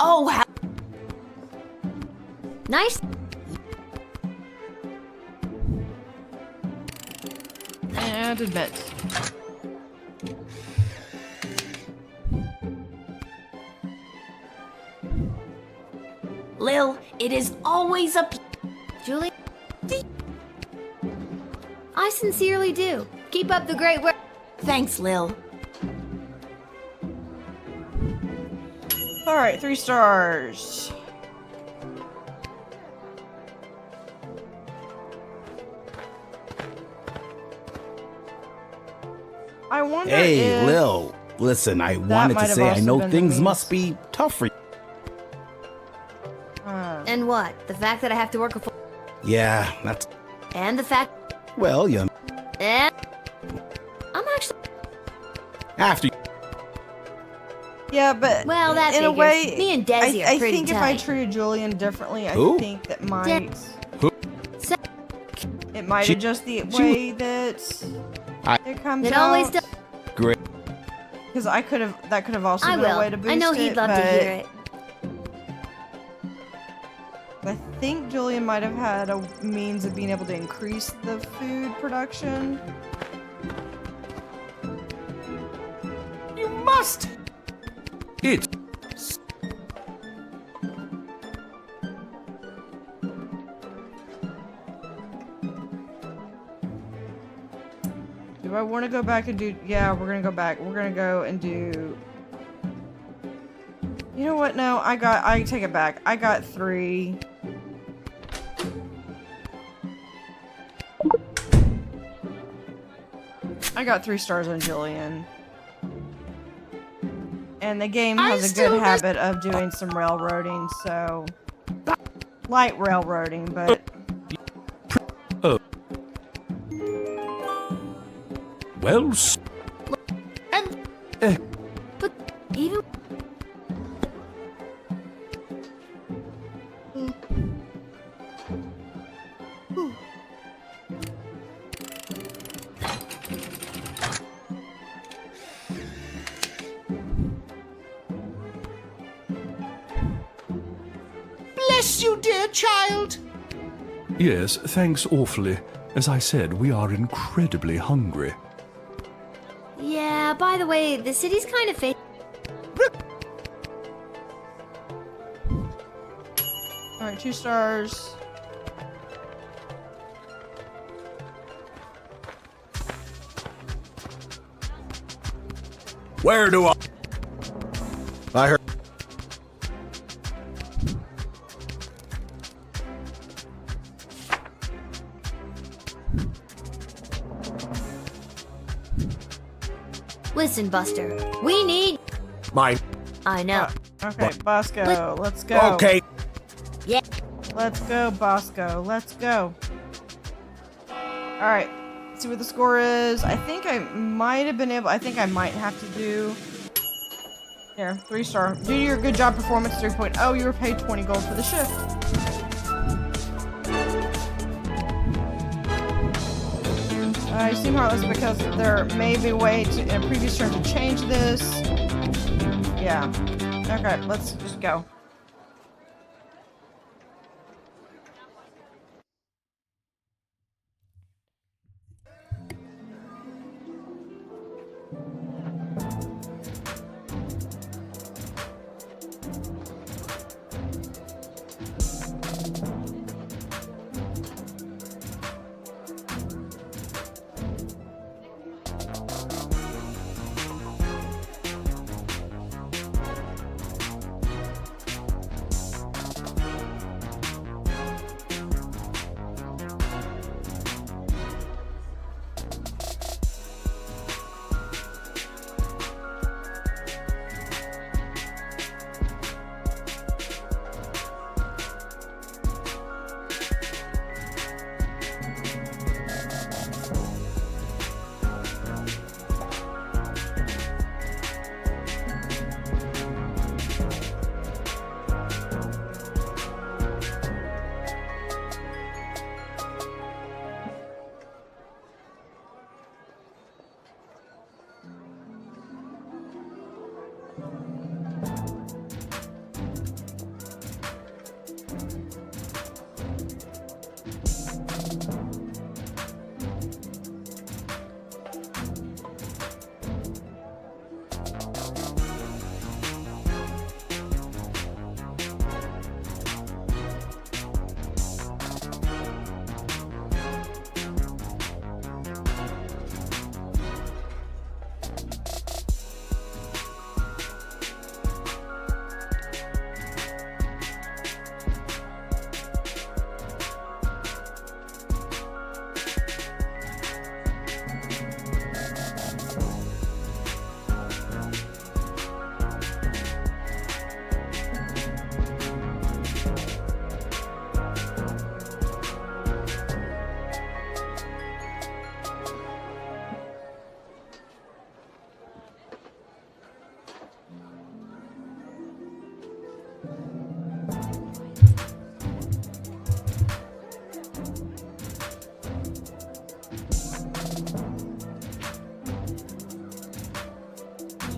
Oh, how... Nice. And admit. Lil, it is always a... Julie? I sincerely do. Keep up the great work. Thanks, Lil. Alright, 3 stars. I wonder Hey, if... Lil. Listen, I That wanted might to have say I also know been the things means. must be tough for you. And what? The fact that I have to work a full... Yeah, that's... And the fact... Well, you... And... I'm actually... After you... Yeah, but Well, that in a figures. way, Me and Desi I are pretty think if I tight. treated Julian differently, I Who? think that might... Who? It might She- adjust the she- way that I... it comes It always out. does. Great. Because that could have also I been a will. way to boost it. I know he'd love to but hear it. I think Julian might have had a means of being able to increase the food production. You must! It's... Do I want to go back and do... Yeah, we're going to go back. We're going to go and do... You know what? No, I take it back. I got 3. I got 3 stars on Julian. And the game has a good habit of doing some railroading, so... Light railroading, but... Oh. Well, But even... Bless you, dear child. yes, thanks awfully. As I said, we are incredibly hungry. Yeah, by the way, the city's kind of fake. Alright, 2 stars. Where do I heard. Listen, Buster, we need... Mine. I know. Okay, Bosco, let's go. Okay. Yeah. Let's go, Bosco. Let's go. Alright. See what the score is. I think I might have been able... I think I might have to do... Here, 3-star. Due to your good job performance, 3.0, you were paid 20 gold for the shift. I assume heartless because there may be a way to, in a previous turn, to change this. Yeah. Okay, let's just go.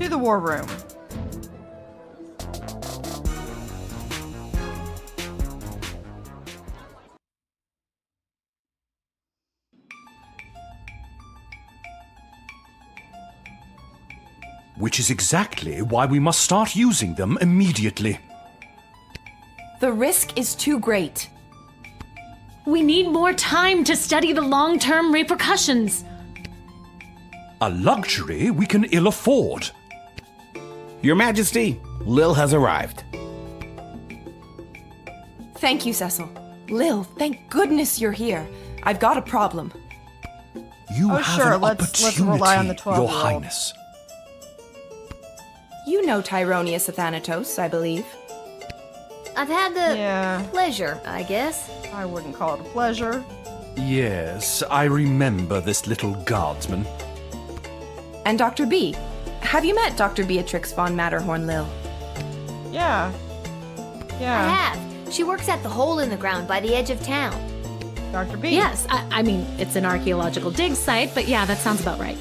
To the war room. Which is exactly why we must start using them immediately. The risk is too great. We need more time to study the long-term repercussions. A luxury we can ill afford. Your Majesty, Lil has arrived. Thank you, Cecil. Lil, thank goodness you're here. I've got a problem. You Oh, have sure, an let's opportunity, rely on the Your 12-year-old. Highness. You know Tyronius Athanatos, I believe. I've had the pleasure, I guess. I wouldn't call it a pleasure. Yes, I remember this little guardsman. And Dr. B. Have you met Dr. Beatrix von Matterhorn, Lil? Yeah. Yeah. I have. She works at the hole in the ground by the edge of town. Dr. B. Yes, I mean, it's an archaeological dig site, but yeah, that sounds about right.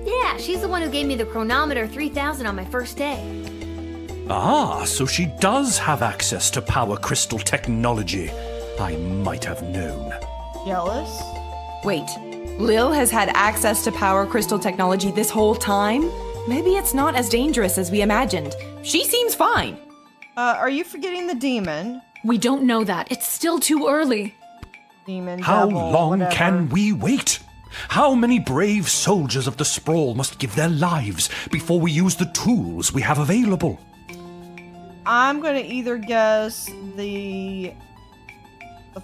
Yeah, she's the one who gave me the chronometer 3000 on my first day. Ah, so she does have access to power crystal technology. I might have known. Jealous? Wait, Lil has had access to power crystal technology this whole time? Maybe it's not as dangerous as we imagined. She seems fine. Are you forgetting the demon? We don't know that. It's still too early. Demon, How devil, long whatever. can we wait? How many brave soldiers of the sprawl must give their lives before we use the tools we have available? I'm gonna either guess the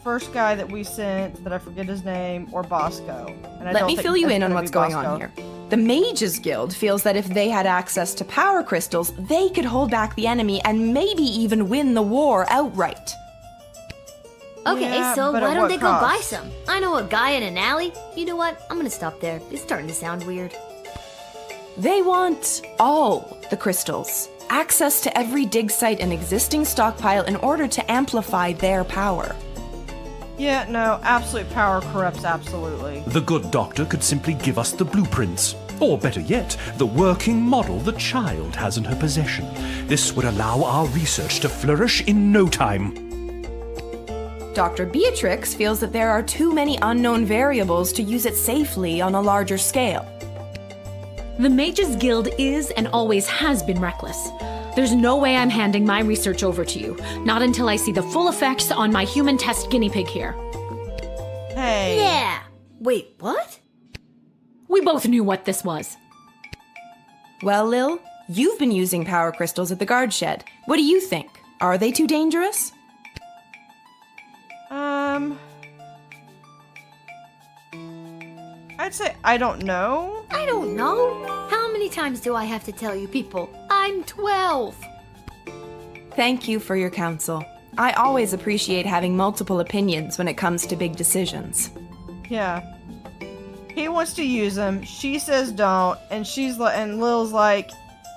first guy that we sent, that I forget his name, or Bosco. And I Let don't me think fill you it's in on gonna what's be going Bosco. on here. The Mages Guild feels that if they had access to power crystals, they could hold back the enemy and maybe even win the war outright. Okay, Yeah, so but why at don't what they go buy cost? some? I know a guy in an alley. You know what? I'm gonna stop there. It's starting to sound weird. They want all the crystals. Access to every dig site and existing stockpile in order to amplify their power. Yeah, no, absolute power corrupts absolutely. The good doctor could simply give us the blueprints. Or better yet, the working model the child has in her possession. This would allow our research to flourish in no time. Dr. Beatrix feels that there are too many unknown variables to use it safely on a larger scale. The Mages Guild is and always has been reckless. There's no way I'm handing my research over to you, not until I see the full effects on my human test guinea pig here. Hey. Yeah. Wait, what? We both knew what this was. Well, Lil, you've been using power crystals at the guard shed. What do you think? Are they too dangerous? I'd say I don't know. I don't know. How many times do I have to tell you people? I'm 12. Thank you for your counsel. I always appreciate having multiple opinions when it comes to big decisions. Yeah. He wants to use them. She says don't, and and Lil's like,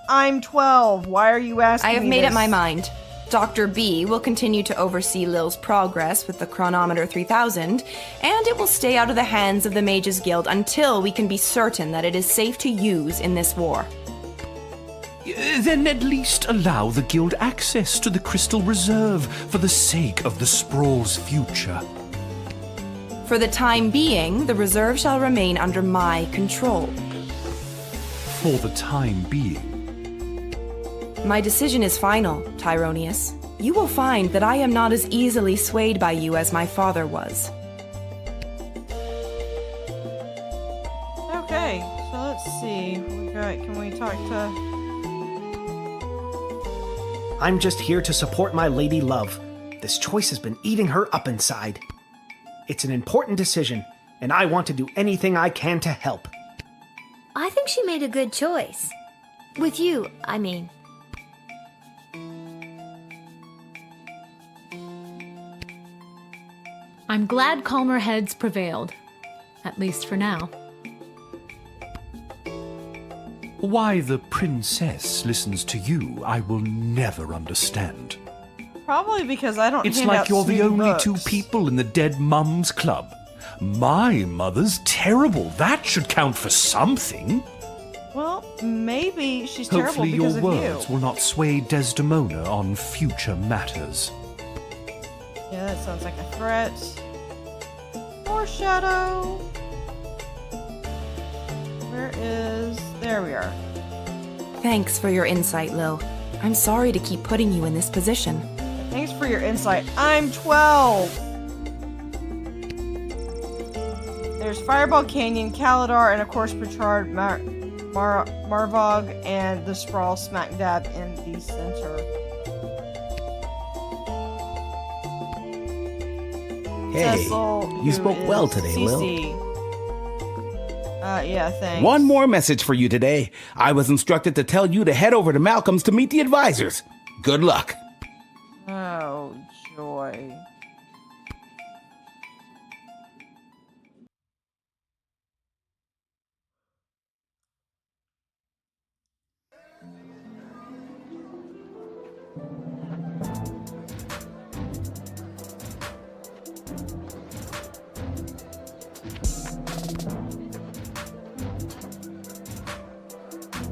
I'm 12. Why are you asking me I have made this? up my mind. Dr. B will continue to oversee Lil's progress with the chronometer 3000, and it will stay out of the hands of the Mages Guild until we can be certain that it is safe to use in this war. Then at least allow the guild access to the crystal reserve for the sake of the sprawl's future. For the time being, the reserve shall remain under my control. For the time being. My decision is final, Tyronius. You will find that I am not as easily swayed by you as my father was. Okay, so let's see. Can we talk to... I'm just here to support my lady love. This choice has been eating her up inside. It's an important decision, and I want to do anything I can to help. I think she made a good choice. With you, I mean. I'm glad calmer heads prevailed. At least for now. Why the princess listens to you, I will never understand. Probably because I don't It's hand like out you're the smooth only books. two people in the Dead Mums Club. My mother's terrible. That should count for something. Well, maybe she's terrible Hopefully your because of words you. will not sway Desdemona on future matters. Yeah, that sounds like a threat. Foreshadow. Where is... There we are. Thanks for your insight, Lil. I'm sorry to keep putting you in this position. Thanks for your insight. I'm 12! There's Fireball Canyon, Kalidar, and of course Petrard, Marvog, and the Sprawl smack dab in the center. Hey, Cecil, you who spoke well is today, CC. Lil. Yeah, thanks. One more message for you today. I was instructed to tell you to head over to Malcolm's to meet the advisors. Good luck. Oh, joy.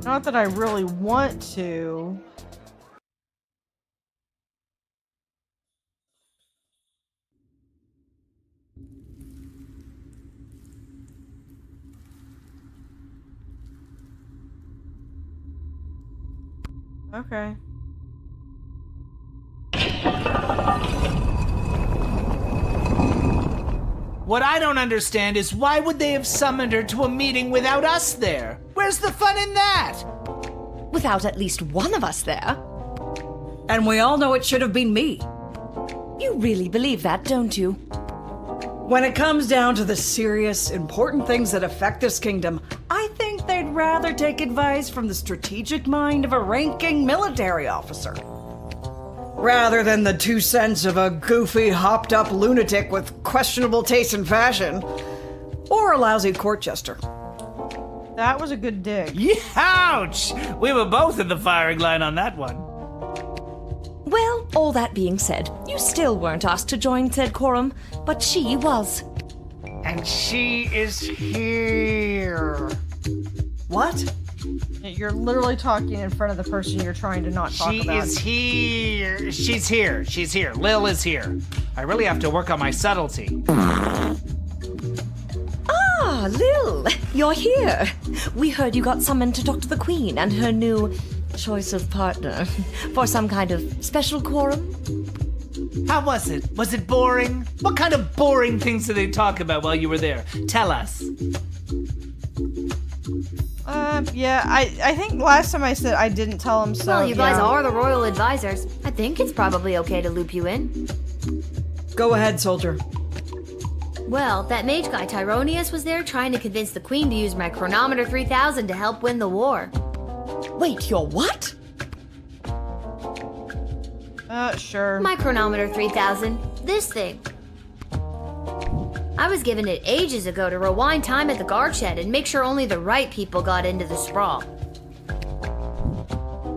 Not that I really want to. Okay. What I don't understand is why would they have summoned her to a meeting without us there? Where's the fun in that? Without at least one of us there. And we all know it should have been me. You really believe that, don't you? When it comes down to the serious, important things that affect this kingdom, I think they'd rather take advice from the strategic mind of a ranking military officer, rather than the 2 cents of a goofy, hopped-up lunatic with questionable taste in fashion, or a lousy court jester. That was a good dig. Ouch! We were both in the firing line on that one. Well, all that being said, you still weren't asked to join said quorum, but she was. And she is here. What? You're literally talking in front of the person you're trying to not talk about. She is here. She's here. She's here. Lil is here. I really have to work on my subtlety. Ah, Lil, you're here. We heard you got summoned to talk to the Queen and her new choice of partner for some kind of special quorum. How was it? Was it boring? What kind of boring things did they talk about while you were there? Tell us. Yeah, I think last time I said I didn't tell him, so Well, you guys yeah. are the royal advisors. I think it's probably okay to loop you in. Go ahead, soldier. Well, that mage guy Tyronius was there trying to convince the queen to use my chronometer 3000 to help win the war. Wait, your what? Sure. My chronometer 3000. This thing. I was given it ages ago to rewind time at the guard shed and make sure only the right people got into the sprawl.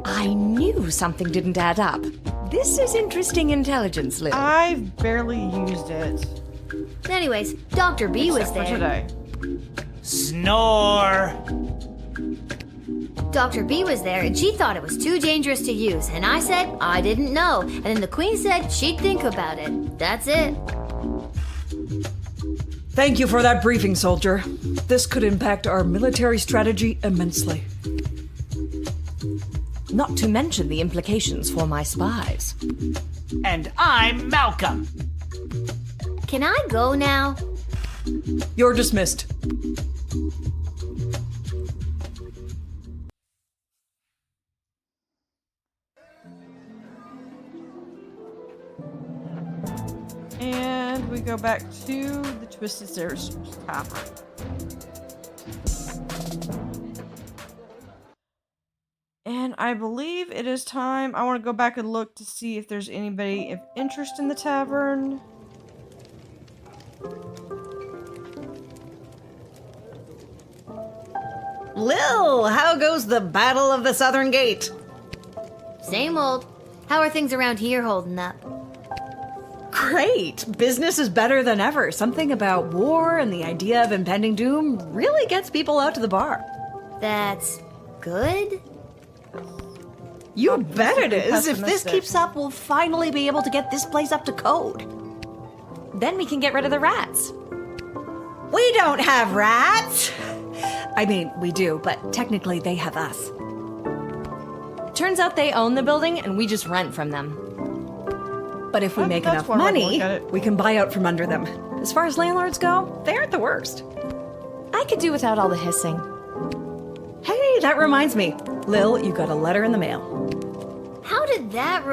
I knew something didn't add up. This is interesting intelligence, Lil. I've barely used it. Anyways, Dr. B was Except for there. today. Snore! Dr. B was there and she thought it was too dangerous to use, and I said I didn't know, and then the queen said she'd think about it. That's it. Thank you for that briefing, soldier. This could impact our military strategy immensely. Not to mention the implications for my spies. And I'm Malcolm. Can I go now? You're dismissed. And we go back to the Twisted Stairs Tavern. And I believe it is time. I want to go back and look to see if there's anybody of interest in the tavern. Lil, how goes the Battle of the Southern Gate? Same old. How are things around here holding up? Great! Business is better than ever. Something about war and the idea of impending doom really gets people out to the bar. That's good? You bet it is. If this pessimistic. keeps up, we'll finally be able to get this place up to code. Then we can get rid of the rats. We don't have rats! I mean, we do, but technically they have us. Turns out they own the building and we just rent from them. But if we make That's enough one way to money, look at it. we can buy out from under them. As far as landlords go, they aren't the worst. I could do without all the hissing. Hey, that reminds me. Lil, you got a letter in the mail. How did that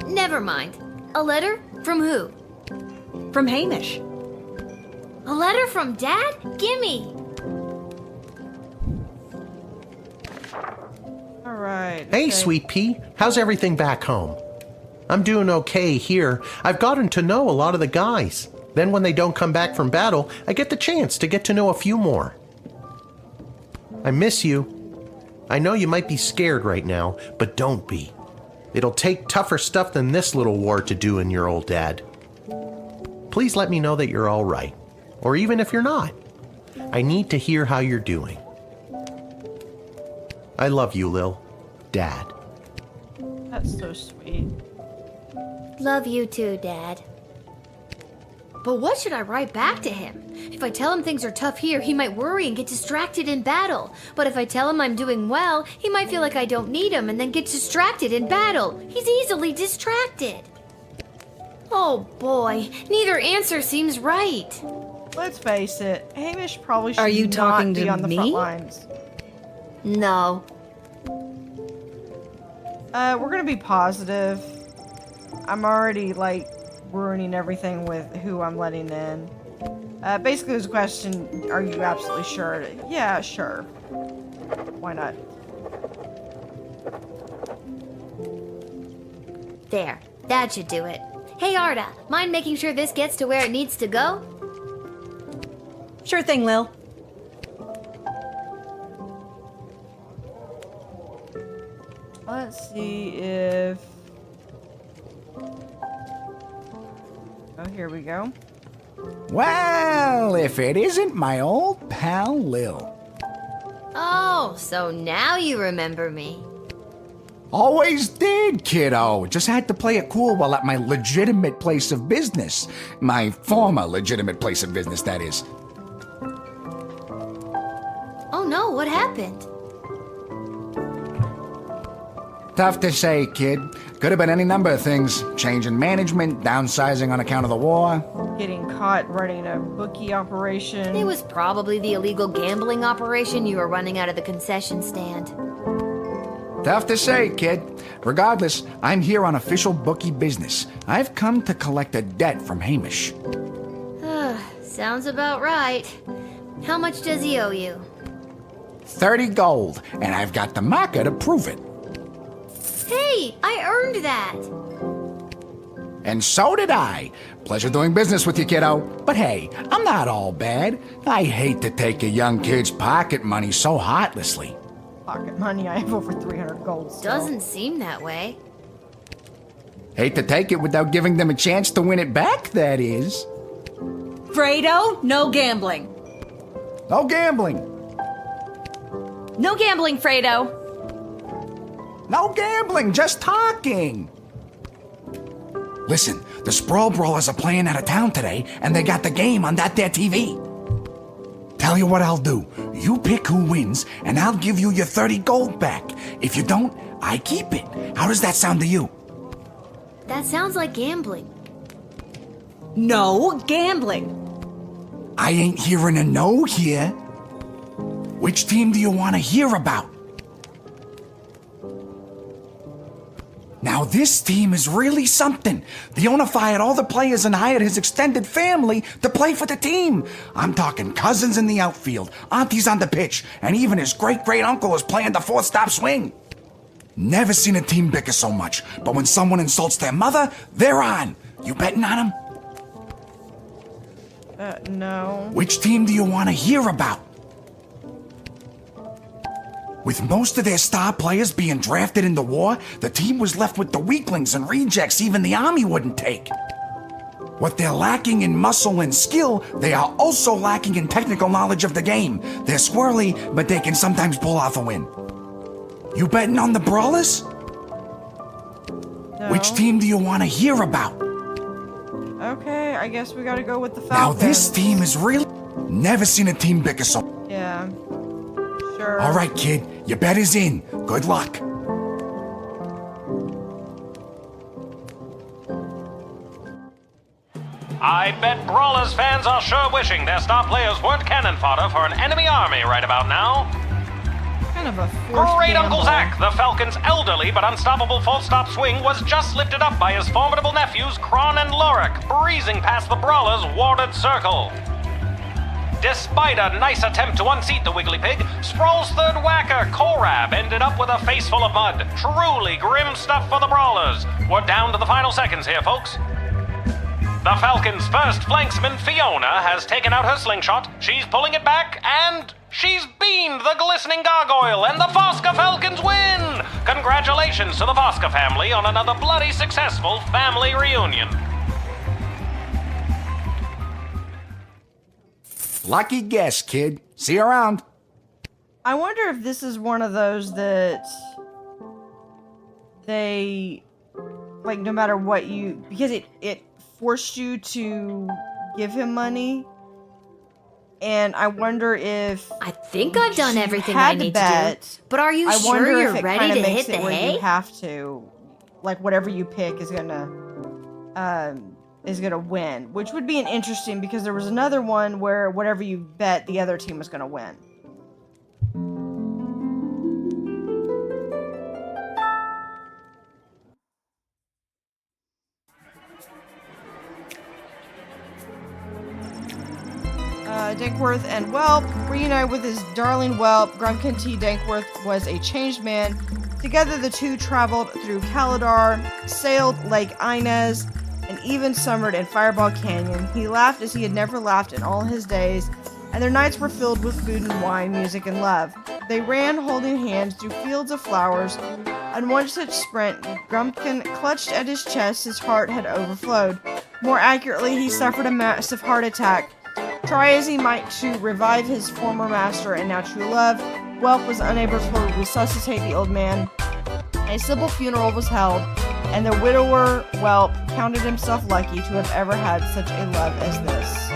Never mind. A letter? From who? From Hamish. A letter from Dad? Gimme! Alright. Hey, okay. Sweet Pea, how's everything back home? I'm doing okay here. I've gotten to know a lot of the guys. Then when they don't come back from battle, I get the chance to get to know a few more. I miss you. I know you might be scared right now, but don't be. It'll take tougher stuff than this little war to do in your old dad. Please let me know that you're all right, or even if you're not. I need to hear how you're doing. I love you, Lil. Dad. That's so sweet. Love you too, Dad. But what should I write back to him? If I tell him things are tough here, he might worry and get distracted in battle. But if I tell him I'm doing well, he might feel like I don't need him and then get distracted in battle. He's easily distracted. Oh boy, neither answer seems right. Let's face it, Hamish probably should Are you not talking be to on the me? front lines. No. We're gonna be positive. I'm already, like, ruining everything with who I'm letting in. Basically, there's a question, are you absolutely sure? Yeah, sure. Why not? There, that should do it. Hey Arda, mind making sure this gets to where it needs to go? Sure thing, Lil. Let's see if... Oh, here we go. Well, if it isn't my old pal Lil. Oh, so now you remember me. Always did, kiddo. Just had to play it cool while at my legitimate place of business. My former legitimate place of business, that is. Oh no, what happened? Tough to say, kid. Could have been any number of things. Change in management, downsizing on account of the war. Getting caught running a bookie operation. It was probably the illegal gambling operation you were running out of the concession stand. Tough to say, kid. Regardless, I'm here on official bookie business. I've come to collect a debt from Hamish. Sounds about right. How much does he owe you? 30 gold, and I've got the marker to prove it. Hey, I earned that. And so did I. Pleasure doing business with you, kiddo. But hey, I'm not all bad. I hate to take a young kid's pocket money so heartlessly. Pocket money, I have over 300 gold still. Doesn't seem that way. Hate to take it without giving them a chance to win it back, that is. Fredo, no gambling. No gambling. No gambling, Fredo. No gambling, just talking. Listen, the Sprawl Brawlers are playing out of town today, and they got the game on that there TV. Tell you what I'll do. You pick who wins, and I'll give you your 30 gold back. If you don't, I keep it. How does that sound to you? That sounds like gambling. No gambling. I ain't hearing a no here. Which team do you want to hear about? Now this team is really something. The owner fired all the players and hired his extended family to play for the team. I'm talking cousins in the outfield, aunties on the pitch, and even his great-great-uncle is playing the fourth-stop swing. Never seen a team bicker so much, but when someone insults their mother, they're on. You betting on them? No. Which team do you want to hear about? With most of their star players being drafted in the war, the team was left with the weaklings and rejects even the army wouldn't take. What they're lacking in muscle and skill, they are also lacking in technical knowledge of the game. They're squirrely, but they can sometimes pull off a win. You betting on the Brawlers? No. Which team do you want to hear about? Okay, I guess we gotta go with the Now Falcons. this team is really... Never seen a team bicker so... Yeah. Sure. All right, kid. Your bet is in. Good luck. I bet Brawlers fans are sure wishing their star players weren't cannon fodder for an enemy army right about now. Kind of a forced Great gamble. Uncle Zach, the Falcon's elderly but unstoppable full-stop swing was just lifted up by his formidable nephews Kron and Lorik, breezing past the Brawlers' warded circle. Despite a nice attempt to unseat the Wiggly Pig, Sprawl's third whacker, Korab, ended up with a face full of mud. Truly grim stuff for the Brawlers. We're down to the final seconds here, folks. The Falcon's first flanksman, Fiona, has taken out her slingshot. She's pulling it back, and she's beamed the glistening gargoyle, and the Fosca Falcons win! Congratulations to the Fosca family on another bloody successful family reunion. Lucky guess, kid. See you around. I wonder if this is one of those that they, like, no matter what you, because it forced you to give him money, and I wonder if I think I've done everything had I need bet, to do. But are you I sure wonder you're if it ready kinda to makes hit it the where hay? you have to, like, whatever you pick is gonna is going to win, which would be an interesting because there was another one where whatever you bet, the other team was going to win. Dankworth and Whelp reunite with his darling Whelp. Grumpkin T. Dankworth was a changed man. Together, the two traveled through Kaladar, sailed Lake Inez, and even summered in Fireball Canyon. He laughed as he had never laughed in all his days, and their nights were filled with food and wine, music and love. They ran holding hands through fields of flowers. On one such sprint, Grumpkin clutched at his chest. His heart had overflowed. More accurately, he suffered a massive heart attack. Try as he might to revive his former master and now true love, Whelp was unable to resuscitate the old man. A simple funeral was held, and the widower Whelp counted himself lucky to have ever had such a love as this.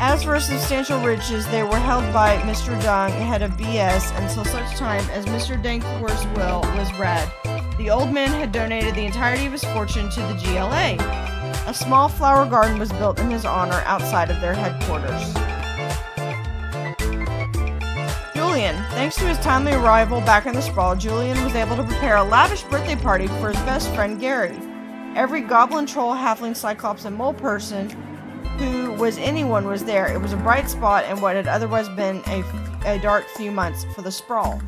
As for substantial riches, they were held by Mr. Dung, head of BS, until such time as Mr. Dankworth's will was read. The old man had donated the entirety of his fortune to the GLA. A small flower garden was built in his honor outside of their headquarters. Julian. Thanks to his timely arrival back in the sprawl, Julian was able to prepare a lavish birthday party for his best friend Gary. Every goblin, troll, halfling, cyclops, and mole person who was anyone was there. It was a bright spot in what had otherwise been a dark few months for the sprawl.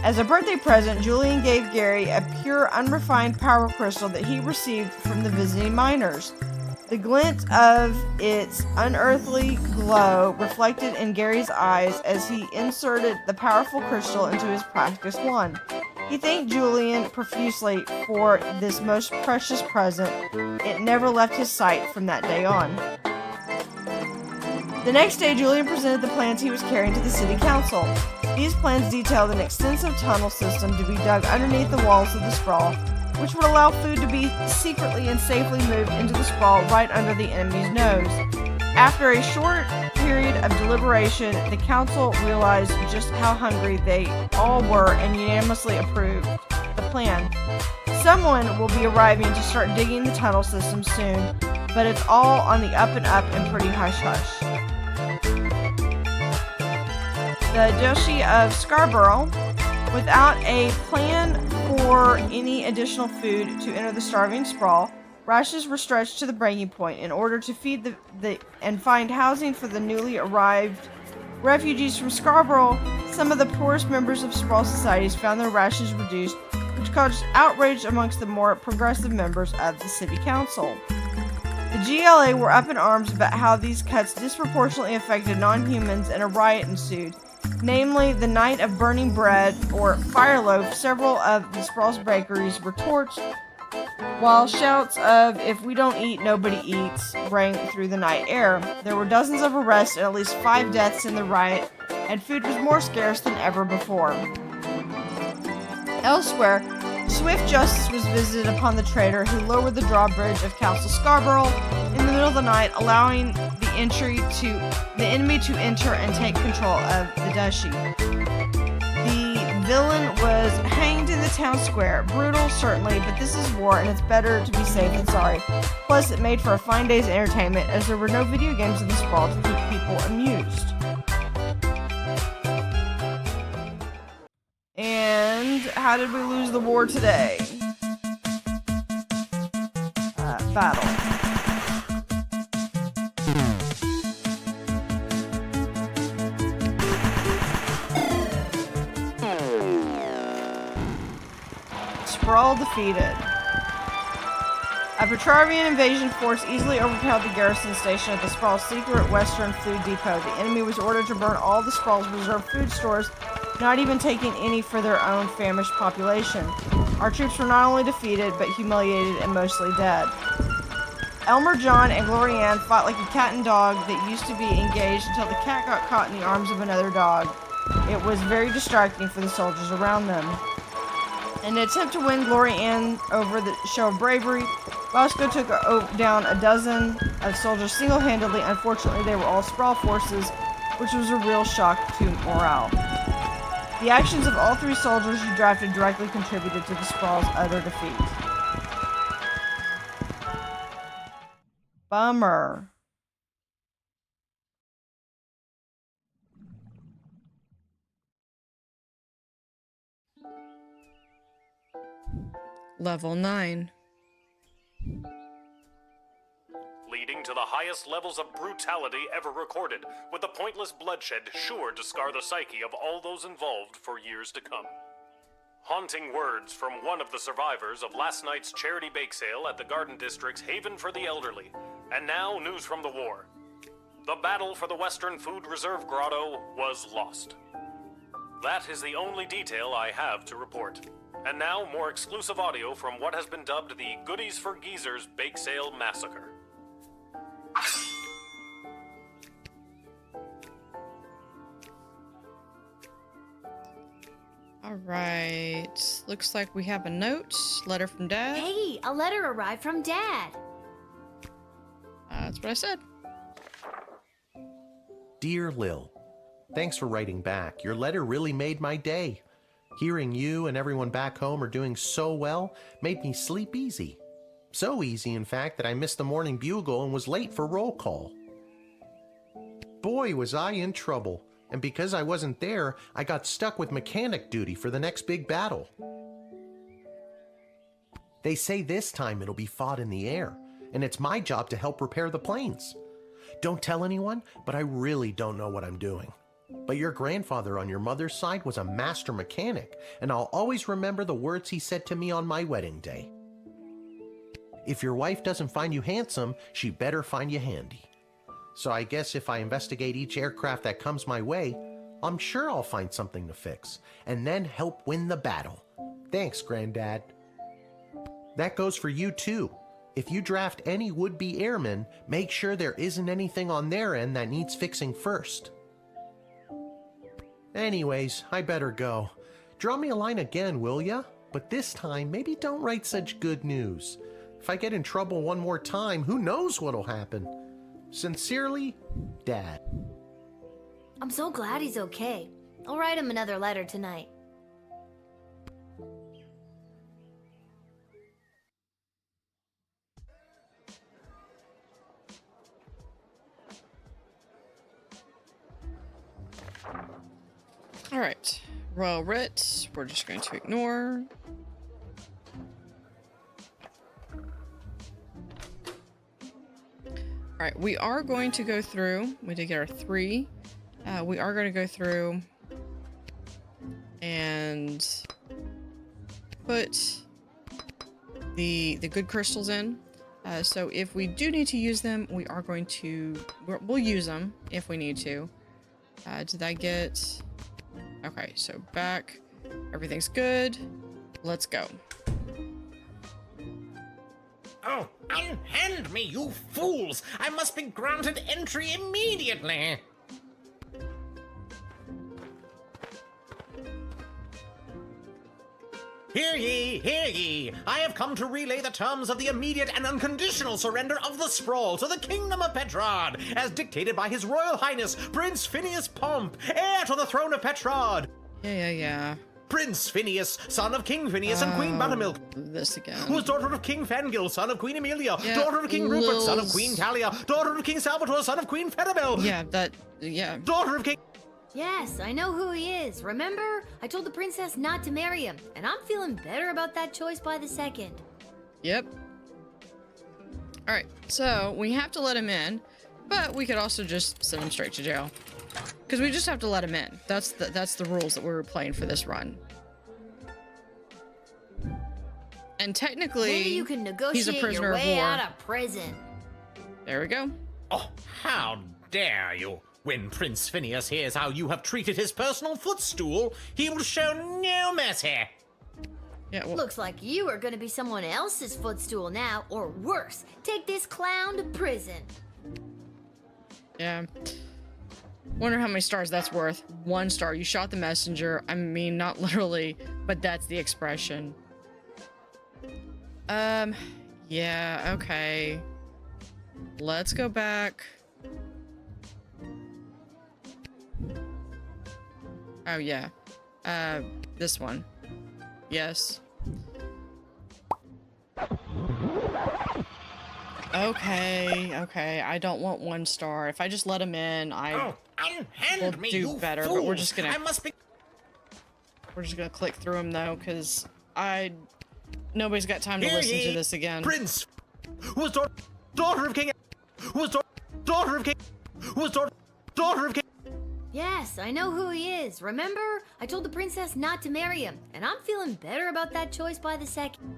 As a birthday present, Julian gave Gary a pure, unrefined power crystal that he received from the visiting miners. The glint of its unearthly glow reflected in Gary's eyes as he inserted the powerful crystal into his practice wand. He thanked Julian profusely for this most precious present. It never left his sight from that day on. The next day, Julian presented the plans he was carrying to the city council. These plans detailed an extensive tunnel system to be dug underneath the walls of the sprawl, which would allow food to be secretly and safely moved into the sprawl right under the enemy's nose. After a short period of deliberation, the council realized just how hungry they all were and unanimously approved the plan. Someone will be arriving to start digging the tunnel system soon, but it's all on the up and up and pretty hush-hush. The Duchy of Scarborough, without a plan for any additional food to enter the starving sprawl, rations were stretched to the breaking point in order to feed and find housing for the newly arrived refugees from Scarborough. Some of the poorest members of sprawl societies found their rations reduced, which caused outrage amongst the more progressive members of the city council. The GLA were up in arms about how these cuts disproportionately affected non-humans, and a riot ensued. Namely, the night of burning bread, or fire loaf. Several of the sprawl's bakeries were torched, while shouts of "if we don't eat, nobody eats" rang through the night air. There were dozens of arrests and at least 5 deaths in the riot, and food was more scarce than ever before. Elsewhere, swift justice was visited upon the traitor who lowered the drawbridge of Castle Scarborough in the middle of the night, allowing the enemy to enter and take control of the duchy. The villain was hanged in the town square. Brutal, certainly, but this is war, and it's better to be safe than sorry. Plus, it made for a fine day's entertainment, as there were no video games in the sprawl to keep people amused. And how did we lose the war today? Battle. Sprawl defeated. A Petravian invasion force easily overpowered the garrison station at the Sprawl's secret western food depot. The enemy was ordered to burn all the Sprawl's reserve food stores, not even taking any for their own famished population. Our troops were not only defeated, but humiliated and mostly dead. Elmer John and Glorianne fought like a cat and dog that used to be engaged until the cat got caught in the arms of another dog. It was very distracting for the soldiers around them. In an attempt to win Glorianne over the show of bravery, Bosco took down a dozen of soldiers single-handedly. Unfortunately, they were all Sprawl forces, which was a real shock to morale. The actions of all 3 soldiers you drafted directly contributed to the Sprawl's utter defeat. Bummer. Level 9. Leading to the highest levels of brutality ever recorded, with the pointless bloodshed sure to scar the psyche of all those involved for years to come. Haunting words from one of the survivors of last night's charity bake sale at the Garden District's Haven for the Elderly. And now, news from the war. The battle for the Western Food Reserve Grotto was lost. That is the only detail I have to report. And now, more exclusive audio from what has been dubbed the Goodies for Geezers Bake Sale Massacre. All right. Looks like we have a note. Letter from Dad. Hey, a letter arrived from Dad. That's what I said. Dear Lil, thanks for writing back. Your letter really made my day. Hearing you and everyone back home are doing so well made me sleep easy. So easy, in fact, that I missed the morning bugle and was late for roll call. Boy, was I in trouble. And because I wasn't there, I got stuck with mechanic duty for the next big battle. They say this time it'll be fought in the air, and it's my job to help repair the planes. Don't tell anyone, but I really don't know what I'm doing. But your grandfather on your mother's side was a master mechanic, and I'll always remember the words he said to me on my wedding day. If your wife doesn't find you handsome, she better find you handy. So I guess if I investigate each aircraft that comes my way, I'm sure I'll find something to fix, and then help win the battle. Thanks, Granddad. That goes for you too. If you draft any would-be airmen, make sure there isn't anything on their end that needs fixing first. Anyways, I better go. Draw me a line again, will ya? But this time, maybe don't write such good news. If I get in trouble one more time, who knows what'll happen? Sincerely, Dad. I'm so glad he's okay. I'll write him another letter tonight. All right. Royal writ. We're just going to ignore. All right, we are going to go through. We did get our 3. We are going to go through and put the good crystals in. So if we do need to use them, we are going to. We'll use them if we need to. Did I get? Okay, so back. Everything's good. Let's go. Oh, unhand me, you fools! I must be granted entry immediately! Hear ye, hear ye! I have come to relay the terms of the immediate and unconditional surrender of the Sprawl to the Kingdom of Petrod, as dictated by His Royal Highness, Prince Phineas Pomp, heir to the throne of Petrod! Yeah. Prince Phineas, son of King Phineas and Queen Buttermilk. This again. Who was daughter of King Fangil, son of Queen Amelia. Yeah, daughter of King Rupert, son of Queen Talia. Daughter of King Salvatore, son of Queen Fedibel. Yeah. Daughter of King... Yes, I know who he is. Remember? I told the princess not to marry him, and I'm feeling better about that choice by the second. Yep. All right, so we have to let him in, but we could also just send him straight to jail. Because we just have to let him in. That's the rules that we were playing for this run. And technically, maybe you can negotiate he's a prisoner your way of war. out of prison. There we go. Oh, how dare you! When Prince Phineas hears how you have treated his personal footstool, he will show no mercy. Yeah, well, looks like you are going to be someone else's footstool now, or worse, take this clown to prison. Yeah. Wonder how many stars that's worth. 1 star. You shot the messenger. I mean, not literally, but that's the expression. Yeah, okay. Let's go back. Oh, yeah. This one. Yes. Okay. I don't want 1 star. If I just let him in, will do better. But we're just gonna. We're just gonna click through them though, because nobody's got time to listen to this again. Prince, who was daughter of King, who was daughter of King, who was daughter of King. Yes, I know who he is. Remember? I told the princess not to marry him, and I'm feeling better about that choice by the second.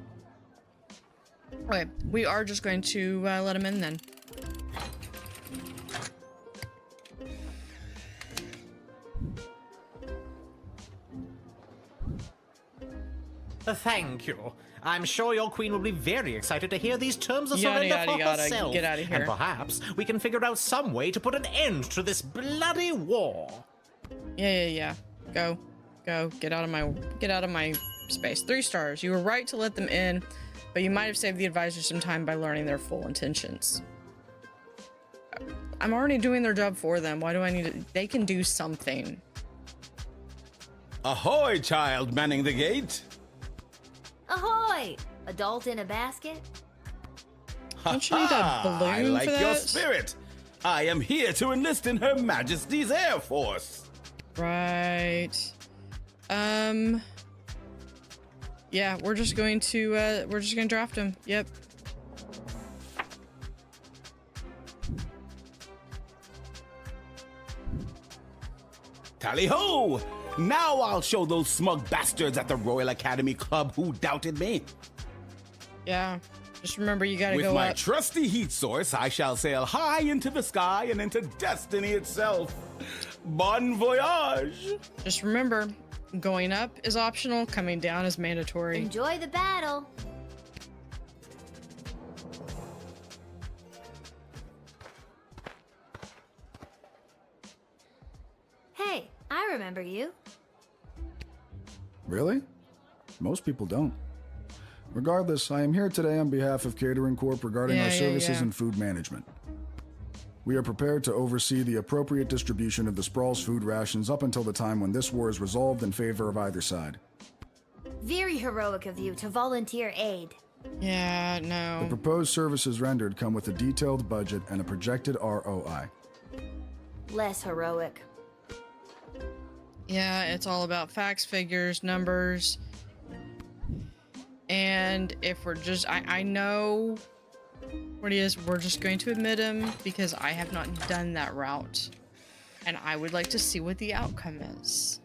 Okay, we are just going to let him in then. Thank you. I'm sure your queen will be very excited to hear these terms of surrender for herself. Get out of here. And perhaps we can figure out some way to put an end to this bloody war. Yeah. Go. Get out of my space. 3 stars. You were right to let them in, but you might have saved the advisors some time by learning their full intentions. I'm already doing their job for them. Why do I need to? They can do something. Ahoy, child manning the gate. Ahoy! Adult in a basket? Don't you need a balloon I like for that? your spirit. I am here to enlist in Her Majesty's Air Force. Right. Yeah, we're just going to draft him. Yep. Tally ho! Now I'll show those smug bastards at the Royal Academy Club who doubted me. Yeah, just remember you gotta go With my up. trusty heat source, I shall sail high into the sky and into destiny itself. Bon voyage! Just remember, going up is optional, coming down is mandatory. Enjoy the battle. Hey, I remember you. Really? Most people don't. Regardless, I am here today on behalf of Catering Corp regarding our services and food management. We are prepared to oversee the appropriate distribution of the Sprawl's food rations up until the time when this war is resolved in favor of either side. Very heroic of you to volunteer aid. Yeah, no. The proposed services rendered come with a detailed budget and a projected ROI. Less heroic. Yeah, it's all about facts, figures, numbers. And if we're just, I know what he is, we're just going to admit him because I have not done that route. And I would like to see what the outcome is.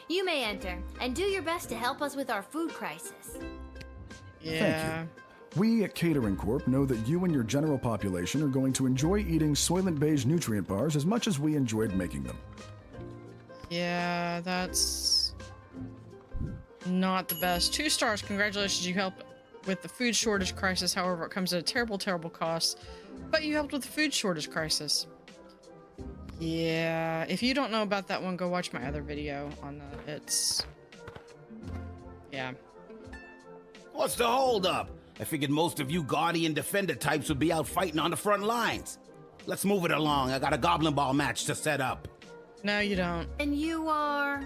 You may enter, and do your best to help us with our food crisis. Yeah. Thank you. We at Catering Corp know that you and your general population are going to enjoy eating Soylent Beige nutrient bars as much as we enjoyed making them. Yeah, that's not the best. 2 stars, congratulations, you helped with the food shortage crisis. However, it comes at a terrible, terrible cost. But you helped with the food shortage crisis. Yeah, if you don't know about that one, go watch my other video on that. Yeah. What's the holdup? I figured most of you Guardian Defender types would be out fighting on the front lines. Let's move it along. I got a Goblin Ball match to set up. No, you don't. And you are?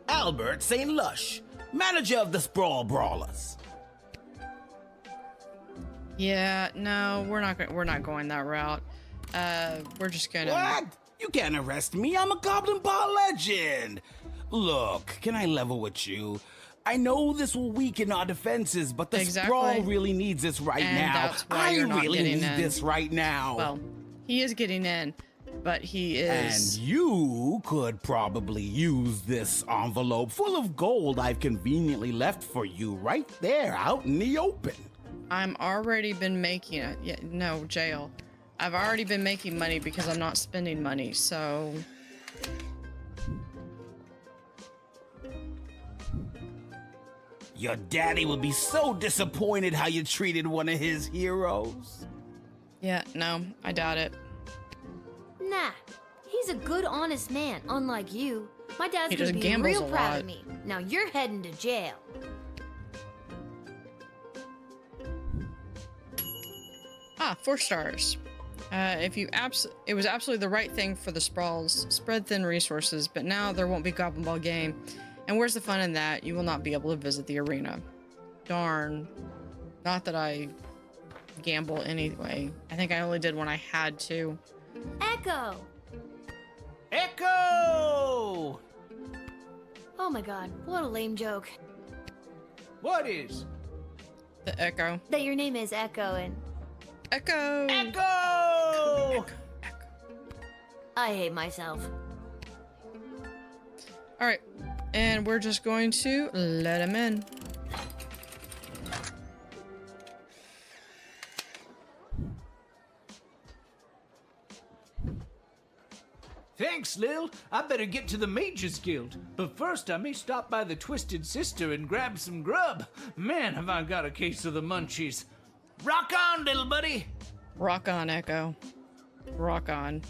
Albert St. Lush, manager of the Sprawl Brawlers. Yeah, no, we're not going that route. We're just gonna... What? You can't arrest me. I'm a Goblin Ball legend. Look, can I level with you? I know this will weaken our defenses, but the Sprawl really needs this right now. That's why I you're not really getting need in. this right now. Well, he is getting in, but he is... And you could probably use this envelope full of gold I've conveniently left for you right there out in the open. I'm already been making it. Yeah, no, jail. I've already been making money because I'm not spending money, so... Your daddy would be so disappointed how you treated one of his heroes. Yeah, no, I doubt it. Nah, he's a good, honest man, unlike you. My dad's He gonna just be gambles real a proud lot. of me. Now you're heading to jail. Ah, 4 stars. It was absolutely the right thing for the Sprawls. Spread thin resources, but now there won't be Goblin Ball game. And where's the fun in that? You will not be able to visit the arena. Darn. Not that I gamble anyway. I think I only did when I had to. Echo! Echo! Oh my god, what a lame joke. What is? The Echo. That your name is Echo and... Echo! Echo! I hate myself. Alright, and we're just going to let him in. Thanks, Lil. I better get to the Mages Guild. But first, I may stop by the Twisted Sister and grab some grub. Man, have I got a case of the munchies. Rock on, little buddy. Rock on, Echo. Rock on.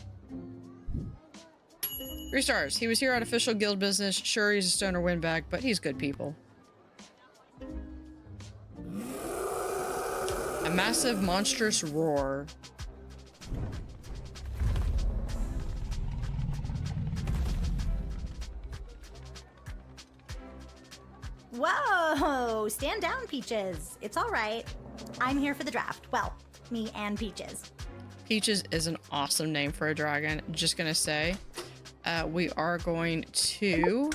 3 stars. He was here on official guild business. Sure, he's a stoner windbag, but he's good people. A massive, monstrous roar. Whoa! Stand down, Peaches. It's all right. I'm here for the draft. Well, me and Peaches. Peaches is an awesome name for a dragon. Just gonna say, we are going to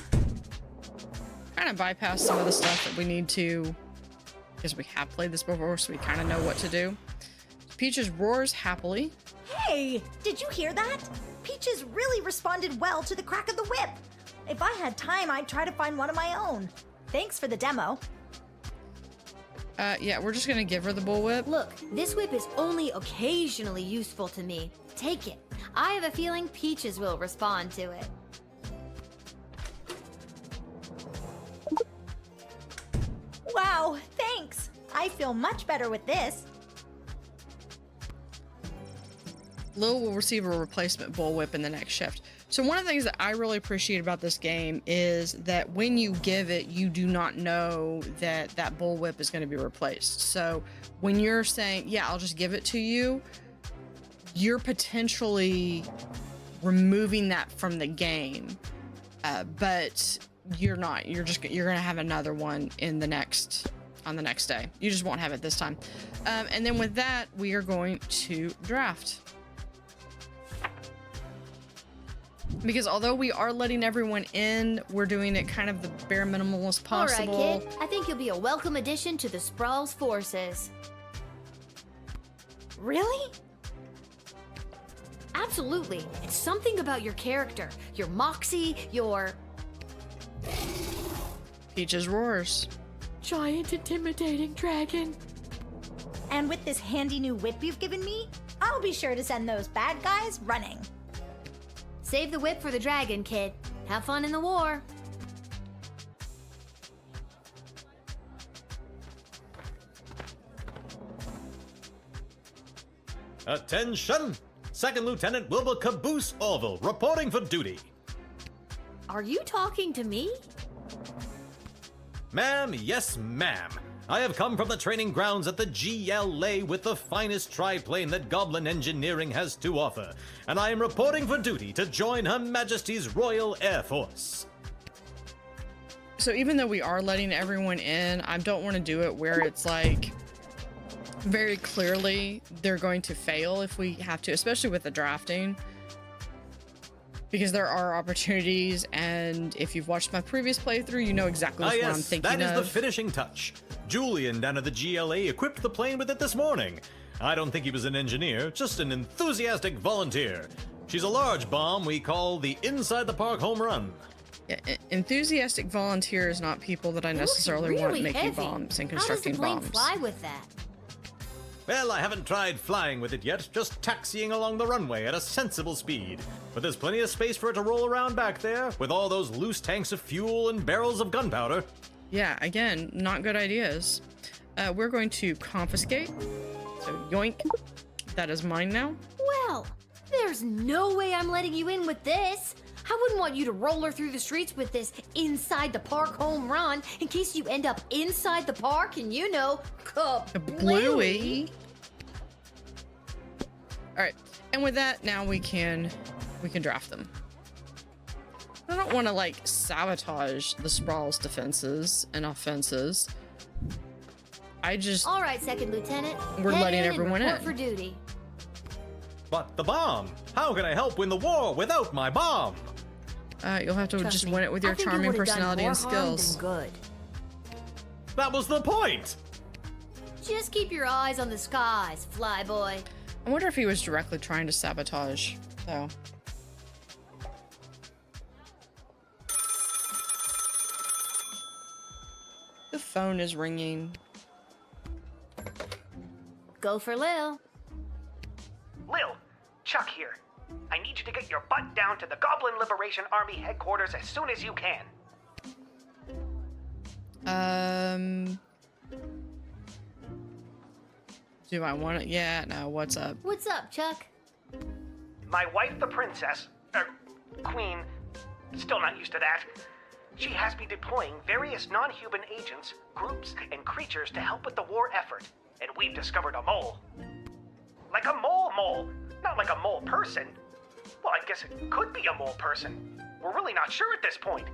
kind of bypass some of the stuff that we need to, because we have played this before, so we kind of know what to do. Peaches roars happily. Hey, did you hear that? Peaches really responded well to the crack of the whip. If I had time, I'd try to find one of my own. Thanks for the demo. Yeah, we're just gonna give her the bullwhip. Look, this whip is only occasionally useful to me. Take it. I have a feeling Peaches will respond to it. Wow, thanks. I feel much better with this. Lil will receive a replacement bullwhip in the next shift. So one of the things that I really appreciate about this game is that when you give it, you do not know that that bullwhip is going to be replaced. So when you're saying, yeah, I'll just give it to you, you're potentially removing that from the game. But you're not. You're going to have another one in the next, on the next day. You just won't have it this time. And then with that, we are going to draft. Because although we are letting everyone in, we're doing it kind of the bare minimal as possible. All right, kid. I think you'll be a welcome addition to the Sprawl's forces. Really? Absolutely. It's something about your character, your moxie, your... Peaches roars. Giant intimidating dragon. And with this handy new whip you've given me, I'll be sure to send those bad guys running. Save the whip for the dragon, kid. Have fun in the war. Attention! Second Lieutenant Wilbur Caboose Orville, reporting for duty. Are you talking to me? Ma'am, yes ma'am. I have come from the training grounds at the GLA with the finest triplane that Goblin Engineering has to offer, and I am reporting for duty to join Her Majesty's Royal Air Force. So even though we are letting everyone in, I don't want to do it where it's like very clearly they're going to fail if we have to, especially with the drafting. Because there are opportunities, and if you've watched my previous playthrough, you know exactly what I'm thinking of. That is the finishing touch. Julian down at the GLA equipped the plane with it this morning. I don't think he was an engineer, just an enthusiastic volunteer. She's a large bomb we call the Inside the Park Home Run. Yeah, enthusiastic volunteers, not people that I necessarily want making bombs and constructing bombs. How does the plane fly with that? Well, I haven't tried flying with it yet, just taxiing along the runway at a sensible speed. But there's plenty of space for it to roll around back there, with all those loose tanks of fuel and barrels of gunpowder. Yeah, again, not good ideas. We're going to confiscate. So, yoink. That is mine now. Well, there's no way I'm letting you in with this. I wouldn't want you to roller through the streets with this inside the park home run in case you end up inside the park and, you know, kablooey. All right, and with that, now we can draft them. I don't want to like sabotage the Sprawl's defenses and offenses. I just... All right, Second Lieutenant. We're Head letting in and everyone report in. for duty. But the bomb! How can I help win the war without my bomb? You'll have to just win it with your charming personality and skills. Good. That was the point! Just keep your eyes on the skies, flyboy. I wonder if he was directly trying to sabotage, though. The phone is ringing. Go for Lil. Lil, Chuck here. I need you to get your butt down to the Goblin Liberation Army headquarters as soon as you can. Do I want it? Yeah, no, what's up? What's up, Chuck? My wife, the princess, queen, still not used to that. She has me deploying various non-human agents, groups, and creatures to help with the war effort. And we've discovered a mole. Like a mole, not like a mole person. Well, I guess it could be a mole person. We're really not sure at this point.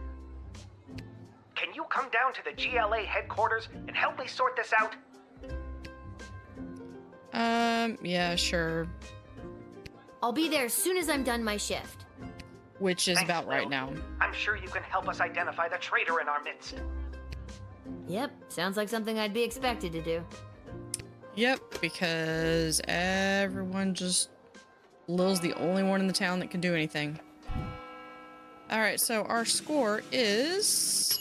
Can you come down to the GLA headquarters and help me sort this out? Yeah, sure. I'll be there as soon as I'm done my shift. Which is Thanks, about right Lil. now. I'm sure you can help us identify the traitor in our midst. Yep, sounds like something I'd be expected to do. Yep, because everyone just... Lil's the only one in the town that can do anything. Alright, so our score is...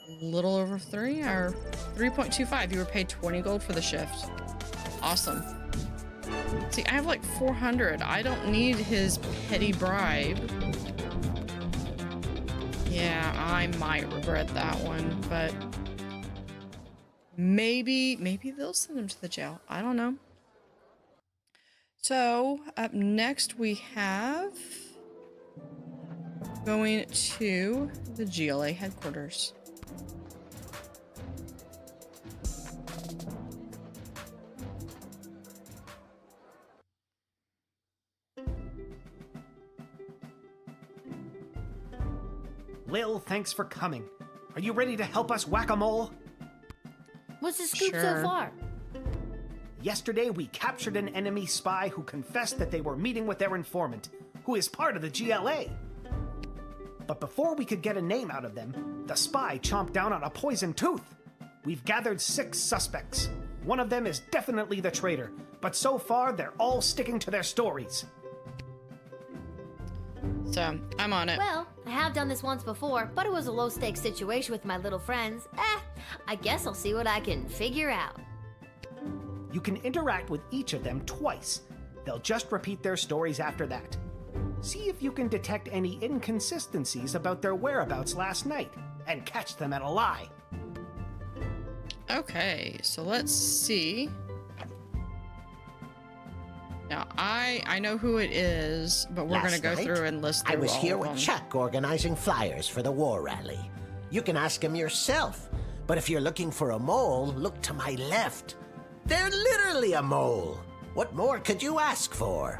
a little over 3, or 3.25. You were paid 20 gold for the shift. Awesome. See, I have like 400. I don't need his petty bribe. Yeah, I might regret that one, but maybe they'll send him to the jail. I don't know. So up next we have going to the GLA headquarters. Lil, thanks for coming. Are you ready to help us whack-a-mole? What's the scoop so Sure. far? Yesterday, we captured an enemy spy who confessed that they were meeting with their informant, who is part of the GLA. But before we could get a name out of them, the spy chomped down on a poisoned tooth. We've gathered 6 suspects. One of them is definitely the traitor, but so far they're all sticking to their stories. So, I'm on it. Well, I have done this once before, but it was a low-stakes situation with my little friends. I guess I'll see what I can figure out. You can interact with each of them twice. They'll just repeat their stories after that. See if you can detect any inconsistencies about their whereabouts last night, and catch them at a lie. Okay, so let's see. Now, I know who it is, but we're going to go through and list through I was all here of with them. Chuck organizing flyers for the war rally. You can ask him yourself. But if you're looking for a mole, look to my left. They're literally a mole. What more could you ask for?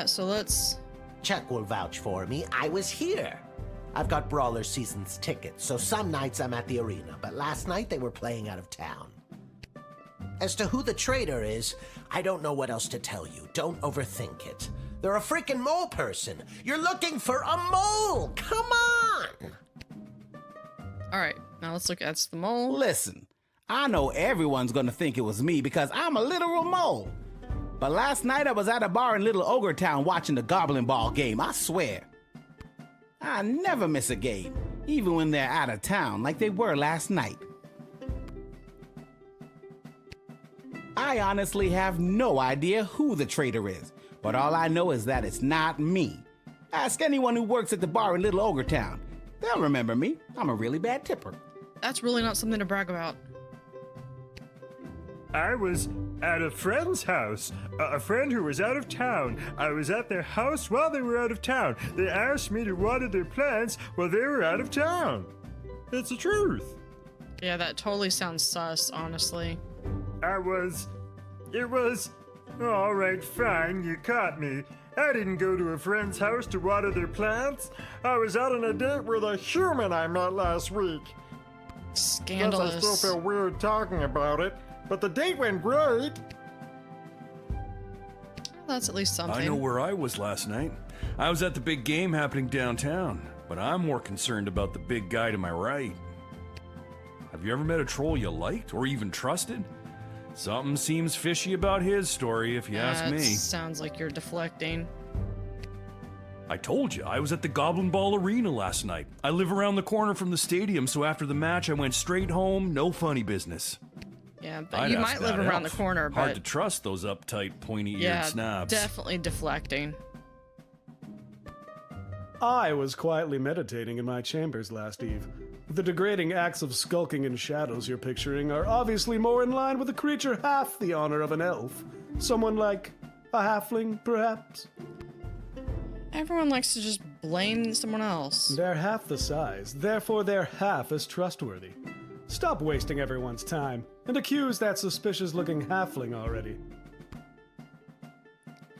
So let's... Chuck will vouch for me. I was here. I've got Brawler Seasons tickets, so some nights I'm at the arena, but last night they were playing out of town. As to who the traitor is, I don't know what else to tell you. Don't overthink it. They're a freaking mole person. You're looking for a mole! Come on! Alright, now let's look at the mole. Listen, I know everyone's gonna think it was me because I'm a literal mole. But last night I was at a bar in Little Ogre Town watching the Goblin Ball game, I swear. I never miss a game, even when they're out of town like they were last night. I honestly have no idea who the traitor is, but all I know is that it's not me. Ask anyone who works at the bar in Little Ogre Town. They'll remember me. I'm a really bad tipper. That's really not something to brag about. I was at a friend's house, a friend who was out of town. I was at their house while they were out of town. They asked me to water their plants while they were out of town. It's the truth. Yeah, that totally sounds sus, honestly. It was, all right, fine, you caught me. I didn't go to a friend's house to water their plants. I was out on a date with a human I met last week. Scandalous. Guess I still feel weird talking about it, but the date went great. That's at least something. I know where I was last night. I was at the big game happening downtown, but I'm more concerned about the big guy to my right. Have you ever met a troll you liked or even trusted? Something seems fishy about his story, if you ask me. Sounds like you're deflecting. I told you, I was at the Goblin Ball Arena last night. I live around the corner from the stadium, so after the match I went straight home, no funny business. Yeah, but you might live around the corner, but... Hard to trust those uptight, pointy-eared snobs. Definitely deflecting. I was quietly meditating in my chambers last eve. The degrading acts of skulking in shadows you're picturing are obviously more in line with a creature half the honor of an elf. Someone like a halfling, perhaps? Everyone likes to just blame someone else. They're half the size, therefore they're half as trustworthy. Stop wasting everyone's time, and accuse that suspicious-looking halfling already.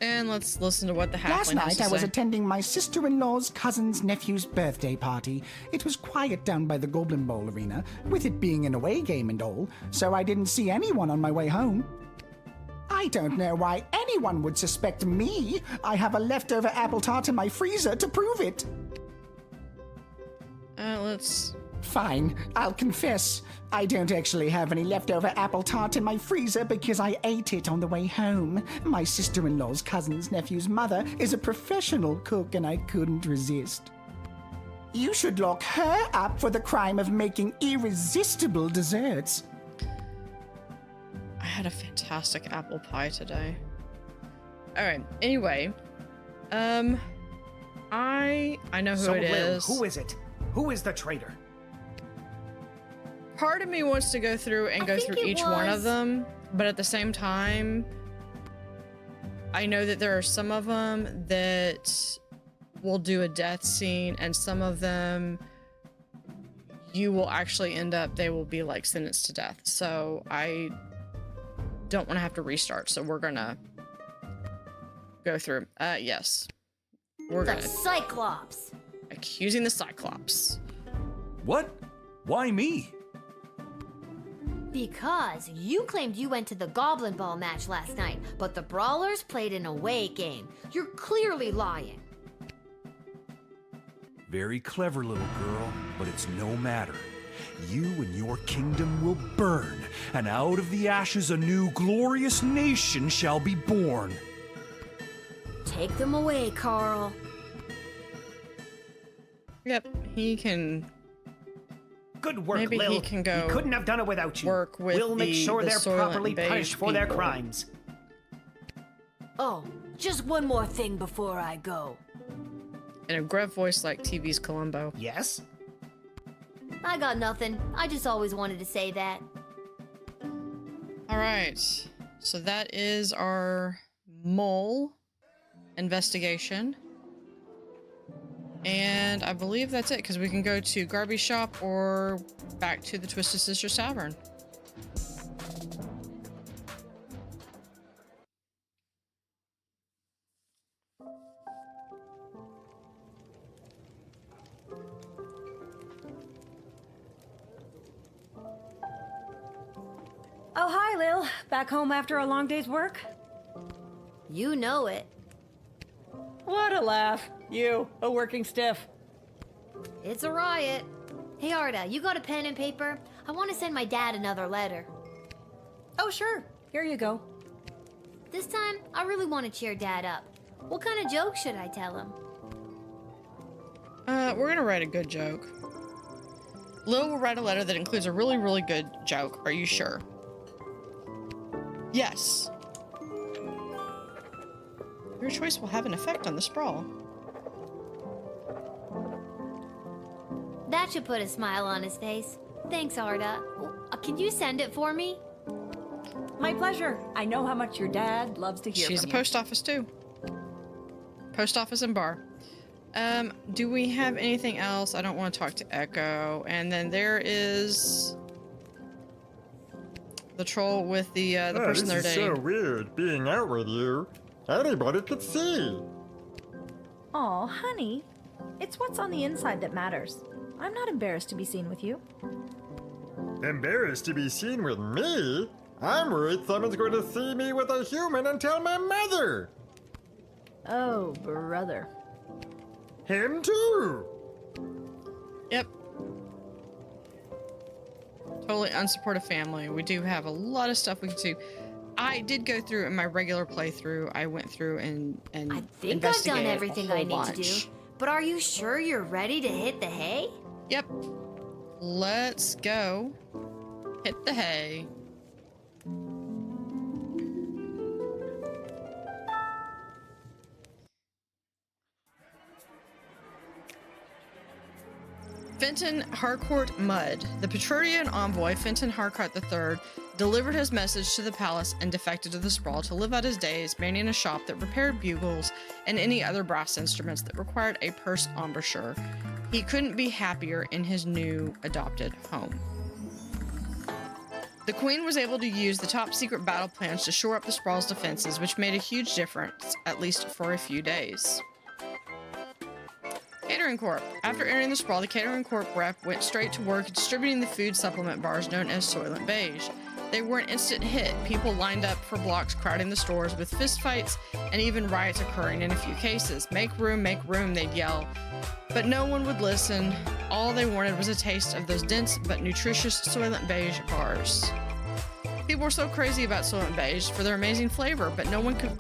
And let's listen to what the halfling Last has night to I was say. attending my sister-in-law's cousin's nephew's birthday party. It was quiet down by the Goblin Bowl arena, with it being an away game and all, so I didn't see anyone on my way home. I don't know why anyone would suspect me. I have a leftover apple tart in my freezer to prove it. Let's... Fine, I'll confess. I don't actually have any leftover apple tart in my freezer because I ate it on the way home. My sister-in-law's cousin's nephew's mother is a professional cook and I couldn't resist. You should lock her up for the crime of making irresistible desserts. I had a fantastic apple pie today. Alright, anyway. I know who it is. Who is it? Who is the traitor? Part of me wants to go through and go through each one of them, but at the same time, I know that there are some of them that will do a death scene, and some of them you will actually end up, they will be like sentenced to death. So I don't want to have to restart, so we're gonna go through. Yes. We're The gonna... Cyclops! Accusing the Cyclops. What? Why me? Because you claimed you went to the Goblin Ball match last night, but the Brawlers played an away game. You're clearly lying. Very clever, little girl, but it's no matter. You and your kingdom will burn, and out of the ashes a new glorious nation shall be born. Take them away, Carl. Yep, he can... Good work, Maybe Lil. he can go We couldn't have done it without you. work with we'll make sure the they're Soylent properly Beige punished for their people. crimes. Oh, just one more thing before I go. In a gruff voice like TV's Columbo. Yes? I got nothing. I just always wanted to say that. Alright, so that is our mole investigation. And I believe that's it, because we can go to Garby Shop or back to the Twisted Sisters Tavern. Oh, hi, Lil. Back home after a long day's work? You know it. What a laugh. You, a working stiff. It's a riot. Hey, Arda, you got a pen and paper? I want to send my dad another letter. Oh, sure. Here you go. This time, I really want to cheer Dad up. What kind of joke should I tell him? We're gonna write a good joke. Lil will write a letter that includes a really, really good joke. Are you sure? Yes. Your choice will have an effect on the sprawl. That should put a smile on his face. Thanks, Arda. Can you send it for me? My pleasure. I know how much your dad loves to hear She's a from post office too. Post office and bar. Do we have anything else? I don't want to talk to Echo. And then there is the troll with the person they're This is dating. so weird, being out with you. Anybody could see. Aw, honey. It's what's on the inside that matters. I'm not embarrassed to be seen with you. Embarrassed to be seen with me? I'm worried someone's going to see me with a human and tell my mother. Oh, brother. Him too. Yep. Totally unsupportive family. We do have a lot of stuff we can do. I did go through in my regular playthrough. I went through and I think I've done everything I need to do. But are you sure you're ready to hit the hay? Yep. Let's go. Hit the hay. Fenton Harcourt Mudd. The Petronian envoy, Fenton Harcourt III, delivered his message to the palace and defected to the sprawl to live out his days manning a shop that repaired bugles and any other brass instruments that required a purse embouchure. He couldn't be happier in his new adopted home. The Queen was able to use the top secret battle plans to shore up the sprawl's defenses, which made a huge difference, at least for a few days. Catering Corp. After entering the sprawl, the Catering Corp rep went straight to work distributing the food supplement bars known as Soylent Beige. They were an instant hit. People lined up for blocks crowding the stores with fistfights and even riots occurring in a few cases. Make room, they'd yell. But no one would listen. All they wanted was a taste of those dense but nutritious Soylent Beige bars. People were so crazy about Soylent Beige for their amazing flavor, but no one could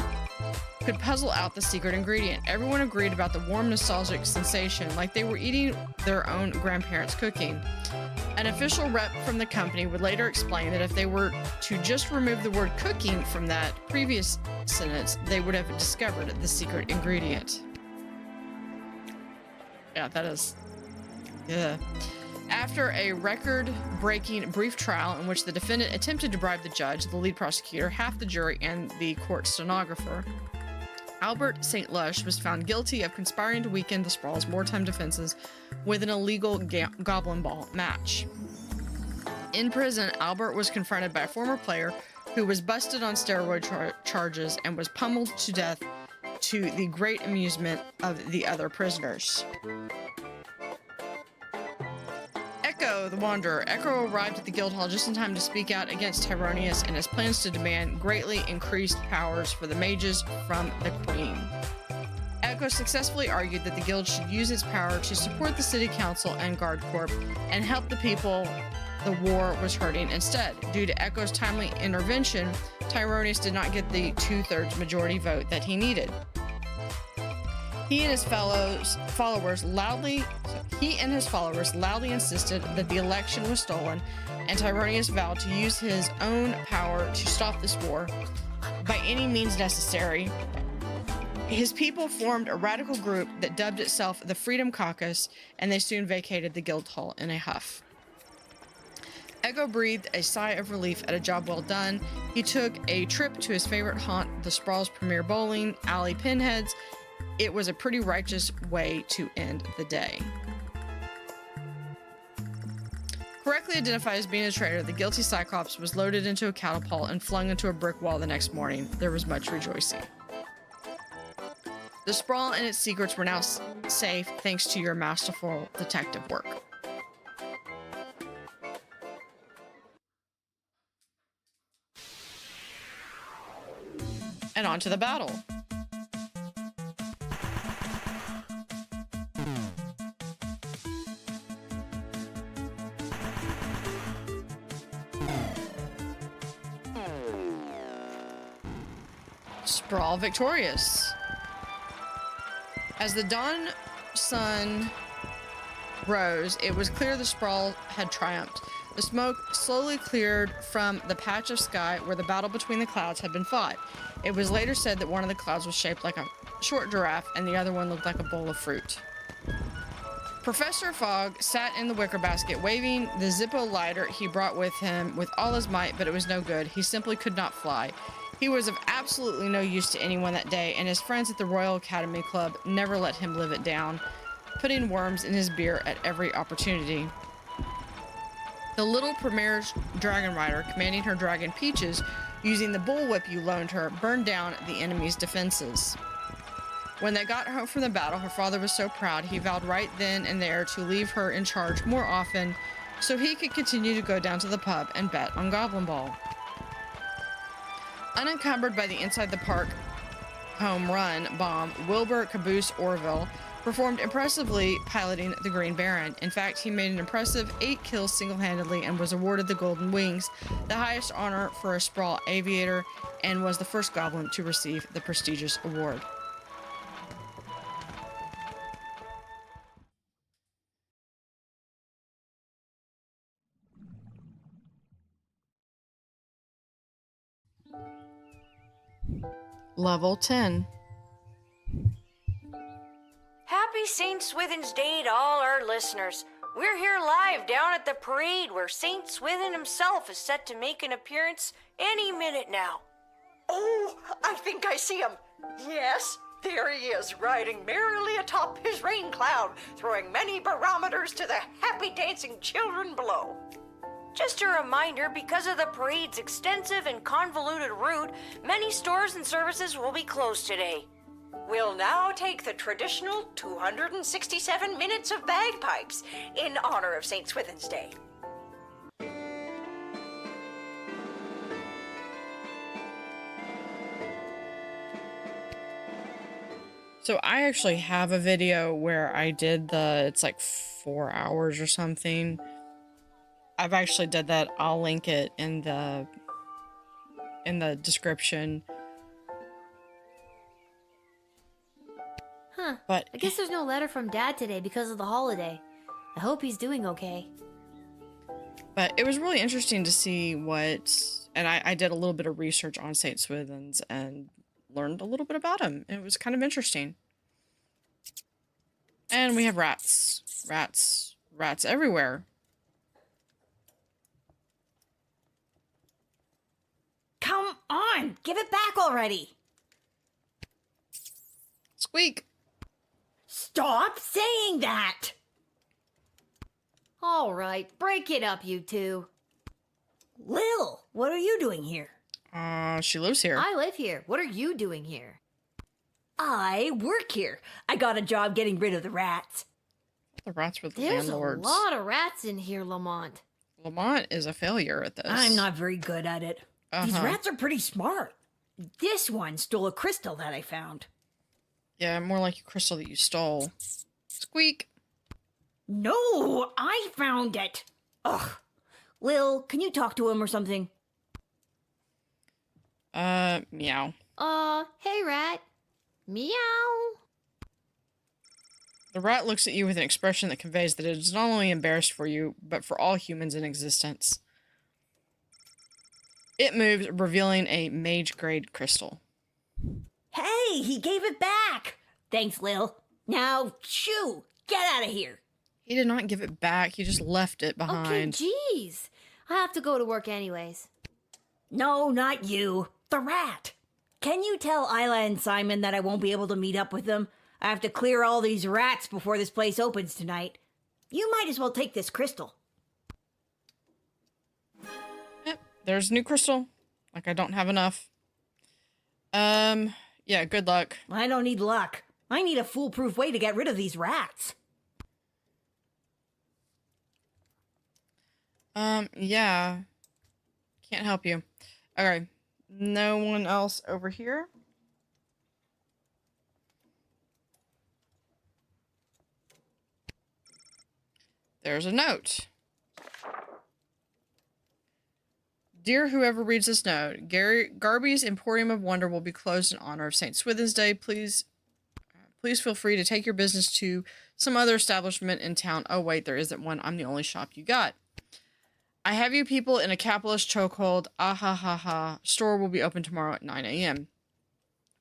puzzle out the secret ingredient. Everyone agreed about the warm, nostalgic sensation, like they were eating their own grandparents' cooking. An official rep from the company would later explain that if they were to just remove the word cooking from that previous sentence, they would have discovered the secret ingredient. Yeah, that is... yeah. After a record-breaking brief trial in which the defendant attempted to bribe the judge, the lead prosecutor, half the jury, and the court stenographer, Albert St. Lush was found guilty of conspiring to weaken the sprawl's wartime defenses with an illegal goblin ball match. In prison, Albert was confronted by a former player who was busted on steroid charges and was pummeled to death to the great amusement of the other prisoners. Echo, the Wanderer. Echo arrived at the Guildhall just in time to speak out against Tyronius and his plans to demand greatly increased powers for the mages from the Queen. Echo successfully argued that the Guild should use its power to support the City Council and Guard Corps and help the people the war was hurting instead. Due to Echo's timely intervention, Tyronius did not get the 2/3 majority vote that he needed. He and his followers loudly insisted that the election was stolen, and Tyronius vowed to use his own power to stop this war by any means necessary. His people formed a radical group that dubbed itself the Freedom Caucus, and they soon vacated the Guildhall in a huff. Echo breathed a sigh of relief at a job well done. He took a trip to his favorite haunt, the Sprawl's premier bowling alley, Pinheads. It was a pretty righteous way to end the day. Correctly identified as being a traitor, the guilty Cyclops was loaded into a catapult and flung into a brick wall the next morning. There was much rejoicing. The Sprawl and its secrets were now safe thanks to your masterful detective work. And on to the battle. Sprawl victorious. As the dawn sun rose, it was clear the Sprawl had triumphed. The smoke slowly cleared from the patch of sky where the battle between the clouds had been fought. It was later said that one of the clouds was shaped like a short giraffe and the other one looked like a bowl of fruit. Professor Fogg sat in the wicker basket, waving the Zippo lighter he brought with him with all his might, but it was no good. He simply could not fly. He was of absolutely no use to anyone that day, and his friends at the Royal Academy Club never let him live it down, putting worms in his beer at every opportunity. The little Premier Dragon Rider, commanding her dragon Peaches, using the bullwhip you loaned her, burned down the enemy's defenses. When they got home from the battle, her father was so proud he vowed right then and there to leave her in charge more often so he could continue to go down to the pub and bet on Goblin Ball. Unencumbered by the inside the park home run bomb, Wilbur Caboose Orville performed impressively piloting the Green Baron. In fact, he made an impressive 8 kills single-handedly and was awarded the Golden Wings, the highest honor for a sprawl aviator, and was the first goblin to receive the prestigious award. Level 10. Happy St. Swithin's Day to all our listeners. We're here live down at the parade where St. Swithin himself is set to make an appearance any minute now. Oh, I think I see him. Yes, there he is, riding merrily atop his rain cloud, throwing many barometers to the happy dancing children below. Just a reminder, because of the parade's extensive and convoluted route, many stores and services will be closed today. We'll now take the traditional 267 minutes of bagpipes in honor of St. Swithin's Day. So I actually have a video where I did it's like 4 hours or something. I've actually did that. I'll link it in the description. Huh. But I guess there's no letter from Dad today because of the holiday. I hope he's doing okay. But it was really interesting to see and I did a little bit of research on St. Swithin's and learned a little bit about him. It was kind of interesting. And we have rats. Rats everywhere. Come on, give it back already. Squeak. Stop saying that. All right, break it up, you two. Lil, what are you doing here? She lives here. I live here. What are you doing here? I work here. I got a job getting rid of the rats. The rats were the There's landlords. a lot of rats in here, Lamont. Lamont is a failure at this. I'm not very good at it. These rats are pretty smart. This one stole a crystal that I found. Yeah, more like a crystal that you stole. Squeak. No, I found it. Ugh. Lil, can you talk to him or something? Meow. Hey, rat. Meow. The rat looks at you with an expression that conveys that it is not only embarrassed for you, but for all humans in existence. It moves, revealing a mage-grade crystal. Hey, he gave it back. Thanks, Lil. Now, shoo, get out of here. He did not give it back. He just left it Okay, behind. jeez. I have to go to work anyways. No, not you. The rat. Can you tell Isla and Simon that I won't be able to meet up with them? I have to clear all these rats before this place opens tonight. You might as well take this crystal. Yep, there's a new crystal. Like I don't have enough. Yeah, good luck. I don't need luck. I need a foolproof way to get rid of these rats. Yeah. Can't help you. Okay. No one else over here? There's a note. Dear whoever reads this note, Garby's Emporium of Wonder will be closed in honor of St. Swithin's Day. Please feel free to take your business to some other establishment in town. Oh wait, there isn't one. I'm the only shop you got. I have you people in a capitalist chokehold. Ah ha ha ha. Store will be open tomorrow at 9 a.m.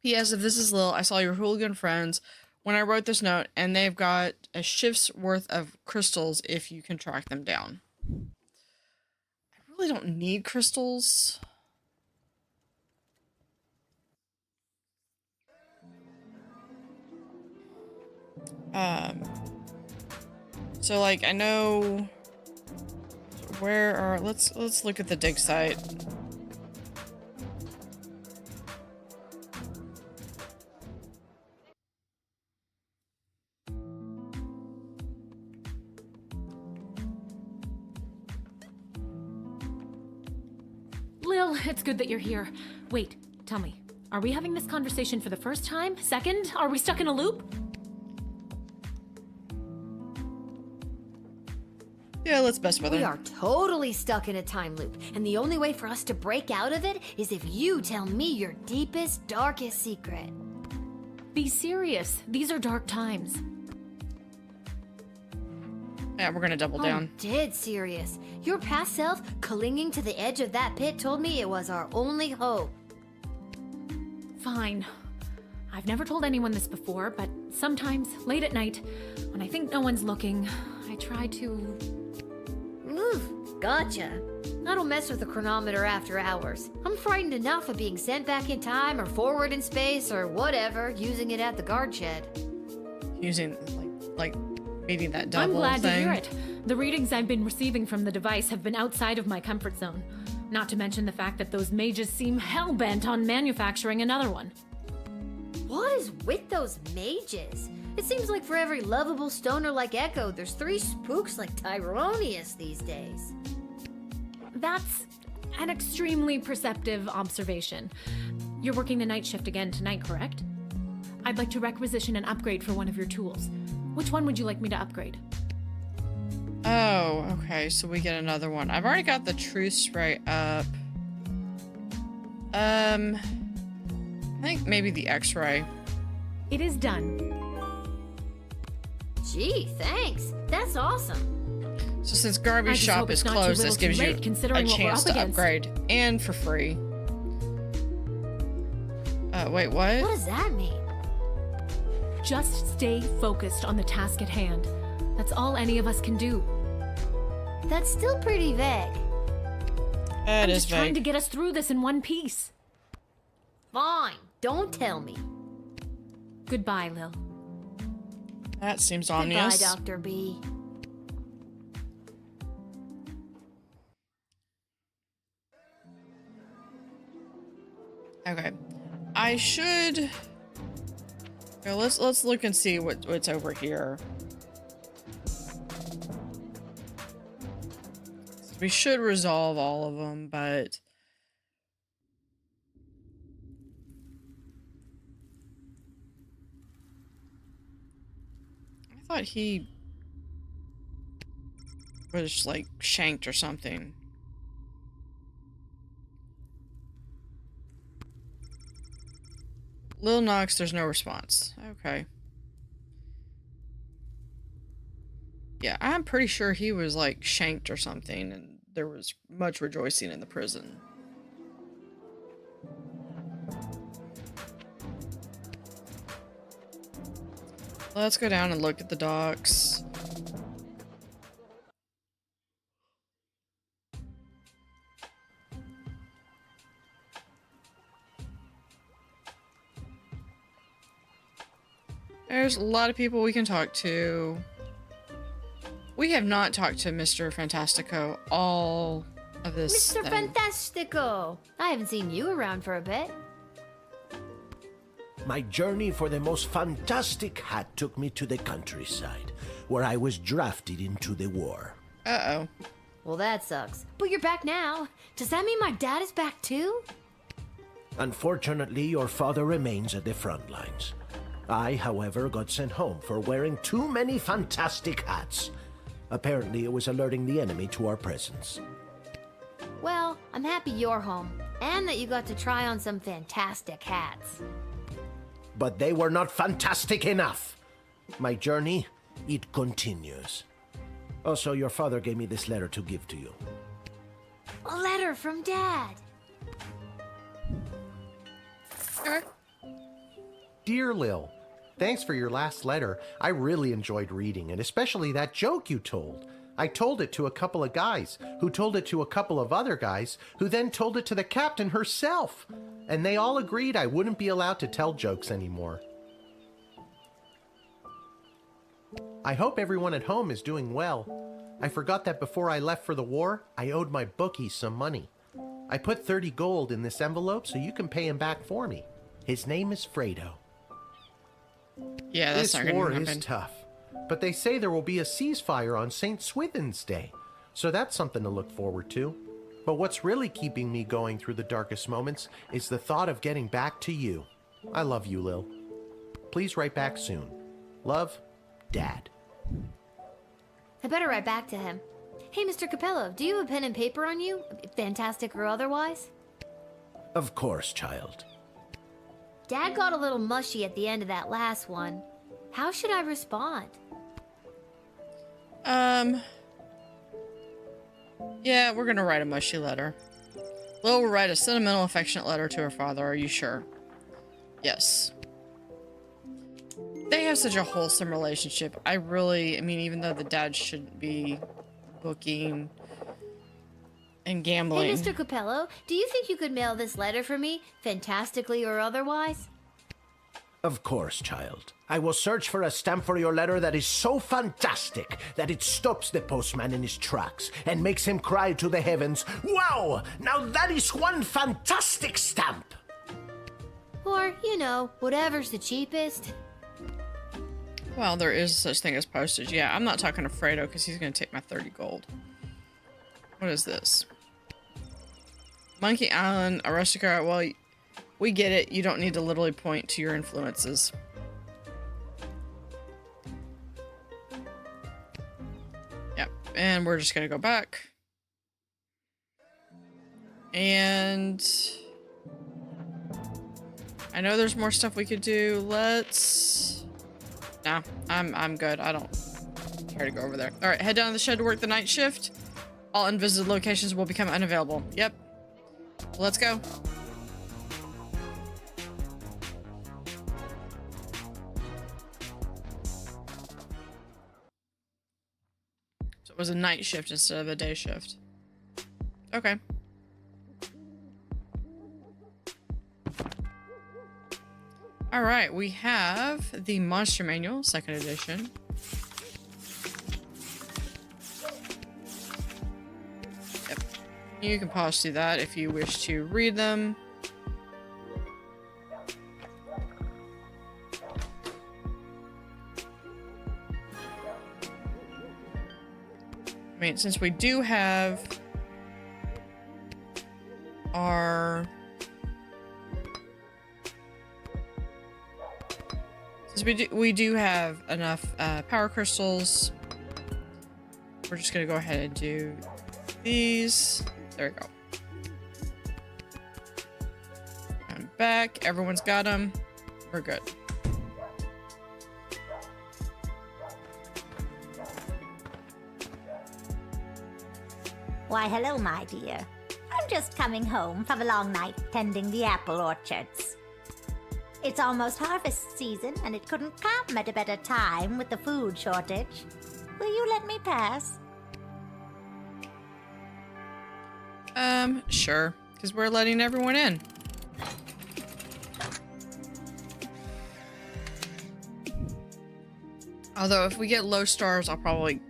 P.S. If this is Lil, I saw your hooligan friends when I wrote this note, and they've got a shift's worth of crystals if you can track them down. I really don't need crystals. So like I know where are let's look at the dig site. Lil, it's good that you're here. Wait, tell me, are we having this conversation for the first time? Second? Are we stuck in a loop? Yeah, let's mess with it. We are totally stuck in a time loop, and the only way for us to break out of it is if you tell me your deepest, darkest secret. Be serious. These are dark times. Yeah, we're gonna double down. I'm dead serious. Your past self, clinging to the edge of that pit, told me it was our only hope. Fine. I've never told anyone this before, but sometimes, late at night, when I think no one's looking, I try to... Oof, gotcha. I don't mess with the chronometer after hours. I'm frightened enough of being sent back in time or forward in space or whatever, using it at the guard shed. Using, like meeting that double I'm glad thing. to hear it. The readings I've been receiving from the device have been outside of my comfort zone. Not to mention the fact that those mages seem hell-bent on manufacturing another one. What is with those mages? It seems like for every lovable stoner like Echo, there's 3 spooks like Tyronius these days. That's an extremely perceptive observation. You're working the night shift again tonight, correct? I'd like to requisition an upgrade for one of your tools. Which one would you like me to upgrade? Oh, okay, so we get another one. I've already got the truth spray up. I think maybe the X-ray. It is done. Gee, thanks. That's awesome. So since Garby's shop is closed, this gives you a chance to upgrade. And for free. Wait, what? What does that mean? Just stay focused on the task at hand. That's all any of us can do. That's still pretty vague. I'm just trying to get us through this in one piece. Fine, don't tell me. Goodbye, Lil. That seems ominous. Goodbye, Dr. B. Okay. I should... Okay, let's look and see what's over here. We should resolve all of them, but... I thought he was, like, shanked or something. Lil Knox, there's no response. Okay. Yeah, I'm pretty sure he was, like, shanked or something, and there was much rejoicing in the prison. Let's go down and look at the docks. There's a lot of people we can talk to. We have not talked to Mr. Fantastico all of this Mr. thing. Fantastico! I haven't seen you around for a bit. My journey for the most fantastic hat took me to the countryside, where I was drafted into the war. Uh-oh. Well, that sucks. But you're back now. Does that mean my dad is back too? Unfortunately, your father remains at the front lines. I, however, got sent home for wearing too many fantastic hats. Apparently, it was alerting the enemy to our presence. Well, I'm happy you're home, and that you got to try on some fantastic hats. But they were not fantastic enough. My journey, it continues. Also, your father gave me this letter to give to you. A letter from Dad. Dear Lil, thanks for your last letter. I really enjoyed reading it, especially that joke you told. I told it to a couple of guys, who told it to a couple of other guys, who then told it to the captain herself. And they all agreed I wouldn't be allowed to tell jokes anymore. I hope everyone at home is doing well. I forgot that before I left for the war, I owed my bookie some money. I put 30 gold in this envelope so you can pay him back for me. His name is Fredo. Yeah, that's this not gonna war happen. is tough, but they say there will be a ceasefire on St. Swithin's Day, so that's something to look forward to. But what's really keeping me going through the darkest moments is the thought of getting back to you. I love you, Lil. Please write back soon. Love, Dad. I better write back to him. Hey, Mr. Capello, do you have a pen and paper on you? Fantastic or otherwise? Of course, child. Dad got a little mushy at the end of that last one. How should I respond? Yeah, we're gonna write a mushy letter. Lil will write a sentimental, affectionate letter to her father. Are you sure? Yes. They have such a wholesome relationship. I mean, even though the dad shouldn't be booking and gambling. Hey, Mr. Capello, do you think you could mail this letter for me, fantastically or otherwise? Of course, child. I will search for a stamp for your letter that is so fantastic that it stops the postman in his tracks and makes him cry to the heavens, "Wow! Now that is one fantastic stamp!" Or, you know, whatever's the cheapest. Well, there is such thing as postage. Yeah, I'm not talking to Fredo because he's going to take my 30 gold. What is this? Monkey Island, a rustic. Well, we get it. You don't need to literally point to your influences. Yep, and we're just going to go back. And I know there's more stuff we could do. Nah, I'm good. I don't care to go over there. All right, head down to the shed to work the night shift. All unvisited locations will become unavailable. Yep. Let's go. So it was a night shift instead of a day shift. Okay. All right, we have the Monster Manual, 2nd edition. Yep. You can pause through that if you wish to read them. I mean, since we do have our... We do have enough power crystals. We're just gonna go ahead and do these. There we go. I'm back. Everyone's got them. We're good. Why, hello, my dear. I'm just coming home from a long night tending the apple orchards. It's almost harvest season, and it couldn't come at a better time with the food shortage. Will you let me pass? Sure. Because we're letting everyone in. Although, if we get low stars, I'll probably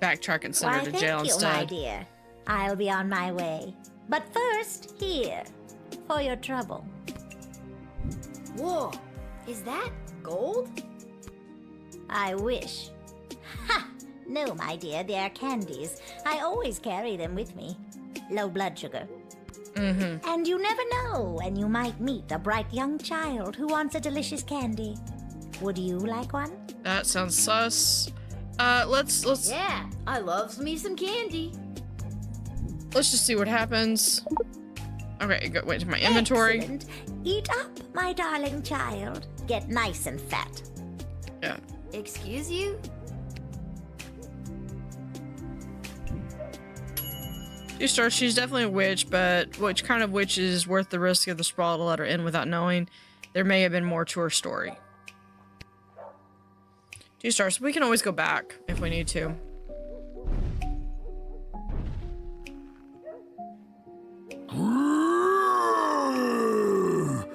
backtrack and send her to jail instead. Why, thank you, my dear. I'll be on my way. But first, here, for your trouble. Whoa, is that gold? I wish. Ha! No, my dear, they are candies. I always carry them with me. Low blood sugar. Mm-hmm. And you never know when you might meet a bright young child who wants a delicious candy. Would you like one? That sounds sus. Let's... Yeah, I loves me some candy. Let's just see what happens. Okay, go wait to my inventory. Excellent. Eat up, my darling child. Get nice and fat. Yeah. Excuse you? Two stars. She's definitely a witch, but which kind of witch is worth the risk of the sprawl to let her in without knowing? There may have been more to her story. 2 stars. We can always go back if we need to.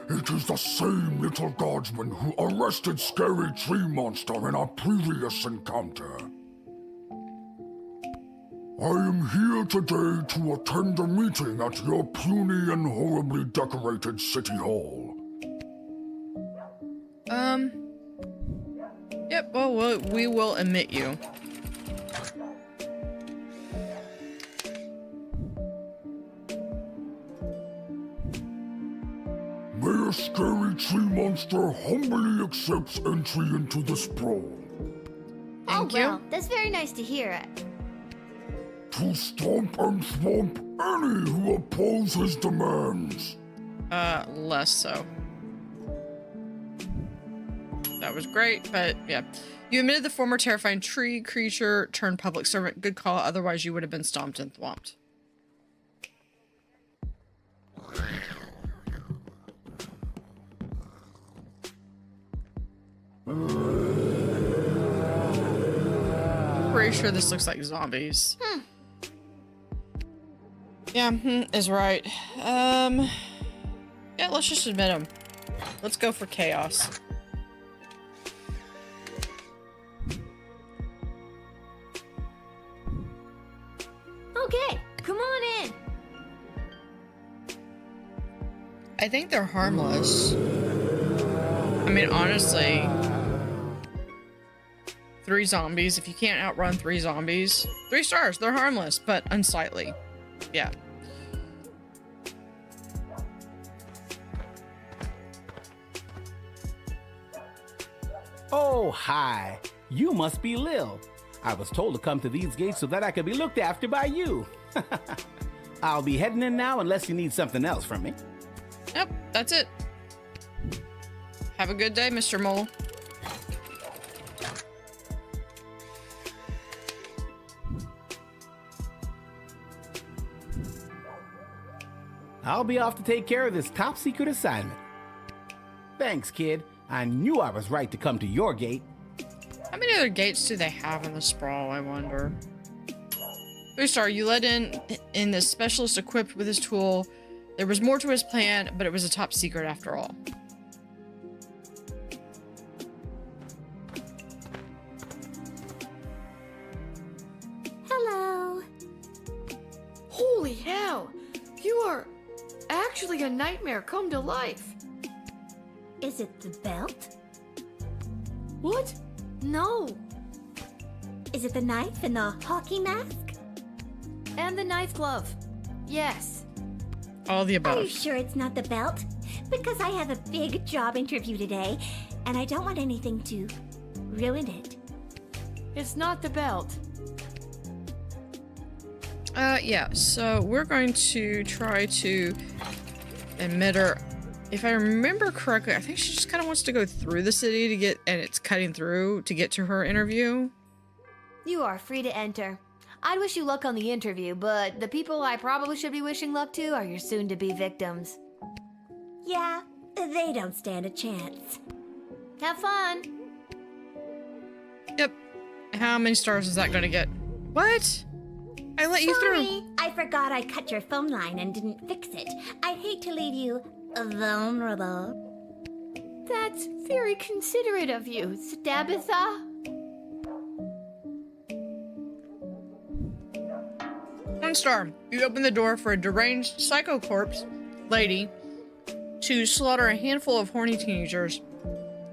It is the same Little Guardsman who arrested Scary Tree Monster in our previous encounter. I am here today to attend a meeting at your puny and horribly decorated city hall. Yep, well, we will admit you. scary tree monster humbly accepts entry into the sprawl. Thank you. Well, that's very nice to hear. To stomp and swamp any who oppose his demands. Less so. That was great, but yeah. You admitted the former terrifying tree creature turned public servant. Good call, otherwise you would have been stomped and thwomped. Pretty sure this looks like zombies. Yeah, is right. Yeah, let's just admit them. Let's go for chaos. Okay, come on in. I think they're harmless. I mean, honestly, 3 zombies. If you can't outrun 3 zombies, 3 stars. They're harmless, but unsightly. Yeah. Oh, hi. You must be Lil. I was told to come to these gates so that I could be looked after by you. I'll be heading in now unless you need something else from me. Yep, that's it. Have a good day, Mr. Mole. I'll be off to take care of this top secret assignment. Thanks, kid. I knew I was right to come to your gate. How many other gates do they have in the sprawl, I wonder? 3-star, you let in this specialist equipped with his tool. There was more to his plan, but it was a top secret after all. Hello. Holy hell! You are actually a nightmare come to life. Is it the belt? What? No. Is it the knife and the hockey mask? And the knife glove. Yes. All the above. Are you sure it's not the belt? Because I have a big job interview today, and I don't want anything to ruin it. It's not the belt. Yeah, so we're going to try to admit her. If I remember correctly, I think she just kind of wants to go through the city to get, and it's cutting through to get to her interview. You are free to enter. I'd wish you luck on the interview, but the people I probably should be wishing luck to are your soon-to-be victims. Yeah, they don't stand a chance. Have fun. Yep. How many stars is that going to get? What? I let you through. Sorry, I forgot I cut your phone line and didn't fix it. I'd hate to leave you vulnerable. That's very considerate of you, Stabitha. 1 star. You open the door for a deranged cyclopes lady to slaughter a handful of horny teenagers.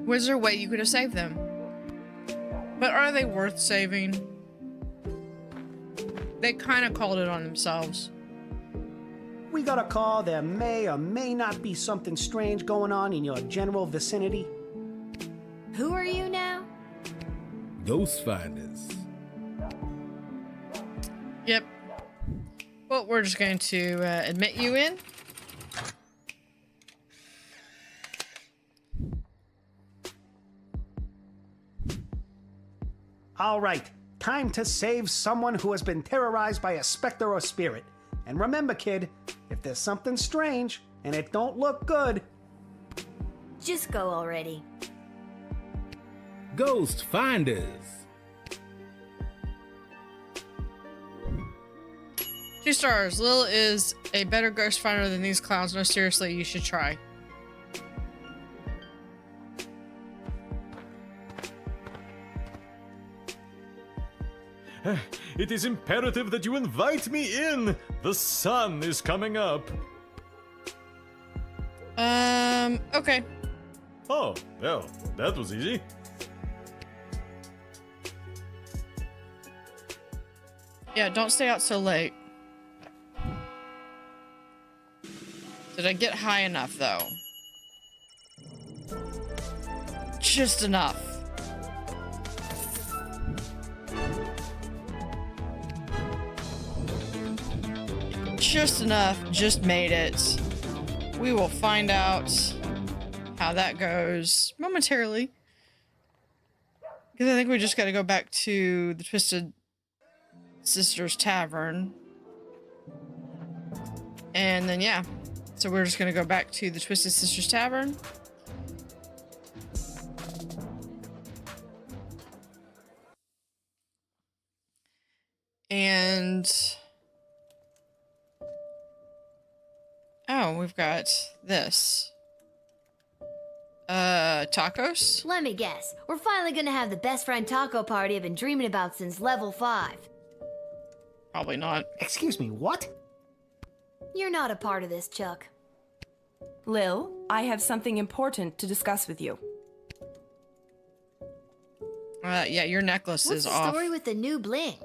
Was there a way you could have saved them? But are they worth saving? They kind of called it on themselves. We got a call there may or may not be something strange going on in your general vicinity. Who are you now? Ghost finders. Yep. Well, we're just going to admit you in. All right, time to save someone who has been terrorized by a specter or spirit. And remember, kid, if there's something strange and it don't look good, just go already. Ghost finders. 2 stars. Lil is a better ghost finder than these clowns. No, seriously, you should try. It is imperative that you invite me in. The sun is coming up. Okay. Oh, well, that was easy. Yeah, don't stay out so late. Did I get high enough, though? Just enough. Just enough. Just made it. We will find out how that goes momentarily. Because I think we just got to go back to the Twisted Sisters Tavern. And then, yeah. So we're just going to go back to the Twisted Sisters Tavern. And... oh, we've got this. Tacos? Let me guess. We're finally gonna have the best friend taco party I've been dreaming about since level 5. Probably not. Excuse me, what? You're not a part of this, Chuck. Lil, I have something important to discuss with you. Yeah, your necklace What's is the off. story with the new bling?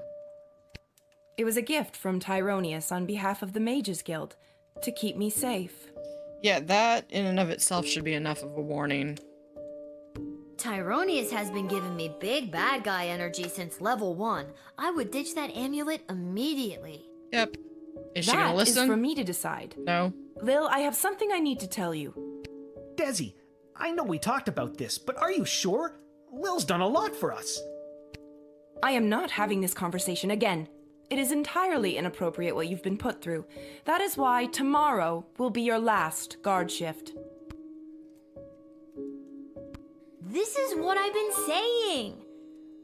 It was a gift from Tyronius on behalf of the Mages Guild to keep me safe. Yeah, that in and of itself should be enough of a warning. Tyronius has been giving me big bad guy energy since level 1. I would ditch that amulet immediately. Yep. Is she gonna listen? That is for me to decide. No. Lil, I have something I need to tell you. Desi, I know we talked about this, but are you sure? Lil's done a lot for us. I am not having this conversation again. It is entirely inappropriate what you've been put through. That is why tomorrow will be your last guard shift. This is what I've been saying.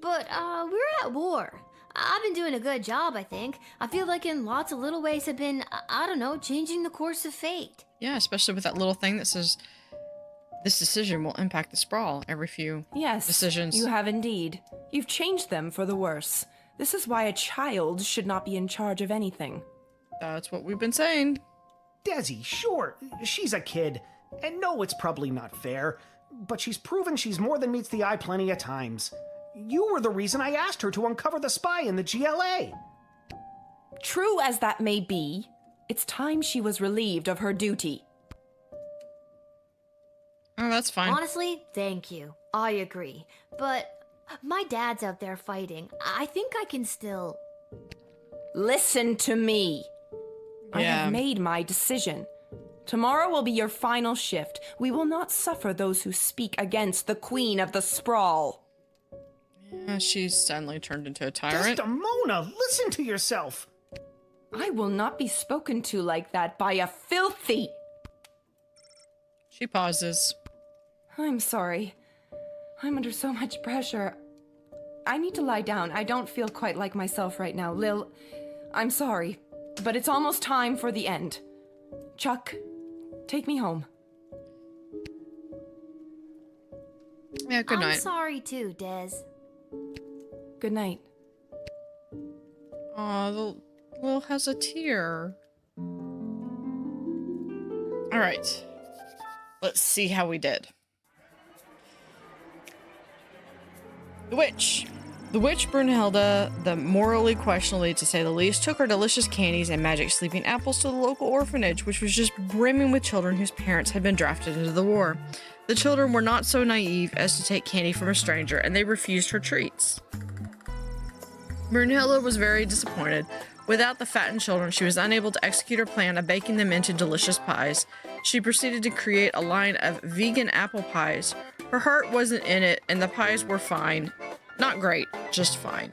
But, we're at war. I've been doing a good job, I think. I feel like in lots of little ways have been, I don't know, changing the course of fate. Yeah, especially with that little thing that says this decision will impact the sprawl every few decisions. You have indeed. You've changed them for the worse. This is why a child should not be in charge of anything. That's what we've been saying. Desi, sure, she's a kid. And no, it's probably not fair. But she's proven she's more than meets the eye plenty of times. You were the reason I asked her to uncover the spy in the GLA. True as that may be, it's time she was relieved of her duty. Oh, that's fine. Honestly, thank you. I agree. But my dad's out there fighting. I think I can still... Listen to me. I Yeah. have made my decision. Tomorrow will be your final shift. We will not suffer those who speak against the Queen of the Sprawl. Yeah, she's suddenly turned into a tyrant. Desdemona, listen to yourself. I will not be spoken to like that by a filthy... She pauses. I'm sorry. I'm under so much pressure. I need to lie down. I don't feel quite like myself right now. Lil, I'm sorry, but it's almost time for the end. Chuck, take me home. Yeah, good night. I'm sorry too, Des. Good night. Aw, Lil has a tear. Alright. Let's see how we did. The witch. The witch Brunhilde, the morally questionable to say the least, took her delicious candies and magic sleeping apples to the local orphanage, which was just brimming with children whose parents had been drafted into the war. The children were not so naive as to take candy from a stranger, and they refused her treats. Brunhilde was very disappointed. Without the fattened children, she was unable to execute her plan of baking them into delicious pies. She proceeded to create a line of vegan apple pies. Her heart wasn't in it, and the pies were fine. Not great, just fine.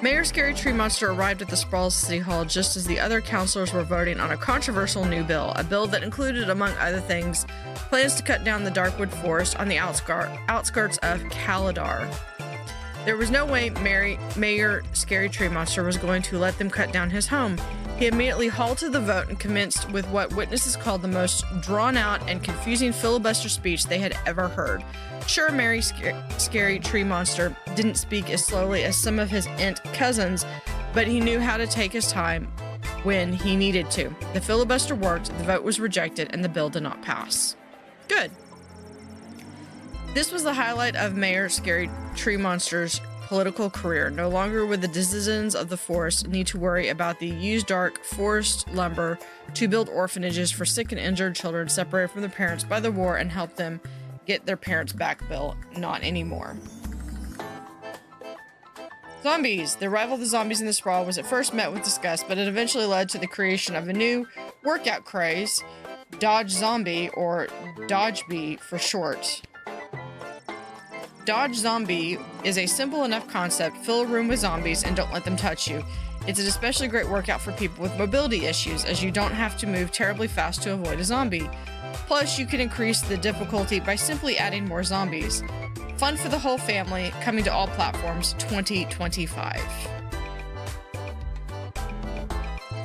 Mayor Scary Tree Monster arrived at the Sprawls City Hall just as the other councilors were voting on a controversial new bill, a bill that included, among other things, plans to cut down the Darkwood Forest on the outskirts of Kaladar. There was no way Mayor Scary Tree Monster was going to let them cut down his home. He immediately halted the vote and commenced with what witnesses called the most drawn-out and confusing filibuster speech they had ever heard. Sure, Scary Tree Monster didn't speak as slowly as some of his aunt cousins, but he knew how to take his time when he needed to. The filibuster worked, the vote was rejected, and the bill did not pass. Good. This was the highlight of Mayor Scary Tree Monster's political career. No longer would the citizens of the forest need to worry about the used dark forest lumber to build orphanages for sick and injured children separated from their parents by the war and help them get their parents back, Bill. Not anymore. Zombies. The arrival of the zombies in the sprawl was at first met with disgust, but it eventually led to the creation of a new workout craze, Dodge Zombie, or Dodgebee for short. Dodge Zombie is a simple enough concept. Fill a room with zombies and don't let them touch you. It's an especially great workout for people with mobility issues, as you don't have to move terribly fast to avoid a zombie. Plus, you can increase the difficulty by simply adding more zombies. Fun for the whole family, coming to all platforms 2025.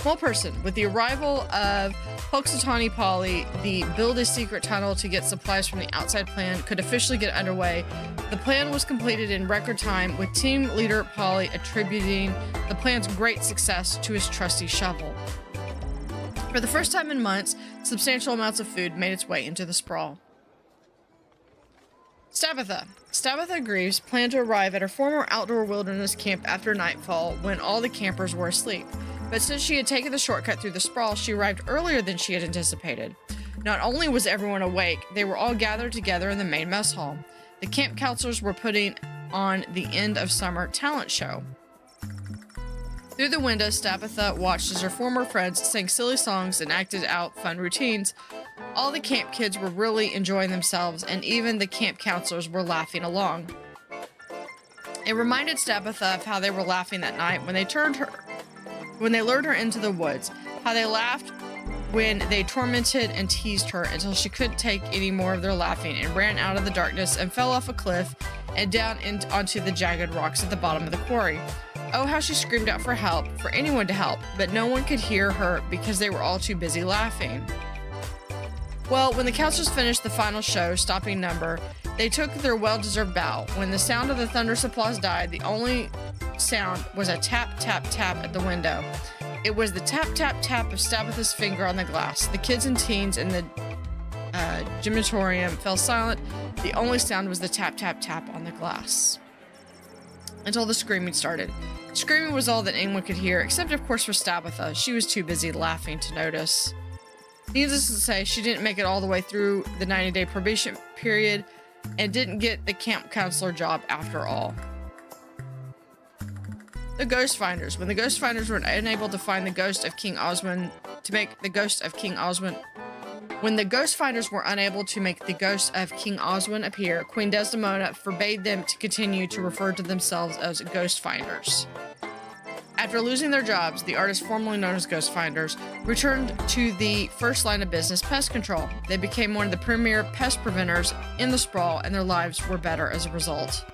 Small person. With the arrival of Hoxotani Polly, the build a secret tunnel to get supplies from the outside plan could officially get underway. The plan was completed in record time, with team leader Polly attributing the plan's great success to his trusty shovel. For the first time in months, substantial amounts of food made its way into the sprawl. Stabitha. Stabitha Greaves planned to arrive at her former outdoor wilderness camp after nightfall when all the campers were asleep. But since she had taken the shortcut through the sprawl, she arrived earlier than she had anticipated. Not only was everyone awake, they were all gathered together in the main mess hall. The camp counselors were putting on the end of summer talent show. Through the window, Stabitha watched as her former friends sang silly songs and acted out fun routines. All the camp kids were really enjoying themselves, and even the camp counselors were laughing along. It reminded Stabitha of how they were laughing that night when they lured her into the woods, how they laughed when they tormented and teased her until she couldn't take any more of their laughing and ran out of the darkness and fell off a cliff and down onto the jagged rocks at the bottom of the quarry. Oh, how she screamed out for help, for anyone to help, but no one could hear her because they were all too busy laughing. Well, when the counselors finished the final show, stopping number, they took their well-deserved bow. When the sound of the thunderous applause died, the only sound was a tap, tap, tap at the window. It was the tap, tap, tap of Stabitha's finger on the glass. The kids and teens in the gymatorium fell silent. The only sound was the tap, tap, tap on the glass. Until the screaming started. Screaming was all that anyone could hear, except of course for Stabitha. She was too busy laughing to notice. Needless to say, she didn't make it all the way through the 90-day probation period and didn't get the camp counselor job after all. The Ghost Finders. When the Ghost Finders were unable to find the ghost of King Oswin, When the Ghost Finders were unable to make the ghost of King Oswin appear, Queen Desdemona forbade them to continue to refer to themselves as Ghost Finders. After losing their jobs, the artists formerly known as Ghost Finders returned to the first line of business, pest control. They became one of the premier pest preventers in the sprawl, and their lives were better as a result.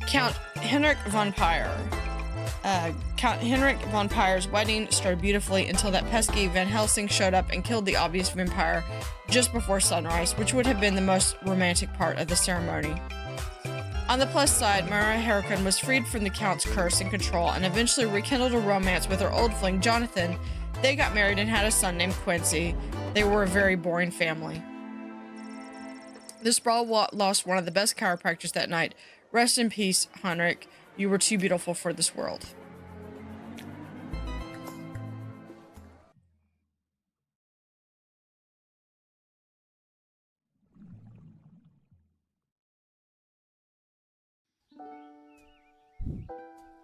Count Henrik von Pyre. Count Henrik von Pyre's wedding started beautifully until that pesky Van Helsing showed up and killed the obvious vampire just before sunrise, which would have been the most romantic part of the ceremony. On the plus side, Mara Harrican was freed from the Count's curse and control and eventually rekindled a romance with her old fling, Jonathan. They got married and had a son named Quincy. They were a very boring family. The sprawl lost one of the best chiropractors that night. Rest in peace, Henrik. You were too beautiful for this world.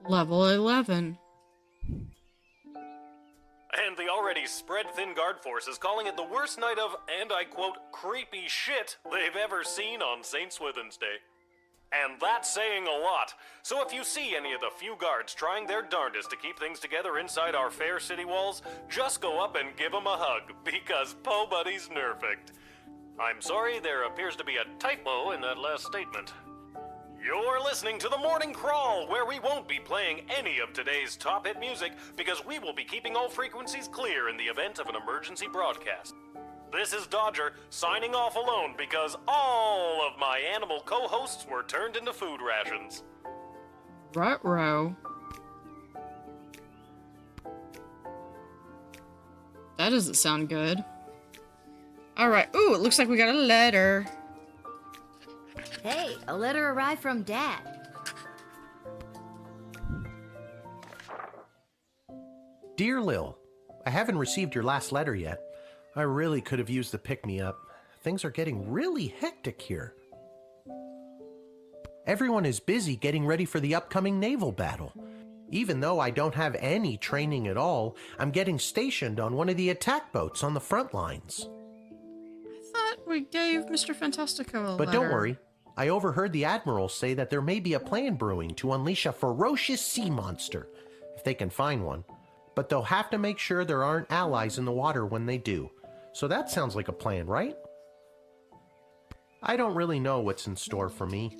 Level 11. And the already spread-thin guard force is calling it the worst night of, and I quote, creepy shit they've ever seen on St. Swithin's Day. And that's saying a lot. So if you see any of the few guards trying their darndest to keep things together inside our fair city walls, just go up and give them a hug, because Po Buddy's nerfect. I'm sorry, there appears to be a typo in that last statement. You're listening to The Morning Crawl, where we won't be playing any of today's top hit music because we will be keeping all frequencies clear in the event of an emergency broadcast. This is Dodger, signing off alone because all of my animal co-hosts were turned into food rations. Ruh-roh. That doesn't sound good. Alright, ooh, it looks like we got a letter. Hey, a letter arrived from Dad. Dear Lil, I haven't received your last letter yet. I really could have used the pick-me-up. Things are getting really hectic here. Everyone is busy getting ready for the upcoming naval battle. Even though I don't have any training at all, I'm getting stationed on one of the attack boats on the front lines. I thought we gave Mr. Fantastico a But letter. don't worry. I overheard the Admiral say that there may be a plan brewing to unleash a ferocious sea monster, if they can find one. But they'll have to make sure there aren't allies in the water when they do. So that sounds like a plan, right? I don't really know what's in store for me,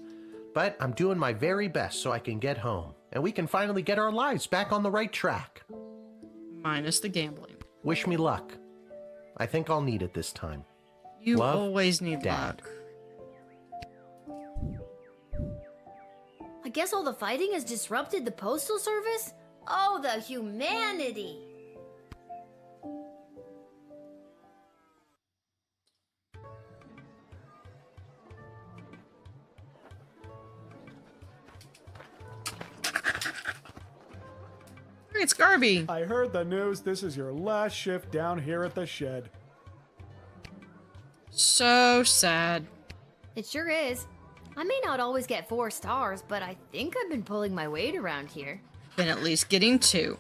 but I'm doing my very best so I can get home, and we can finally get our lives back on the right track. Minus the gambling. Wish me luck. I think I'll need it this time. You Love, always need Dad. luck. I guess all the fighting has disrupted the postal service? Oh, the humanity! It's Garby. I heard the news. This is your last shift down here at the shed. So sad. It sure is. I may not always get 4 stars, but I think I've been pulling my weight around here. Been at least getting 2.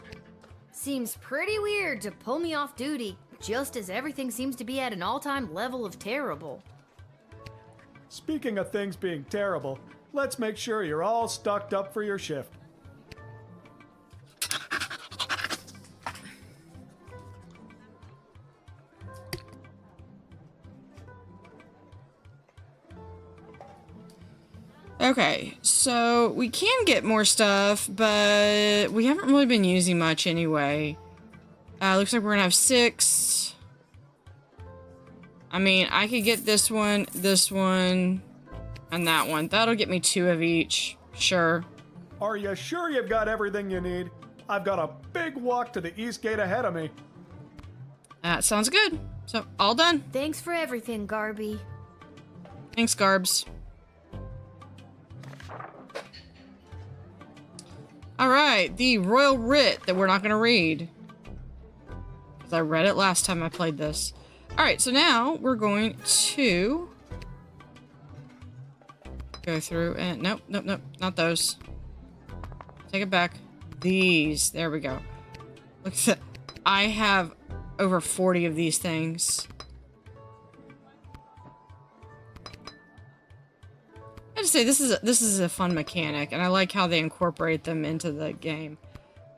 Seems pretty weird to pull me off duty, just as everything seems to be at an all-time level of terrible. Speaking of things being terrible, let's make sure you're all stocked up for your shift. Okay, so we can get more stuff, but we haven't really been using much anyway. Looks like we're gonna have 6. I mean, I could get this one, and that one. That'll get me 2 of each. Sure. Are you sure you've got everything you need? I've got a big walk to the east gate ahead of me. That sounds good. So, all done. Thanks for everything, Garby. Thanks, Garbs. Alright, the Royal Writ that we're not going to read. Because I read it last time I played this. Alright, so now we're going to go through and... Nope, not those. Take it back. These. There we go. Look at that. I have over 40 of these things. I have to say, this is a fun mechanic, and I like how they incorporate them into the game.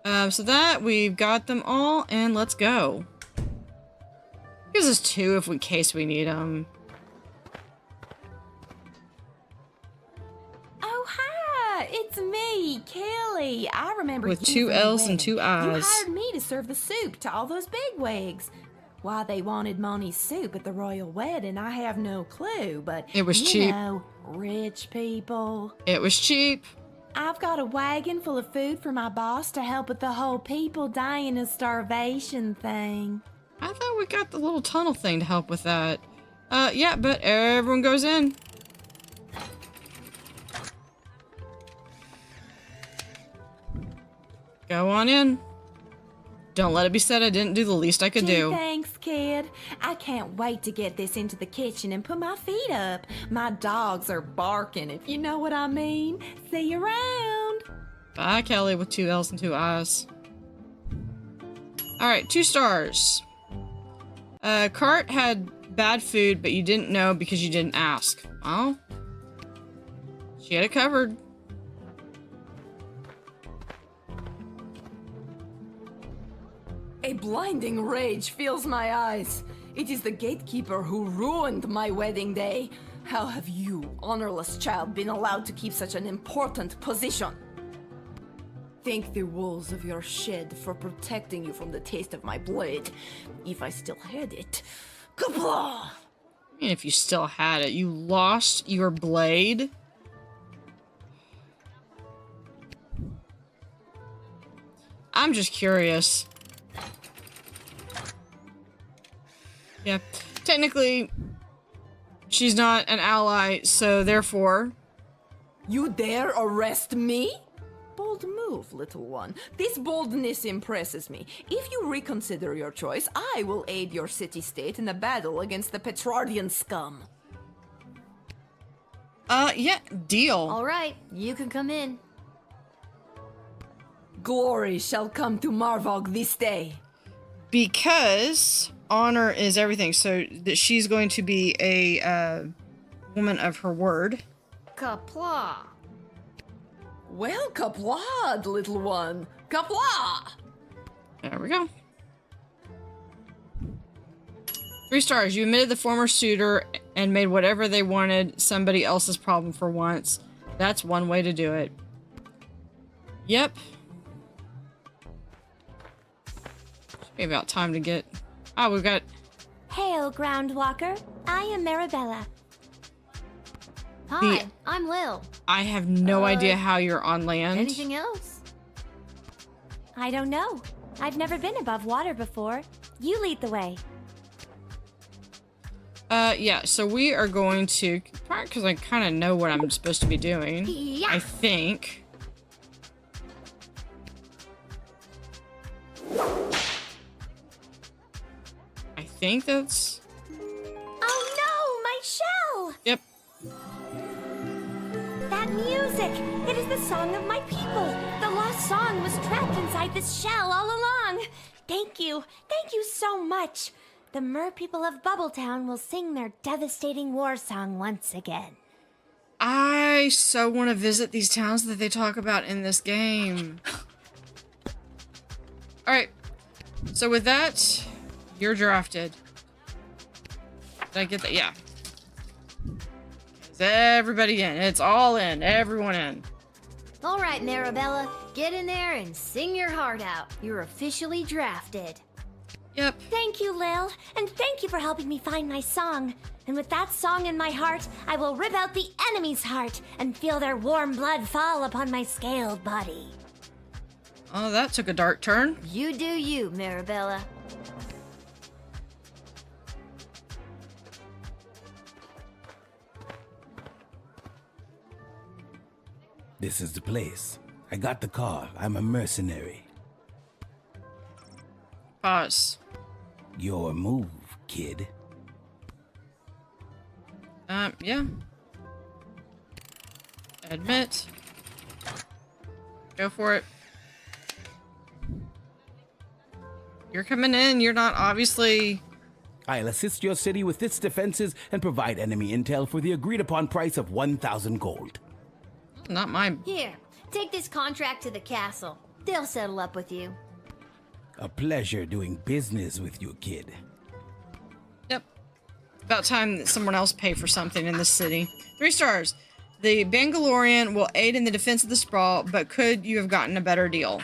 So that, we've got them all, and let's go. Gives us 2 if in case we need them. Oh, hi! It's me, Kelly. I remember With you 2 from the L's and wedding. 2 I's. You hired me to serve the soup to all those bigwigs. Why they wanted Moni's soup at the royal wedding, I have no clue, but It was you cheap. know, rich people. It was cheap. I've got a wagon full of food for my boss to help with the whole people dying of starvation thing. I thought we got the little tunnel thing to help with that. Yeah, but everyone goes in. Go on in. Don't let it be said I didn't do the least I could Gee, do. Thanks, kid. I can't wait to get this into the kitchen and put my feet up. My dogs are barking, if you know what I mean. See you around. Bye, Kelly, with 2 L's and 2 I's. Alright, 2 stars. Cart had bad food, but you didn't know because you didn't ask. Well, she had it covered. A blinding rage fills my eyes. It is the gatekeeper who ruined my wedding day. How have you, honorless child, been allowed to keep such an important position? Thank the walls of your shed for protecting you from the taste of my blade, if I still had it. Kapla! I mean, if you still had it, you lost your blade? I'm just curious. Yeah, technically, She's not an ally, so therefore... You dare arrest me? Bold move, little one. This boldness impresses me. If you reconsider your choice, I will aid your city-state in the battle against the Petrardian scum. Yeah, deal. All right, you can come in. Glory shall come to Marvog this day. Because honor is everything, so that she's going to be a woman of her word. Kapla. Well, kaplad, little one. Kapla! There we go. 3 stars. You admitted the former suitor and made whatever they wanted somebody else's problem for once. That's one way to do it. Yep. Should be about time to get... Oh, we've got... Hail, Groundwalker. I am Marabella. Hi, I'm Lil. I have no idea how you're on land. Anything else? I don't know. I've never been above water before. You lead the way. Yeah, so we are going to... Because I kind of know what I'm supposed to be doing. Yeah. I think. I think that's... Oh no, my shell! Yep. That music! It is the song of my people! The lost song was trapped inside this shell all along! Thank you! Thank you so much! The mer people of Bubbletown will sing their devastating war song once again. I so want to visit these towns that they talk about in this game. Alright. So with that, you're drafted. Did I get that? Yeah. Is everybody in? It's all in. Everyone in. All right, Marabella, get in there and sing your heart out. You're officially drafted. Yep. Thank you, Lil, and thank you for helping me find my song. And with that song in my heart, I will rip out the enemy's heart and feel their warm blood fall upon my scaled body. Oh, that took a dark turn. You do you, Marabella. This is the place. I got the car. I'm a mercenary. Pause. Your move, kid. Yeah. Admit. Go for it. You're coming in. You're not obviously... I'll assist your city with its defenses and provide enemy intel for the agreed upon price of 1,000 gold. Not mine. Here, take this contract to the castle. They'll settle up with you. A pleasure doing business with you, kid. Yep. About time that someone else pay for something in this city. 3 stars. The Bangalorian will aid in the defense of the sprawl, but could you have gotten a better deal?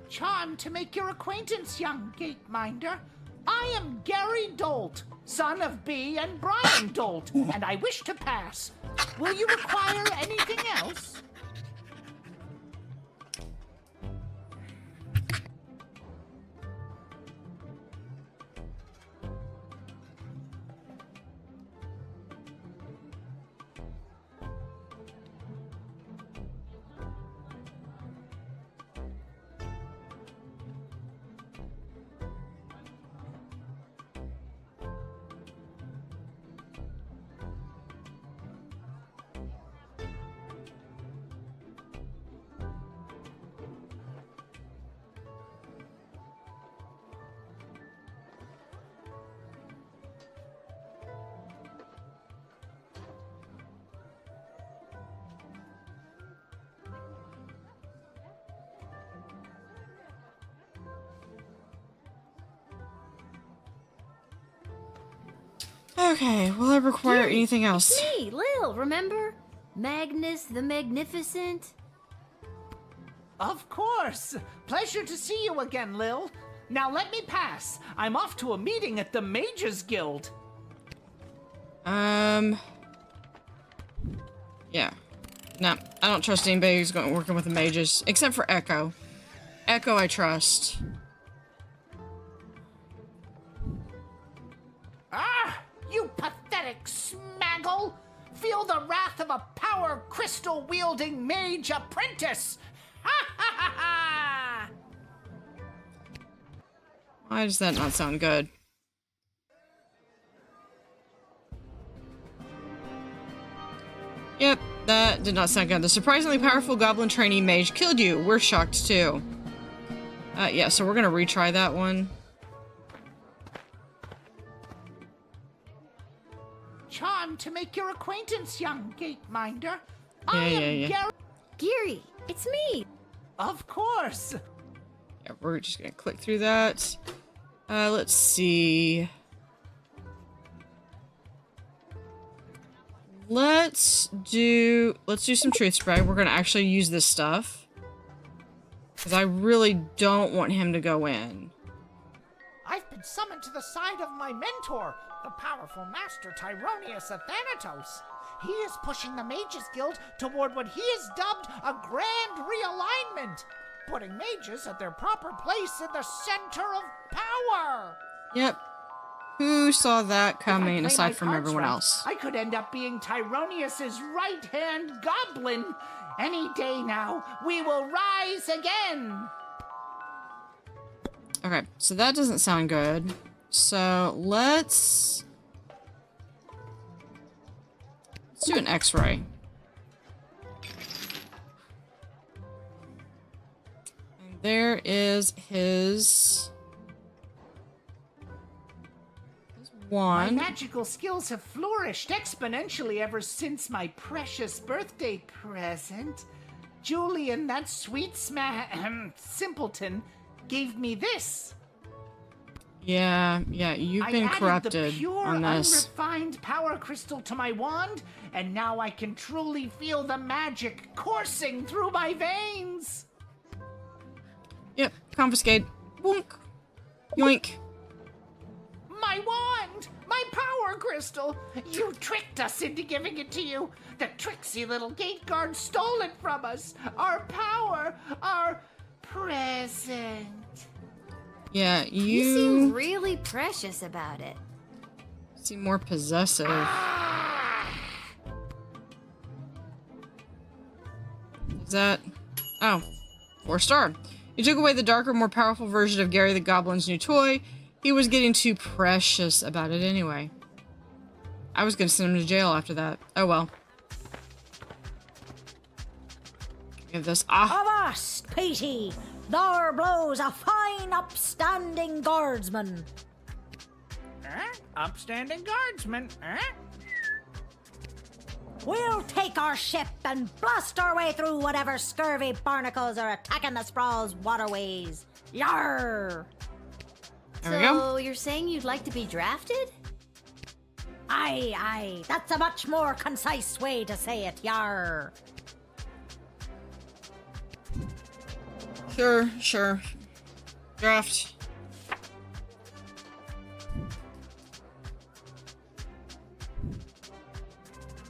Charmed to make your acquaintance, young gateminder. I am Gary Dolt, son of Bee and Brian Dolt, and I wish to pass. Will you require anything else? Okay, will I require anything else? It's me, Lil, remember? Magnus the Magnificent. Of course. Pleasure to see you again, Lil. Now let me pass. I'm off to a meeting at the Mages Guild. Yeah. No, I don't trust anybody who's working with the mages, except for Echo. Echo, I trust. Ah, you pathetic smaggle! Feel the wrath of a power crystal wielding mage apprentice! Ha ha ha ha! Why does that not sound good? Yep, that did not sound good. The surprisingly powerful goblin trainee mage killed you. We're shocked too. Yeah, so we're gonna retry that one. Charmed to make your acquaintance, young gateminder. Yeah. Geary, it's me. Of course. Yeah, we're just gonna click through that. Let's see. Let's do some truth spray. We're gonna actually use this stuff. Because I really don't want him to go in. I've been summoned to the side of my mentor, the powerful master Tyronius of Thanatos. He is pushing the Mages Guild toward what he has dubbed a grand realignment, putting mages at their proper place in the center of power. Yep. Who saw that coming aside from everyone else? I could end up being Tyronius's right-hand goblin. Any day now, we will rise again. Okay, so that doesn't sound good. So let's do an X-ray. And there is his My one. magical skills have flourished exponentially ever since my precious birthday present. Julian, that sweet simpleton, gave me this. Yeah, you've been I corrupted added the pure, on this. unrefined power crystal to my wand, and now I can truly feel the magic coursing through my veins. Yep, confiscate. Boink. Yoink. My wand! My power crystal! You tricked us into giving it to you! The tricksy little gate guard stole it from us! Our power! Our present! Yeah, You seem really precious about it. seem more possessive. Is that... Oh. 4-star. You took away the darker, more powerful version of Gary the Goblin's new toy. He was getting too precious about it anyway. I was gonna send him to jail after that. Oh well. Give this. Avast, Petey! There blows a fine, upstanding guardsman. Upstanding guardsman, We'll take our ship and blast our way through whatever scurvy barnacles are attacking the sprawl's waterways. Yarr! There we go. So you're saying you'd like to be drafted? Aye. That's a much more concise way to say it. Yarr. Sure. Draft.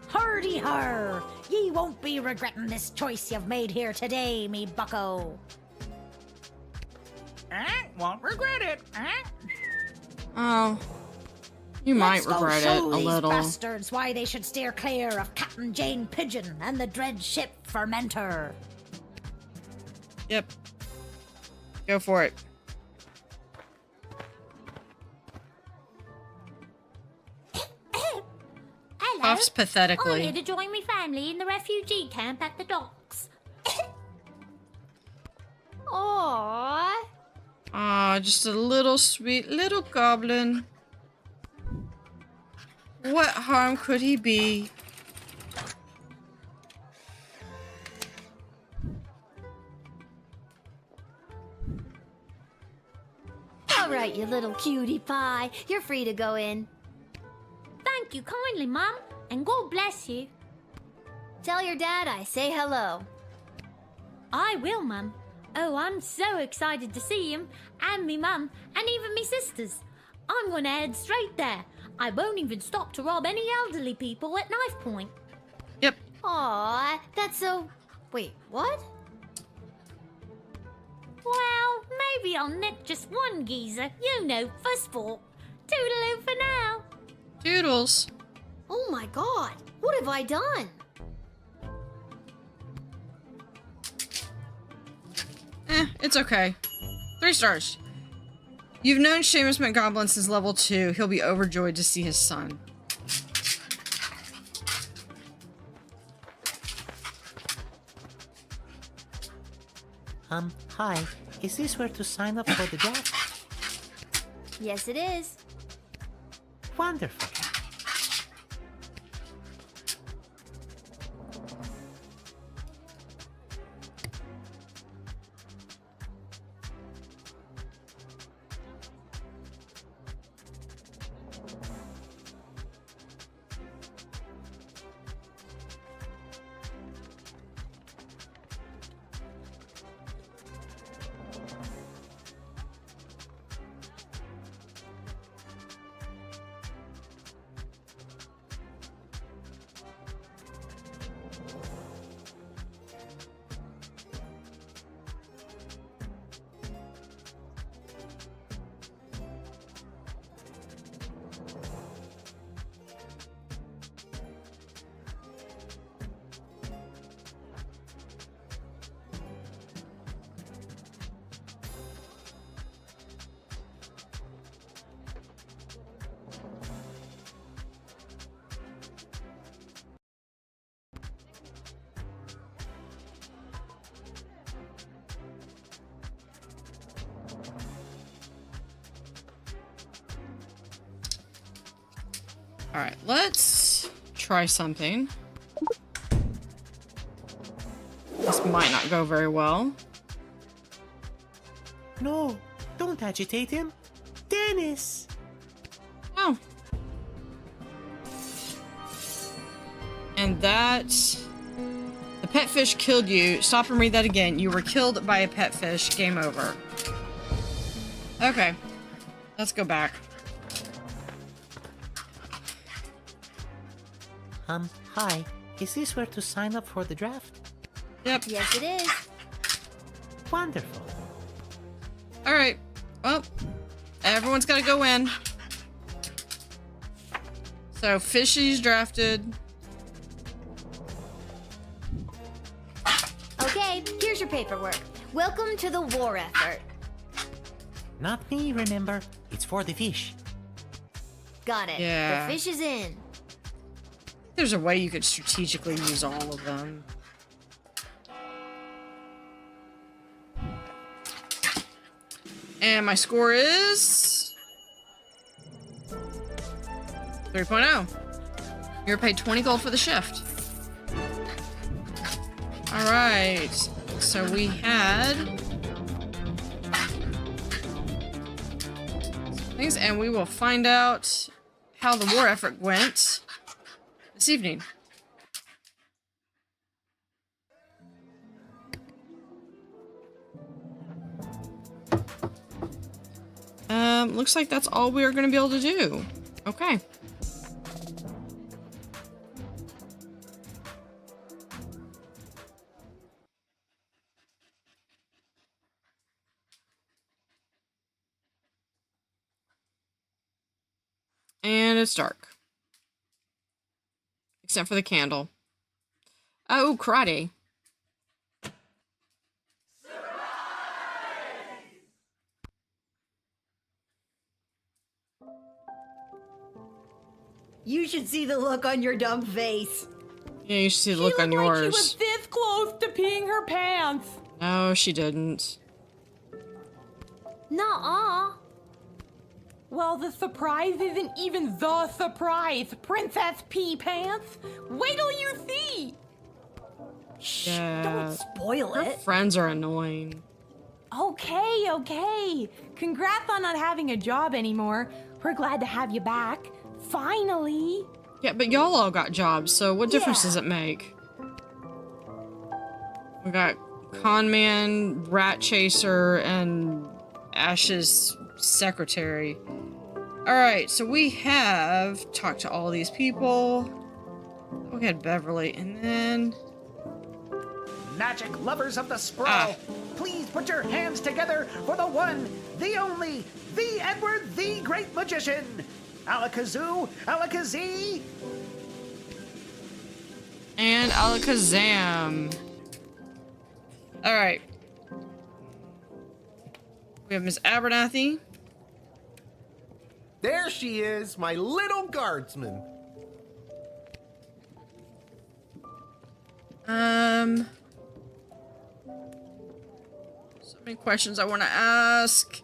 Hardy har! Ye won't be regretting this choice you've made here today, me bucko. Won't regret it, Oh. You might Let's regret go it show a these little. bastards why they should steer clear of Captain Jane Pigeon and the dread ship Fermentor. Yep. Go for it. Hello. Puffs pathetically. I'm here to join my family in the refugee camp at the docks. Aww. Aw, just a little sweet little goblin. What harm could he be? All right, you little cutie pie. You're free to go in. Thank you kindly, Mum, and God bless you. Tell your dad I say hello. I will, Mum. Oh, I'm so excited to see him, and me mum, and even me sisters. I'm gonna head straight there. I won't even stop to rob any elderly people at knife point. Aw, that's so... Wait, what? Well, maybe I'll nick just one geezer, you know, for sport. Toodaloo for now. Toodles. Oh my god, what have I done? It's okay. 3 stars. You've known Seamus McGoblin since level 2. He'll be overjoyed to see his son. Hi. Is this where to sign up for the draft? Yes, it is. Wonderful. Alright, let's try something. This might not go very well. No, don't agitate him. Dennis! Oh. And that... The pet fish killed you. Stop and read that again. You were killed by a pet fish. Game over. Okay. Let's go back. Hi. Is this where to sign up for the draft? Yep. Yes, it is. Wonderful. Alright. Well, everyone's got to go in. So, Fishy's drafted. Okay, here's your paperwork. Welcome to the war effort. Not me, remember. It's for the fish. Got it. Yeah. The fish is in. There's a way you could strategically use all of them. And my score is... 3.0. You're paid 20 gold for the shift. Alright. So we had... things, and we will find out how the war effort went this evening. Looks like that's all we are going to be able to do. Okay. And it's dark. Except for the candle. Oh, karate. You should see the look on your dumb face. Yeah, you should see the look on yours. She was this close to peeing her pants. No, she didn't. Nuh-uh. Well, the surprise isn't even the surprise, Princess Pea Pants. Wait till you see. Yeah. Don't spoil Her it. friends are annoying. Okay, okay. Congrats on not having a job anymore. We're glad to have you back. Finally. Yeah, but y'all all got jobs, so what difference does it make? We got Conman, Rat Chaser, and Ash's secretary. Alright, so we have talked to all these people. We had Beverly, and then magic lovers of the sprawl, please put your hands together for the one, the only, the Edward, the Great Magician. Alakazoo, Alakazee. And Alakazam. Alright. We have Miss Abernathy. There she is, my little guardsman. So many questions I want to ask.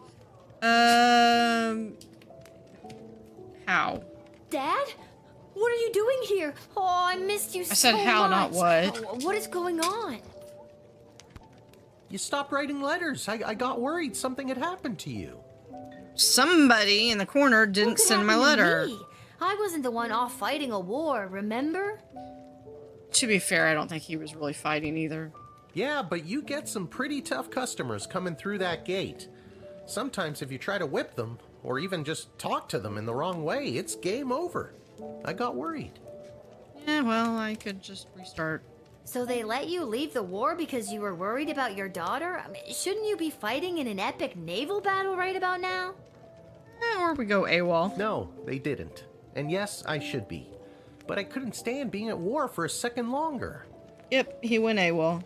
How? Dad? What are you doing here? Oh, I missed you so much. I said how, not what. What is going on? You stopped writing letters. I got worried something had happened to you. Somebody in the corner didn't send my letter. Me? I wasn't the one off fighting a war, remember? To be fair, I don't think he was really fighting either. Yeah, but you get some pretty tough customers coming through that gate. Sometimes if you try to whip them, or even just talk to them in the wrong way, it's game over. I got worried. Yeah, well, I could just restart. So they let you leave the war because you were worried about your daughter? I mean, shouldn't you be fighting in an epic naval battle right about now? Or we go AWOL. No, they didn't. And yes, I should be. But I couldn't stand being at war for a second longer. Yep, he went AWOL.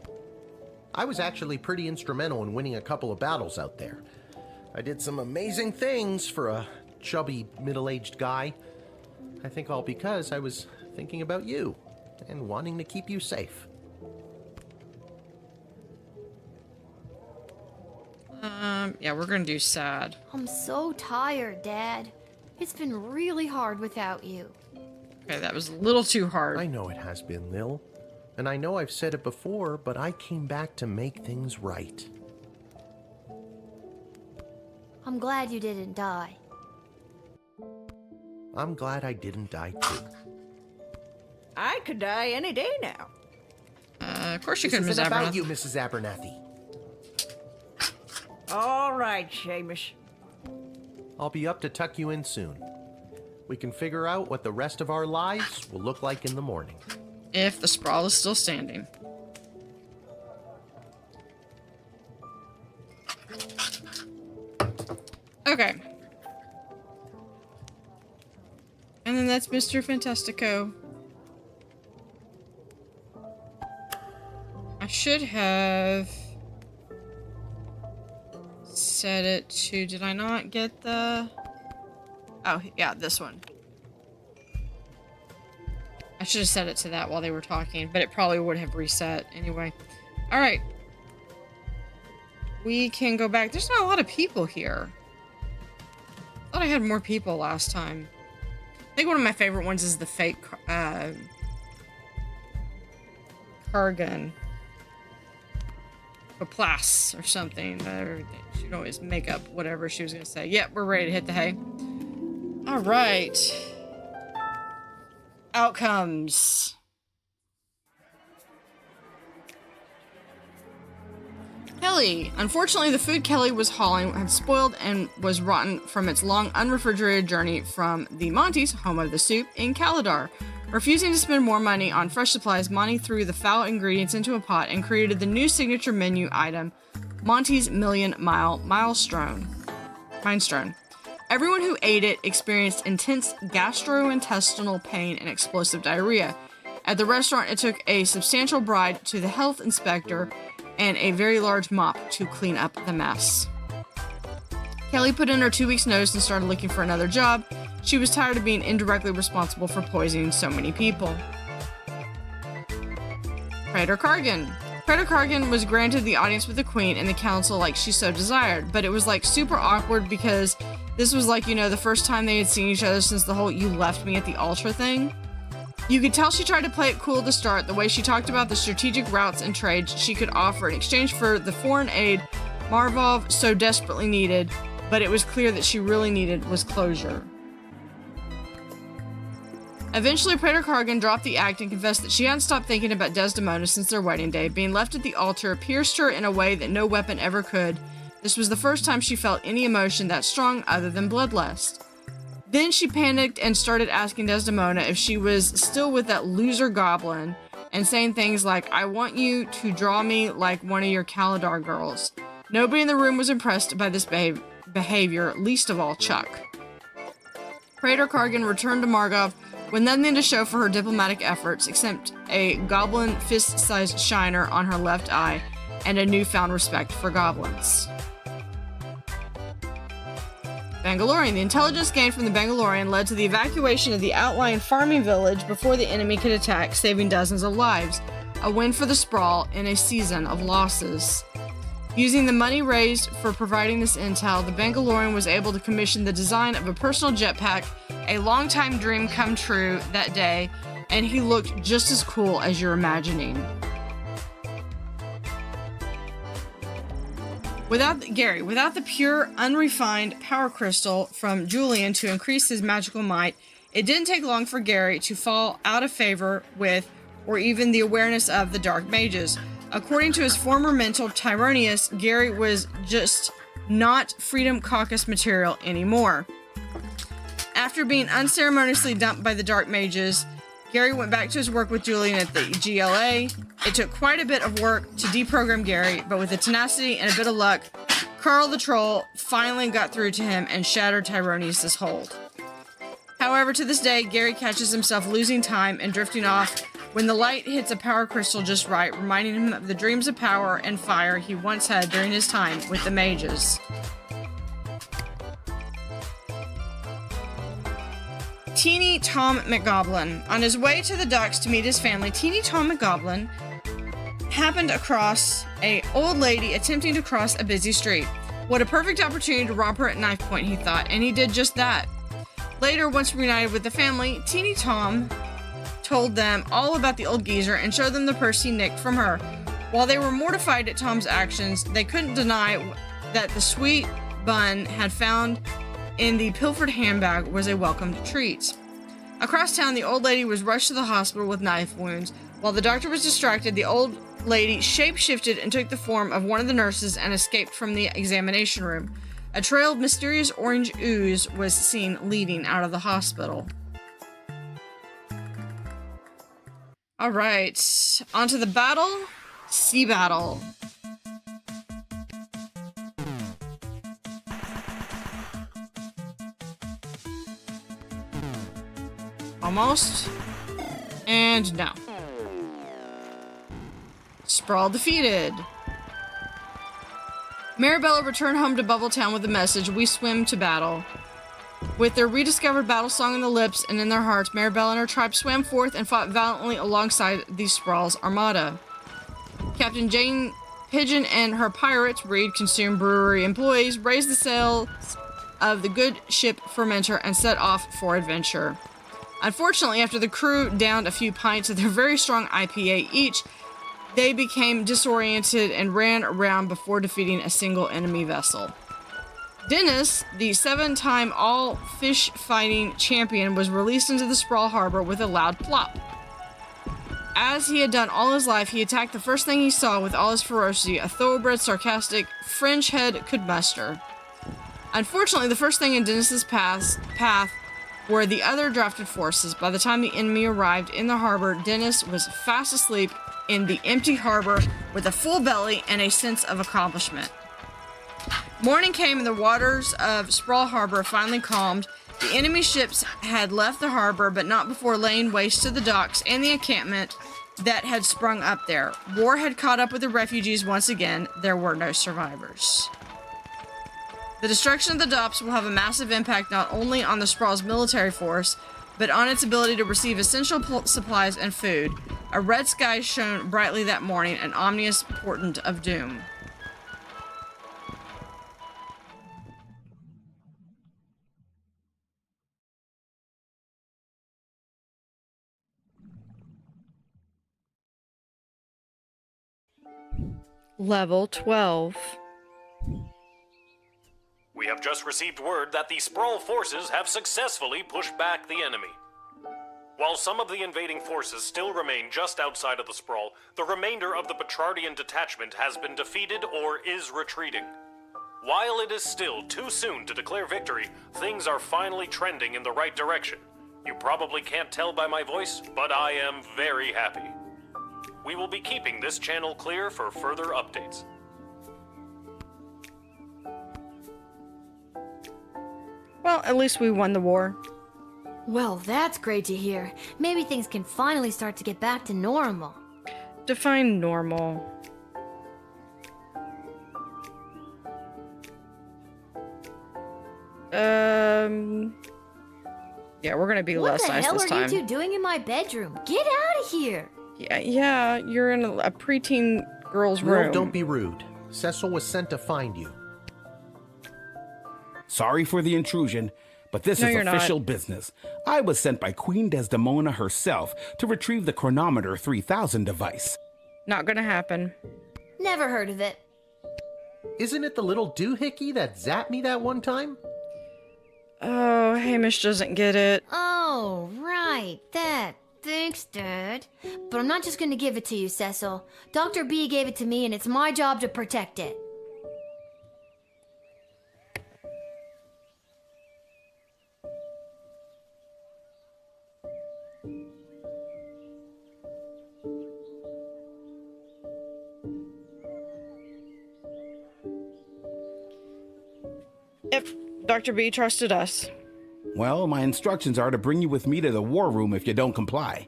I was actually pretty instrumental in winning a couple of battles out there. I did some amazing things for a chubby, middle-aged guy. I think all because I was thinking about you and wanting to keep you safe. Yeah, we're gonna do sad. I'm so tired, Dad. It's been really hard without you. Okay, that was a little too hard. I know it has been, Lil. And I know I've said it before, but I came back to make things right. I'm glad you didn't die. I'm glad I didn't die too. I could die any day now. Of course you This could, Miss isn't about Abernathy. you, Mrs. Abernathy. All right, Seamus. I'll be up to tuck you in soon. We can figure out what the rest of our lives will look like in the morning. If the sprawl is still standing. Okay. And then that's Mr. Fantastico. I should have set it to, did I not get the... Oh, yeah, this one. I should have set it to that while they were talking, but it probably would have reset anyway. Alright. We can go back. There's not a lot of people here. I thought I had more people last time. I think one of my favorite ones is the fake Kargan. Kaplas or something. She'd always make up whatever she was going to say. Yep, we're ready to hit the hay. Alright. Outcomes. Kelly. Unfortunately, the food Kelly was hauling had spoiled and was rotten from its long unrefrigerated journey from the Monty's, home of the soup, in Caladar. Refusing to spend more money on fresh supplies, Monty threw the foul ingredients into a pot and created the new signature menu item, Monty's Million Mile Minestrone. Everyone who ate it experienced intense gastrointestinal pain and explosive diarrhea. At the restaurant, it took a substantial bribe to the health inspector and a very large mop to clean up the mess. Kelly put in her 2 weeks' notice and started looking for another job. She was tired of being indirectly responsible for poisoning so many people. Praetor Kargan. Praetor Kargan was granted the audience with the queen and the council like she so desired, but it was like super awkward because this was like, you know, the first time they had seen each other since the whole "you left me at the altar" thing. You could tell she tried to play it cool to start, the way she talked about the strategic routes and trades she could offer in exchange for the foreign aid Marvov so desperately needed, but it was clear that she really needed was closure. Eventually, Praetor Kargan dropped the act and confessed that she hadn't stopped thinking about Desdemona since their wedding day. Being left at the altar pierced her in a way that no weapon ever could. This was the first time she felt any emotion that strong other than bloodlust. Then she panicked and started asking Desdemona if she was still with that loser goblin, and saying things like, "I want you to draw me like one of your Kaladar girls." Nobody in the room was impressed by this behavior, least of all Chuck. Praetor Kargan returned to Margov with nothing to show for her diplomatic efforts except a goblin fist-sized shiner on her left eye and a newfound respect for goblins. Bangalorian. The intelligence gained from the Bangalorian led to the evacuation of the outlying farming village before the enemy could attack, saving dozens of lives. A win for the Sprawl in a season of losses. Using the money raised for providing this intel, the Bangalorian was able to commission the design of a personal jetpack, a long-time dream come true that day, and he looked just as cool as you're imagining. Without the pure, unrefined power crystal from Julian to increase his magical might, it didn't take long for Gary to fall out of favor with, or even the awareness of, the Dark Mages. According to his former mentor, Tyronius, Gary was just not Freedom Caucus material anymore. After being unceremoniously dumped by the Dark Mages, Gary went back to his work with Julian at the GLA. It took quite a bit of work to deprogram Gary, but with the tenacity and a bit of luck, Carl the Troll finally got through to him and shattered Tyronius' hold. However, to this day, Gary catches himself losing time and drifting off when the light hits a power crystal just right, reminding him of the dreams of power and fire he once had during his time with the mages. Teeny Tom McGoblin. On his way to the docks to meet his family, Teeny Tom McGoblin happened across an old lady attempting to cross a busy street. What a perfect opportunity to rob her at knife point, he thought, and he did just that. Later, once reunited with the family, Teeny Tom told them all about the old geezer and showed them the purse he nicked from her. While they were mortified at Tom's actions, they couldn't deny that the sweet bun had found in the pilfered handbag was a welcomed treat. Across town, the old lady was rushed to the hospital with knife wounds. While the doctor was distracted, the old lady shape-shifted and took the form of one of the nurses and escaped from the examination room. A trail of mysterious orange ooze was seen leading out of the hospital. Alright, onto the battle. Sea battle. Almost. And no. Sprawl defeated. Marabella returned home to Bubbletown with the message, "We swim to battle." With their rediscovered battle song in their lips and in their hearts, Marabella and her tribe swam forth and fought valiantly alongside the Sprawl's armada. Captain Jane Pigeon and her pirates, Reed Consume Brewery employees, raised the sails of the good ship Fermenter and set off for adventure. Unfortunately, after the crew downed a few pints of their very strong IPA each, they became disoriented and ran around before defeating a single enemy vessel. Dennis, the 7-time all-fish fighting champion, was released into the Sprawl Harbor with a loud plop. As he had done all his life, he attacked the first thing he saw with all his ferocity, a thoroughbred, sarcastic French head could muster. Unfortunately, the first thing in Dennis's path were the other drafted forces. By the time the enemy arrived in the harbor, Dennis was fast asleep in the empty harbor with a full belly and a sense of accomplishment. Morning came and the waters of Sprawl Harbor finally calmed. The enemy ships had left the harbor, but not before laying waste to the docks and the encampment that had sprung up there. War had caught up with the refugees once again. There were no survivors. The destruction of the docks will have a massive impact not only on the Sprawl's military force, but on its ability to receive essential supplies and food. A red sky shone brightly that morning, an ominous portent of doom. Level 12. We have just received word that the Sprawl forces have successfully pushed back the enemy. While some of the invading forces still remain just outside of the Sprawl, the remainder of the Petrardian detachment has been defeated or is retreating. While it is still too soon to declare victory, things are finally trending in the right direction. You probably can't tell by my voice, but I am very happy. We will be keeping this channel clear for further updates. Well, at least we won the war. Well, that's great to hear. Maybe things can finally start to get back to normal. Define normal. Yeah, we're gonna be less nice this What the hell time. are you two doing in my bedroom? Get out of here! Yeah, you're in a preteen girl's room. Lil, don't be rude. Cecil was sent to find you. Sorry for the intrusion, but this No, is you're official not. business. I was sent by Queen Desdemona herself to retrieve the Chronometer 3000 device. Not gonna happen. Never heard of it. Isn't it the little doohickey that zapped me that one time? Oh, Hamish doesn't get it. Oh, right, that. Thanks, Dad. But I'm not just gonna give it to you, Cecil. Dr. B gave it to me, and it's my job to protect it. Yep, Dr. B trusted us. Well, my instructions are to bring you with me to the war room if you don't comply.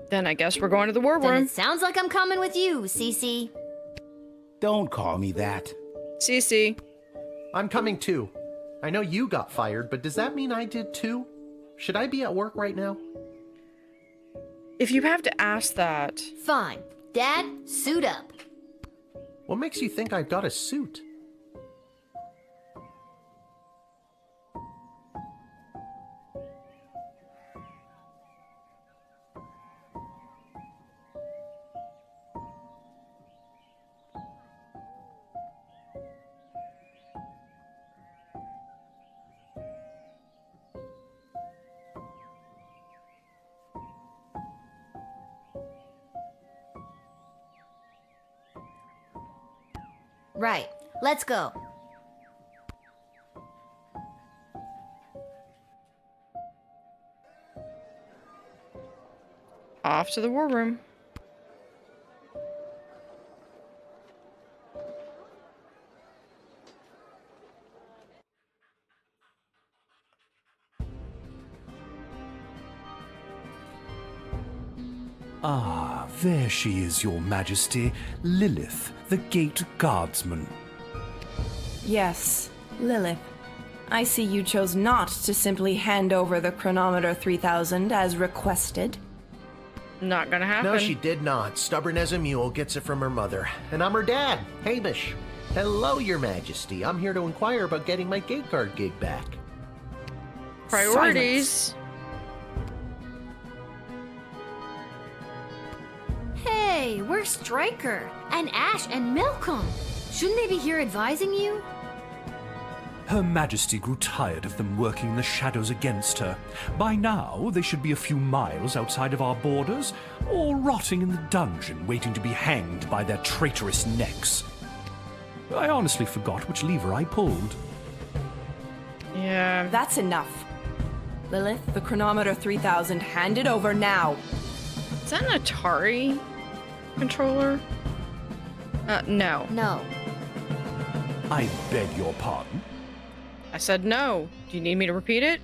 Then I guess we're going to the war Then room. it sounds like I'm coming with you, Cece. Don't call me that. Cece. I'm coming too. I know you got fired, but does that mean I did too? Should I be at work right now? If you have to ask that. Fine. Dad, suit up. What makes you think I've got a suit? Right. Let's go. Off to the war room. Ah, there she is, Your Majesty, Lilith, the Gate Guardsman. Yes, Lilith. I see you chose not to simply hand over the Chronometer 3000 as requested. Not gonna happen. No, she did not. Stubborn as a mule, gets it from her mother. And I'm her dad, Hamish. Hello, Your Majesty. I'm here to inquire about getting my gate guard gig back. Priorities. Hey, where's Striker? And Ash and Malcolm? Shouldn't they be here advising you? Her Majesty grew tired of them working in the shadows against her. By now, they should be a few miles outside of our borders, or rotting in the dungeon waiting to be hanged by their traitorous necks. I honestly forgot which lever I pulled. Yeah. That's enough. Lilith, the Chronometer 3000, hand it over now. Is that an Atari controller? No. No. I beg your pardon? I said no. Do you need me to repeat it?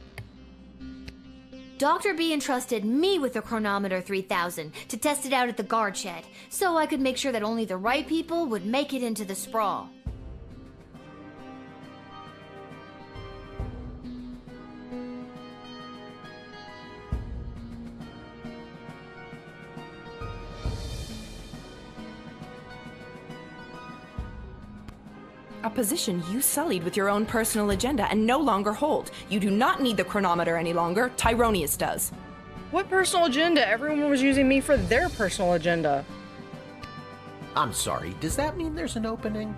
Dr. B entrusted me with the Chronometer 3000 to test it out at the guard shed, so I could make sure that only the right people would make it into the sprawl. A position you sullied with your own personal agenda and no longer hold. You do not need the chronometer any longer. Tyronius does. What personal agenda? Everyone was using me for their personal agenda. I'm sorry, does that mean there's an opening?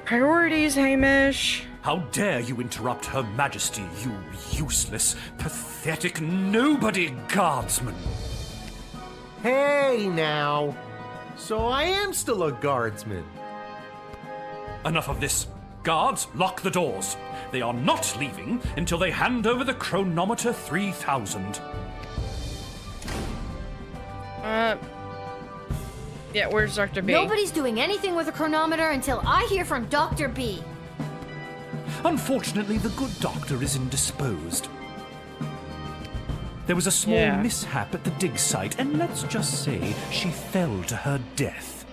Priorities, Hamish. How dare you interrupt Her Majesty, you useless, pathetic nobody guardsman! Hey now! So I am still a guardsman. Enough of this. Guards, lock the doors. They are not leaving until they hand over the Chronometer 3000. Yeah, where's Dr. B? Nobody's doing anything with a chronometer until I hear from Dr. B. Unfortunately, the good doctor is indisposed. There was a small mishap at the dig site, and let's just say she fell to her death.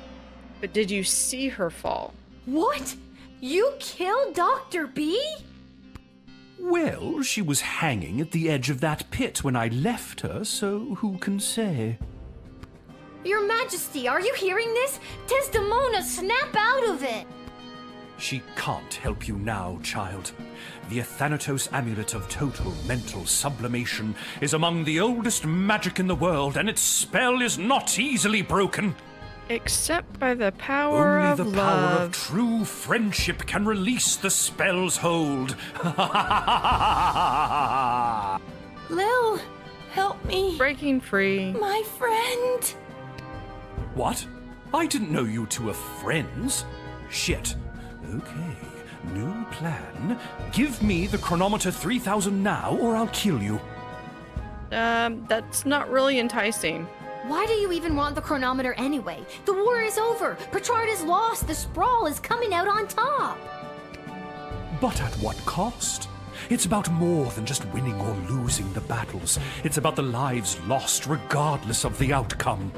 But did you see her fall? What? You killed Dr. B? Well, she was hanging at the edge of that pit when I left her, so who can say? Your Majesty, are you hearing this? Desdemona, snap out of it! She can't help you now, child. The Thanatos Amulet of Total Mental Sublimation is among the oldest magic in the world, and its spell is not easily broken. Except by the power of Only the love. power of true friendship can release the spell's hold. Lil, help me. Breaking free. My friend. What? I didn't know you two were friends. Shit. Okay, new plan. Give me the chronometer 3000 now, or I'll kill you. That's not really enticing. Why do you even want the chronometer anyway? The war is over. Petrard is lost. The Sprawl is coming out on top. But at what cost? It's about more than just winning or losing the battles. It's about the lives lost regardless of the outcome.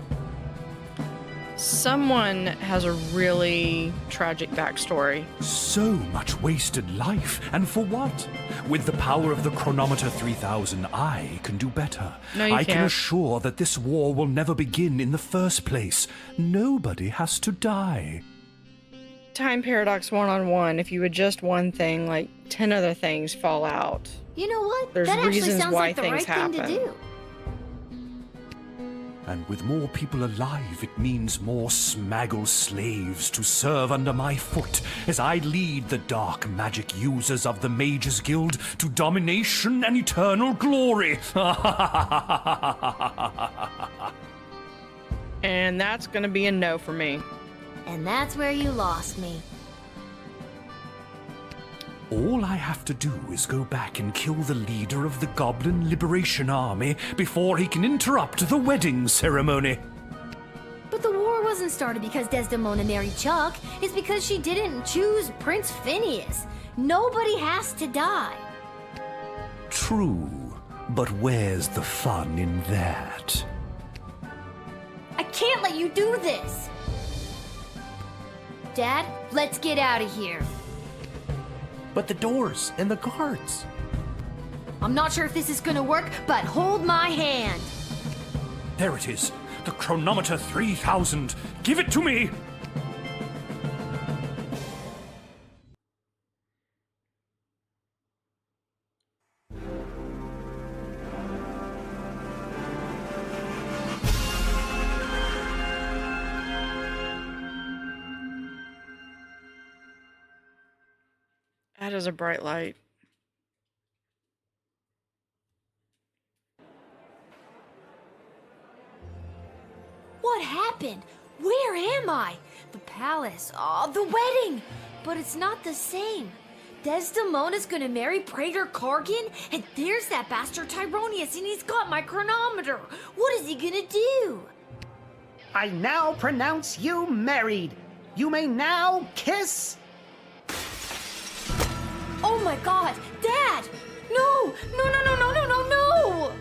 Someone has a really tragic backstory. So much wasted life, and for what? With the power of the chronometer 3000, I can do better. No, you I can can't. assure that this war will never begin in the first place. Nobody has to die. Time paradox 1-on-1. If you adjust one thing, like 10 other things fall out. You know what? There's that actually reasons sounds why like the things right thing to happen. do. And with more people alive, it means more smaggle slaves to serve under my foot as I lead the dark magic users of the Mages Guild to domination and eternal glory. And that's gonna be a no for me. And that's where you lost me. All I have to do is go back and kill the leader of the Goblin Liberation Army before he can interrupt the wedding ceremony. But the war wasn't started because Desdemona married Chuck. It's because she didn't choose Prince Phineas. Nobody has to die. True, but where's the fun in that? I can't let you do this. Dad, let's get out of here. But the doors and the guards. I'm not sure if this is gonna work, but hold my hand. There it is, the chronometer 3000. Give it to me! That is a bright light. What happened? Where am I? The palace. Oh, the wedding. But it's not the same. Desdemona's gonna marry Praetor Kargan, and there's that bastard Tyronius, and he's got my chronometer. What is he gonna do? I now pronounce you married. You may now kiss. Oh my god, Dad! No! No!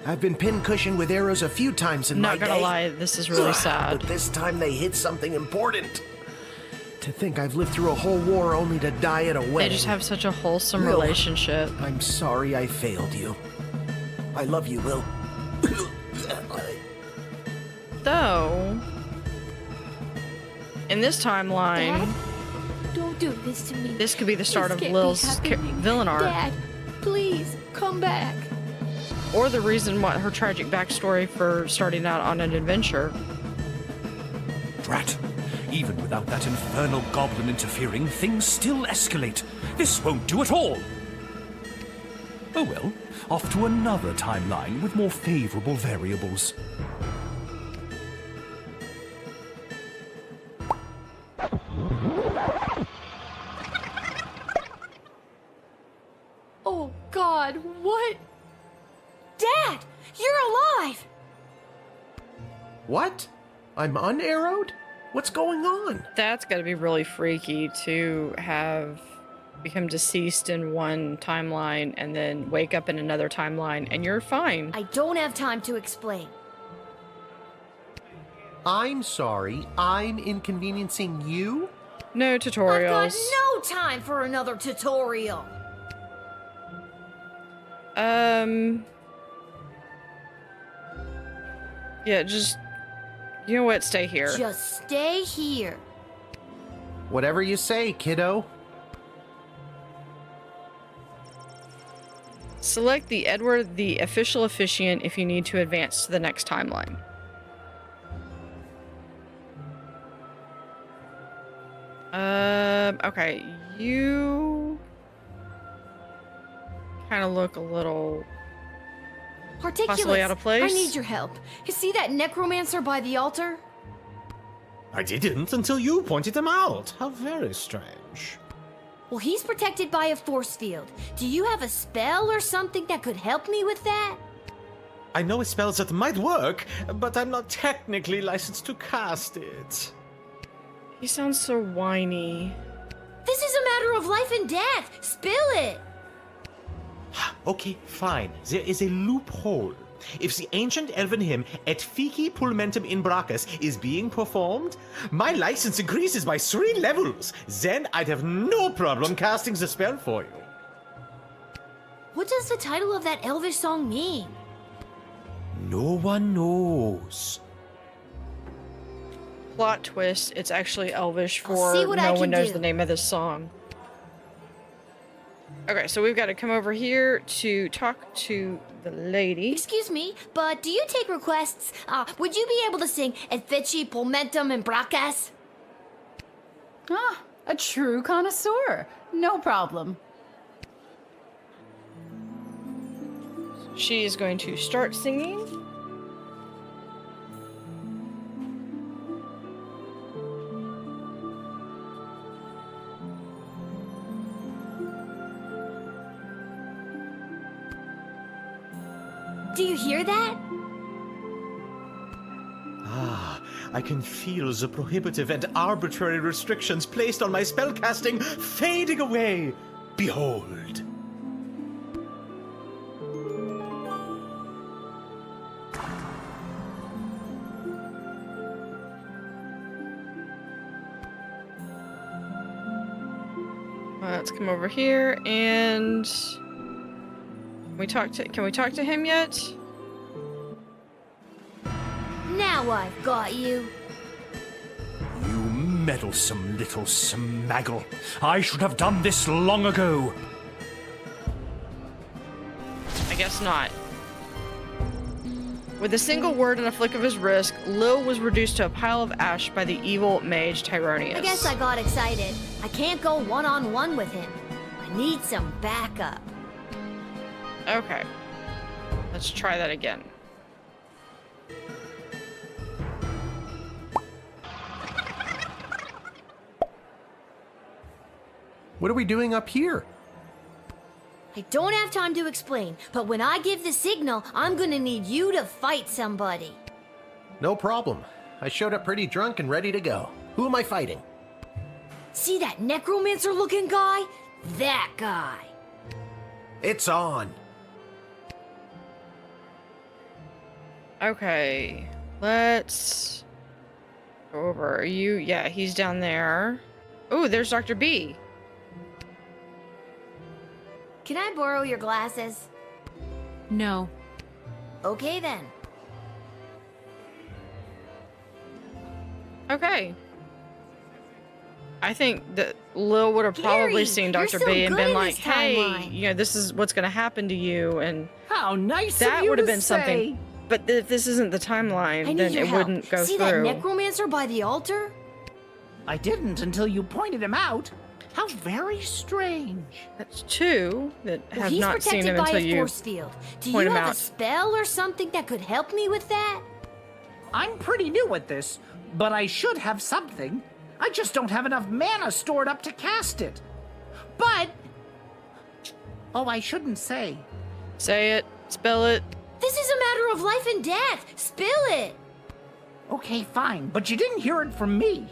I've been pincushioned with arrows a few times in my Not day. gonna lie, this is really sad. But this time they hit something important. To think I've lived through a whole war only to die at a wedding. They just have such a wholesome Lil, relationship. I'm sorry I failed you. I love you, Lil. Though, in this timeline, Dad? Don't do this to me. this could be the start This of can't Lil's be happening. villain arc. Dad, please, come back. Or the reason what her tragic backstory for starting out on an adventure. Drat. Even without that infernal goblin interfering, things still escalate. This won't do at all. Oh well, off to another timeline with more favorable variables. Oh God, what? Dad, you're alive! What? I'm unarrowed? What's going on? That's gotta be really freaky to have become deceased in one timeline and then wake up in another timeline and you're fine. I don't have time to explain. I'm sorry, I'm inconveniencing you? No tutorials. I've got no time for another tutorial. Yeah, just... You know what? Stay here. Just stay here. Whatever you say, kiddo. Select the Edward the official officiant if you need to advance to the next timeline. Okay, you kind of look a little possibly out of place. I need your help. You see that necromancer by the altar? I didn't until you pointed him out. How very strange. Well, he's protected by a force field. Do you have a spell or something that could help me with that? I know spells that might work, but I'm not technically licensed to cast it. He sounds so whiny. This is a matter of life and death. Spill it. Okay, fine. There is a loophole. If the ancient elven hymn Et Fici Pulmentum in Brachus is being performed, my license increases by 3 levels. Then I'd have no problem casting the spell for you. What does the title of that elvish song mean? No one knows. Plot twist, it's actually Elvish I'll for see what I no can one knows do. the name of this song. Okay, so we've got to come over here to talk to the lady. Excuse me, but do you take requests? Would you be able to sing Et Fici Pulmentum in Brachus? Ah, a true connoisseur. No problem. She is going to start singing. Do you hear that? Ah, I can feel the prohibitive and arbitrary restrictions placed on my spellcasting fading away. Behold. Let's come over here and can we talk to him yet? Now I've got you. You meddlesome little smaggle. I should have done this long ago. I guess not. With a single word and a flick of his wrist, Lil was reduced to a pile of ash by the evil mage Tyronius. I guess I got excited. I can't go one-on-one with him. I need some backup. Okay. Let's try that again. What are we doing up here? I don't have time to explain, but when I give the signal, I'm gonna need you to fight somebody. No problem. I showed up pretty drunk and ready to go. Who am I fighting? See that necromancer-looking guy? That guy. It's on. Okay. Let's go over. Yeah, he's down there. Oh, there's Dr. B. Can I borrow your glasses? No. Okay then. Okay. I think that Lil would have probably Gary, seen you're Dr. so B and good been in like, this hey, timeline." you know, this is what's going to happen to you. And How nice that of you would have to been something. say. But if this isn't the timeline, I need then your it help. wouldn't go See through. that necromancer by the altar? I didn't until you pointed him out. How very strange. That's two that Well, have he's not seen protected him by until a you force field. Do point you him have a out. spell or something that could help me with that? I'm pretty new at this, but I should have something. I just don't have enough mana stored up to cast it. But... Oh, I shouldn't say. Say it. Spell it. This is a matter of life and death. Spill it. Okay, fine, but you didn't hear it from me.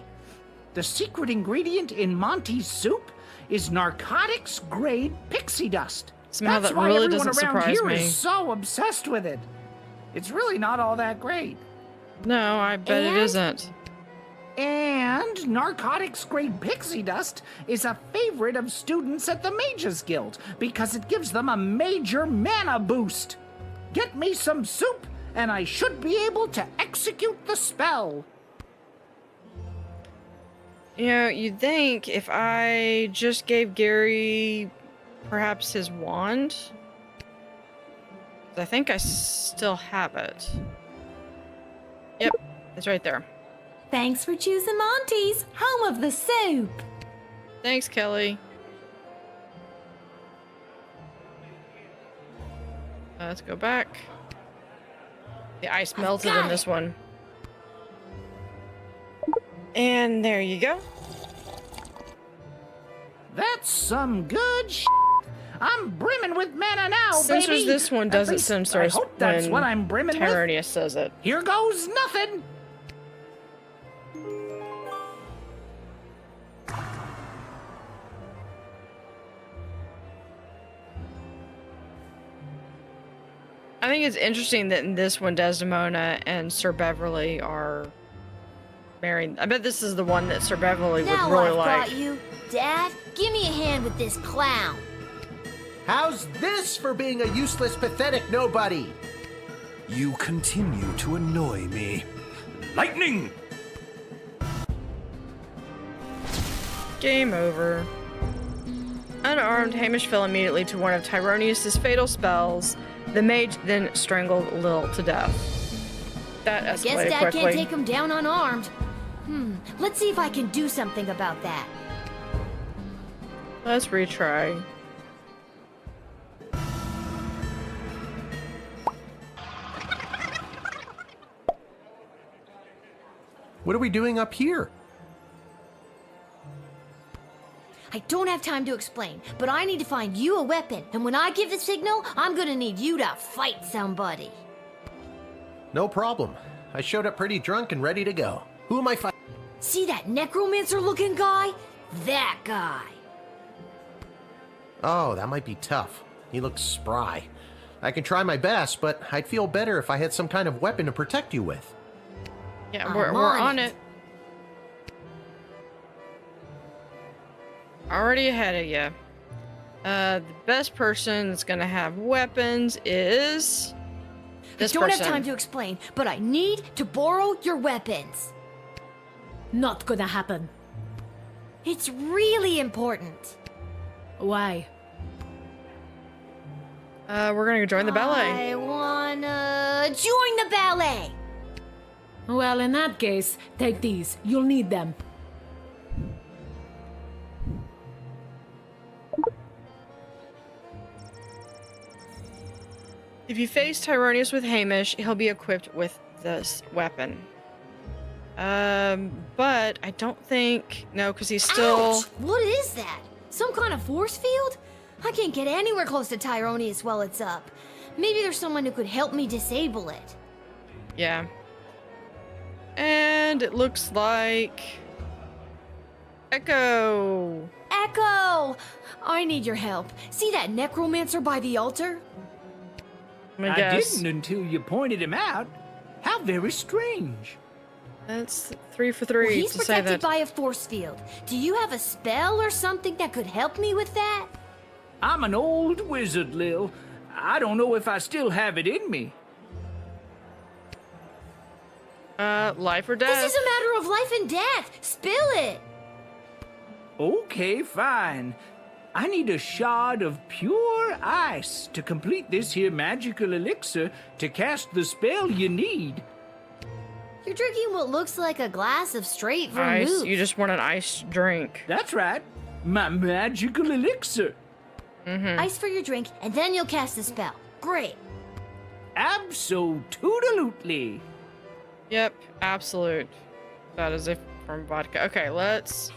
The secret ingredient in Monty's soup is narcotics-grade pixie dust. Somehow That's that why really everyone doesn't around surprise here me. is so obsessed with it. It's really not all that great. No, I bet it isn't. And narcotics-grade pixie dust is a favorite of students at the Mages Guild because it gives them a major mana boost. Get me some soup, and I should be able to execute the spell. You know, you'd think if I just gave Gary perhaps his wand. I think I still have it. Yep, it's right there. Thanks for choosing Monty's, home of the soup. Thanks, Kelly. Let's go back. The ice melted in this one. And there you go. That's some good sh**. I'm brimming with mana now, Since baby. this one At doesn't least send I stars hope that's when what I'm brimming with. Tyrannia says it. Here goes nothing. I think it's interesting that in this one, Desdemona and Sir Beverly are married. I bet this is the one that Sir Beverly would Now really I've like. got you. Dad, give me a hand with this clown. How's this for being a useless, pathetic nobody? You continue to annoy me. Lightning! Game over. Unarmed, Hamish fell immediately to one of Tyronius's fatal spells. The mage then strangled Lil to death. That Guess escalated Dad quickly. can't take him down unarmed. Let's see if I can do something about that. Let's retry. What are we doing up here? I don't have time to explain, but I need to find you a weapon, and when I give the signal, I'm gonna need you to fight somebody. No problem. I showed up pretty drunk and ready to go. Who am I fighting? See that necromancer-looking guy? That guy. Oh, that might be tough. He looks spry. I can try my best, but I'd feel better if I had some kind of weapon to protect you with. Yeah, we're on it. Already ahead of you. The best person that's gonna have weapons is this I don't person. have time to explain, but I need to borrow your weapons. Not gonna happen. It's really important. Why? We're gonna join the ballet. I wanna join the ballet. Well, in that case, take these. You'll need them. If you face Tyronius with Hamish, he'll be equipped with this weapon. But I don't think... No, because he's still... Ouch! What is that? Some kind of force field? I can't get anywhere close to Tyronius while it's up. Maybe there's someone who could help me disable it. Yeah. And it looks like... Echo! Echo! I need your help. See that necromancer by the altar? I guess. didn't until you pointed him out. How very strange. That's 3 for 3 Well, he's to say protected that. by a force field. Do you have a spell or something that could help me with that? I'm an old wizard, Lil. I don't know if I still have it in me. Life or death? This is a matter of life and death. Spill it. Okay, fine. I need a shard of pure ice to complete this here magical elixir to cast the spell you need. You're drinking what looks like a glass of straight vermouth. Ice. You just want an ice drink. That's right. My magical elixir. Ice for your drink, and then you'll cast the spell. Great. Abso-toodalutely. Yep, absolute. That is it from vodka. Okay, let's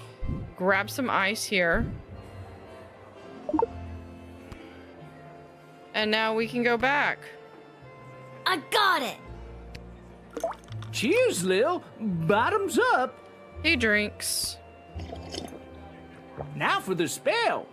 grab some ice here. And now we can go back. I got it. Cheers, Lil. Bottoms up. He drinks. Now for the spell.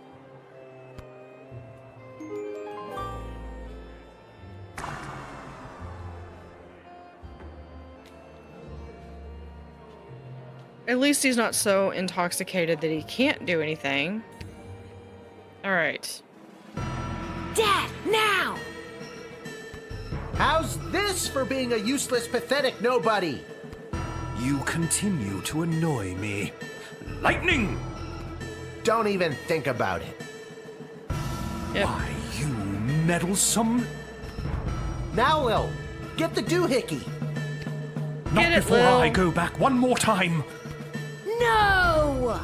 At least he's not so intoxicated that he can't do anything. Alright. Dad, now! How's this for being a useless, pathetic nobody? You continue to annoy me. Lightning! Don't even think about it. Why, you meddlesome... Now, Lil, get the doohickey. Not before I go back one more time. No!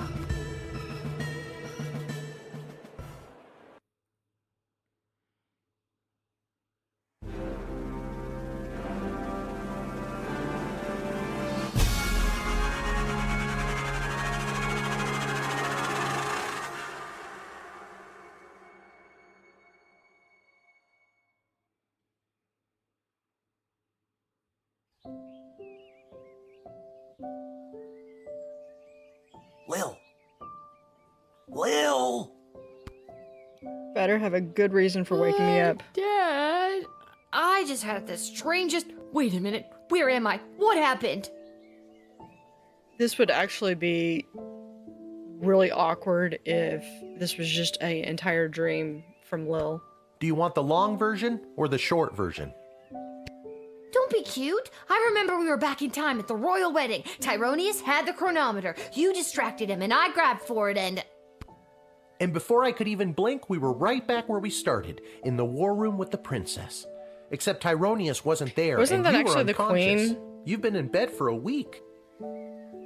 Lil! Better have a good reason for waking me up. Dad, I just had the strangest... Wait a minute. Where am I? What happened? This would actually be really awkward if this was just an entire dream from Lil. Do you want the long version or the short version? Don't be cute. I remember we were back in time at the royal wedding. Tyronius had the chronometer. You distracted him and I grabbed for it and... And before I could even blink, we were right back where we started, in the war room with the princess. Except Tyronius wasn't there. Wasn't and that you were actually the unconscious. queen? You've been in bed for a week.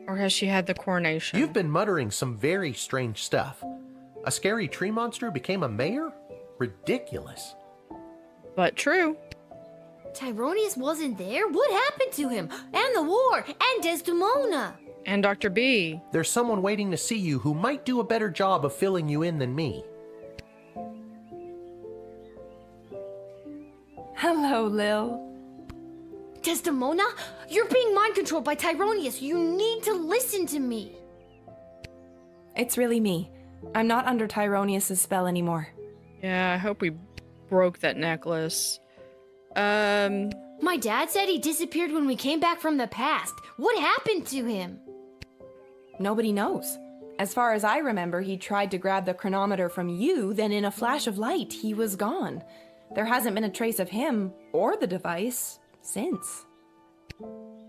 Or has she had the coronation? You've been muttering some very strange stuff. A scary tree monster became a mayor? Ridiculous. But true. Tyronius wasn't there? What happened to him? And the war? And Desdemona? And Dr. B. There's someone waiting to see you who might do a better job of filling you in than me. Hello, Lil. Desdemona? You're being mind controlled by Tyronius. You need to listen to me. It's really me. I'm not under Tyronius' spell anymore. Yeah, I hope we broke that necklace. My dad said he disappeared when we came back from the past. What happened to him? Nobody knows. As far as I remember, he tried to grab the chronometer from you, then in a flash of light, he was gone. There hasn't been a trace of him, or the device, since.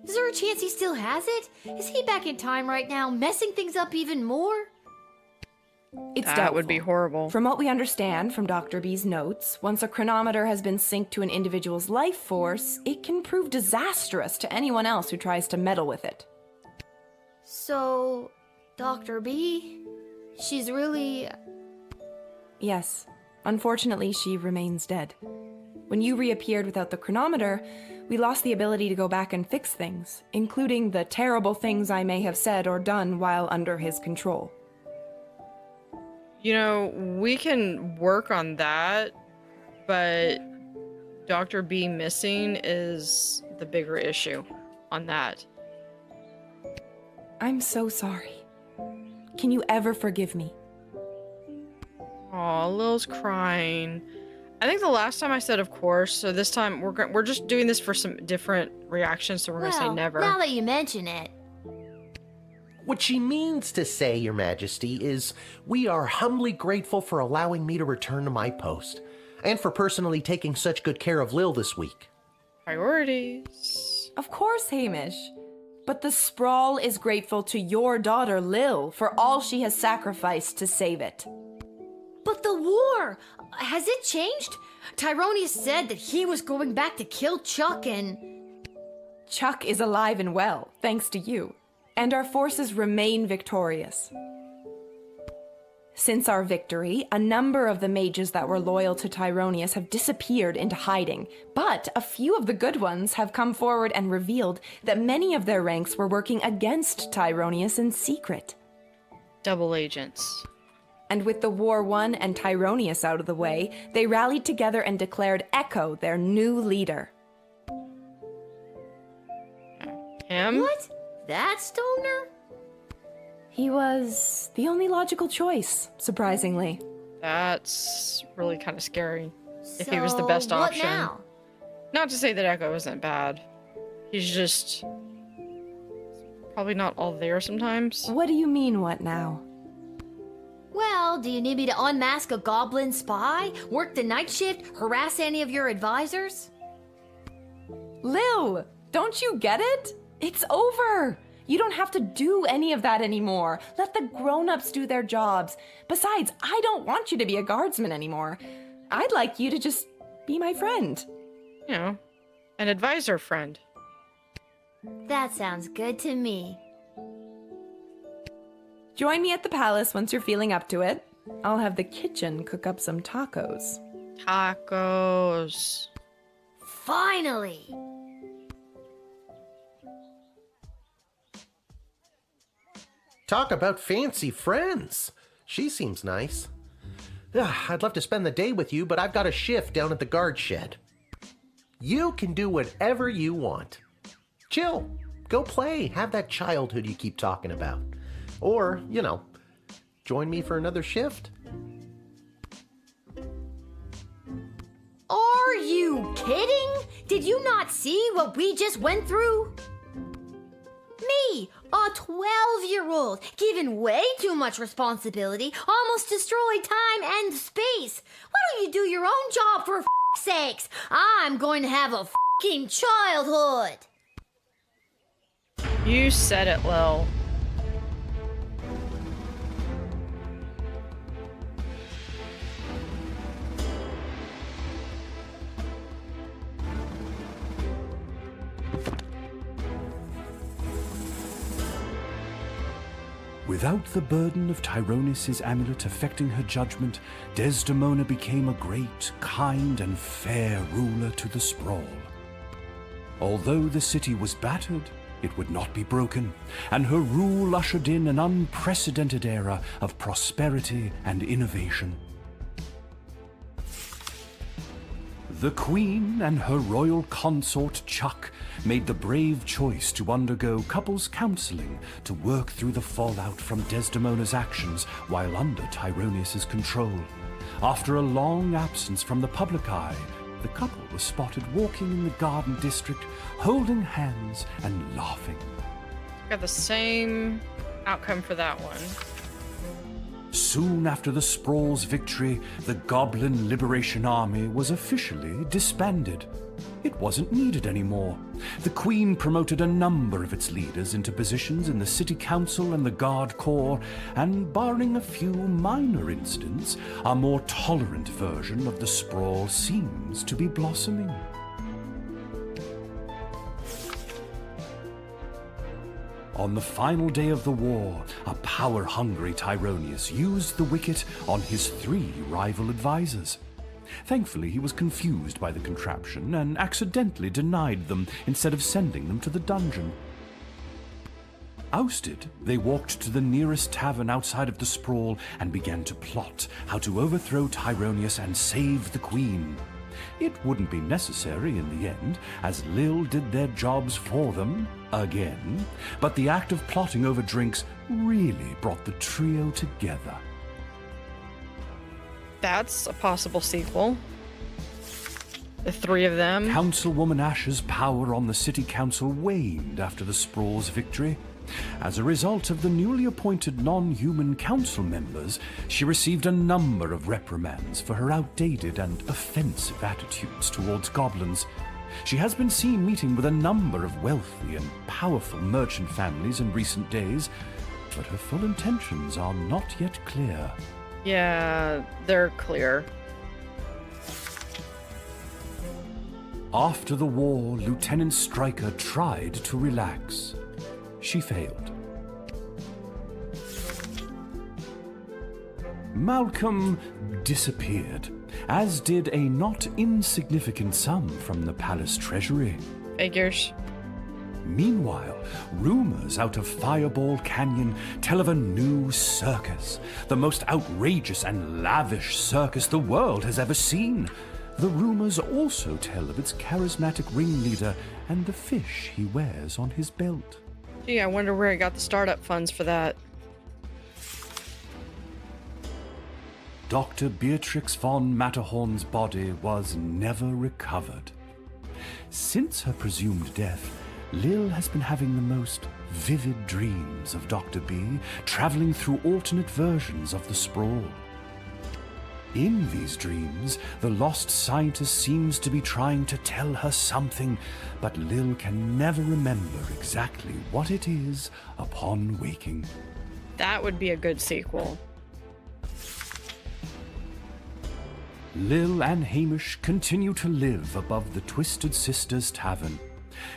Is there a chance he still has it? Is he back in time right now, messing things up even more? It's that would be horrible. From what we understand from Dr. B's notes, once a chronometer has been synced to an individual's life force, it can prove disastrous to anyone else who tries to meddle with it. So, Dr. B, she's really... Yes. Unfortunately, she remains dead. When you reappeared without the chronometer, we lost the ability to go back and fix things, including the terrible things I may have said or done while under his control. You know, we can work on that, but Dr. B missing is the bigger issue on that. I'm so sorry. Can you ever forgive me? Aw, Lil's crying. I think the last time I said of course, so this time we're just doing this for some different reactions, so we're gonna say never. Now that you mention it. What she means to say, Your Majesty, is we are humbly grateful for allowing me to return to my post, and for personally taking such good care of Lil this week. Priorities. Of course, Hamish. But the Sprawl is grateful to your daughter, Lil, for all she has sacrificed to save it. But the war! Has it changed? Tyronius said that he was going back to kill Chuck and... Chuck is alive and well, thanks to you. And our forces remain victorious. Since our victory, a number of the mages that were loyal to Tyronius have disappeared into hiding, but a few of the good ones have come forward and revealed that many of their ranks were working against Tyronius in secret. Double agents. And with the war won and Tyronius out of the way, they rallied together and declared Echo their new leader. Him? What? That stoner? He was the only logical choice, surprisingly. That's really kind of scary. If he was the best So, what option. now? Not to say that Echo isn't bad. He's just probably not all there sometimes. What do you mean, what now? Well, do you need me to unmask a goblin spy? Work the night shift? Harass any of your advisors? Lil, don't you get it? It's over. You don't have to do any of that anymore. Let the grown-ups do their jobs. Besides, I don't want you to be a guardsman anymore. I'd like you to just be my friend. You know, an advisor friend. That sounds good to me. Join me at the palace once you're feeling up to it. I'll have the kitchen cook up some tacos. Tacos. Finally! Talk about fancy friends. She seems nice. I'd love to spend the day with you, but I've got a shift down at the guard shed. You can do whatever you want. Chill. Go play. Have that childhood you keep talking about. Or, you know, join me for another shift. Are you kidding? Did you not see what we just went through? Me, a 12-year-old, given way too much responsibility, almost destroyed time and space. Why don't you do your own job for f***'s sakes? I'm going to have a f***ing childhood. You said it, Lil. Without the burden of Tyronis' amulet affecting her judgment, Desdemona became a great, kind, and fair ruler to the sprawl. Although the city was battered, it would not be broken, and her rule ushered in an unprecedented era of prosperity and innovation. The Queen and her royal consort Chuck made the brave choice to undergo couples counseling to work through the fallout from Desdemona's actions while under Tyronis' control. After a long absence from the public eye, the couple was spotted walking in the garden district, holding hands and laughing. Got the same outcome for that one. Soon after the Sprawl's victory, the Goblin Liberation Army was officially disbanded. It wasn't needed anymore. The Queen promoted a number of its leaders into positions in the City Council and the Guard Corps, and barring a few minor incidents, a more tolerant version of the Sprawl seems to be blossoming. On the final day of the war, a power-hungry Tyronius used the wicket on his 3 rival advisors. Thankfully, he was confused by the contraption and accidentally denied them instead of sending them to the dungeon. Ousted, they walked to the nearest tavern outside of the Sprawl and began to plot how to overthrow Tyronius and save the Queen. It wouldn't be necessary in the end, as Lil did their jobs for them, again, but the act of plotting over drinks really brought the trio together. That's a possible sequel. The 3 of them. Councilwoman Ash's power on the city council waned after the Sprawl's victory. As a result of the newly appointed non-human council members, she received a number of reprimands for her outdated and offensive attitudes towards goblins. She has been seen meeting with a number of wealthy and powerful merchant families in recent days, but her full intentions are not yet clear. Yeah, they're clear. After the war, Lieutenant Stryker tried to relax. She failed. Malcolm disappeared, as did a not insignificant sum from the palace treasury. Figures. Meanwhile, rumors out of Fireball Canyon tell of a new circus, the most outrageous and lavish circus the world has ever seen. The rumors also tell of its charismatic ringleader and the fish he wears on his belt. Gee, I wonder where he got the startup funds for that. Dr. Beatrix von Matterhorn's body was never recovered. Since her presumed death, Lil has been having the most vivid dreams of Dr. B, traveling through alternate versions of the sprawl. In these dreams, the lost scientist seems to be trying to tell her something, but Lil can never remember exactly what it is upon waking. That would be a good sequel. Lil and Hamish continue to live above the Twisted Sisters Tavern.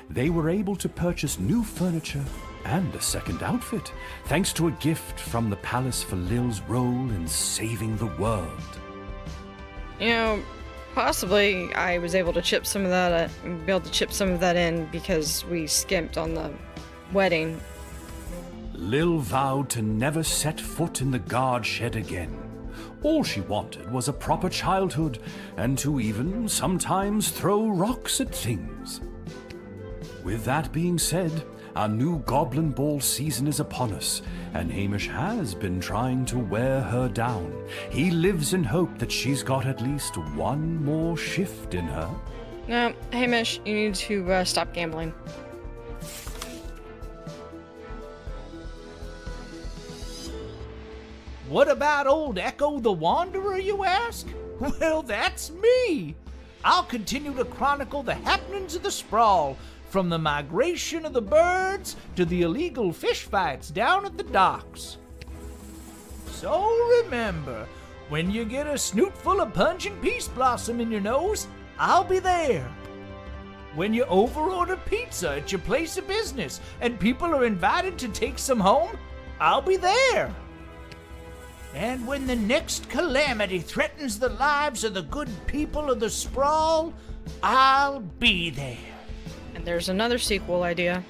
They were able to purchase new furniture and a second outfit, thanks to a gift from the palace for Lil's role in saving the world. You know, possibly I was able to chip some of that, in because we skimped on the wedding. Lil vowed to never set foot in the guard shed again. All she wanted was a proper childhood, and to even sometimes throw rocks at things. With that being said, our new Goblin Ball season is upon us, and Hamish has been trying to wear her down. He lives in hope that she's got at least one more shift in her. No, Hamish, you need to stop gambling. What about old Echo the Wanderer, you ask? Well, that's me! I'll continue to chronicle the happenings of the sprawl, from the migration of the birds to the illegal fish fights down at the docks. So remember, when you get a snoot full of pungent peace blossom in your nose, I'll be there. When you overorder pizza at your place of business and people are invited to take some home, I'll be there. And when the next calamity threatens the lives of the good people of the sprawl, I'll be there. And there's another sequel idea.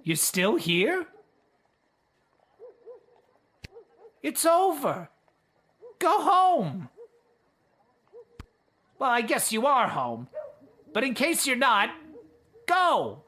You still here? It's over. Go home. Well, I guess you are home. But in case you're not, Go!